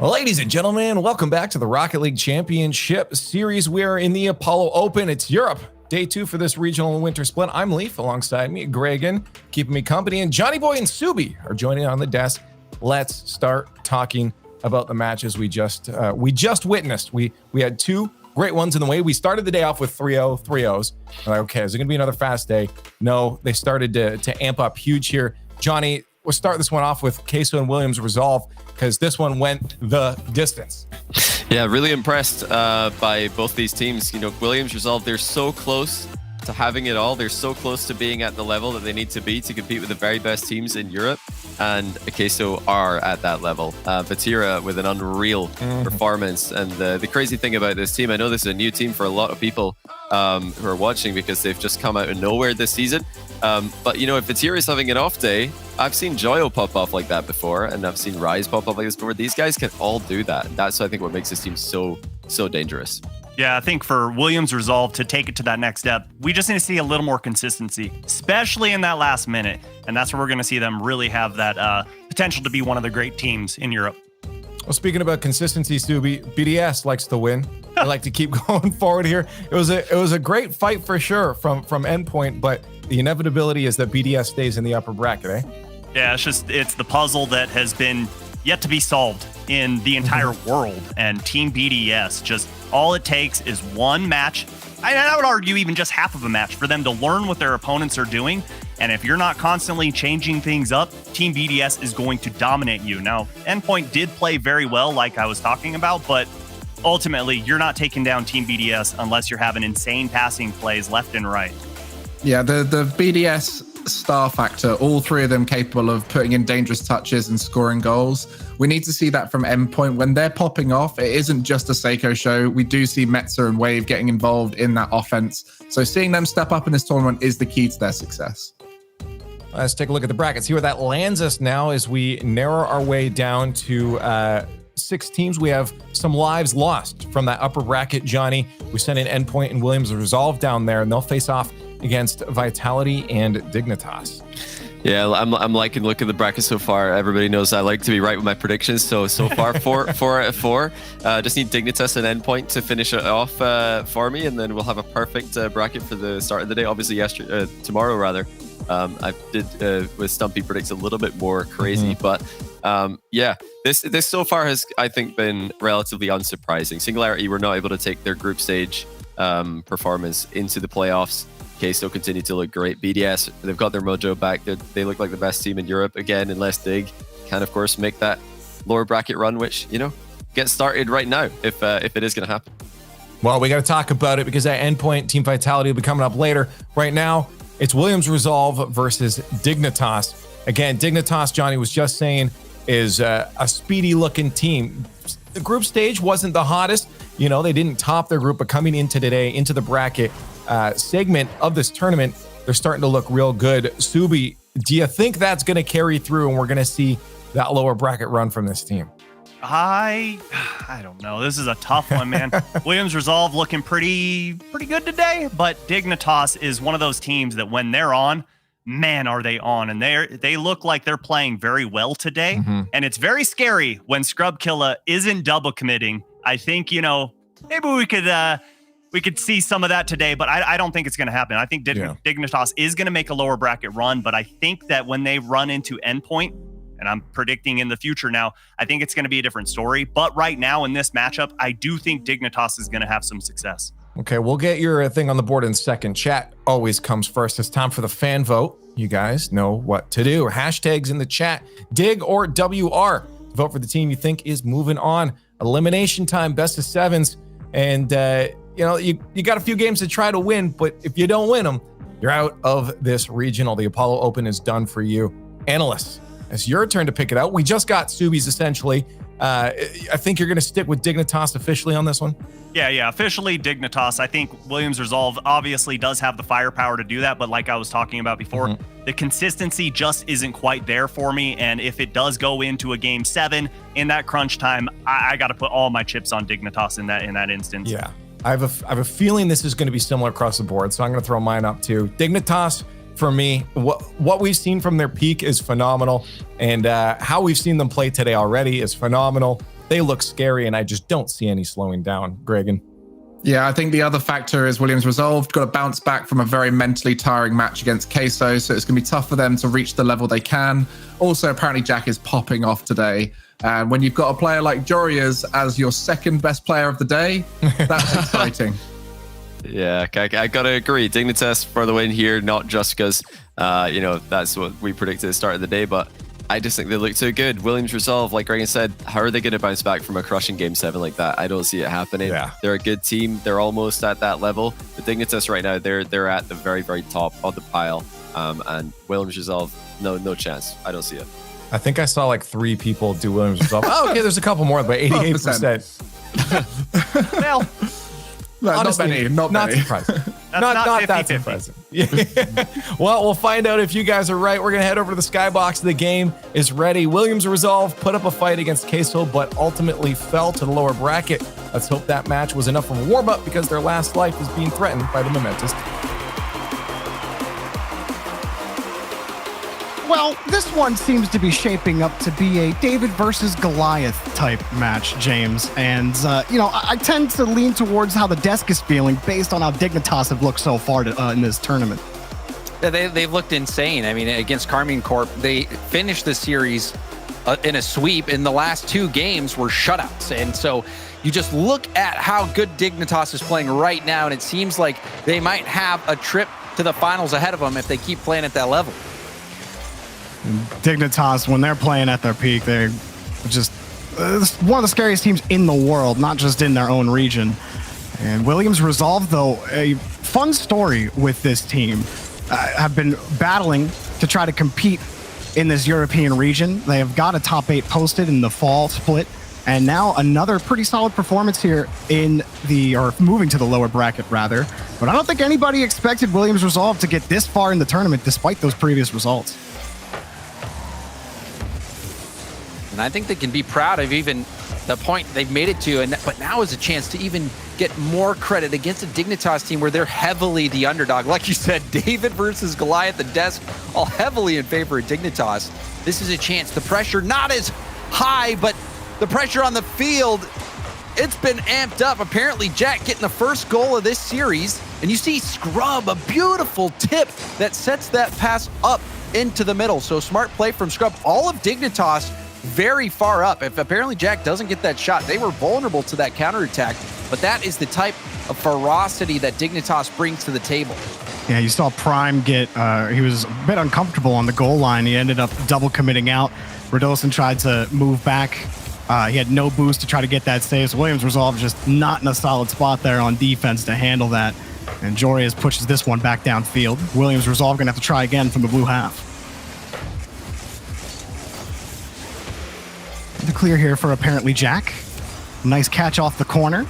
Ladies and gentlemen, welcome back to the Rocket League Championship Series. We are in the Apollo Open. It's Europe. Day 2 for this regional and winter split. I'm Leaf, alongside me, Gregan, keeping me company, and Johnny Boy and Subi are joining on the desk. Let's start talking about the matches we just witnessed. We had 2 great ones in the way. We started the day off with 3-0, 3-0s. We're like, okay, is it going to be another fast day? No, they started to amp up huge here. Johnny, we'll start this one off with Queso and Williams Resolve, because this one went the distance. Yeah, really impressed by both these teams. You know, Williams Resolve, they're so close to having it all. They're so close to being at the level that they need to be to compete with the very best teams in Europe. And Queso are at that level. Vatira with an unreal performance. And the crazy thing about this team, I know this is a new team for a lot of people who are watching because they've just come out of nowhere this season. But, you know, if Vatira is having an off day, I've seen Joyo pop off like that before, and I've seen Rise pop off like this before. These guys can all do that. And that's, I think, what makes this team so dangerous. Yeah, I think for Williams Resolve to take it to that next step, we just need to see a little more consistency, especially in that last minute. And that's where we're going to see them really have that potential to be one of the great teams in Europe. Well, speaking about consistency, Subi, BDS likes to win. I like to keep going forward here. It was a great fight for sure from Endpoint, but the inevitability is that BDS stays in the upper bracket, eh? Yeah, it's the puzzle that has been yet to be solved in the entire world. And Team BDS, just all it takes is one match. I would argue even just half of a match for them to learn what their opponents are doing. And if you're not constantly changing things up, Team BDS is going to dominate you. Now, Endpoint did play very well, like I was talking about, but ultimately, you're not taking down Team BDS unless you're having insane passing plays left and right. Yeah, the BDS star factor, all 3 of them capable of putting in dangerous touches and scoring goals. We need to see that from Endpoint. When they're popping off, it isn't just a Seiko show. We do see Metzer and Wave getting involved in that offense. So seeing them step up in this tournament is the key to their success. Let's take a look at the brackets. See where that lands us now as we narrow our way down to 6 teams. We have some lives lost from that upper bracket, Johnny. We sent in Endpoint and Williams Resolve down there, and they'll face off against Vitality and Dignitas. Yeah, I'm liking the look of the bracket so far. Everybody knows I like to be right with my predictions. So far, 4 out of 4. Just need Dignitas and Endpoint to finish it off for me, and then we'll have a perfect bracket for the start of the day. Obviously, tomorrow rather. I did with Stumpy predicts a little bit more crazy, but yeah, this so far has, I think, been relatively unsurprising. Singularity were not able to take their group stage performance into the playoffs. Queso continue to look great. BDS, they've got their mojo back. They look like the best team in Europe again, unless Dig can, of course, make that lower bracket run, which, you know, get started right now if it is going to happen. Well, we got to talk about it because that Endpoint Team Vitality will be coming up later. Right now, it's Williams Resolve versus Dignitas. Again, Dignitas, Johnny was just saying, is a speedy-looking team. The group stage wasn't the hottest. You know, they didn't top their group, but coming into today, into the bracket segment of this tournament, they're starting to look real good. Subi, do you think that's going to carry through and we're going to see that lower bracket run from this team? I don't know. This is a tough one, man. Williams Resolve looking pretty good today, but Dignitas is one of those teams that when they're on, man, are they on. And they look like they're playing very well today. And it's very scary when Scrubkilla isn't double committing. I think, you know, maybe we could see some of that today, but I don't think it's going to happen. I think Dignitas is going to make a lower bracket run, but I think that when they run into Endpoint, and I'm predicting in the future now, I think it's going to be a different story. But right now in this matchup, I do think Dignitas is going to have some success. Okay, we'll get your thing on the board in a second. Chat always comes first. It's time for the fan vote. You guys know what to do. Hashtags in the chat, Dig or WR. Vote for the team you think is moving on. Elimination time, best of 7s. And, you know, you got a few games to try to win, but if you don't win them, you're out of this regional. The Apollo Open is done for you. Analysts, it's your turn to pick it out. We just got Subi's essentially. I think you're going to stick with Dignitas officially on this one. Yeah, officially Dignitas. I think Williams Resolve obviously does have the firepower to do that, but like I was talking about before, the consistency just isn't quite there for me. And if it does go into a game 7 in that crunch time, I got to put all my chips on Dignitas in that instance. Yeah, I have a feeling this is going to be similar across the board, so I'm going to throw mine up too. Dignitas, for me, what we've seen from their peak is phenomenal, and how we've seen them play today already is phenomenal. they look scary, and I just don't see any slowing down. Gregan. Yeah, I think the other factor is Williams Resolved got to bounce back from a very mentally tiring match against Queso, so it's going to be tough for them to reach the level they can. Also, apparently Jack is popping off today. And when you've got a player like Jorias as your second best player of the day, that's exciting. Yeah, I gotta agree. Dignitas for the win here, not just because, that's what we predicted at the start of the day, but I just think they look too good. Williams Resolve, like Reagan said, how are they going to bounce back from a crushing Game 7 like that? I don't see it happening. Yeah. They're a good team. They're almost at that level. But Dignitas right now, they're at the very, very top of the pile. And Williams Resolve, no chance. I don't see it. I think I saw like 3 people do Williams Resolve. Oh, okay, there's a couple more, but 88%. Well, No, honestly, not many. surprising. not that surprising. Well, we'll find out if you guys are right. We're going to head over to the skybox. The game is ready. Williams Resolve put up a fight against Queso, but ultimately fell to the lower bracket. Let's hope that match was enough of a warm-up because their last life is being threatened by the momentous. Well, this one seems to be shaping up to be a David versus Goliath type match, James. And, I tend to lean towards how the desk is feeling based on how Dignitas have looked so far in this tournament. Yeah, they've looked insane. I mean, against Karmine Corp, they finished the series in a sweep. In the last 2 games were shutouts. And so you just look at how good Dignitas is playing right now, and it seems like they might have a trip to the finals ahead of them if they keep playing at that level. Dignitas, when they're playing at their peak, they're just one of the scariest teams in the world, not just in their own region. And Williams Resolve, though, a fun story with this team, have been battling to try to compete in this European region. They have got a top 8 posted in the fall split, and now another pretty solid performance here moving to the lower bracket, rather. But I don't think anybody expected Williams Resolve to get this far in the tournament despite those previous results. And I think they can be proud of even the point they've made it to, but now is a chance to even get more credit against a Dignitas team where they're heavily the underdog. Like you said, David versus Goliath, the desk, all heavily in favor of Dignitas. This is a chance. The pressure not as high, but the pressure on the field, it's been amped up. Apparently, Jack getting the first goal of this series, and you see Scrub, a beautiful tip that sets that pass up into the middle. So smart play from Scrub. All of Dignitas very far up. If apparently Jack doesn't get that shot, they were vulnerable to that counterattack, but that is the type of ferocity that Dignitas brings to the table. Yeah, you saw Prime get, he was a bit uncomfortable on the goal line. He ended up double committing out. Radosin tried to move back. He had no boost to try to get that save, so Williams Resolve just not in a solid spot there on defense to handle that. And Jorias pushes this one back downfield. Williams Resolve going to have to try again from the blue half. The clear here for apparently Jack. Nice catch off the corner.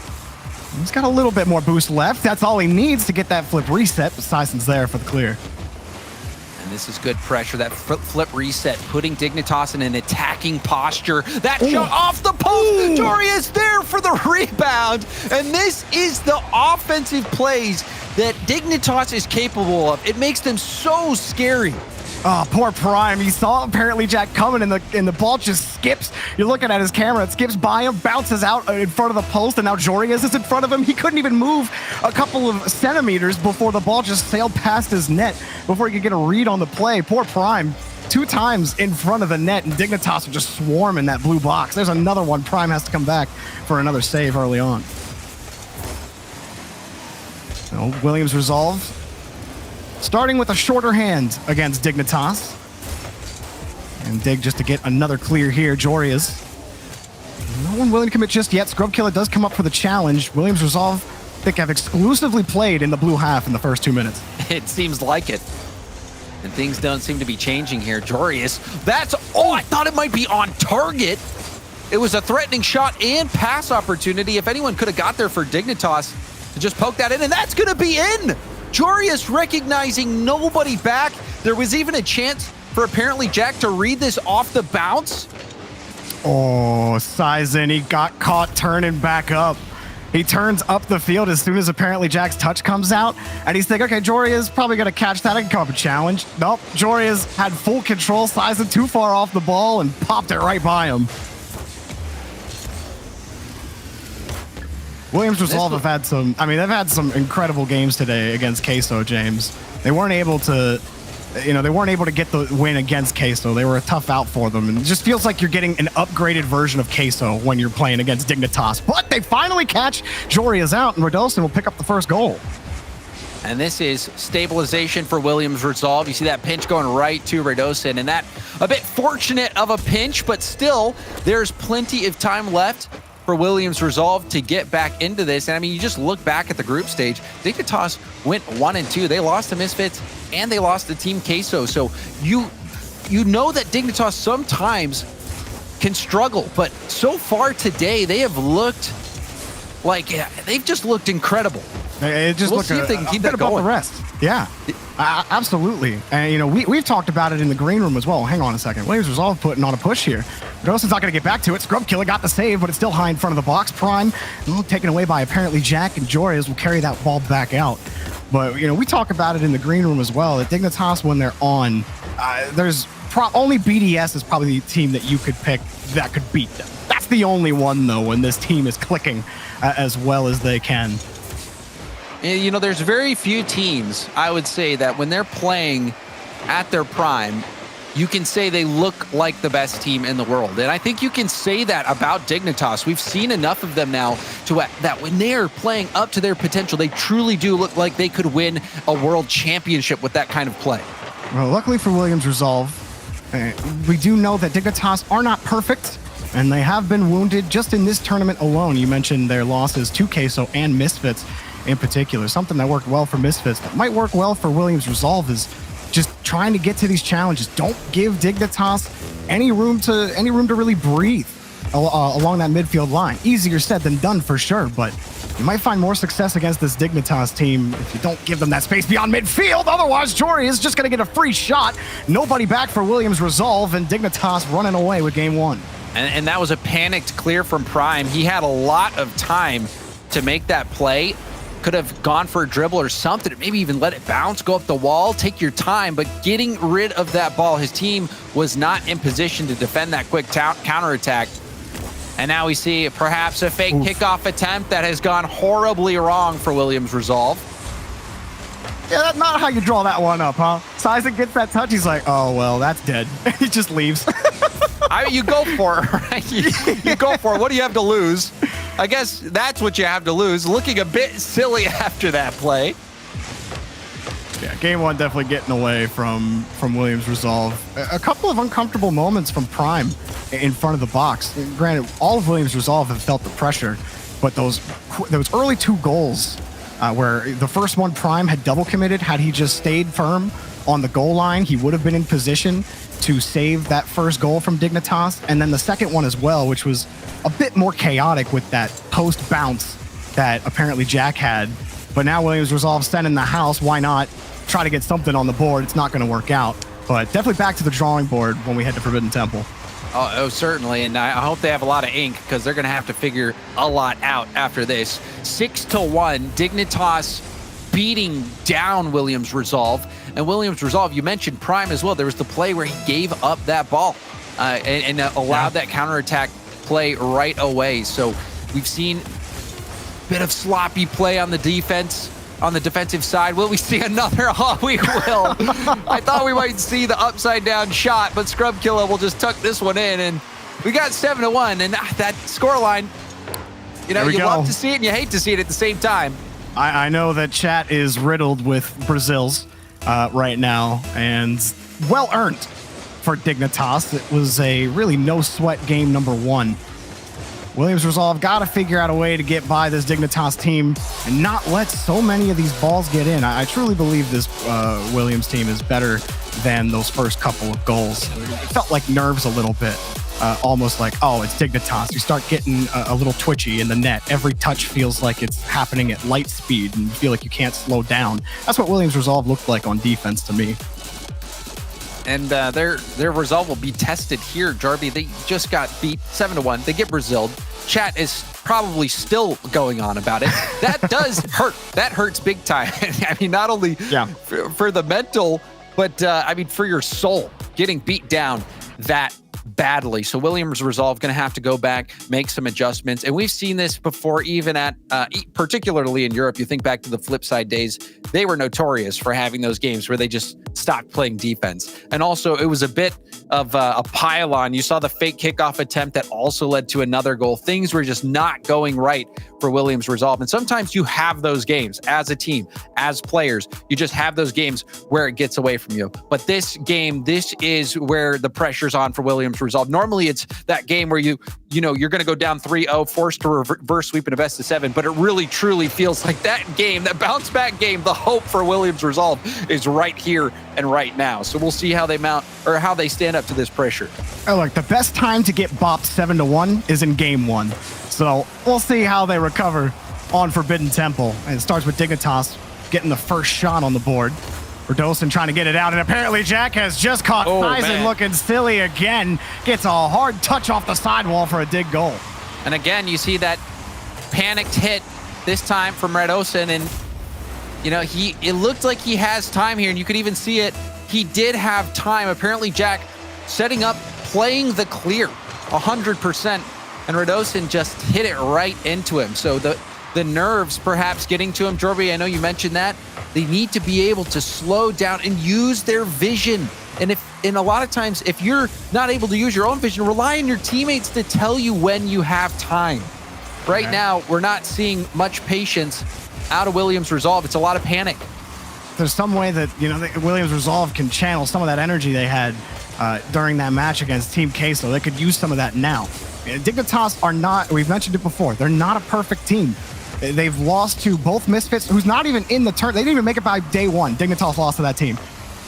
He's got a little bit more boost left. That's all he needs to get that flip reset, but Sison's there for the clear. And this is good pressure. That flip reset, putting Dignitas in an attacking posture. That shot off the post. Jory is there for the rebound. And this is the offensive plays that Dignitas is capable of. It makes them so scary. Oh, poor Prime. He saw apparently Jack coming and the ball just skips. You're looking at his camera. It skips by him, bounces out in front of the post, and now Jorias is in front of him. He couldn't even move a couple of centimeters before the ball just sailed past his net before he could get a read on the play. Poor Prime. 2 times in front of the net, and Dignitas will just swarm in that blue box. There's another one. Prime has to come back for another save early on. So Williams Resolve starting with a shorter hand against Dignitas. And Dig just to get another clear here. Jorias. No one willing to commit just yet. Scrub Killer does come up for the challenge. Williams Resolve, I think, have exclusively played in the blue half in the first 2 minutes. It seems like it. And things don't seem to be changing here. Jorias, I thought it might be on target. It was a threatening shot and pass opportunity. If anyone could have got there for Dignitas to just poke that in, and that's going to be in. Jorias recognizing nobody back. There was even a chance for apparently Jack to read this off the bounce. Oh, Sison, he got caught turning back up. He turns up the field as soon as apparently Jack's touch comes out, and he's thinking, okay, Joria's probably going to catch that. I can come up a challenge. Nope, Joria's had full control. Sison too far off the ball and popped it right by him. Williams Resolve have had some, they've had some incredible games today against Queso, James. They weren't able to, they weren't able to get the win against Queso. They were a tough out for them. And it just feels like you're getting an upgraded version of Queso when you're playing against Dignitas. But they finally catch Joria's out, and Radosin will pick up the first goal. And this is stabilization for Williams Resolve. You see that pinch going right to Radosin, and that a bit fortunate of a pinch, but still there's plenty of time left for Williams Resolve to get back into this. And you just look back at the group stage, Dignitas went 1-2. They lost to Misfits and they lost to Team Queso. So you know that Dignitas sometimes can struggle, but so far today they have looked like they've just looked incredible. It just we'll see if they can keep that above going. The rest. Yeah, absolutely. And we've talked about it in the green room as well. Hang on a second. Williams Resolve putting on a push here. Radosin's not going to get back to it. Scrub Killer got the save, but it's still high in front of the box. Prime taken away by apparently Jack, and Jorias will carry that ball back out. But we talk about it in the green room as well. At Dignitas, when they're on, there's only BDS is probably the team that you could pick that could beat them. That's the only one though when this team is clicking as well as they can. There's very few teams, I would say, that when they're playing at their prime, you can say they look like the best team in the world. And I think you can say that about Dignitas. We've seen enough of them now that when they're playing up to their potential, they truly do look like they could win a world championship with that kind of play. Well, luckily for Williams Resolve, we do know that Dignitas are not perfect, and they have been wounded just in this tournament alone. You mentioned their losses to Queso and Misfits in particular. Something that worked well for Misfits that might work well for Williams Resolve is just trying to get to these challenges. Don't give Dignitas any room to really breathe along that midfield line. Easier said than done for sure, but you might find more success against this Dignitas team if you don't give them that space beyond midfield. Otherwise, Jory is just going to get a free shot. Nobody back for Williams Resolve, and Dignitas running away with game one. And that was a panicked clear from Prime. He had a lot of time to make that play. Could have gone for a dribble or something, maybe even let it bounce, go up the wall, take your time, but getting rid of that ball, his team was not in position to defend that quick counterattack. And now we see perhaps a fake kickoff attempt that has gone horribly wrong for Williams Resolve. Yeah, that's not how you draw that one up, huh? Sizen gets that touch, he's like, oh, well, that's dead. He just leaves. You go for it, right? You go for it. What do you have to lose? I guess that's what you have to lose. Looking a bit silly after that play. Yeah, game one definitely getting away from Williams Resolve. A couple of uncomfortable moments from Prime in front of the box. Granted, all of Williams Resolve have felt the pressure, but those early two goals where the first one Prime had double committed, had he just stayed firm on the goal line, he would have been in position to save that first goal from Dignitas. And then the second one as well, which was a bit more chaotic with that post bounce that apparently Jack had. But now Williams Resolve sending the house. Why not try to get something on the board? It's not going to work out. But definitely back to the drawing board when we head to Forbidden Temple. Oh, certainly. And I hope they have a lot of ink because they're going to have to figure a lot out after this. 6-1, Dignitas beating down Williams Resolve. And Williams Resolve, you mentioned Prime as well. There was the play where he gave up that ball and allowed that counterattack play right away. So we've seen a bit of sloppy play on the defense, on the defensive side. Will we see another? Oh, we will. I thought we might see the upside down shot, but Scrub Killer will just tuck this one in. And we got 7-1. And that scoreline, you love to see it and you hate to see it at the same time. I know that chat is riddled with Brazils right now, and well earned for Dignitas. It was a really no sweat game number one. Williams Resolve got to figure out a way to get by this Dignitas team and not let so many of these balls get in. I truly believe this Williams team is better than those first couple of goals. It felt like nerves a little bit. Almost like, oh, it's Dignitas. You start getting a little twitchy in the net. Every touch feels like it's happening at light speed and you feel like you can't slow down. That's what Williams Resolve looked like on defense to me. And their resolve will be tested here, Jarby. They just got beat 7-1. They get Braziled. Chat is probably still going on about it. That does hurt. That hurts big time. I mean, not only for the mental, but I mean, for your soul, getting beat down that badly. So Williams Resolve going to have to go back, make some adjustments. And we've seen this before, even at, particularly in Europe. You think back to the Flipside days, they were notorious for having those games where they just stopped playing defense. And also it was a bit of a pile-on. You saw the fake kickoff attempt that also led to another goal. Things were just not going right for Williams Resolve. And sometimes you have those games as a team, as players. You just have those games where it gets away from you. But this game, this is where the pressure's on for Williams Resolve. Normally it's that game where you're going to go down 3-0, forced to reverse sweep in a best of 7, but it really truly feels like that game, that bounce back game, the hope for Williams Resolve is right here and right now. So we'll see how they mount or how they stand up to this pressure. Oh, look, the best time to get bopped 7-1 is in game 1. So we'll see how they recover on Forbidden Temple. And it starts with Dignitas getting the first shot on the board. Radosin trying to get it out, and apparently Jack has just caught Tyson looking silly again. Gets a hard touch off the sidewall for a dig goal. And again, you see that panicked hit this time from Radosin, and it looked like he has time here, and you could even see it. He did have time. Apparently Jack setting up, playing the clear 100%, and Radosin just hit it right into him. So the nerves perhaps getting to him. Jorby, I know you mentioned that. They need to be able to slow down and use their vision. And a lot of times, if you're not able to use your own vision, rely on your teammates to tell you when you have time. Right now, we're not seeing much patience out of Williams Resolve. It's a lot of panic. There's some way that, Williams Resolve can channel some of that energy they had during that match against Team Queso. They could use some of that now. Dignitas are not, we've mentioned it before, they're not a perfect team. They've lost to both Misfits, who's not even in the turn. They didn't even make it by day 1. Dignitas lost to that team.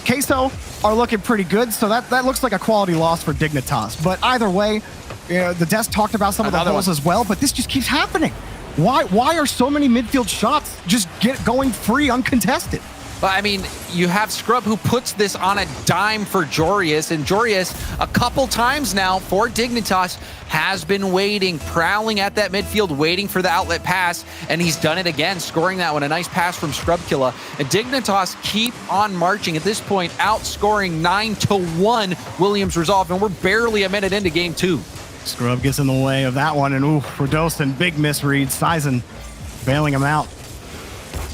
Queso are looking pretty good, so that looks like a quality loss for Dignitas. But either way, the desk talked about some of the holes as well, but this just keeps happening. Why are so many midfield shots just going free uncontested? But I mean, you have Scrub who puts this on a dime for Jorius, and Jorius a couple times now for Dignitas has been waiting, prowling at that midfield, waiting for the outlet pass, and he's done it again, scoring that one. A nice pass from Scrubkilla, and Dignitas keep on marching. At this point, outscoring 9-1 Williams Resolve, and we're barely a minute into game 2. Scrub gets in the way of that one, and Radosin, big misread. Sizen bailing him out.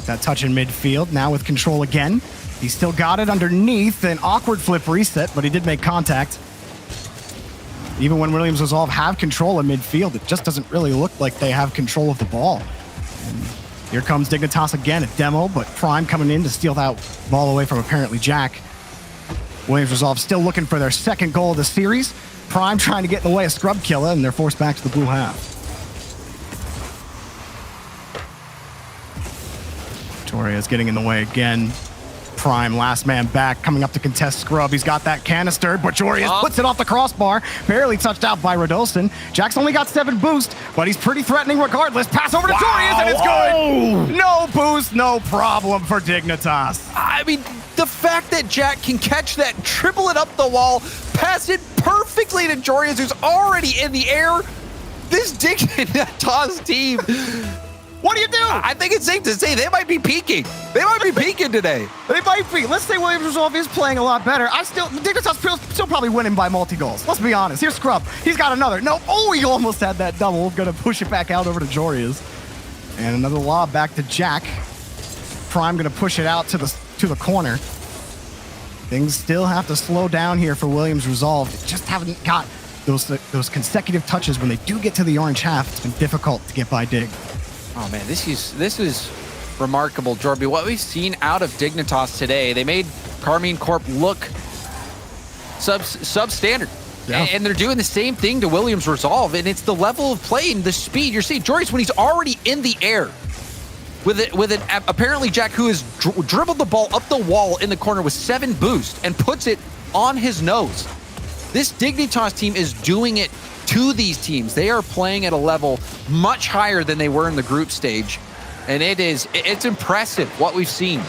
That touch in midfield, now with control again. He still got it underneath, an awkward flip reset, but he did make contact. Even when Williams Resolve have control in midfield, it just doesn't really look like they have control of the ball. And here comes Dignitas again at demo, but Prime coming in to steal that ball away from apparently Jack. Williams Resolve still looking for their second goal of the series. Prime trying to get in the way of Scrubkilla, and they're forced back to the blue half. Torres getting in the way again. Prime, last man back, coming up to contest Scrub. He's got that canister, but Jorius puts it off the crossbar. Barely touched out by Radosin. Jack's only got 7 boost, but he's pretty threatening regardless. Pass over to Jorius, and it's good. No boost, no problem for Dignitas. I mean, the fact that Jack can catch that, dribble it up the wall, pass it perfectly to Jorius, who's already in the air. This Dignitas team... What do you do? I think it's safe to say they might be peaking. They might be peaking today. They might be. Let's say Williams Resolve is playing a lot better. Dignitas still probably winning by multi-goals. Let's be honest. Here's Scrub. He's got another. No. Oh, he almost had that double. Gonna push it back out over to Jorius. And another lob back to Jack. Prime gonna push it out to the corner. Things still have to slow down here for Williams Resolve. They just haven't got those consecutive touches when they do get to the orange half. It's been difficult to get by Dig. Oh man, this is remarkable, Jorby. What we've seen out of Dignitas today, they made Karmine Corp look substandard. Yeah. And they're doing the same thing to Williams Resolve, and it's the level of play and the speed. You're seeing Jorius when he's already in the air with an apparently Jack who has dribbled the ball up the wall in the corner with 7 boost and puts it on his nose. This Dignitas team is doing it to these teams. They are playing at a level much higher than they were in the group stage. And it's impressive what we've seen.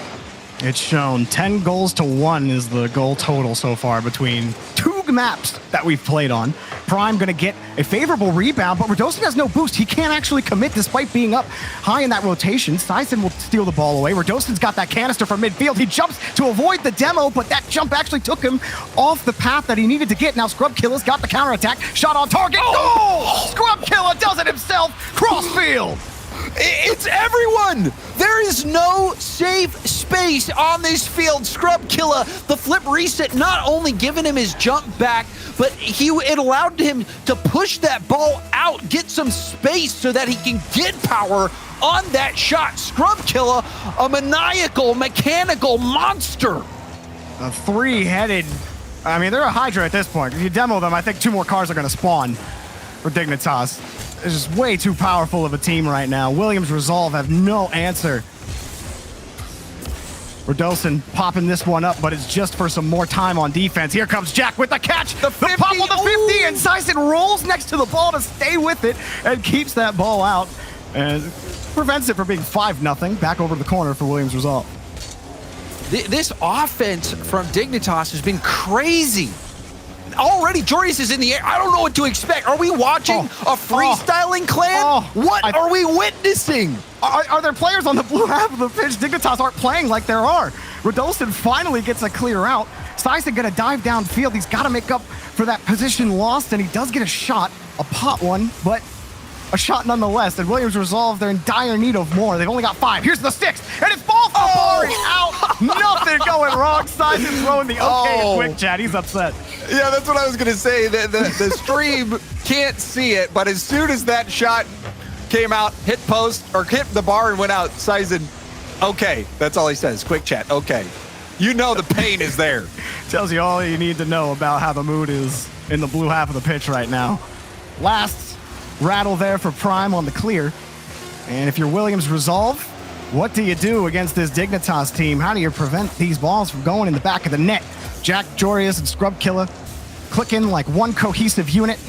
It's shown 10 goals to 1 is the goal total so far between two maps that we've played on. Prime gonna get a favorable rebound, but Radosin has no boost. He can't actually commit despite being up high in that rotation. Sison will steal the ball away. Radosin's got that canister from midfield. He jumps to avoid the demo, but that jump actually took him off the path that he needed to get. Now Scrub Killer's got the counterattack. Shot on target. Oh! Scrub Killer does it himself. Crossfield. It's everyone! There is no safe space on this field. Scrub Killer, the flip reset, not only giving him his jump back, but it allowed him to push that ball out, get some space so that he can get power on that shot. Scrub Killer, a maniacal, mechanical monster. A three-headed, I mean, they're a Hydra at this point. If you demo them, I think 2 more cars are going to spawn for Dignitas. It's just way too powerful of a team right now. Williams Resolve have no answer. Radosin popping this one up, but it's just for some more time on defense. Here comes Jack with the catch. The pop on the 50, and Sison rolls next to the ball to stay with it and keeps that ball out and prevents it from being 5-0. Back over to the corner for Williams Resolve. This offense from Dignitas has been crazy. Already, Jorius is in the air. I don't know what to expect. Are we watching a freestyling clan? What are we witnessing? Are there players on the blue half of the pitch? Dignitas aren't playing like there are. Radosin finally gets a clear out. Sison gonna dive downfield. He's got to make up for that position lost, and he does get a shot, a pot one, but a shot nonetheless. And Williams Resolve, they're in dire need of more. They've only got 5. Here's the 6th, and it's ball for Bari out. Nothing going wrong. Sison throwing the okay to Quick Chat. He's upset. Yeah, that's what I was going to say. The stream can't see it, but as soon as that shot came out, hit post, or hit the bar and went out, Sison, okay. That's all he says. Quick Chat, okay. You know the pain is there. Tells you all you need to know about how the mood is in the blue half of the pitch right now. Last rattle there for Prime on the clear. And if you're Williams Resolve, what do you do against this Dignitas team? How do you prevent these balls from going in the back of the net? Jack, Jorius, and Scrub Killer clicking like one cohesive unit.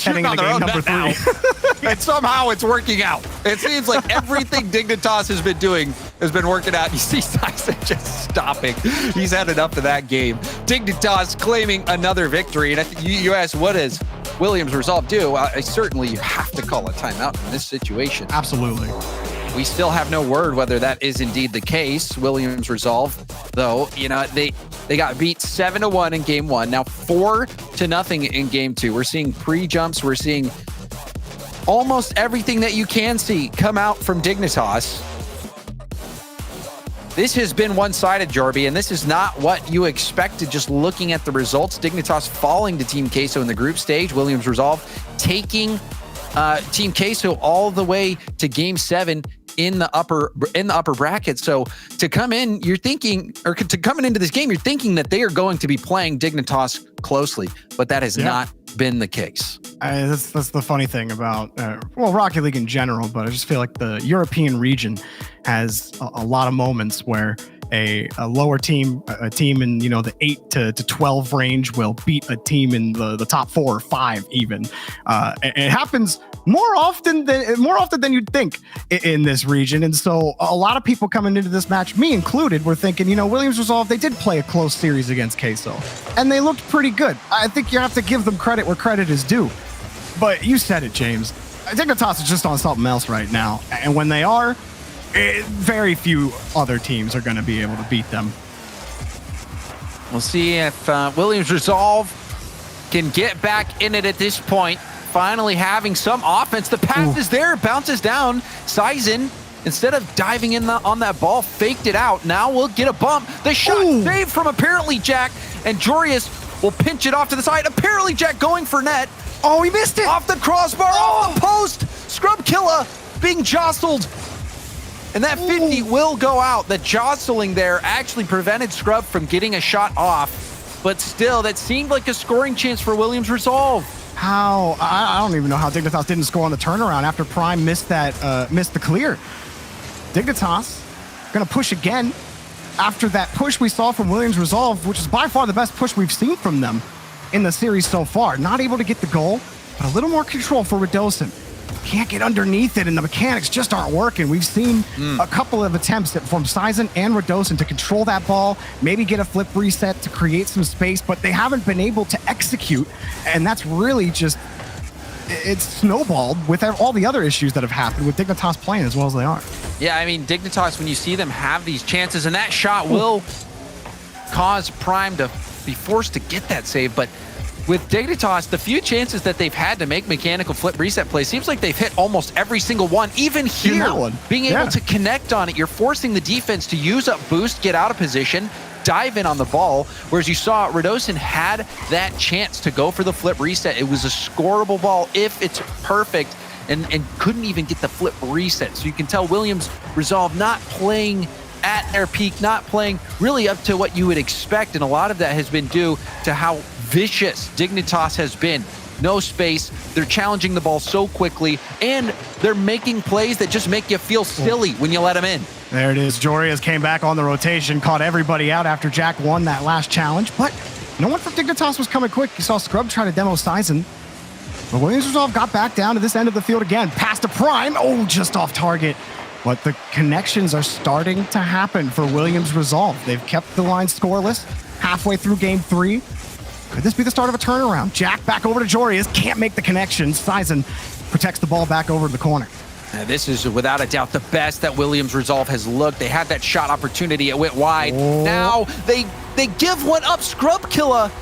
Heading into game number 3. And somehow it's working out. It seems like everything Dignitas has been doing has been working out. You see Sison just stopping. He's had enough of that game. Dignitas claiming another victory. And I think you asked, what does Williams Resolve do? Certainly you have to call a timeout in this situation. Absolutely. We still have no word whether that is indeed the case. Williams Resolve, though, you know, they got beat 7-1 in game 1. Now 4-0 in game 2. We're seeing pre-jumps. We're seeing almost everything that you can see come out from Dignitas. This has been one-sided, Jorby, and this is not what you expected just looking at the results. Dignitas falling to Team Queso in the group stage. Williams Resolve taking Team Queso all the way to game 7 in the upper bracket. So to come in, you're thinking, or to coming into this game, you're thinking that they are going to be playing Dignitas closely, but that has not been the case. That's the funny thing about Rocket League in general, but I just feel like the European region has a lot of moments where a lower team, a team in the 8 to 12 range will beat a team in the top 4 or 5 even. It happens more often than you'd think in this region. And so a lot of people coming into this match, me included, were thinking, Williams Resolve, they did play a close series against Queso, and they looked pretty good. I think you have to give them credit where credit is due. But you said it, James. Dignitas is just on something else right now. And when they are, very few other teams are going to be able to beat them. We'll see if Williams Resolve can get back in it at this point. Finally having some offense. The pass is there, bounces down. Sison, instead of diving in on that ball, faked it out. Now we'll get a bump. The shot saved from apparently Jack, and Jorius will pinch it off to the side. Apparently Jack going for net. Oh, he missed it! Off the crossbar, off the post! Scrub Killer being jostled. And that 50 will go out. The jostling there actually prevented Scrub from getting a shot off. But still, that seemed like a scoring chance for Williams Resolve. How? I don't even know how Dignitas didn't score on the turnaround after Prime missed the clear. Dignitas gonna push again after that push we saw from Williams Resolve, which is by far the best push we've seen from them in the series so far. Not able to get the goal, but a little more control for Radosin. can't get underneath it, and the mechanics just aren't working. We've seen a couple of attempts from Sizen and Radosin to control that ball, maybe get a flip reset to create some space, but they haven't been able to execute, and that's really just, it's snowballed with all the other issues that have happened with Dignitas playing as well as they are. Yeah, I mean, Dignitas, when you see them have these chances, and that shot will cause Prime to be forced to get that save, but with Dignitas, the few chances that they've had to make mechanical flip reset plays, seems like they've hit almost every single one. Even here, being able to connect on it, you're forcing the defense to use up boost, get out of position, dive in on the ball, whereas you saw Radosin had that chance to go for the flip reset. It was a scoreable ball if it's perfect, and couldn't even get the flip reset. So you can tell Williams Resolve not playing at their peak, not playing really up to what you would expect, and a lot of that has been due to how vicious Dignitas has been. No space, they're challenging the ball so quickly, and they're making plays that just make you feel silly when you let them in. There it is. Jorias came back on the rotation, caught everybody out after Jack won that last challenge, but no one from Dignitas was coming quick. You saw Scrub try to demo Sizen, but Williams Resolve got back down to this end of the field again. Past to Prime, just off target. But the connections are starting to happen for Williams Resolve. They've kept the line scoreless halfway through game 3. Could this be the start of a turnaround? Jack back over to Jorias, can't make the connection. Sizen protects the ball back over to the corner. This is without a doubt the best that Williams Resolve has looked. They had that shot opportunity, it went wide. Now they give one up. Scrubkilla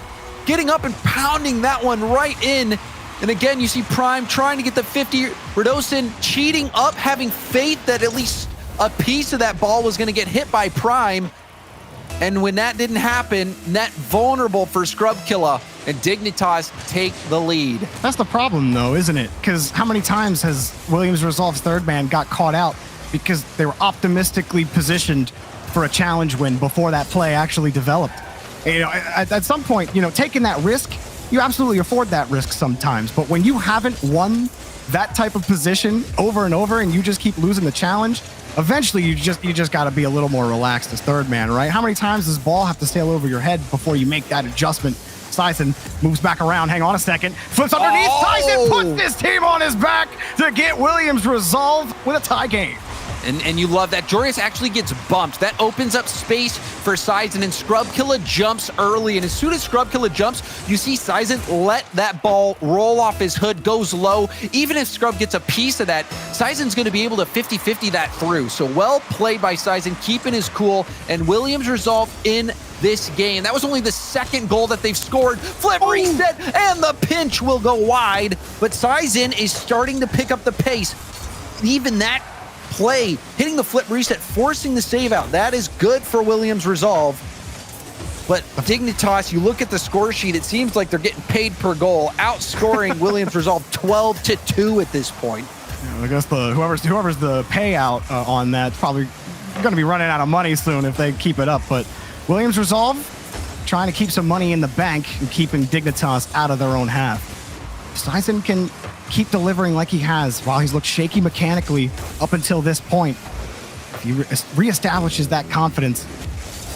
getting up and pounding that one right in. And again, you see Prime trying to get the 50. Radosin cheating up, having faith that at least a piece of that ball was going to get hit by Prime. And when that didn't happen, net vulnerable for Scrubkilla, and Dignitas take the lead. That's the problem, though, isn't it? Because how many times has Williams Resolve's third man got caught out because they were optimistically positioned for a challenge win before that play actually developed? At some point, taking that risk, you absolutely afford that risk sometimes. But when you haven't won that type of position over and over and you just keep losing the challenge, eventually you just got to be a little more relaxed as third man, right? How many times does ball have to sail over your head before you make that adjustment? Sizen moves back around. Hang on a second. Flips underneath. Sizen puts this team on his back to get Williams Resolve with a tie game. And you love that. Jorias actually gets bumped. That opens up space for Sizen, and Scrubkilla jumps early. And as soon as Scrubkilla jumps, you see Sizen let that ball roll off his hood, goes low. Even if Scrub gets a piece of that, Sizen's going to be able to 50-50 that through. So well played by Sizen, keeping his cool, and Williams Resolve in this game. That was only the second goal that they've scored. Flip reset, and the pinch will go wide. But Sizen is starting to pick up the pace. Even that play, hitting the flip reset, forcing the save out. That is good for Williams Resolve. But Dignitas, you look at the score sheet, it seems like they're getting paid per goal, outscoring Williams Resolve 12-2 at this point. I guess whoever's the payout on that's probably going to be running out of money soon if they keep it up. But Williams Resolve trying to keep some money in the bank and keeping Dignitas out of their own half. Sizen can keep delivering like he has while he's looked shaky mechanically up until this point. If he reestablishes that confidence,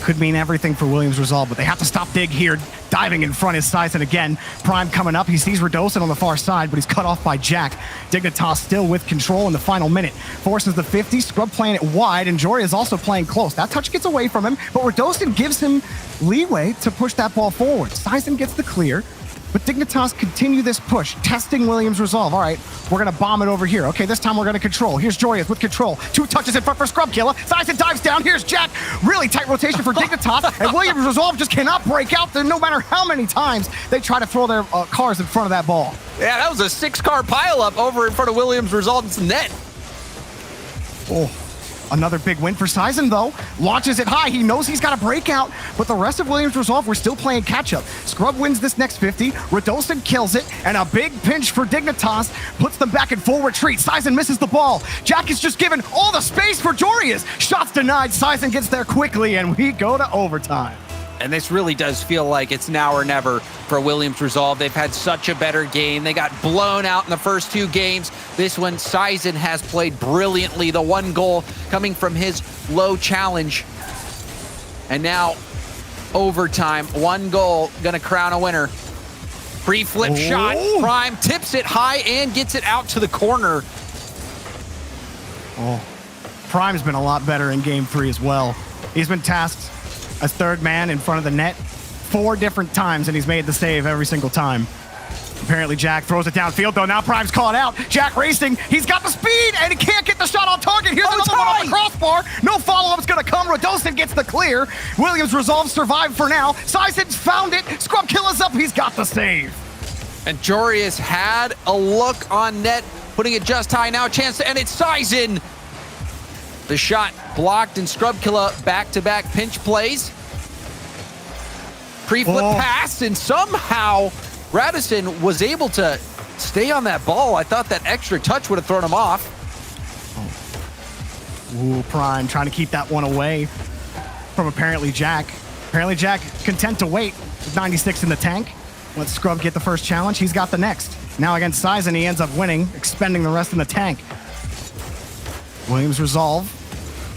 could mean everything for Williams Resolve, but they have to stop Dig here. Diving in front is Sizen again. Prime coming up. He sees Radosin on the far side, but he's cut off by Jack. Dignitas still with control in the final minute. Forces the 50. Scrub playing it wide, and Jory is also playing close. That touch gets away from him, but Radosin gives him leeway to push that ball forward. Sizen gets the clear, but Dignitas continue this push, testing Williams Resolve. All right, we're going to bomb it over here. Okay, this time we're going to control. Here's Jorias with control. 2 touches in front for Scrubkilla. Sizen dives down. Here's Jack. Really tight rotation for Dignitas, and Williams Resolve just cannot break out there no matter how many times they try to throw their cars in front of that ball. Yeah, that was a 6-car pileup over in front of Williams Resolve's net. Another big win for Sizen, though. Launches it high. He knows he's got a breakout, but the rest of Williams Resolve, we're still playing catch-up. Scrub wins this next 50. Radosin kills it, and a big pinch for Dignitas puts them back in full retreat. Sizen misses the ball. Jack is just given all the space for Jorias. Shots denied. Sizen gets there quickly, and we go to overtime. And this really does feel like it's now or never for Williams Resolve. They've had such a better game. They got blown out in the first 2 games. This one, Sizen has played brilliantly. The 1 goal coming from his low challenge. And now overtime, 1 goal, gonna crown a winner. Pre-flip shot. Prime tips it high and gets it out to the corner. Oh, Prime's been a lot better in game 3 as well. He's been tasked as third man in front of the net 4 different times, and he's made the save every single time. Apparently, Jack throws it downfield, though. Now Prime's caught out. Jack racing. He's got the speed, and he can't get the shot on target. Here's another one on the crossbar. No follow-up's going to come. Radosin gets the clear. Williams resolves survive for now. Sison's found it. Scrub Killa's up. He's got the save. And Jorius had a look on net, putting it just high. Now a chance to end it. Sison. The shot blocked, and Scrub Killa back-to-back pinch plays. Pre-flip pass, and somehow Radisson was able to stay on that ball. I thought that extra touch would have thrown him off. Ooh, Prime trying to keep that one away from apparently Jack. Apparently Jack content to wait with 96 in the tank. Let Scrub get the first challenge. He's got the next. Now against Sison, he ends up winning, expending the rest in the tank. Williams resolve.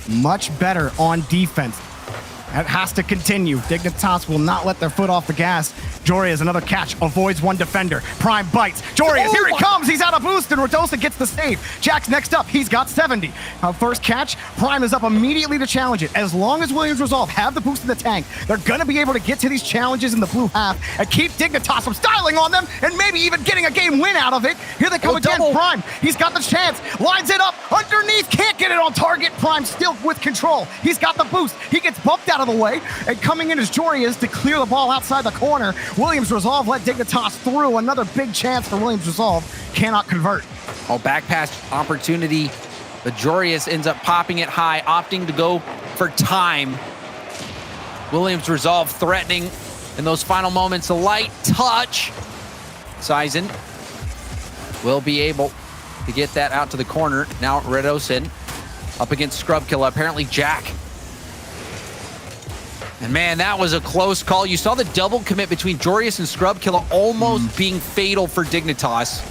Much better on defense. That has to continue. Dignitas will not let their foot off the gas. Jorius, another catch, avoids one defender. Prime bites. Jorius, here he comes. He's out of boost, and Radosa gets the save. Jack's next up. He's got 70. First catch, Prime is up immediately to challenge it. As long as Williams resolve have the boost in the tank, they're going to be able to get to these challenges in the blue half and keep Dignitas from styling on them and maybe even getting a game win out of it. Here they come again. Double. Prime, he's got the chance. Lines it up underneath. Can't get it on target. Prime still with control. He's got the boost. He gets bumped out of the way, and coming in as Jorius to clear the ball outside the corner. Williams resolve let Dignitas through. Another big chance for Williams resolve. Cannot convert. Oh, back pass opportunity, but Jorius ends up popping it high, opting to go for time. Williams resolve threatening in those final moments. A light touch. Sison will be able to get that out to the corner. Now Radosin up against Scrub Killa. Apparently Jack. And man, that was a close call. You saw the double commit between Jorius and Scrub Killa almost being fatal for Dignitas.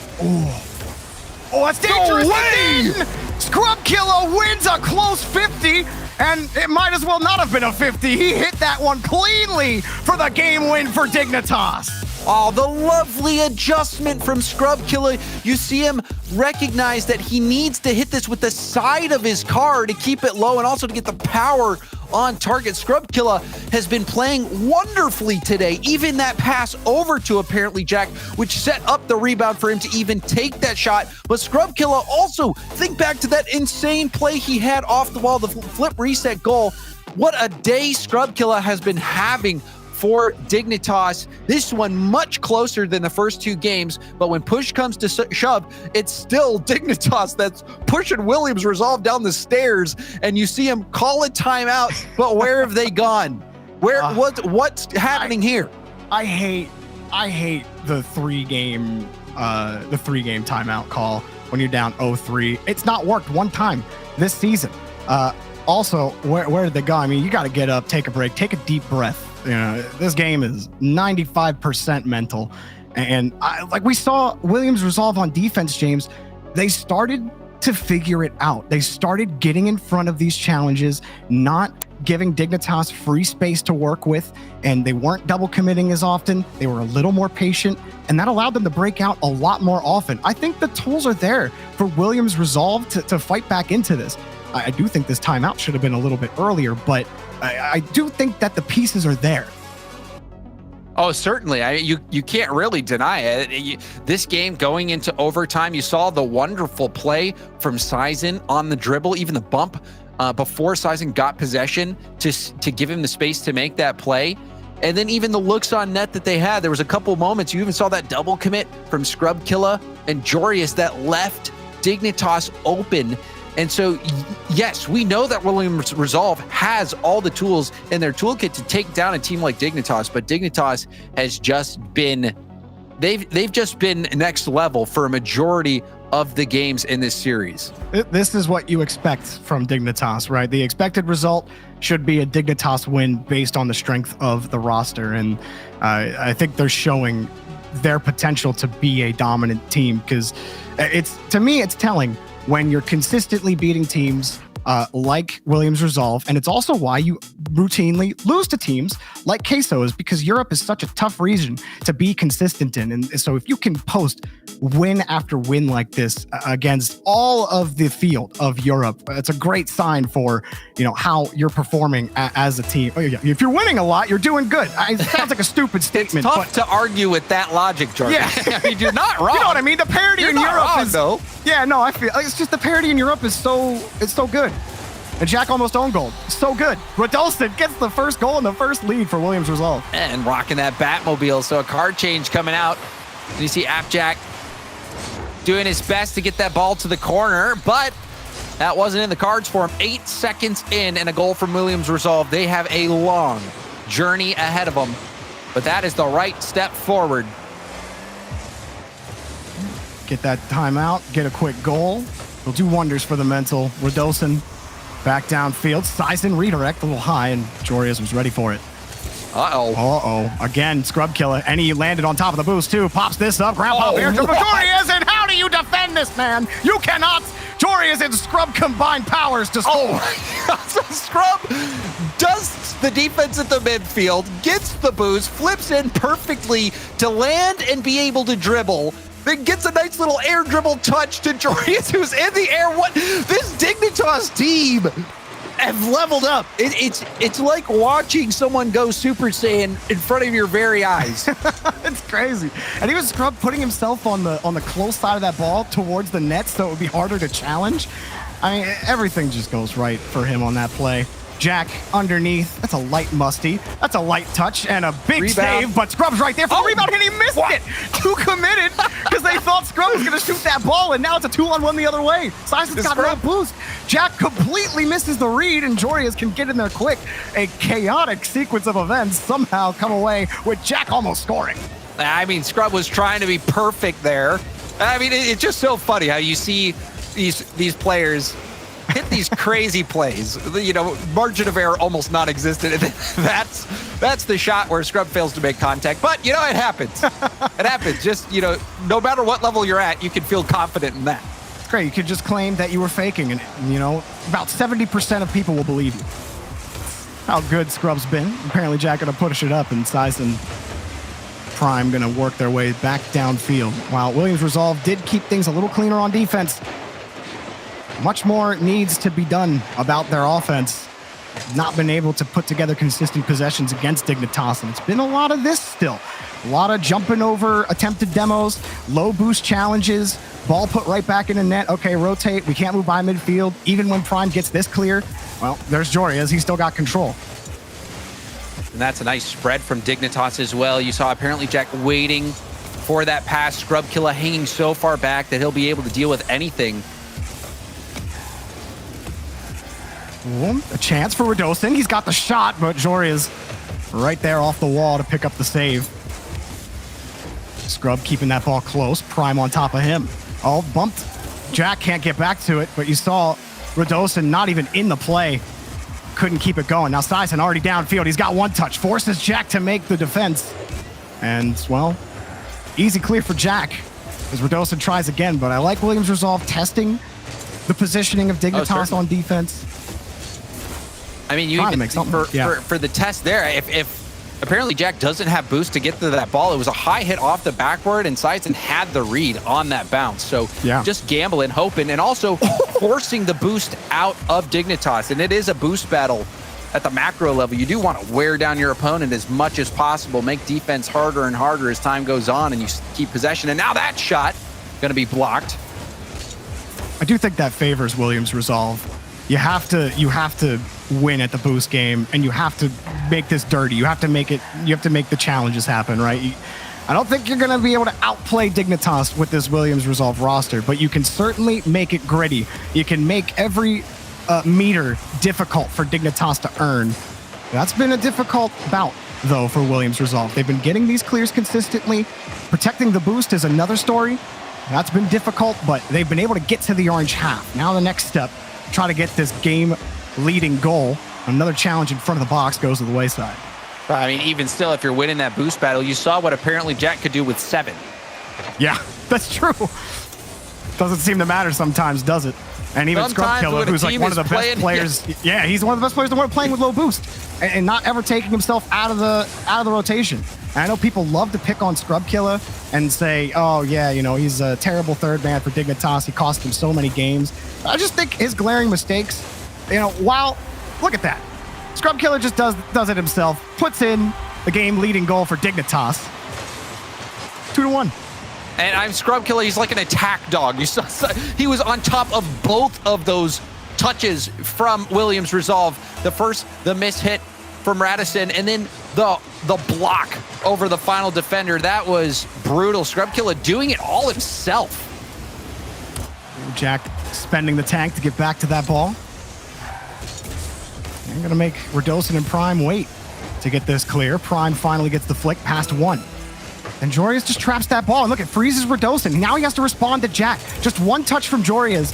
Oh, that's dangerous. No way! Scrub Killa wins a close 50, and it might as well not have been a 50. He hit that one cleanly for the game win for Dignitas. Oh, the lovely adjustment from Scrub Killa. You see him recognize that he needs to hit this with the side of his car to keep it low and also to get the power on target. Scrub Killa has been playing wonderfully today. Even that pass over to apparently Jack, which set up the rebound for him to even take that shot. But Scrub Killa also, think back to that insane play he had off the wall, the flip reset goal. What a day Scrub Killa has been having for Dignitas. This one much closer than the first 2 games, but when push comes to shove, it's still Dignitas that's pushing Williams resolve down the stairs, and you see him call a timeout, but where have they gone? What's happening here? I hate the 3-game timeout call when you're down 0-3. It's not worked one time this season. Also, where did they go? I mean, you got to get up, take a break, take a deep breath. You know, this game is 95% mental. And like we saw Williams resolve on defense, James, they started to figure it out. They started getting in front of these challenges, not giving Dignitas free space to work with, and they weren't double committing as often. They were a little more patient, and that allowed them to break out a lot more often. I think the tools are there for Williams resolve to fight back into this. I do think this timeout should have been a little bit earlier, but I do think that the pieces are there. Oh, certainly. You can't really deny it. This game going into overtime, you saw the wonderful play from Sison on the dribble, even the bump before Sison got possession to give him the space to make that play. And then even the looks on net that they had, there was a couple moments, you even saw that double commit from Scrub Killa and Jorius that left Dignitas open. And so, yes, we know that Williams Resolve has all the tools in their toolkit to take down a team like Dignitas, but Dignitas has just been, they've just been next level for a majority of the games in this series. This is what you expect from Dignitas, right? The expected result should be a Dignitas win based on the strength of the roster. And I think they're showing their potential to be a dominant team, because to me, it's telling when you're consistently beating teams like Williams Resolve, and it's also why you routinely lose to teams like Queso, is because Europe is such a tough region to be consistent in. And so if you can post win after win like this against all of the field of Europe, it's a great sign for, how you're performing as a team. If you're winning a lot, you're doing good. It sounds like a stupid statement. It's tough to argue with that logic, Jordan. Yeah. I mean, you're not wrong. You know what I mean? The parity You're in not Europe wrong, is though. Yeah, no, I feel it's just the parity in Europe is so good. And Jack almost owned gold. So good. Rodolfo gets the first goal and the first lead for Williams Resolve. And rocking that Batmobile. So a card change coming out. And you see Appjack doing his best to get that ball to the corner, but that wasn't in the cards for him. 8 seconds in and a goal from Williams Resolve. They have a long journey ahead of them, but that is the right step forward. Get that timeout, get a quick goal. It'll do wonders for the mental. Rodolfo back downfield. Sizen redirect a little high, and Jorias was ready for it. Again, scrub killer. And he landed on top of the boost, too. Pops this up. Ground pop here. Jorias, and how do you defend this, man? You cannot. Jorias and Scrub combined powers to score. So Scrub does the defense at the midfield, gets the boost, flips in perfectly to land and be able to dribble. Then gets a nice little air dribble touch to Jorias, who's in the air. What this Dignitas team have leveled up. It's like watching someone go Super Saiyan in front of your very eyes. It's crazy. And he was Scrub putting himself on the close side of that ball towards the net, so it would be harder to challenge. I mean, everything just goes right for him on that play. Jack underneath. That's a light musty. That's a light touch and a big Rebound. save, but Scrub's right there for the rebound, and he missed it. Too committed because they thought Scrub was going to shoot that ball, and now it's a 2-on-1 the other way. Sizen's got no boost. Jack completely misses the read, and Jorias can get in there quick. A chaotic sequence of events somehow come away with Jack almost scoring. I mean, Scrub was trying to be perfect there. I mean, it's just so funny how you see these players hit these crazy plays. Margin of error almost non-existent. And that's the shot where Scrub fails to make contact. But, it happens. It happens. Just, no matter what level you're at, you can feel confident in that. It's great. You could just claim that you were faking, and, about 70% of people will believe you. How good Scrub's been. Apparently, Jack going to push it up, and Size and Prime going to work their way back downfield. While Williams Resolve did keep things a little cleaner on defense, much more needs to be done about their offense. Not been able to put together consistent possessions against Dignitas, and it's been a lot of this still. A lot of jumping over attempted demos, low boost challenges, ball put right back in the net. Okay, rotate. We can't move by midfield. Even when Prime gets this clear, well, there's Jorias. He's still got control. And that's a nice spread from Dignitas as well. You saw apparently Jack waiting for that pass. Scrub Killa hanging so far back that he'll be able to deal with anything. A chance for Rodolfo. He's got the shot, but Jorias right there off the wall to pick up the save. Scrub keeping that ball close. Prime on top of him. Oh, bumped. Jack can't get back to it, but you saw Rodolfo not even in the play. Couldn't keep it going. Now Sizen already downfield. He's got one touch. Forces Jack to make the defense. And, well, easy clear for Jack as Rodolfo tries again, but I like Williams Resolve testing the positioning of Dignitas on defense. I mean, you even for the test there, if apparently Jack doesn't have boost to get to that ball, it was a high hit off the backward, and Sizen had the read on that bounce. So just gambling, hoping, and also forcing the boost out of Dignitas. And it is a boost battle at the macro level. You do want to wear down your opponent as much as possible, make defense harder and harder as time goes on, and you keep possession. And now that shot going to be blocked. I do think that favors Williams Resolve. You have to win at the boost game, and you have to make this dirty. You have to make the challenges happen, right? I don't think you're going to be able to outplay Dignitas with this Williams Resolve roster, but you can certainly make it gritty. You can make every meter difficult for Dignitas to earn. That's been a difficult bout, though, for Williams Resolve. They've been getting these clears consistently. Protecting the boost is another story. That's been difficult, but they've been able to get to the orange half. Now the next step, try to get this game-leading goal. Another challenge in front of the box goes to the wayside. I mean, even still, if you're winning that boost battle, you saw what apparently Jack could do with 7. Yeah, that's true. Doesn't seem to matter sometimes, does it? And even Sometimes Scrub Killer, when a who's like team one of is the best playing- players. Yeah, he's one of the best players in the world playing with low boost and not ever taking himself out of the rotation. And I know people love to pick on Scrub Killer and say, oh yeah, you know, he's a terrible third man for Dignitas. He cost him so many games. I just think his glaring mistakes, you know, look at that. Scrub Killer just does it himself, puts in the game leading goal for Dignitas. 2-1. And I'm Scrub Killer. He's like an attack dog. You saw he was on top of both of those touches from Williams Resolve. The first, the miss hit from Radisson, and then the block over the final defender. That was brutal. Scrub Killer doing it all himself. Jack spending the tank to get back to that ball. I'm going to make Radosin and Prime wait to get this clear. Prime finally gets the flick past one. And Jorias just traps that ball. And look, it freezes Radosin. Now he has to respond to Jack. Just one touch from Jorias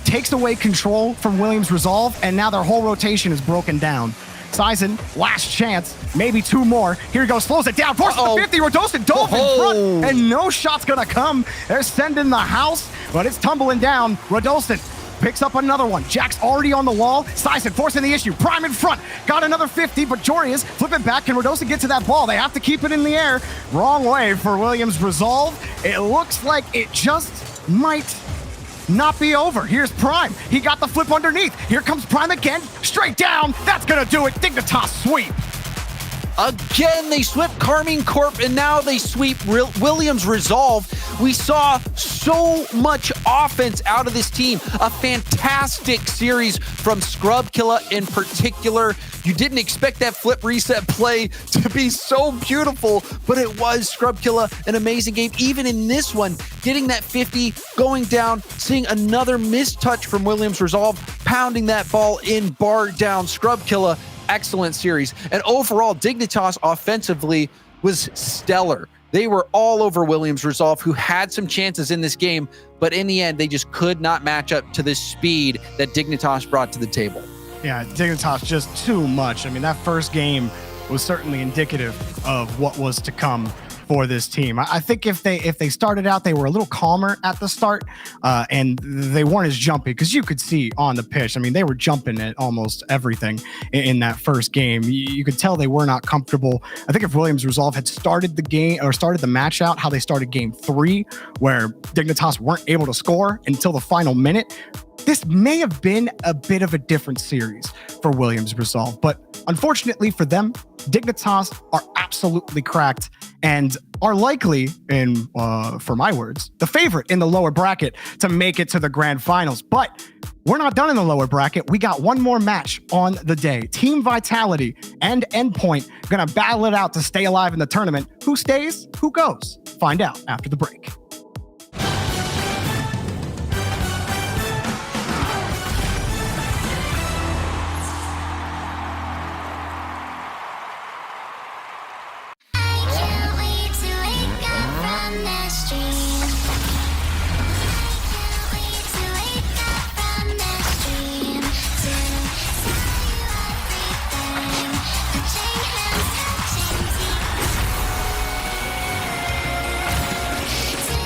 takes away control from Williams Resolve, and now their whole rotation is broken down. Sizen, last chance, maybe two more. Here he goes, slows it down, forces the 50. Radosin dove in front, and no shot's gonna come. They're sending the house, but it's tumbling down. Radosin picks up another one. Jack's already on the wall. Sizen forcing the issue. Prime in front. Got another 50, but Jorias flip it back. Can Radosin get to that ball? They have to keep it in the air. Wrong way for Williams Resolve. It looks like it just might not be over. Here's Prime. He got the flip underneath. Here comes Prime again. Straight down. That's gonna do it. Dignitas sweep. Again, they swept Karmine Corp, and now they sweep Williams Resolve. We saw so much offense out of this team. A fantastic series from Scrub Killer in particular. You didn't expect that flip reset play to be so beautiful, but it was. Scrub Killer, an amazing game. Even in this one, getting that 50, going down, seeing another missed touch from Williams Resolve, pounding that ball in, bar down. Scrub Killer, excellent series. And overall, Dignitas offensively was stellar. They were all over Williams Resolve, who had some chances in this game, but in the end, they just could not match up to the speed that Dignitas brought to the table. Yeah, Dignitas just too much. I mean, that first game was certainly indicative of what was to come for this team. I think if they started out, they were a little calmer at the start, and they weren't as jumpy, because you could see on the pitch, I mean, they were jumping at almost everything in that first game. You could tell they were not comfortable. I think if Williams Resolve had started the game, or started the match out how they started game 3, where Dignitas weren't able to score until the final minute, this may have been a bit of a different series for Williams Resolve. But unfortunately for them, Dignitas are absolutely cracked and are likely, for my words, the favorite in the lower bracket to make it to the grand finals. But we're not done in the lower bracket. We got one more match on the day. Team Vitality and Endpoint gonna battle it out to stay alive in the tournament. Who stays? Who goes? Find out after the break. Tonight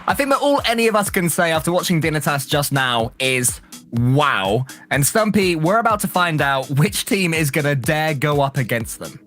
I think that all any of us can say after watching Dignitas just now is wow. And Stumpy, we're about to find out which team is going to dare go up against them.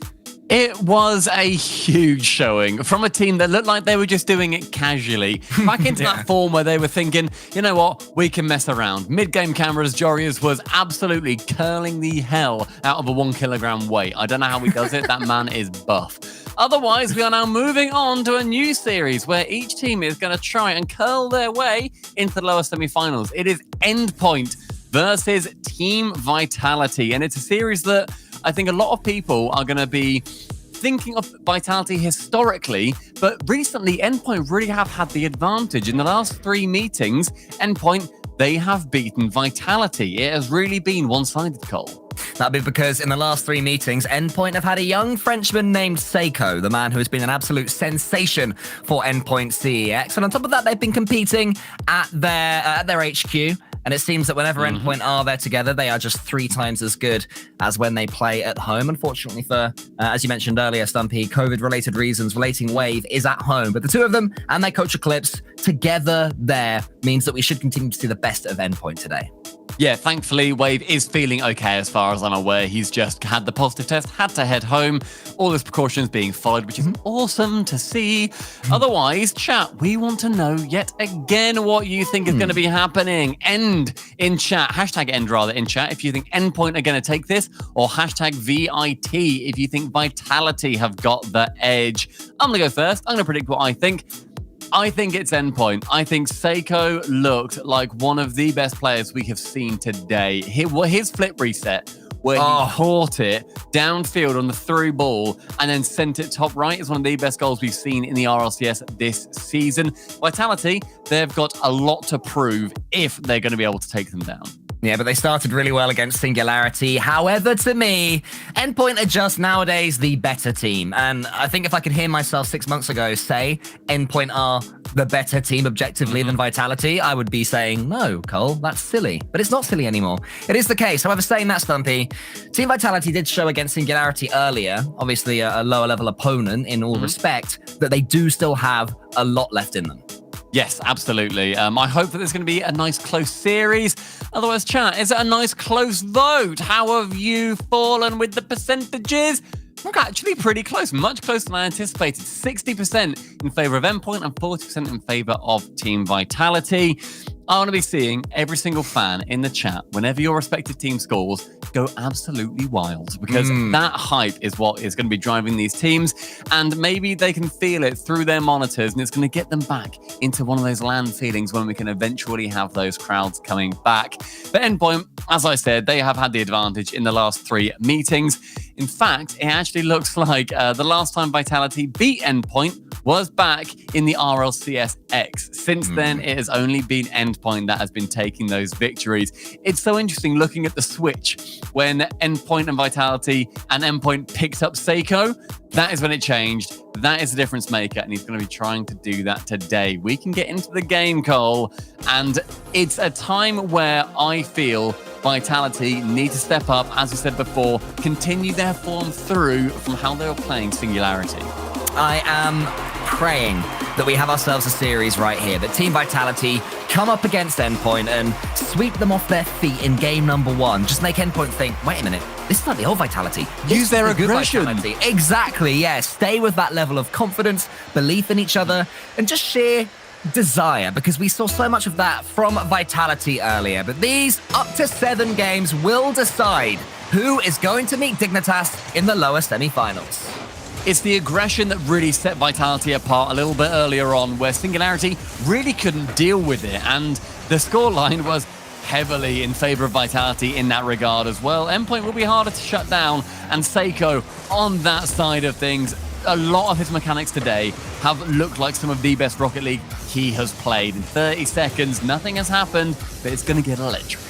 It was a huge showing from a team that looked like they were just doing it casually. Back into that form where they were thinking, you know what, we can mess around. Mid-game cameras, Jorius was absolutely curling the hell out of a 1 kilogram weight. I don't know how he does it. That man is buff. Otherwise, we are now moving on to a new series where each team is going to try and curl their way into the lower semifinals. It is Endpoint versus Team Vitality. And it's a series that I think a lot of people are going to be thinking of Vitality historically, but recently Endpoint really have had the advantage. In the last 3 meetings, Endpoint, they have beaten Vitality. It has really been one-sided, Cole. That'd be because in the last 3 meetings, Endpoint have had a young Frenchman named Seiko, the man who has been an absolute sensation for Endpoint CEX. And on top of that, they've been competing at their HQ. And it seems that whenever Endpoint are there together, they are just 3 times as good as when they play at home. Unfortunately for, as you mentioned earlier, Stumpy, COVID-related reasons, Relating Wave is at home. But the two of them and their coach Eclipse together there means that we should continue to see the best of Endpoint today. Yeah, thankfully, Wave is feeling okay as far as I'm aware. He's just had the positive test, had to head home. All his precautions being followed, which is awesome to see. Otherwise, chat, we want to know yet again what you think is going to be happening. End in chat. Hashtag end rather in chat if you think Endpoint are going to take this, or hashtag VIT if you think Vitality have got the edge. I'm going to go first. I'm going to predict what I think. I think it's Endpoint. I think Seiko looked like one of the best players we have seen today. His flip reset, where he caught it downfield on the through ball and then sent it top right, is one of the best goals we've seen in the RLCS this season. Vitality, they've got a lot to prove if they're going to be able to take them down. Yeah, but they started really well against Singularity. However, to me, Endpoint are just nowadays the better team. And I think if I could hear myself 6 months ago say Endpoint are the better team objectively than Vitality, I would be saying, no, Cole, that's silly. But it's not silly anymore. It is the case. However, saying that, Stumpy, Team Vitality did show against Singularity earlier, obviously a lower level opponent in all respect, that they do still have a lot left in them. Yes, absolutely. I hope that there's going to be a nice close series. Otherwise, chat, is it a nice close vote? How have you fallen with the percentages? Look, actually pretty close, much closer than I anticipated. 60% in favor of Endpoint and 40% in favor of Team Vitality. I want to be seeing every single fan in the chat, whenever your respective team scores, go absolutely wild, because that hype is what is going to be driving these teams, and maybe they can feel it through their monitors, and it's going to get them back into one of those land feelings when we can eventually have those crowds coming back. But Endpoint, as I said, they have had the advantage in the last 3 meetings. In fact, it actually looks like the last time Vitality beat Endpoint was back in the RLCS X. Since then, it has only been Endpoint that has been taking those victories. It's so interesting looking at the switch when Endpoint and Vitality and Endpoint picked up Seiko. That is when it changed. That is the difference maker, and he's going to be trying to do that today. We can get into the game, Cole, and it's a time where I feel Vitality need to step up, as we said before, continue their form through from how they were playing Singularity. I am praying that we have ourselves a series right here, that Team Vitality come up against Endpoint and sweep them off their feet in game number 1. Just make Endpoint think, wait a minute, this is not the old Vitality. Use their aggression. Exactly, yeah. Stay with that level of confidence, belief in each other, and just sheer desire, because we saw so much of that from Vitality earlier. But these up to 7 games will decide who is going to meet Dignitas in the lower semi-finals. It's the aggression that really set Vitality apart a little bit earlier on, where Singularity really couldn't deal with it, and the scoreline was heavily in favor of Vitality in that regard as well. Endpoint will be harder to shut down, and Seiko on that side of things, a lot of his mechanics today have looked like some of the best Rocket League he has played. In 30 seconds, nothing has happened, but it's going to get electric.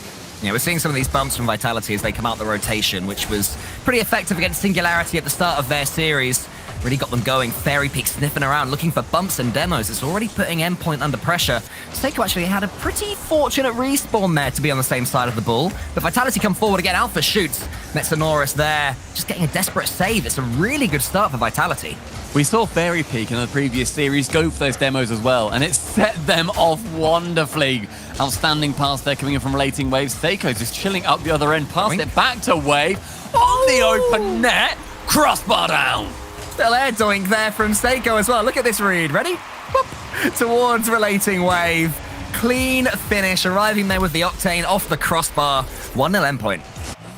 Yeah, we're seeing some of these bumps from Vitality as they come out the rotation, which was pretty effective against Singularity at the start of their series. really got them going. Fairy Peak sniffing around, looking for bumps and demos. It's already putting Endpoint under pressure. Seiko actually had a pretty fortunate respawn there to be on the same side of the ball. But Vitality come forward again. Alpha shoots. Metsanoris there, just getting a desperate save. It's a really good start for Vitality. We saw Fairy Peak in the previous series go for those demos as well, and it set them off wonderfully. Outstanding pass there coming in from Relating Waves. Seiko just chilling up the other end, passed it back to Wave on the open net. Crossbar down. Still air doink there from Seiko as well. Look at this read. Ready? Whoop. Towards Relating Wave. Clean finish, arriving there with the Octane off the crossbar. 1-0 Endpoint.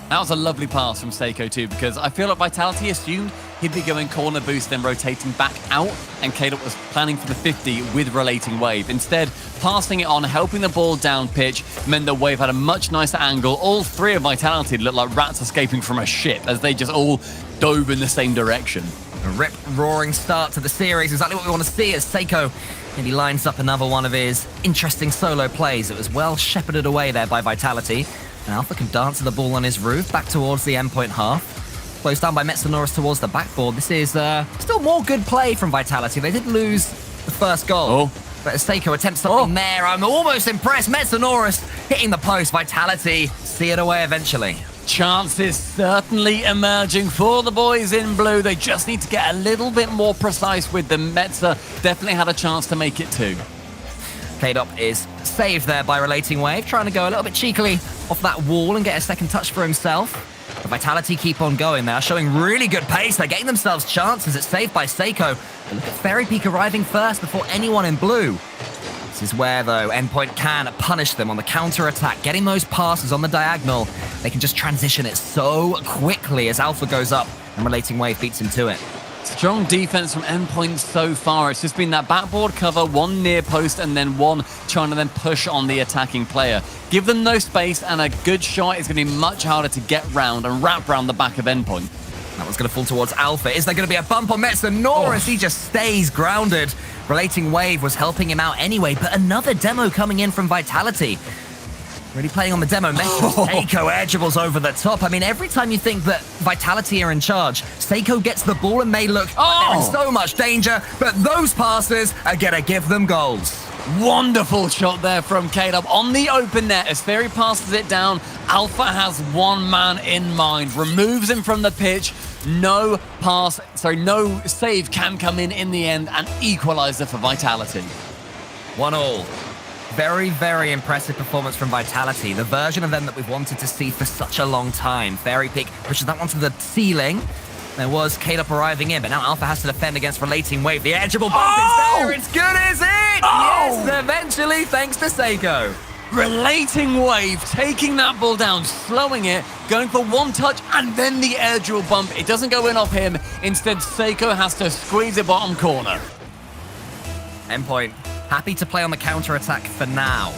That was a lovely pass from Seiko too, because I feel like Vitality assumed he'd be going corner boost, then rotating back out, and K-Dot was planning for the 50 with Relating Wave. Instead, passing it on, helping the ball down pitch, meant that Wave had a much nicer angle. All three of Vitality looked like rats escaping from a ship as they just all dove in the same direction. A rip-roaring start to the series, exactly what we want to see as Seiko maybe lines up another one of his interesting solo plays. It was well shepherded away there by Vitality. And Alpha can dance to the ball on his roof, back towards the Endpoint half. Closed down by Metsanoris towards the backboard. This is still more good play from Vitality. They did lose the first goal. But as Seiko attempts something there, I'm almost impressed. Metsanoris hitting the post. Vitality see it away eventually. Chances certainly emerging for the boys in blue. They just need to get a little bit more precise with them. Metza definitely had a chance to make it too. K-Dop is saved there by Relating Wave, trying to go a little bit cheekily off that wall and get a second touch for himself. The Vitality keep on going there, showing really good pace. They're getting themselves chances. It's saved by Seiko. But look at Fairy Peak arriving first before anyone in blue. This is where, though, Endpoint can punish them on the counter-attack, getting those passes on the diagonal. They can just transition it so quickly as Alpha goes up and Relating Wave beats him to it. Strong defense from Endpoint so far. It's just been that backboard cover, one near post, and then one trying to then push on the attacking player. Give them no space, and a good shot is going to be much harder to get round and wrap round the back of Endpoint. That one's going to fall towards Alpha. Is there going to be a bump on Metsanoris? He just stays grounded. Relating Wave was helping him out anyway, but another demo coming in from Vitality. Really playing on the demo message. Seiko air dribbles over the top. I mean, every time you think that Vitality are in charge, Seiko gets the ball and they look like they're in so much danger, but those passes are going to give them goals. Wonderful shot there from K-Dub on the open net. As Fairy passes it down, Alpha has one man in mind. Removes him from the pitch. No save can come in the end, and equalizer for Vitality. 1-1. Very, very impressive performance from Vitality. The version of them that we've wanted to see for such a long time. Fairy Peak pushes that one to the ceiling. There was K-Dop arriving in, but now Alpha has to defend against Relating Wave. The edgeable bump is there. It's good, is it? Yes, eventually, thanks to Seiko. Relating Wave, taking that ball down, slowing it, going for one touch, and then the air duel bump. It doesn't go in off him. Instead, Seiko has to squeeze it bottom corner. Endpoint, happy to play on the counter-attack for now.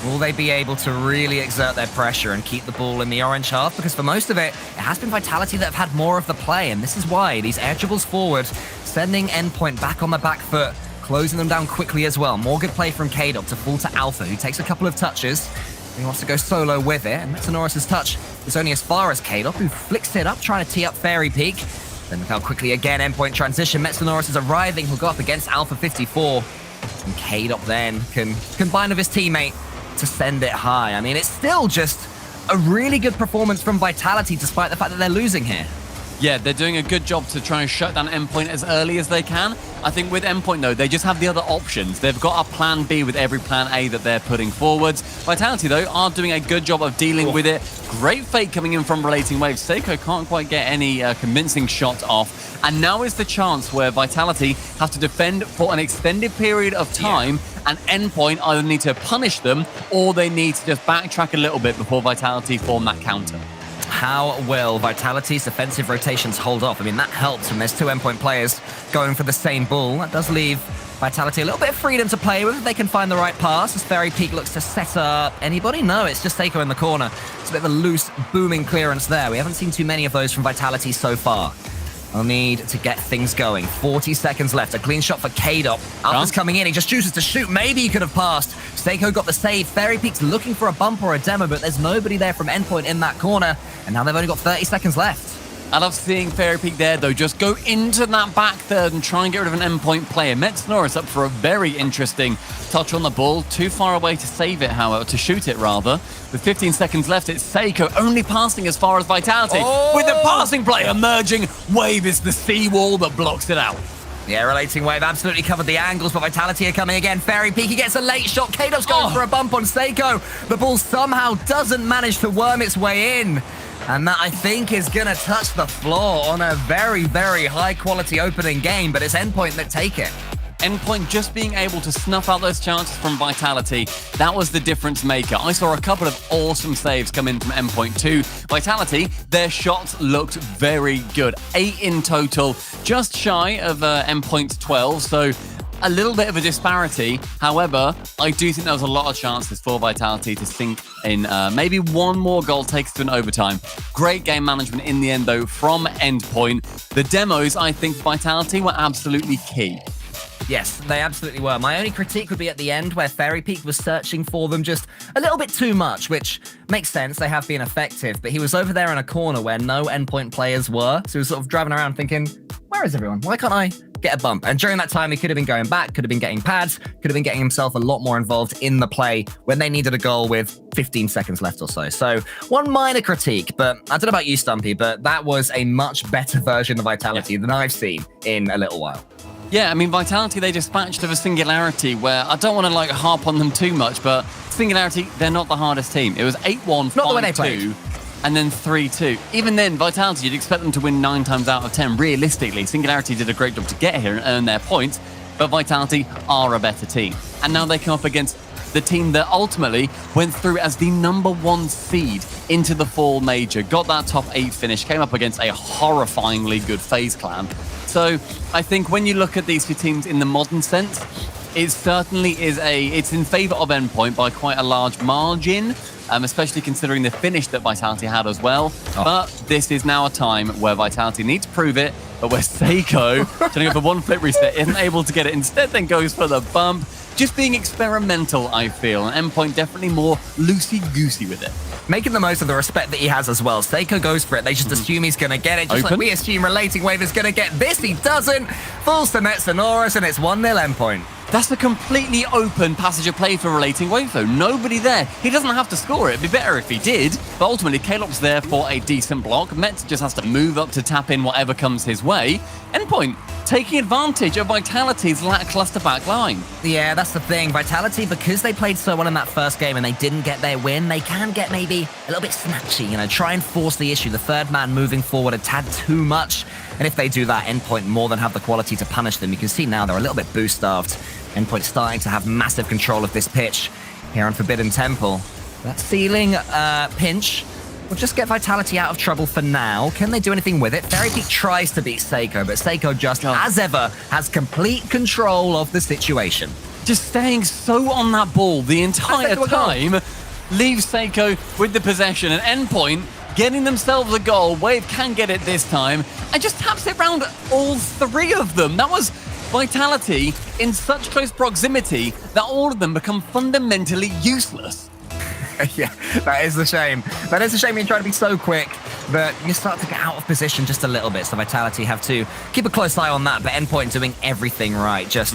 Will they be able to really exert their pressure and keep the ball in the orange half? Because for most of it, it has been Vitality that have had more of the play, and this is why. These air dribbles forward, sending Endpoint back on the back foot, closing them down quickly as well. More good play from K-Dot to fall to Alpha, who takes a couple of touches. He wants to go solo with it, and Metsanoris' touch is only as far as K-Dot, who flicks it up, trying to tee up Fairy Peak. Then look how quickly again Endpoint transition. Metsanoris is arriving. He'll go up against Alpha 54. And K-Dot then can combine with his teammate to send it high. I mean, it's still just a really good performance from Vitality, despite the fact that they're losing here. Yeah, they're doing a good job to try and shut down Endpoint as early as they can. I think with Endpoint, though, they just have the other options. They've got a plan B with every plan A that they're putting forwards. Vitality, though, are doing a good job of dealing with it. Great fake coming in from Relating Waves. Seiko can't quite get any convincing shots off. And now is the chance where Vitality have to defend for an extended period of time, and Endpoint either need to punish them or they need to just backtrack a little bit before Vitality form that counter. How will Vitality's defensive rotations hold off? I mean, that helps when there's two Endpoint players going for the same ball. That does leave Vitality a little bit of freedom to play with if they can find the right pass. As Fairy Peak looks to set up anybody. No, it's just Seiko in the corner. It's a bit of a loose, booming clearance there. We haven't seen too many of those from Vitality so far. They'll need to get things going. 40 seconds left. A clean shot for K-Dop. Alpha's coming in. He just chooses to shoot. Maybe he could have passed. Seiko got the save. Fairy Peak's looking for a bump or a demo, but there's nobody there from Endpoint in that corner. And now they've only got 30 seconds left. I love seeing Fairy Peak there, though. Just go into that back third and try and get rid of an Endpoint player. Metz up for a very interesting touch on the ball. Too far away to save it, however, to shoot it, rather. With 15 seconds left, it's Seiko only passing as far as Vitality. With the passing play emerging, Wave is the seawall that blocks it out. Yeah, Relating Wave absolutely covered the angles, but Vitality are coming again. Fairy Peak, he gets a late shot. K-Dub's going for a bump on Seiko. The ball somehow doesn't manage to worm its way in. And that, I think, is going to touch the floor on a very, very high-quality opening game, but it's Endpoint that take it. Endpoint just being able to snuff out those chances from Vitality, that was the difference maker. I saw a couple of awesome saves come in from Endpoint too. Vitality, their shots looked very good. 8 in total, just shy of Endpoint's 12, so a little bit of a disparity. However, I do think there was a lot of chances for Vitality to sink in. Maybe one more goal takes to an overtime. Great game management in the end, though, from Endpoint. The demos, I think, Vitality were absolutely key. Yes, they absolutely were. My only critique would be at the end where Fairy Peak was searching for them just a little bit too much, which makes sense. They have been effective, but he was over there in a corner where no Endpoint players were. So he was sort of driving around thinking, where is everyone? Why can't I get a bump? And during that time, he could have been going back, could have been getting pads, could have been getting himself a lot more involved in the play when they needed a goal with 15 seconds left or so. So one minor critique, but I don't know about you, Stumpy, but that was a much better version of Vitality than I've seen in a little while. Yeah, I mean, Vitality, they dispatched of a Singularity where I don't want to harp on them too much, but Singularity, they're not the hardest team. It was 8-1, 5-2, and then 3-2. Even then, Vitality, you'd expect them to win 9 times out of 10. Realistically, Singularity did a great job to get here and earn their points, but Vitality are a better team. And now they come up against the team that ultimately went through as the #1 seed into the fall major, got that top 8 finish, came up against a horrifyingly good FaZe clan. So I think when you look at these two teams in the modern sense, it certainly is it's in favor of Endpoint by quite a large margin, especially considering the finish that Vitality had as well. But this is now a time where Vitality need to prove it, but where Seiko, turning up a 1 flip reset, isn't able to get it, instead then goes for the bump. Just being experimental, I feel, and Endpoint definitely more loosey-goosey with it. Making the most of the respect that he has as well. Seiko goes for it. They just assume he's going to get it. Just like we assume Relating Wave is going to get this. He doesn't. Falls to Metz, and it's 1-0 Endpoint. That's a completely open passage of play for Relating Wave, though. Nobody there. He doesn't have to score it. It'd be better if he did. But ultimately, Kalop's there for a decent block. Metz just has to move up to tap in whatever comes his way. Endpoint taking advantage of Vitality's lackluster back line. Yeah, that's the thing. Vitality, because they played so well in that first game and they didn't get their win, they can get maybe a little bit snatchy, try and force the issue. The third man moving forward a tad too much. And if they do that, Endpoint more than have the quality to punish them. You can see now they're a little bit boost-starved. Endpoint starting to have massive control of this pitch here on Forbidden Temple. That ceiling pinch will just get Vitality out of trouble for now. Can they do anything with it? Fairy Peak tries to beat Seiko, but Seiko just, as ever, has complete control of the situation. Just staying so on that ball the entire time leaves Seiko with the possession, and Endpoint getting themselves a goal. Wave can get it this time and just taps it round all 3 of them. That was Vitality in such close proximity that all of them become fundamentally useless. Yeah, that is the shame. That is a shame you try to be so quick that you start to get out of position just a little bit. So Vitality have to keep a close eye on that, but Endpoint doing everything right. Just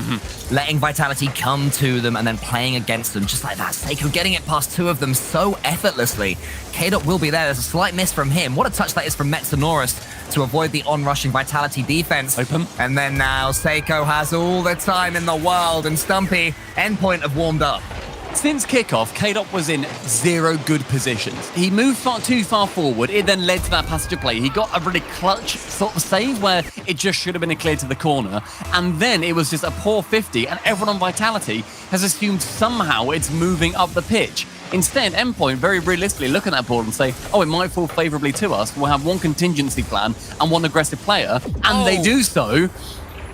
letting Vitality come to them and then playing against them just like that. Seiko getting it past 2 of them so effortlessly. K-Dot will be there. There's a slight miss from him. What a touch that is from Metz to avoid the on-rushing Vitality defense. Open. And then now Seiko has all the time in the world, and Stumpy, Endpoint have warmed up. Since kickoff, K-Dot was in 0 good positions. He moved too far forward. It then led to that passage of play. He got a really clutch sort of save where it just should have been a clear to the corner. And then it was just a poor 50, and everyone on Vitality has assumed somehow it's moving up the pitch. Instead, Endpoint very realistically look at that ball and say, oh, it might fall favorably to us. We'll have 1 contingency plan and 1 aggressive player. And they do so.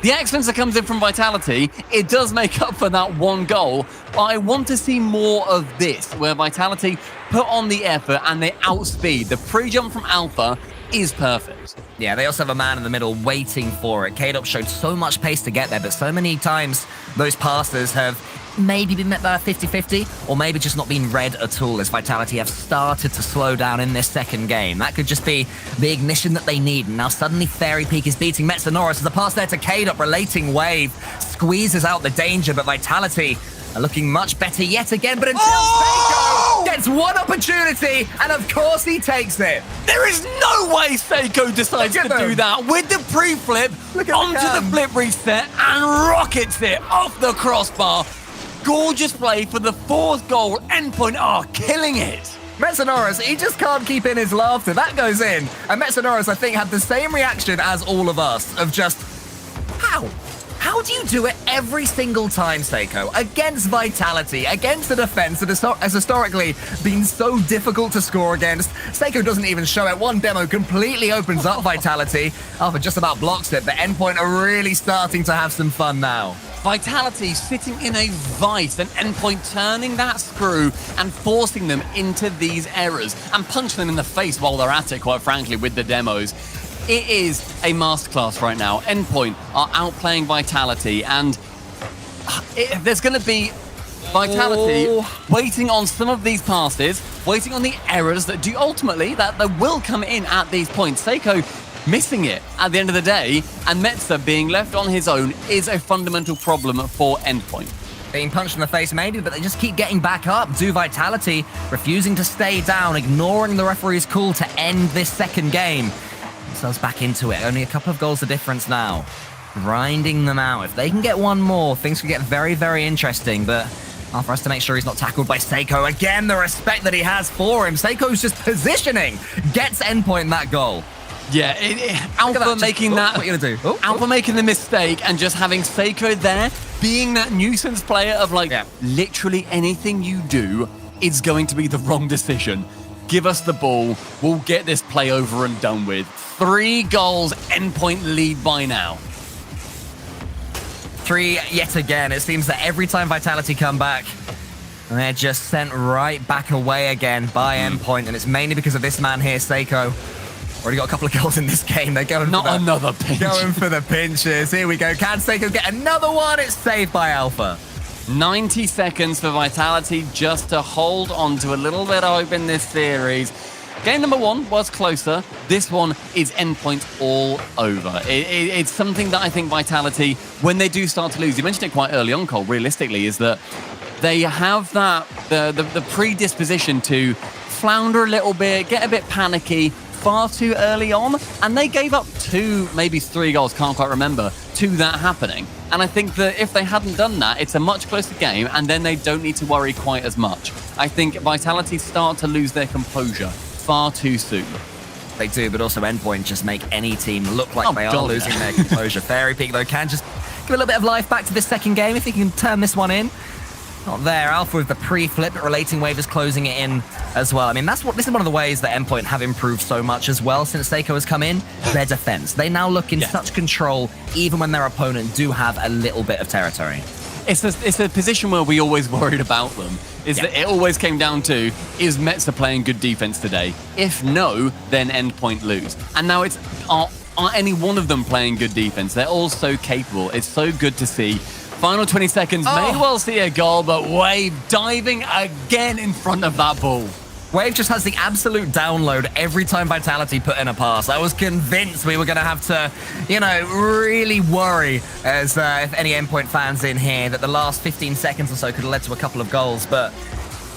The excellence that comes in from Vitality, it does make up for that 1 goal, but I want to see more of this, where Vitality put on the effort and they outspeed. The pre-jump from Alpha is perfect. Yeah, they also have a man in the middle waiting for it. K-Dop showed so much pace to get there, but so many times those passes have maybe been met by a 50-50, or maybe just not been read at all, as Vitality have started to slow down in this second game. That could just be the ignition that they need. And now suddenly Fairy Peak is beating Metsonoris. As the pass there to K-Dop, relating wave, squeezes out the danger, but Vitality are looking much better yet again. But until Seiko gets one opportunity, and of course he takes it. There is no way Seiko decides to do that with the pre-flip onto the flip reset and rockets it off the crossbar. Gorgeous play for the 4th goal. Endpoint are killing it. Metsonoris, he just can't keep in his laughter. That goes in. And Metsonoris, I think, had the same reaction as all of us of just, how? How do you do it every single time, Seiko? Against Vitality, against the defense that has historically been so difficult to score against. Seiko doesn't even show it. One demo completely opens up Vitality. Alpha just about blocks it, but Endpoint are really starting to have some fun now. Vitality sitting in a vice, and Endpoint turning that screw and forcing them into these errors and punching them in the face while they're at it, quite frankly, with the demos. It is a masterclass right now. Endpoint are outplaying Vitality, and there's going to be Vitality waiting on some of these passes, waiting on the errors that do ultimately, that will come in at these points. Seiko missing it at the end of the day, and Metza being left on his own is a fundamental problem for Endpoint. Being punched in the face maybe, but they just keep getting back up. Do Vitality refusing to stay down, ignoring the referee's call to end this second game. Themselves back into it. Only a couple of goals the difference now. Grinding them out. If they can get one more, things could get very, very interesting, but for us to make sure he's not tackled by Seiko. Again, the respect that he has for him. Seiko's just positioning, gets Endpoint that goal. Yeah, Alpha making that. What are you gonna do? Alpha making the mistake and just having Seiko there, being that nuisance player of literally anything you do is going to be the wrong decision. Give us the ball. We'll get this play over and done with. 3 goals, Endpoint lead by now. 3 yet again. It seems that every time Vitality come back, they're just sent right back away again by Endpoint, and it's mainly because of this man here, Seiko. Already got a couple of goals in this game. They're going another pinch. Going for the pinches. Here we go. Can Seiko get another one? It's saved by Alpha. 90 seconds for Vitality just to hold on to a little bit of hope in this series. Game number 1 was closer. This one is Endpoint all over. It's something that I think Vitality, when they do start to lose, you mentioned it quite early on, Cole, realistically, is that they have that the predisposition to flounder a little bit, get a bit panicky, far too early on, and they gave up 2, maybe 3 goals, can't quite remember, to that happening. And I think that if they hadn't done that, it's a much closer game, and then they don't need to worry quite as much. I think Vitality start to lose their composure far too soon. They do, but also Endpoint just make any team look like they are losing their composure. Fairy Peak, though, can just give a little bit of life back to this second game if he can turn this one in. Not there. Alpha with the pre-flip, but Relating Wave is closing it in as well. I mean, this is one of the ways that Endpoint have improved so much as well since Seiko has come in. Their defense. They now look in such control, even when their opponent do have a little bit of territory. It's a position where we always worried about them. That it always came down to, is Metza playing good defense today? If no, then Endpoint lose. And now it's, are any one of them playing good defense? They're all so capable. It's so good to see. Final 20 seconds, may well see a goal, but Wave diving again in front of that ball. Wave just has the absolute download every time Vitality put in a pass. I was convinced we were going to have to, really worry as if any Endpoint fans in here that the last 15 seconds or so could have led to a couple of goals. But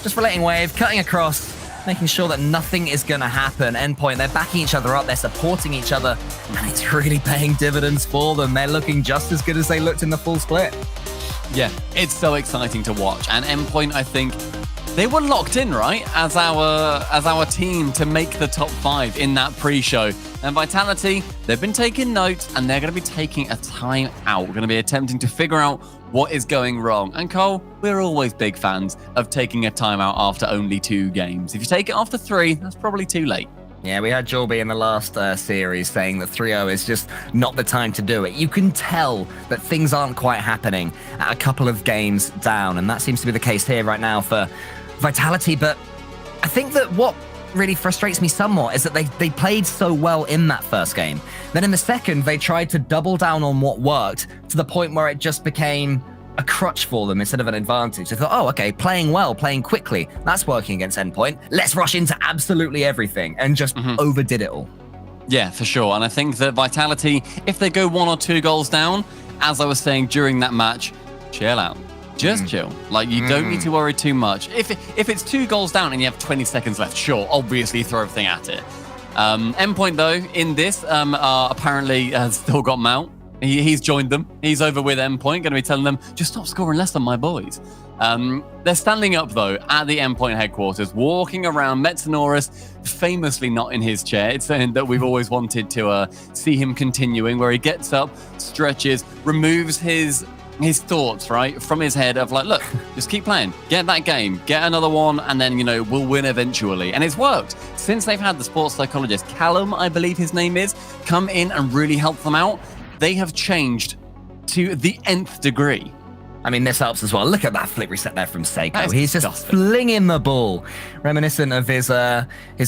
just Relating Wave, cutting across, making sure that nothing is going to happen. Endpoint, they're backing each other up, they're supporting each other, and it's really paying dividends for them. They're looking just as good as they looked in the full split. Yeah, it's so exciting to watch. And Endpoint, I think, they were locked in, right, as our team to make the top 5 in that pre-show. And Vitality, they've been taking notes, and they're going to be taking a time out. We're going to be attempting to figure out what is going wrong. And Cole, we're always big fans of taking a timeout after only 2 games. If you take it after 3, that's probably too late. Yeah, we had Jorby in the last series saying that 3-0 is just not the time to do it. You can tell that things aren't quite happening at a couple of games down, and that seems to be the case here right now for Vitality. But I think that what really frustrates me somewhat is that they played so well in that first game. Then in the second, they tried to double down on what worked to the point where it just became a crutch for them instead of an advantage. They thought, oh, okay, playing well, playing quickly, that's working against Endpoint. Let's rush into absolutely everything and just overdid it all. Yeah, for sure. And I think that Vitality, if they go 1 or 2 goals down, as I was saying during that match, chill out. Just chill. Like, you don't need to worry too much. If it's 2 goals down and you have 20 seconds left, sure, obviously throw everything at it. Endpoint, though, in this, apparently has still got Mount. He's joined them. He's over with Endpoint, going to be telling them, just stop scoring less than my boys. They're standing up, though, at the Endpoint headquarters, walking around. Metanoris, famously not in his chair. It's saying that we've always wanted to see him continuing, where he gets up, stretches, removes his thoughts, right, from his head of like, look, just keep playing, get that game, get another one, and then, we'll win eventually. And it's worked. Since they've had the sports psychologist, Callum, I believe his name is, come in and really help them out, they have changed to the nth degree. I mean, this helps as well. Look at that flip reset there from Seiko. He's just flinging the ball, reminiscent of his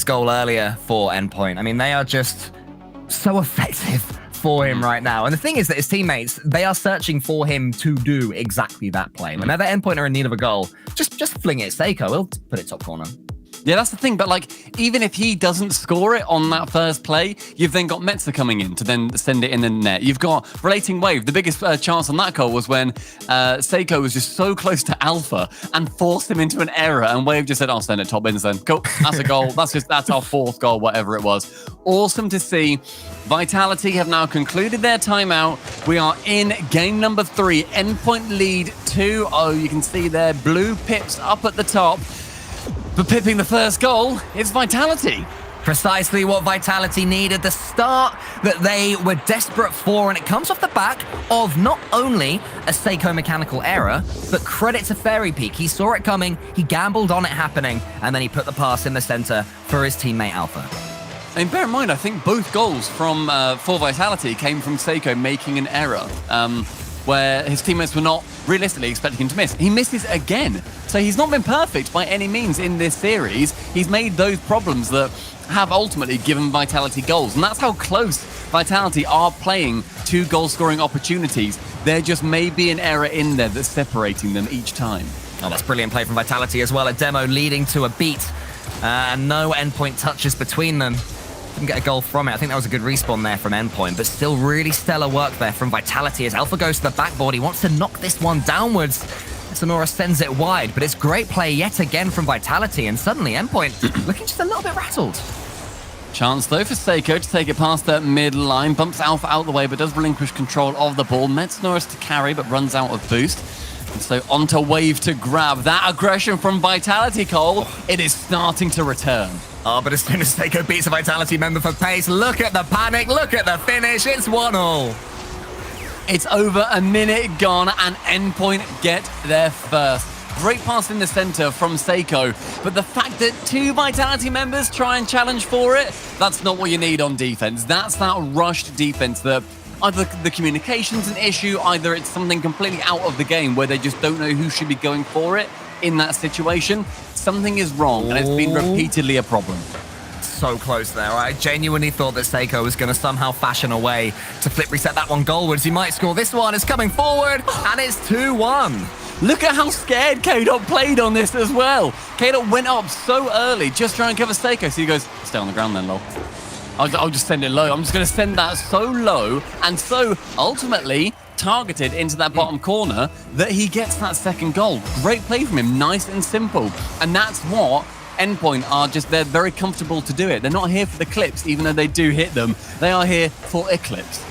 goal earlier for Endpoint. I mean, they are just so effective for him right now. And the thing is that his teammates, they are searching for him to do exactly that play. Whenever Endpoint are in need of a goal, just fling it. Seiko, he'll put it top corner. Yeah, that's the thing. But even if he doesn't score it on that first play, you've then got Metza coming in to then send it in the net. You've got Relating Wave. The biggest chance on that goal was when Seiko was just so close to Alpha and forced him into an error, and Wave just said, I'll send it top bins then. Cool, that's a goal. That's our 4th goal, whatever it was. Awesome to see. Vitality have now concluded their timeout. We are in game number 3. Endpoint lead 2-0. You can see their blue pips up at the top. But pipping the first goal is Vitality. Precisely what Vitality needed, the start that they were desperate for, and it comes off the back of not only a Seiko mechanical error, but credit to Fairy Peak. He saw it coming, he gambled on it happening, and then he put the pass in the center for his teammate Alpha. And bear in mind, I think both goals for Vitality came from Seiko making an error, where his teammates were not realistically expecting him to miss. He misses again. So he's not been perfect by any means in this series. He's made those problems that have ultimately given Vitality goals. And that's how close Vitality are playing 2 goal-scoring opportunities. There just may be an error in there that's separating them each time. Oh, that's brilliant play from Vitality as well. A demo leading to a beat. And no Endpoint touches between them. Didn't get a goal from it. I think that was a good respawn there from Endpoint, but still really stellar work there from Vitality as Alpha goes to the backboard. He wants to knock this one downwards. Sonora sends it wide, but it's great play yet again from Vitality, and suddenly Endpoint looking just a little bit rattled. Chance, though, for Seiko to take it past that mid-line. Bumps Alpha out the way, but does relinquish control of the ball. Metanoris to carry, but runs out of boost. And so onto Wave to grab. That aggression from Vitality, Cole, it is starting to return. Oh, but as soon as Seiko beats a Vitality member for pace, look at the panic, look at the finish, it's 1-1. It's over a minute gone, and Endpoint get their first. Great pass in the center from Seiko, but the fact that 2 Vitality members try and challenge for it, that's not what you need on defense. That's that rushed defense that either the communication's an issue, either it's something completely out of the game where they just don't know who should be going for it in that situation. Something is wrong, and it's been repeatedly a problem. So close there. I genuinely thought that Seiko was going to somehow fashion a way to flip reset that one goalwards. He might score this one. It's coming forward, and it's 2-1. Look at how scared K-Dot played on this as well. K-Dot went up so early, just trying to cover Seiko. So he goes, stay on the ground then, lol. I'll just send it low. I'm just going to send that so low and so ultimately targeted into that bottom corner that he gets that second goal. Great play from him, nice and simple. And that's what Endpoint are they're very comfortable to do it. They're not here for the clips, even though they do hit them. They are here for Eclipse.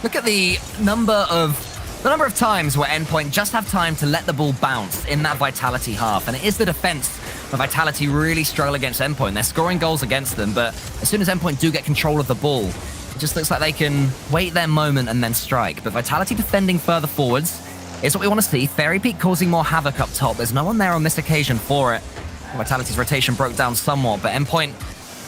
Look at the number of times where Endpoint just have time to let the ball bounce in that Vitality half. And it is the defense where Vitality really struggle against Endpoint. They're scoring goals against them, but as soon as Endpoint do get control of the ball, it just looks like they can wait their moment and then strike. But Vitality defending further forwards is what we want to see. Fairy Peak causing more havoc up top. There's no one there on this occasion for it. Vitality's rotation broke down somewhat, but Endpoint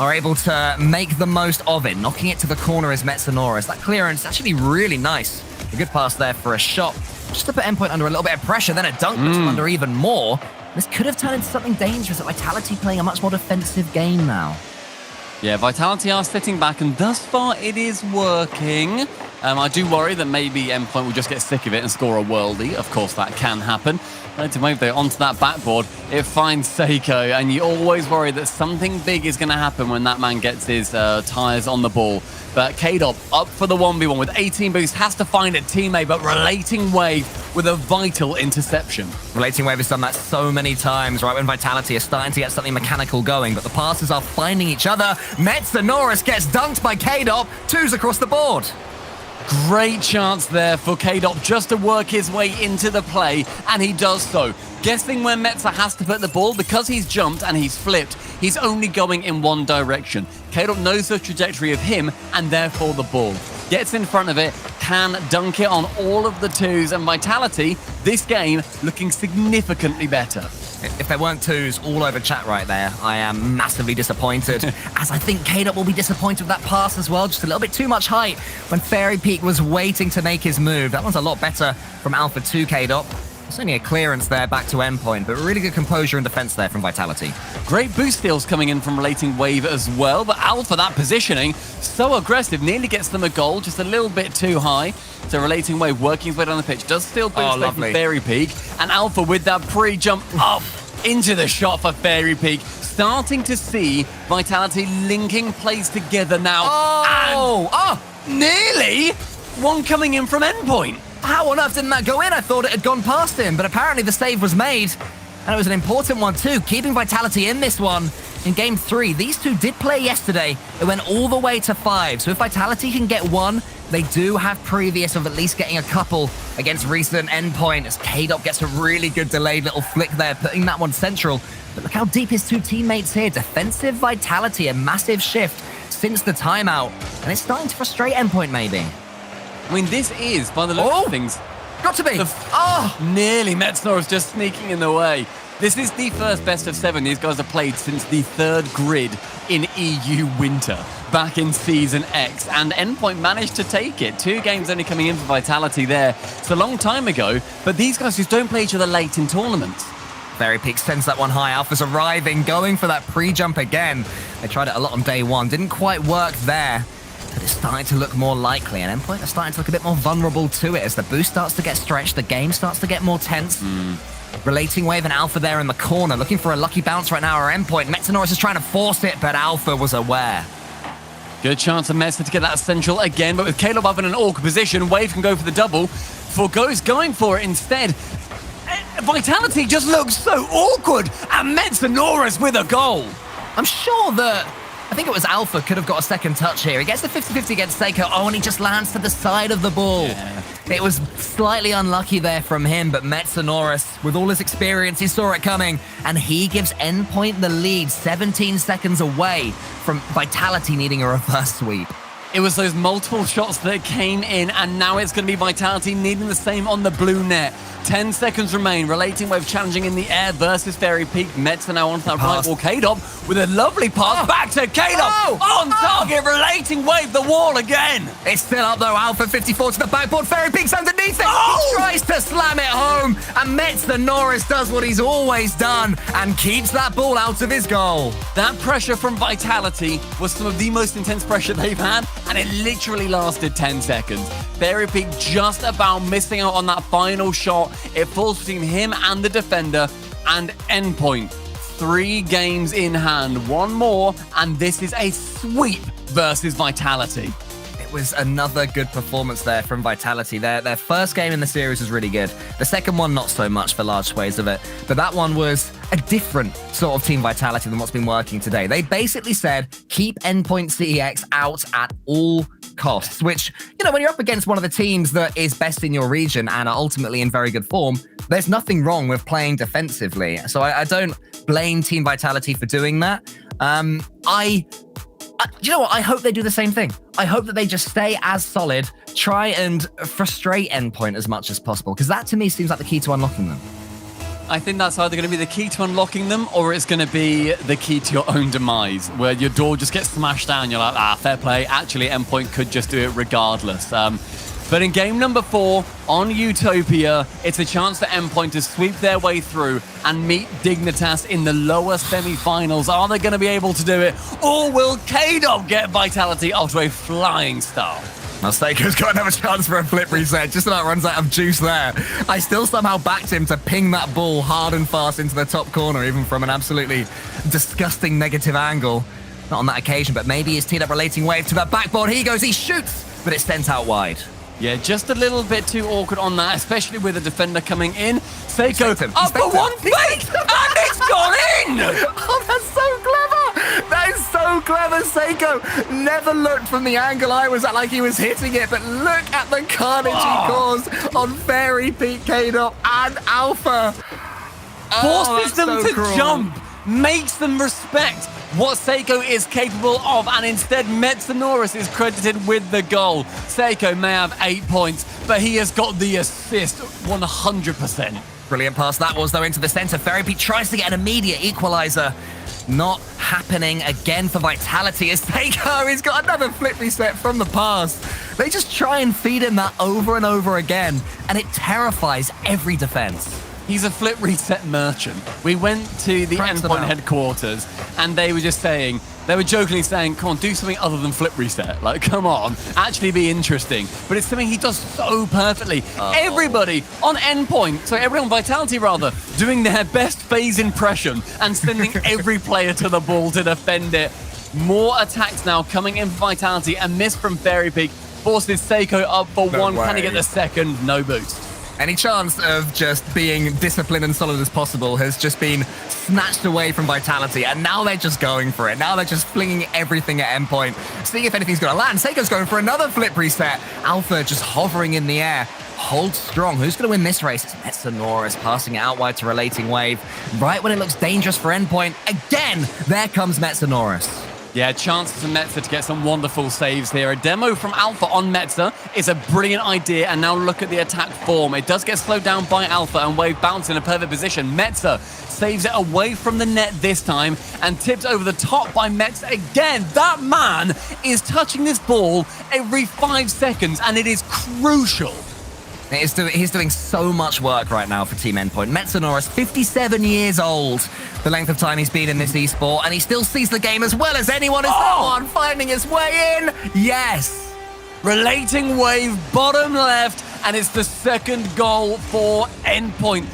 are able to make the most of it. Knocking it to the corner is Metanoris. That clearance actually really nice. A good pass there for a shot. Just to put Endpoint under a little bit of pressure, then a dunk puts them under even more. This could have turned into something dangerous. Vitality playing a much more defensive game now. Yeah, Vitality are sitting back, and thus far it is working. I do worry that maybe Endpoint will just get sick of it and score a worldie. Of course, that can happen. To move there onto that backboard, it finds Seiko, and you always worry that something big is going to happen when that man gets his tires on the ball. But K-Dop up for the 1v1 with 18 boost, has to find a teammate, but Relating Wave with a vital interception. Relating Wave has done that so many times, right, when Vitality is starting to get something mechanical going, but the passes are finding each other. Metsonoris gets dunked by K-Dop, 2s across the board. Great chance there for K-Dop just to work his way into the play, and he does so. Guessing where Metza has to put the ball, because he's jumped and he's flipped, he's only going in one direction. K-Dop knows the trajectory of him, and therefore the ball. Gets in front of it, can dunk it on all of the 2s, and Vitality, this game, looking significantly better. If there weren't 2s all over chat right there, I am massively disappointed, as I think K-Dop will be disappointed with that pass as well. Just a little bit too much height when Fairy Peak was waiting to make his move. That one's a lot better from Alpha to K-Dop. It's only a clearance there back to Endpoint, but really good composure and defense there from Vitality. Great boost steals coming in from Relating Wave as well, but Alpha, that positioning, so aggressive, nearly gets them a goal, just a little bit too high. So Relating Wave working his way down the pitch, does steal boost from Fairy Peak, and Alpha with that pre-jump up into the shot for Fairy Peak. Starting to see Vitality linking plays together now. Nearly one coming in from Endpoint. How on earth didn't that go in? I thought it had gone past him, but apparently the save was made. And it was an important one too, keeping Vitality in this one. In Game 3, these 2 did play yesterday. It went all the way to 5. So if Vitality can get 1, they do have previous of at least getting a couple against recent Endpoint, as K-Dop gets a really good delayed little flick there, putting that one central. But look how deep his 2 teammates here. Defensive Vitality, a massive shift since the timeout. And it's starting to frustrate Endpoint maybe. I mean, this is, by the look of things... Got to be! Nearly. Metsonoris just sneaking in the way. This is the first best of 7 these guys have played since the 3rd grid in EU Winter, back in Season X, and Endpoint managed to take it. 2 games only coming in for Vitality there. It's a long time ago, but these guys just don't play each other late in tournaments. Fairy Peak sends that one high. Alpha's arriving, going for that pre-jump again. They tried it a lot on day 1, didn't quite work there. But it's starting to look more likely, and Endpoint are starting to look a bit more vulnerable to it as the boost starts to get stretched, the game starts to get more tense. Relating Wave and Alpha there in the corner, looking for a lucky bounce right now, or Endpoint. Metsonoris is trying to force it, but Alpha was aware. Good chance of Metza to get that central again, but with Caleb up in an awkward position, Wave can go for the double. Forgoes going for it instead. Vitality just looks so awkward, and Metsonoris with a goal. I'm sure that... I think it was Alpha could have got a second touch here. He gets the 50-50 against Seiko. Oh, and he just lands to the side of the ball. Yeah. It was slightly unlucky there from him, but Metsonoris, with all his experience, he saw it coming, and he gives Endpoint the lead, 17 seconds away from Vitality needing a reverse sweep. It was those multiple shots that came in, and now it's going to be Vitality needing the same on the blue net. 10 seconds remain. Relating Wave challenging in the air versus Fairy Peak. Metza now onto that right wall. K-Dop with a lovely pass back to K-Dop. On target. Relating Wave the wall again. It's still up though. Alpha 54 to the backboard. Fairy Peak's underneath it. He tries to slam it home. And Metsonoris does what he's always done and keeps that ball out of his goal. That pressure from Vitality was some of the most intense pressure they've had, and it literally lasted 10 seconds. Fairy Peak just about missing out on that final shot. It falls between him and the defender, and Endpoint. 3 games in hand, 1 more, and this is a sweep versus Vitality. It was another good performance there from Vitality. Their first game in the series was really good. The second one, not so much for large swathes of it. But that one was a different sort of Team Vitality than what's been working today. They basically said, keep Endpoint CEX out at all costs, which, you know, when you're up against one of the teams that is best in your region and are ultimately in very good form, there's nothing wrong with playing defensively. So I don't blame Team Vitality for doing that. You know what? I hope they do the same thing. I hope that they just stay as solid, try and frustrate Endpoint as much as possible, because that to me seems like the key to unlocking them. I think that's either going to be the key to unlocking them, or it's going to be the key to your own demise, where your door just gets smashed down. You're like, fair play. Actually, Endpoint could just do it regardless. But in game number 4 on Utopia, it's a chance for Endpoint to sweep their way through and meet Dignitas in the lower semi-finals. Are they going to be able to do it? Or will K-Dog get Vitality off to a flying start? Now, Seiko's got another chance for a flip reset. Just about runs out of juice there. I still somehow backed him to ping that ball hard and fast into the top corner, even from an absolutely disgusting negative angle. Not on that occasion, but maybe he's teed up Relating Wave to that backboard. He goes, he shoots, but it's sent out wide. Yeah, just a little bit too awkward on that, especially with the defender coming in. Seiko up for one fake, and it's gone in! Oh, that's so clever! That is so clever, Seiko. Never looked from the angle I was at like he was hitting it, but look at the carnage he caused on Fairy Peak, K-Dop, and Alpha. Forces them so to cruel. jump, makes them respect what Seiko is capable of, and instead Metsonoris is credited with the goal. Seiko may have 8 points, but he has got the assist 100%. Brilliant pass that was, though, into the center. Fairy Peak tries to get an immediate equalizer. Not happening again for Vitality as Seiko has got another flip reset from the past. They just try and feed him that over and over again, and it terrifies every defense. He's a flip reset merchant. We went to the Endpoint headquarters, and they were just saying, they were jokingly saying, come on, do something other than flip reset. Like, come on, actually be interesting. But it's something he does so perfectly. Everybody on Endpoint, so everyone on Vitality rather, doing their best phase impression and sending every player to the ball to defend it. More attacks now coming in for Vitality. A miss from Fairy Peak forces Seiko up for one. Can he get the second? No boost. Any chance of just being disciplined and solid as possible has just been snatched away from Vitality, and now they're just going for it. Now they're just flinging everything at Endpoint, seeing if anything's going to land. Seiko's going for another flip reset. Alpha just hovering in the air. Hold strong. Who's going to win this race? It's Metsonoris passing it out wide to Relating Wave. Right when it looks dangerous for Endpoint, again, there comes Metsonoris. Yeah, chances for Metza to get some wonderful saves here. A demo from Alpha on Metza is a brilliant idea, and now look at the attack form. It does get slowed down by Alpha, and Wave bounce in a perfect position. Metza saves it away from the net this time, and tipped over the top by Metza again. That man is touching this ball every 5 seconds, and it is crucial. He's doing so much work right now for Team Endpoint. Metsonoris, 57 years old, the length of time he's been in this esport, and he still sees the game as well as anyone. Is that one finding his way in? Yes. Relating Wave, bottom left, and it's the second goal for Endpoint.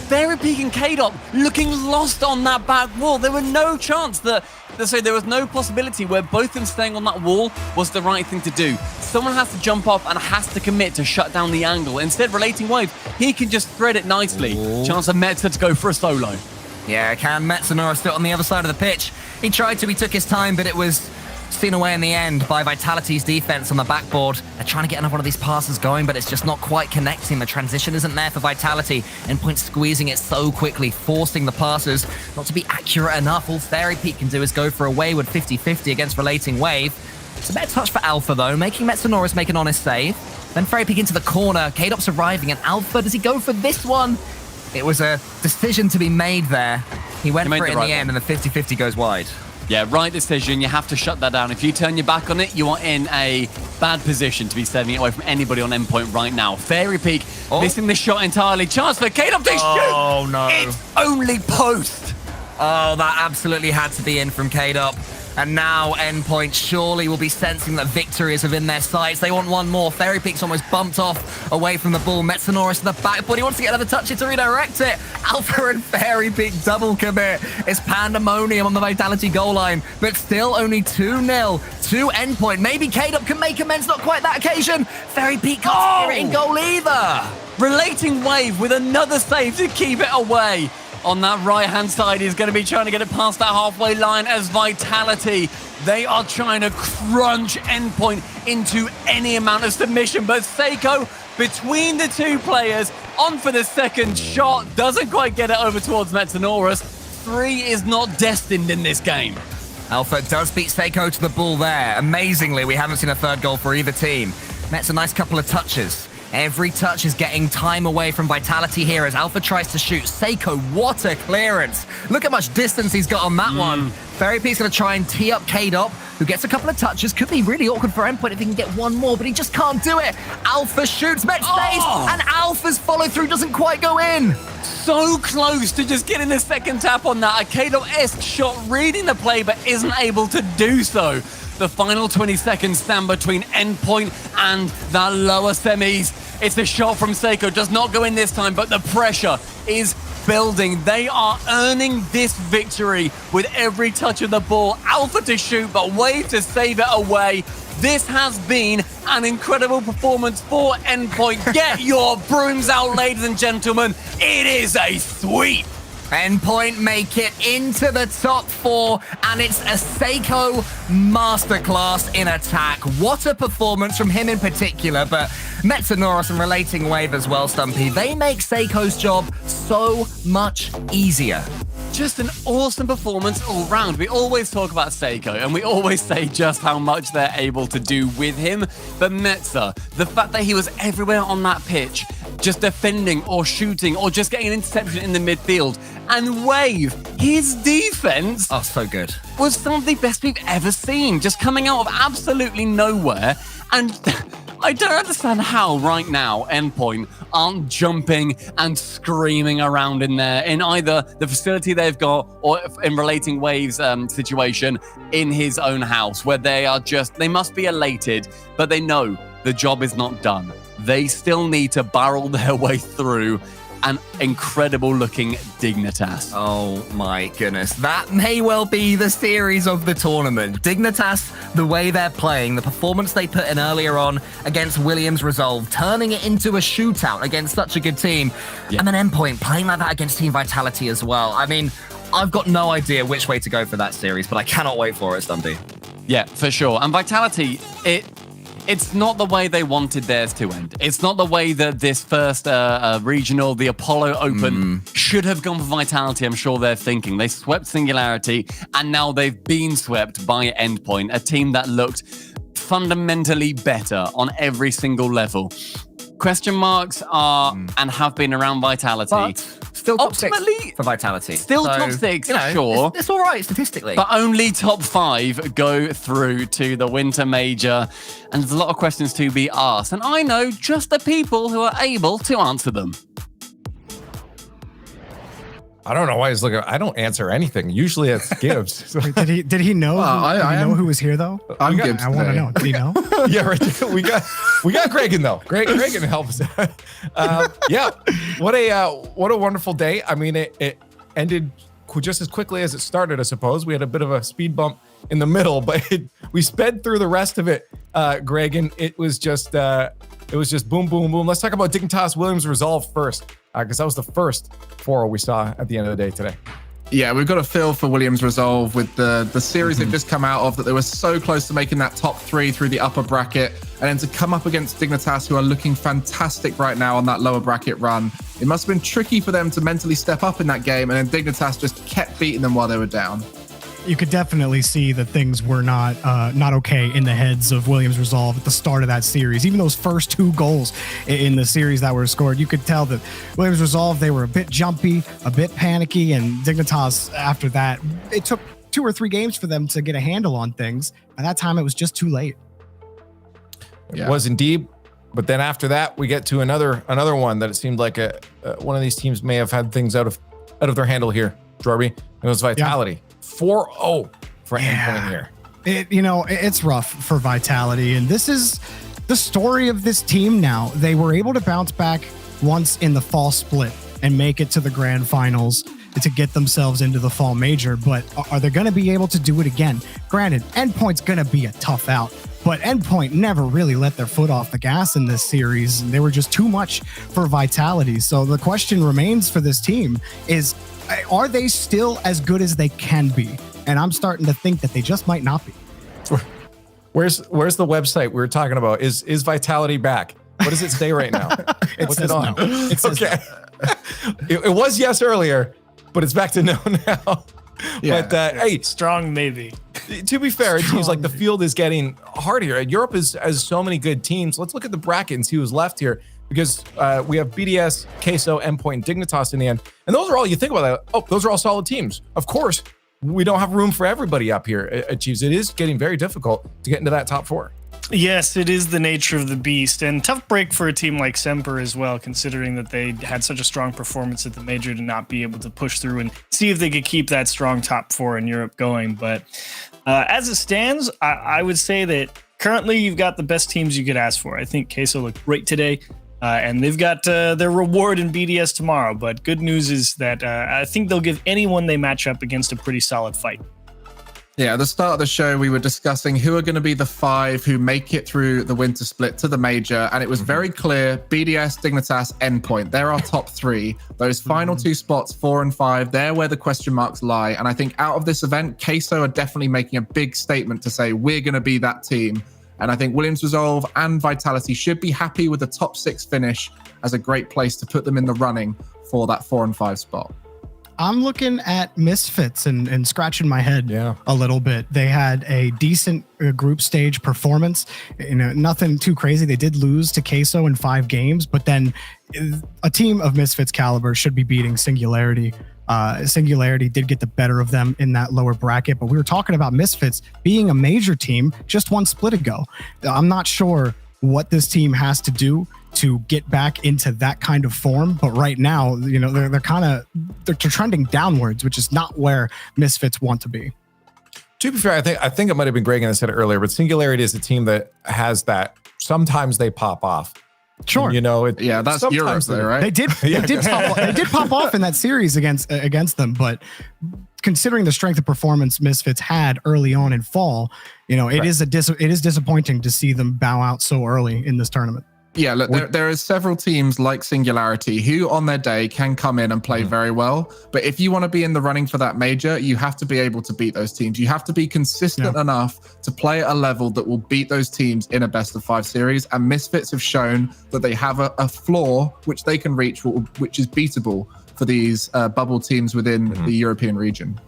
Fairy Peak and K-Dop looking lost on that back wall. There was no chance that, there was no possibility where both of them staying on that wall was the right thing to do. Someone has to jump off and has to commit to shut down the angle. Instead, Relating Wave, he can just thread it nicely. Chance of Metza to go for a solo. Yeah, can Metsonoris still on the other side of the pitch. He tried to, he took his time, but it was seen away in the end by Vitality's defense on the backboard. They're trying to get another one of these passes going, but it's just not quite connecting. The transition isn't there for Vitality. Endpoint squeezing it so quickly, forcing the passes not to be accurate enough. All Fairy Peak can do is go for a wayward 50-50 against Relating Wave. It's a better touch for Alpha, though, making Metsonoris make an honest save. Then Fairy Peak into the corner. K-Dop's arriving, and Alpha, does he go for this one? It was a decision to be made there. He went for it in the end, and the 50-50 goes wide. Yeah, right decision. You have to shut that down. If you turn your back on it, you are in a bad position to be sending it away from anybody on Endpoint right now. Fairy Peak missing the shot entirely. Chance for K-Dop to shoot! Oh, no. It's only post! Oh, that absolutely had to be in from K-Dop. And now Endpoint surely will be sensing that victory is within their sights. They want one more. Fairy Peak's almost bumped off away from the ball. Metsonoris to the backboard. He wants to get another touch to redirect it. Alpha and Fairy Peak double commit. It's pandemonium on the Vitality goal line, but still only 2-0 to Endpoint. Maybe K-Dop can make amends. Not quite that occasion. Fairy Peak can't hear it in goal either. Relating Wave with another save to keep it away. On that right-hand side, he's going to be trying to get it past that halfway line as Vitality. They are trying to crunch Endpoint into any amount of submission. But Seiko, between the two players, on for the second shot. Doesn't quite get it over towards Metsonoris. 3 is not destined in this game. Alpha does beat Seiko to the ball there. Amazingly, we haven't seen a third goal for either team. Met's a nice couple of touches. Every touch is getting time away from Vitality here as Alpha tries to shoot. Seiko, what a clearance. Look how much distance he's got on that one. Fairypete's going to try and tee up K-Dop, who gets a couple of touches. Could be really awkward for Endpoint if he can get one more, but he just can't do it. Alpha shoots, Met stays, and Alpha's follow-through doesn't quite go in. So close to just getting the second tap on that. A K-Dop-esque shot reading the play, but isn't able to do so. The final 20 seconds stand between Endpoint and the lower semis. It's a shot from Seiko, does not go in this time, but the pressure is building. They are earning this victory with every touch of the ball. Alpha to shoot, but Wave to save it away. This has been an incredible performance for Endpoint. Get your brooms out, ladies and gentlemen. It is a sweep. Endpoint make it into the top 4, and it's a Seiko masterclass in attack. What a performance from him in particular, but Metanoros and Relating Wave as well, Stumpy. They make Seiko's job so much easier. Just an awesome performance all round. We always talk about Seiko, and we always say just how much they're able to do with him. But Metza, the fact that he was everywhere on that pitch, just defending or shooting or just getting an interception in the midfield. And Wave, his defense so good. Was some of the best we've ever seen, just coming out of absolutely nowhere. And I don't understand how right now Endpoint aren't jumping and screaming around in there, in either the facility they've got or in Relating Wave's situation in his own house, where they must be elated, but they know the job is not done. They still need to barrel their way through an incredible looking Dignitas. Oh my goodness. That may well be the series of the tournament. Dignitas, the way they're playing, the performance they put in earlier on against Williams Resolve, turning it into a shootout against such a good team. Yeah. And then Endpoint playing like that against Team Vitality as well. I mean, I've got no idea which way to go for that series, but I cannot wait for it, Stumpy. Yeah, for sure. And Vitality, it's not the way they wanted theirs to end. It's not the way that this first regional, the Apollo Open, should have gone for Vitality. I'm sure they're thinking. They swept Singularity, and now they've been swept by Endpoint, a team that looked fundamentally better on every single level. Question marks are and have been around Vitality. But still top 6 for Vitality. Still top 6, sure. It's all right statistically. But only top 5 go through to the Winter Major. And there's a lot of questions to be asked. And I know just the people who are able to answer them. I don't know why he's looking. I don't answer anything. Usually it's Gibbs. Did he know? Did he know who was here though? I'm Gibbs. I want to know. Did he know? Yeah, right. We got Gregan though. Gregan helps. Yeah. What a wonderful day. I mean, it ended just as quickly as it started. I suppose we had a bit of a speed bump in the middle, but we sped through the rest of it. Gregan, it was just boom, boom, boom. Let's talk about Dignitas Williams Resolve first, because that was the first 4 we saw at the end of the day today. Yeah, we've got a feel for Williams Resolve with the series they've just come out of, that they were so close to making that top 3 through the upper bracket, and then to come up against Dignitas, who are looking fantastic right now on that lower bracket run. It must have been tricky for them to mentally step up in that game, and then Dignitas just kept beating them while they were down. You could definitely see that things were not okay in the heads of Williams Resolve at the start of that series. Even those first 2 goals in the series that were scored, you could tell that Williams Resolve, they were a bit jumpy, a bit panicky, and Dignitas after that, it took 2 or 3 games for them to get a handle on things. By that time, it was just too late. It was indeed. But then after that, we get to another one that it seemed like one of these teams may have had things out of their handle here. Jorby, it was Vitality. Yeah. 4-0 for Endpoint here. It's rough for Vitality, and this is the story of this team now. They were able to bounce back once in the fall split and make it to the grand finals to get themselves into the fall major, but are they going to be able to do it again? Granted, Endpoint's going to be a tough out, but Endpoint never really let their foot off the gas in this series. They were just too much for Vitality. So the question remains for this team is, are they still as good as they can be? And I'm starting to think that they just might not be. Where's the website we were talking about? Is Vitality back? What does it say right now? What's it on? No. It says okay. It was yes earlier, but it's back to no now. Yeah. But hey, strong maybe. To be fair, it seems like the field is getting hard here. Europe has so many good teams. Let's look at the bracket and see who's left here. because we have BDS, Queso, Endpoint, Dignitas in the end. And those are all, you think about that, oh, those are all solid teams. Of course, we don't have room for everybody up here at Chiefs. It is getting very difficult to get into that top 4. Yes, it is the nature of the beast, and tough break for a team like Semper as well, considering that they had such a strong performance at the major to not be able to push through and see if they could keep that strong top 4 in Europe going. But as it stands, I would say that currently you've got the best teams you could ask for. I think Queso looked great today, and they've got their reward in BDS tomorrow. But good news is that I think they'll give anyone they match up against a pretty solid fight. Yeah, at the start of the show, we were discussing who are going to be the 5 who make it through the winter split to the major. And it was very clear, BDS, Dignitas, Endpoint. They're our top 3. Those final 2 spots, 4 and 5, they're where the question marks lie. And I think out of this event, Queso are definitely making a big statement to say, we're going to be that team. And I think Williams Resolve and Vitality should be happy with the top 6 finish as a great place to put them in the running for that 4 and 5 spot. I'm looking at Misfits and scratching my head a little bit. They had a decent group stage performance, nothing too crazy. They did lose to Queso in 5 games, but then a team of Misfits caliber should be beating Singularity. Singularity did get the better of them in that lower bracket, but we were talking about Misfits being a major team just 1 split ago. I'm not sure what this team has to do to get back into that kind of form, but right now, they're trending downwards, which is not where Misfits want to be. To be fair, I think it might have been Greg and I said it earlier, but Singularity is a team that has that. Sometimes they pop off. Sure, and, that's Europe, there, right? They did pop off in that series against them, but considering the strength of performance Misfits had early on in fall, it is disappointing to see them bow out so early in this tournament. Yeah, look, there are several teams like Singularity who on their day can come in and play very well. But if you want to be in the running for that major, you have to be able to beat those teams. You have to be consistent enough to play at a level that will beat those teams in a best of 5 series. And Misfits have shown that they have a floor which they can reach, which is beatable for these bubble teams within the European region.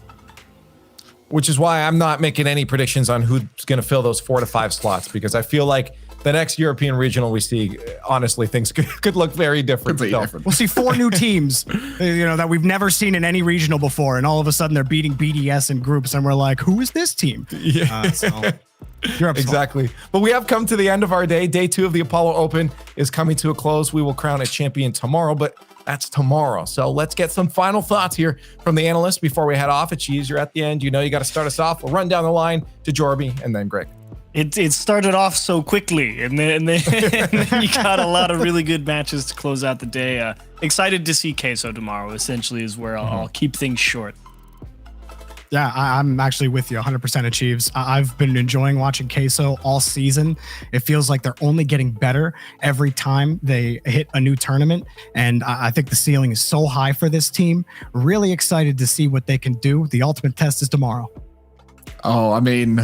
Which is why I'm not making any predictions on who's going to fill those 4 to 5 slots, because I feel like the next European regional we see, honestly, things could look very different. We'll see 4 new teams, that we've never seen in any regional before, and all of a sudden they're beating BDS in groups, and we're like, who is this team? Yeah, exactly. But we have come to the end of our day. Day 2 of the Apollo Open is coming to a close. We will crown a champion tomorrow, but that's tomorrow. So let's get some final thoughts here from the analysts before we head off. Cheese, you're at the end. You got to start us off. We'll run down the line to Jorby and then Greg. It started off so quickly, and then you got a lot of really good matches to close out the day. Excited to see Queso tomorrow, essentially, is where I'll keep things short. Yeah, I'm actually with you 100% Achieves. I've been enjoying watching Queso all season. It feels like they're only getting better every time they hit a new tournament. And I think the ceiling is so high for this team. Really excited to see what they can do. The ultimate test is tomorrow. Oh, I mean,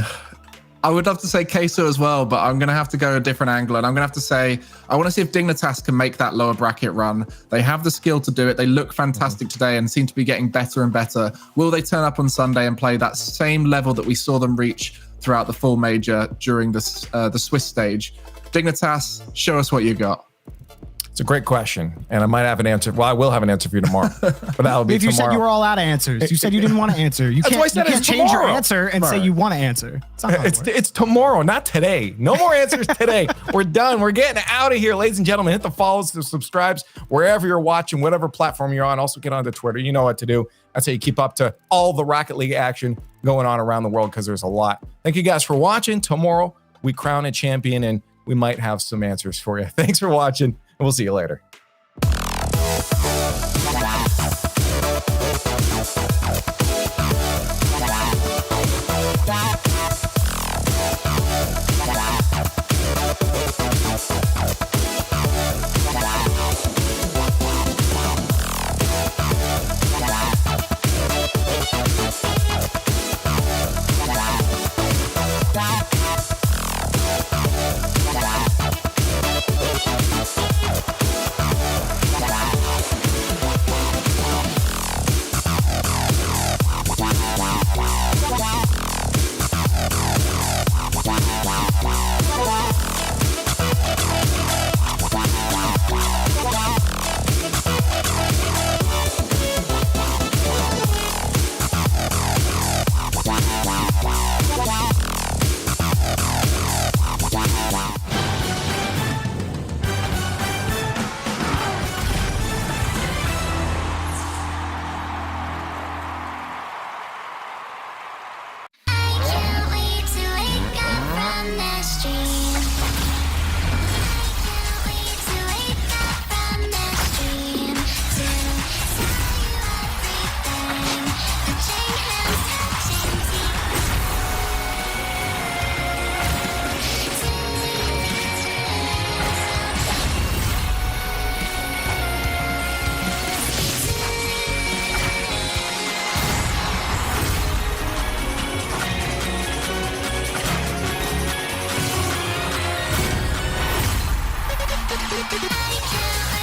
I would love to say Queso as well, but I'm going to have to go a different angle. And I'm going to have to say, I want to see if Dignitas can make that lower bracket run. They have the skill to do it. They look fantastic today and seem to be getting better and better. Will they turn up on Sunday and play that same level that we saw them reach throughout the full major during the Swiss stage? Dignitas, show us what you got. It's a great question, and I might have an answer. Well, I will have an answer for you tomorrow, but that'll be if you tomorrow. said you were all out of answers, you said you didn't want to answer. You can't change your answer and say you want to answer. It's tomorrow, not today. No more answers today. We're done. We're getting out of here, ladies and gentlemen. Hit the follows, the subscribes, wherever you're watching, whatever platform you're on. Also get onto Twitter. You know what to do. That's how you keep up to all the Rocket League action going on around the world, because there's a lot. Thank you guys for watching. Tomorrow, we crown a champion, and we might have some answers for you. Thanks for watching, and we'll see you later. Wow. thank you.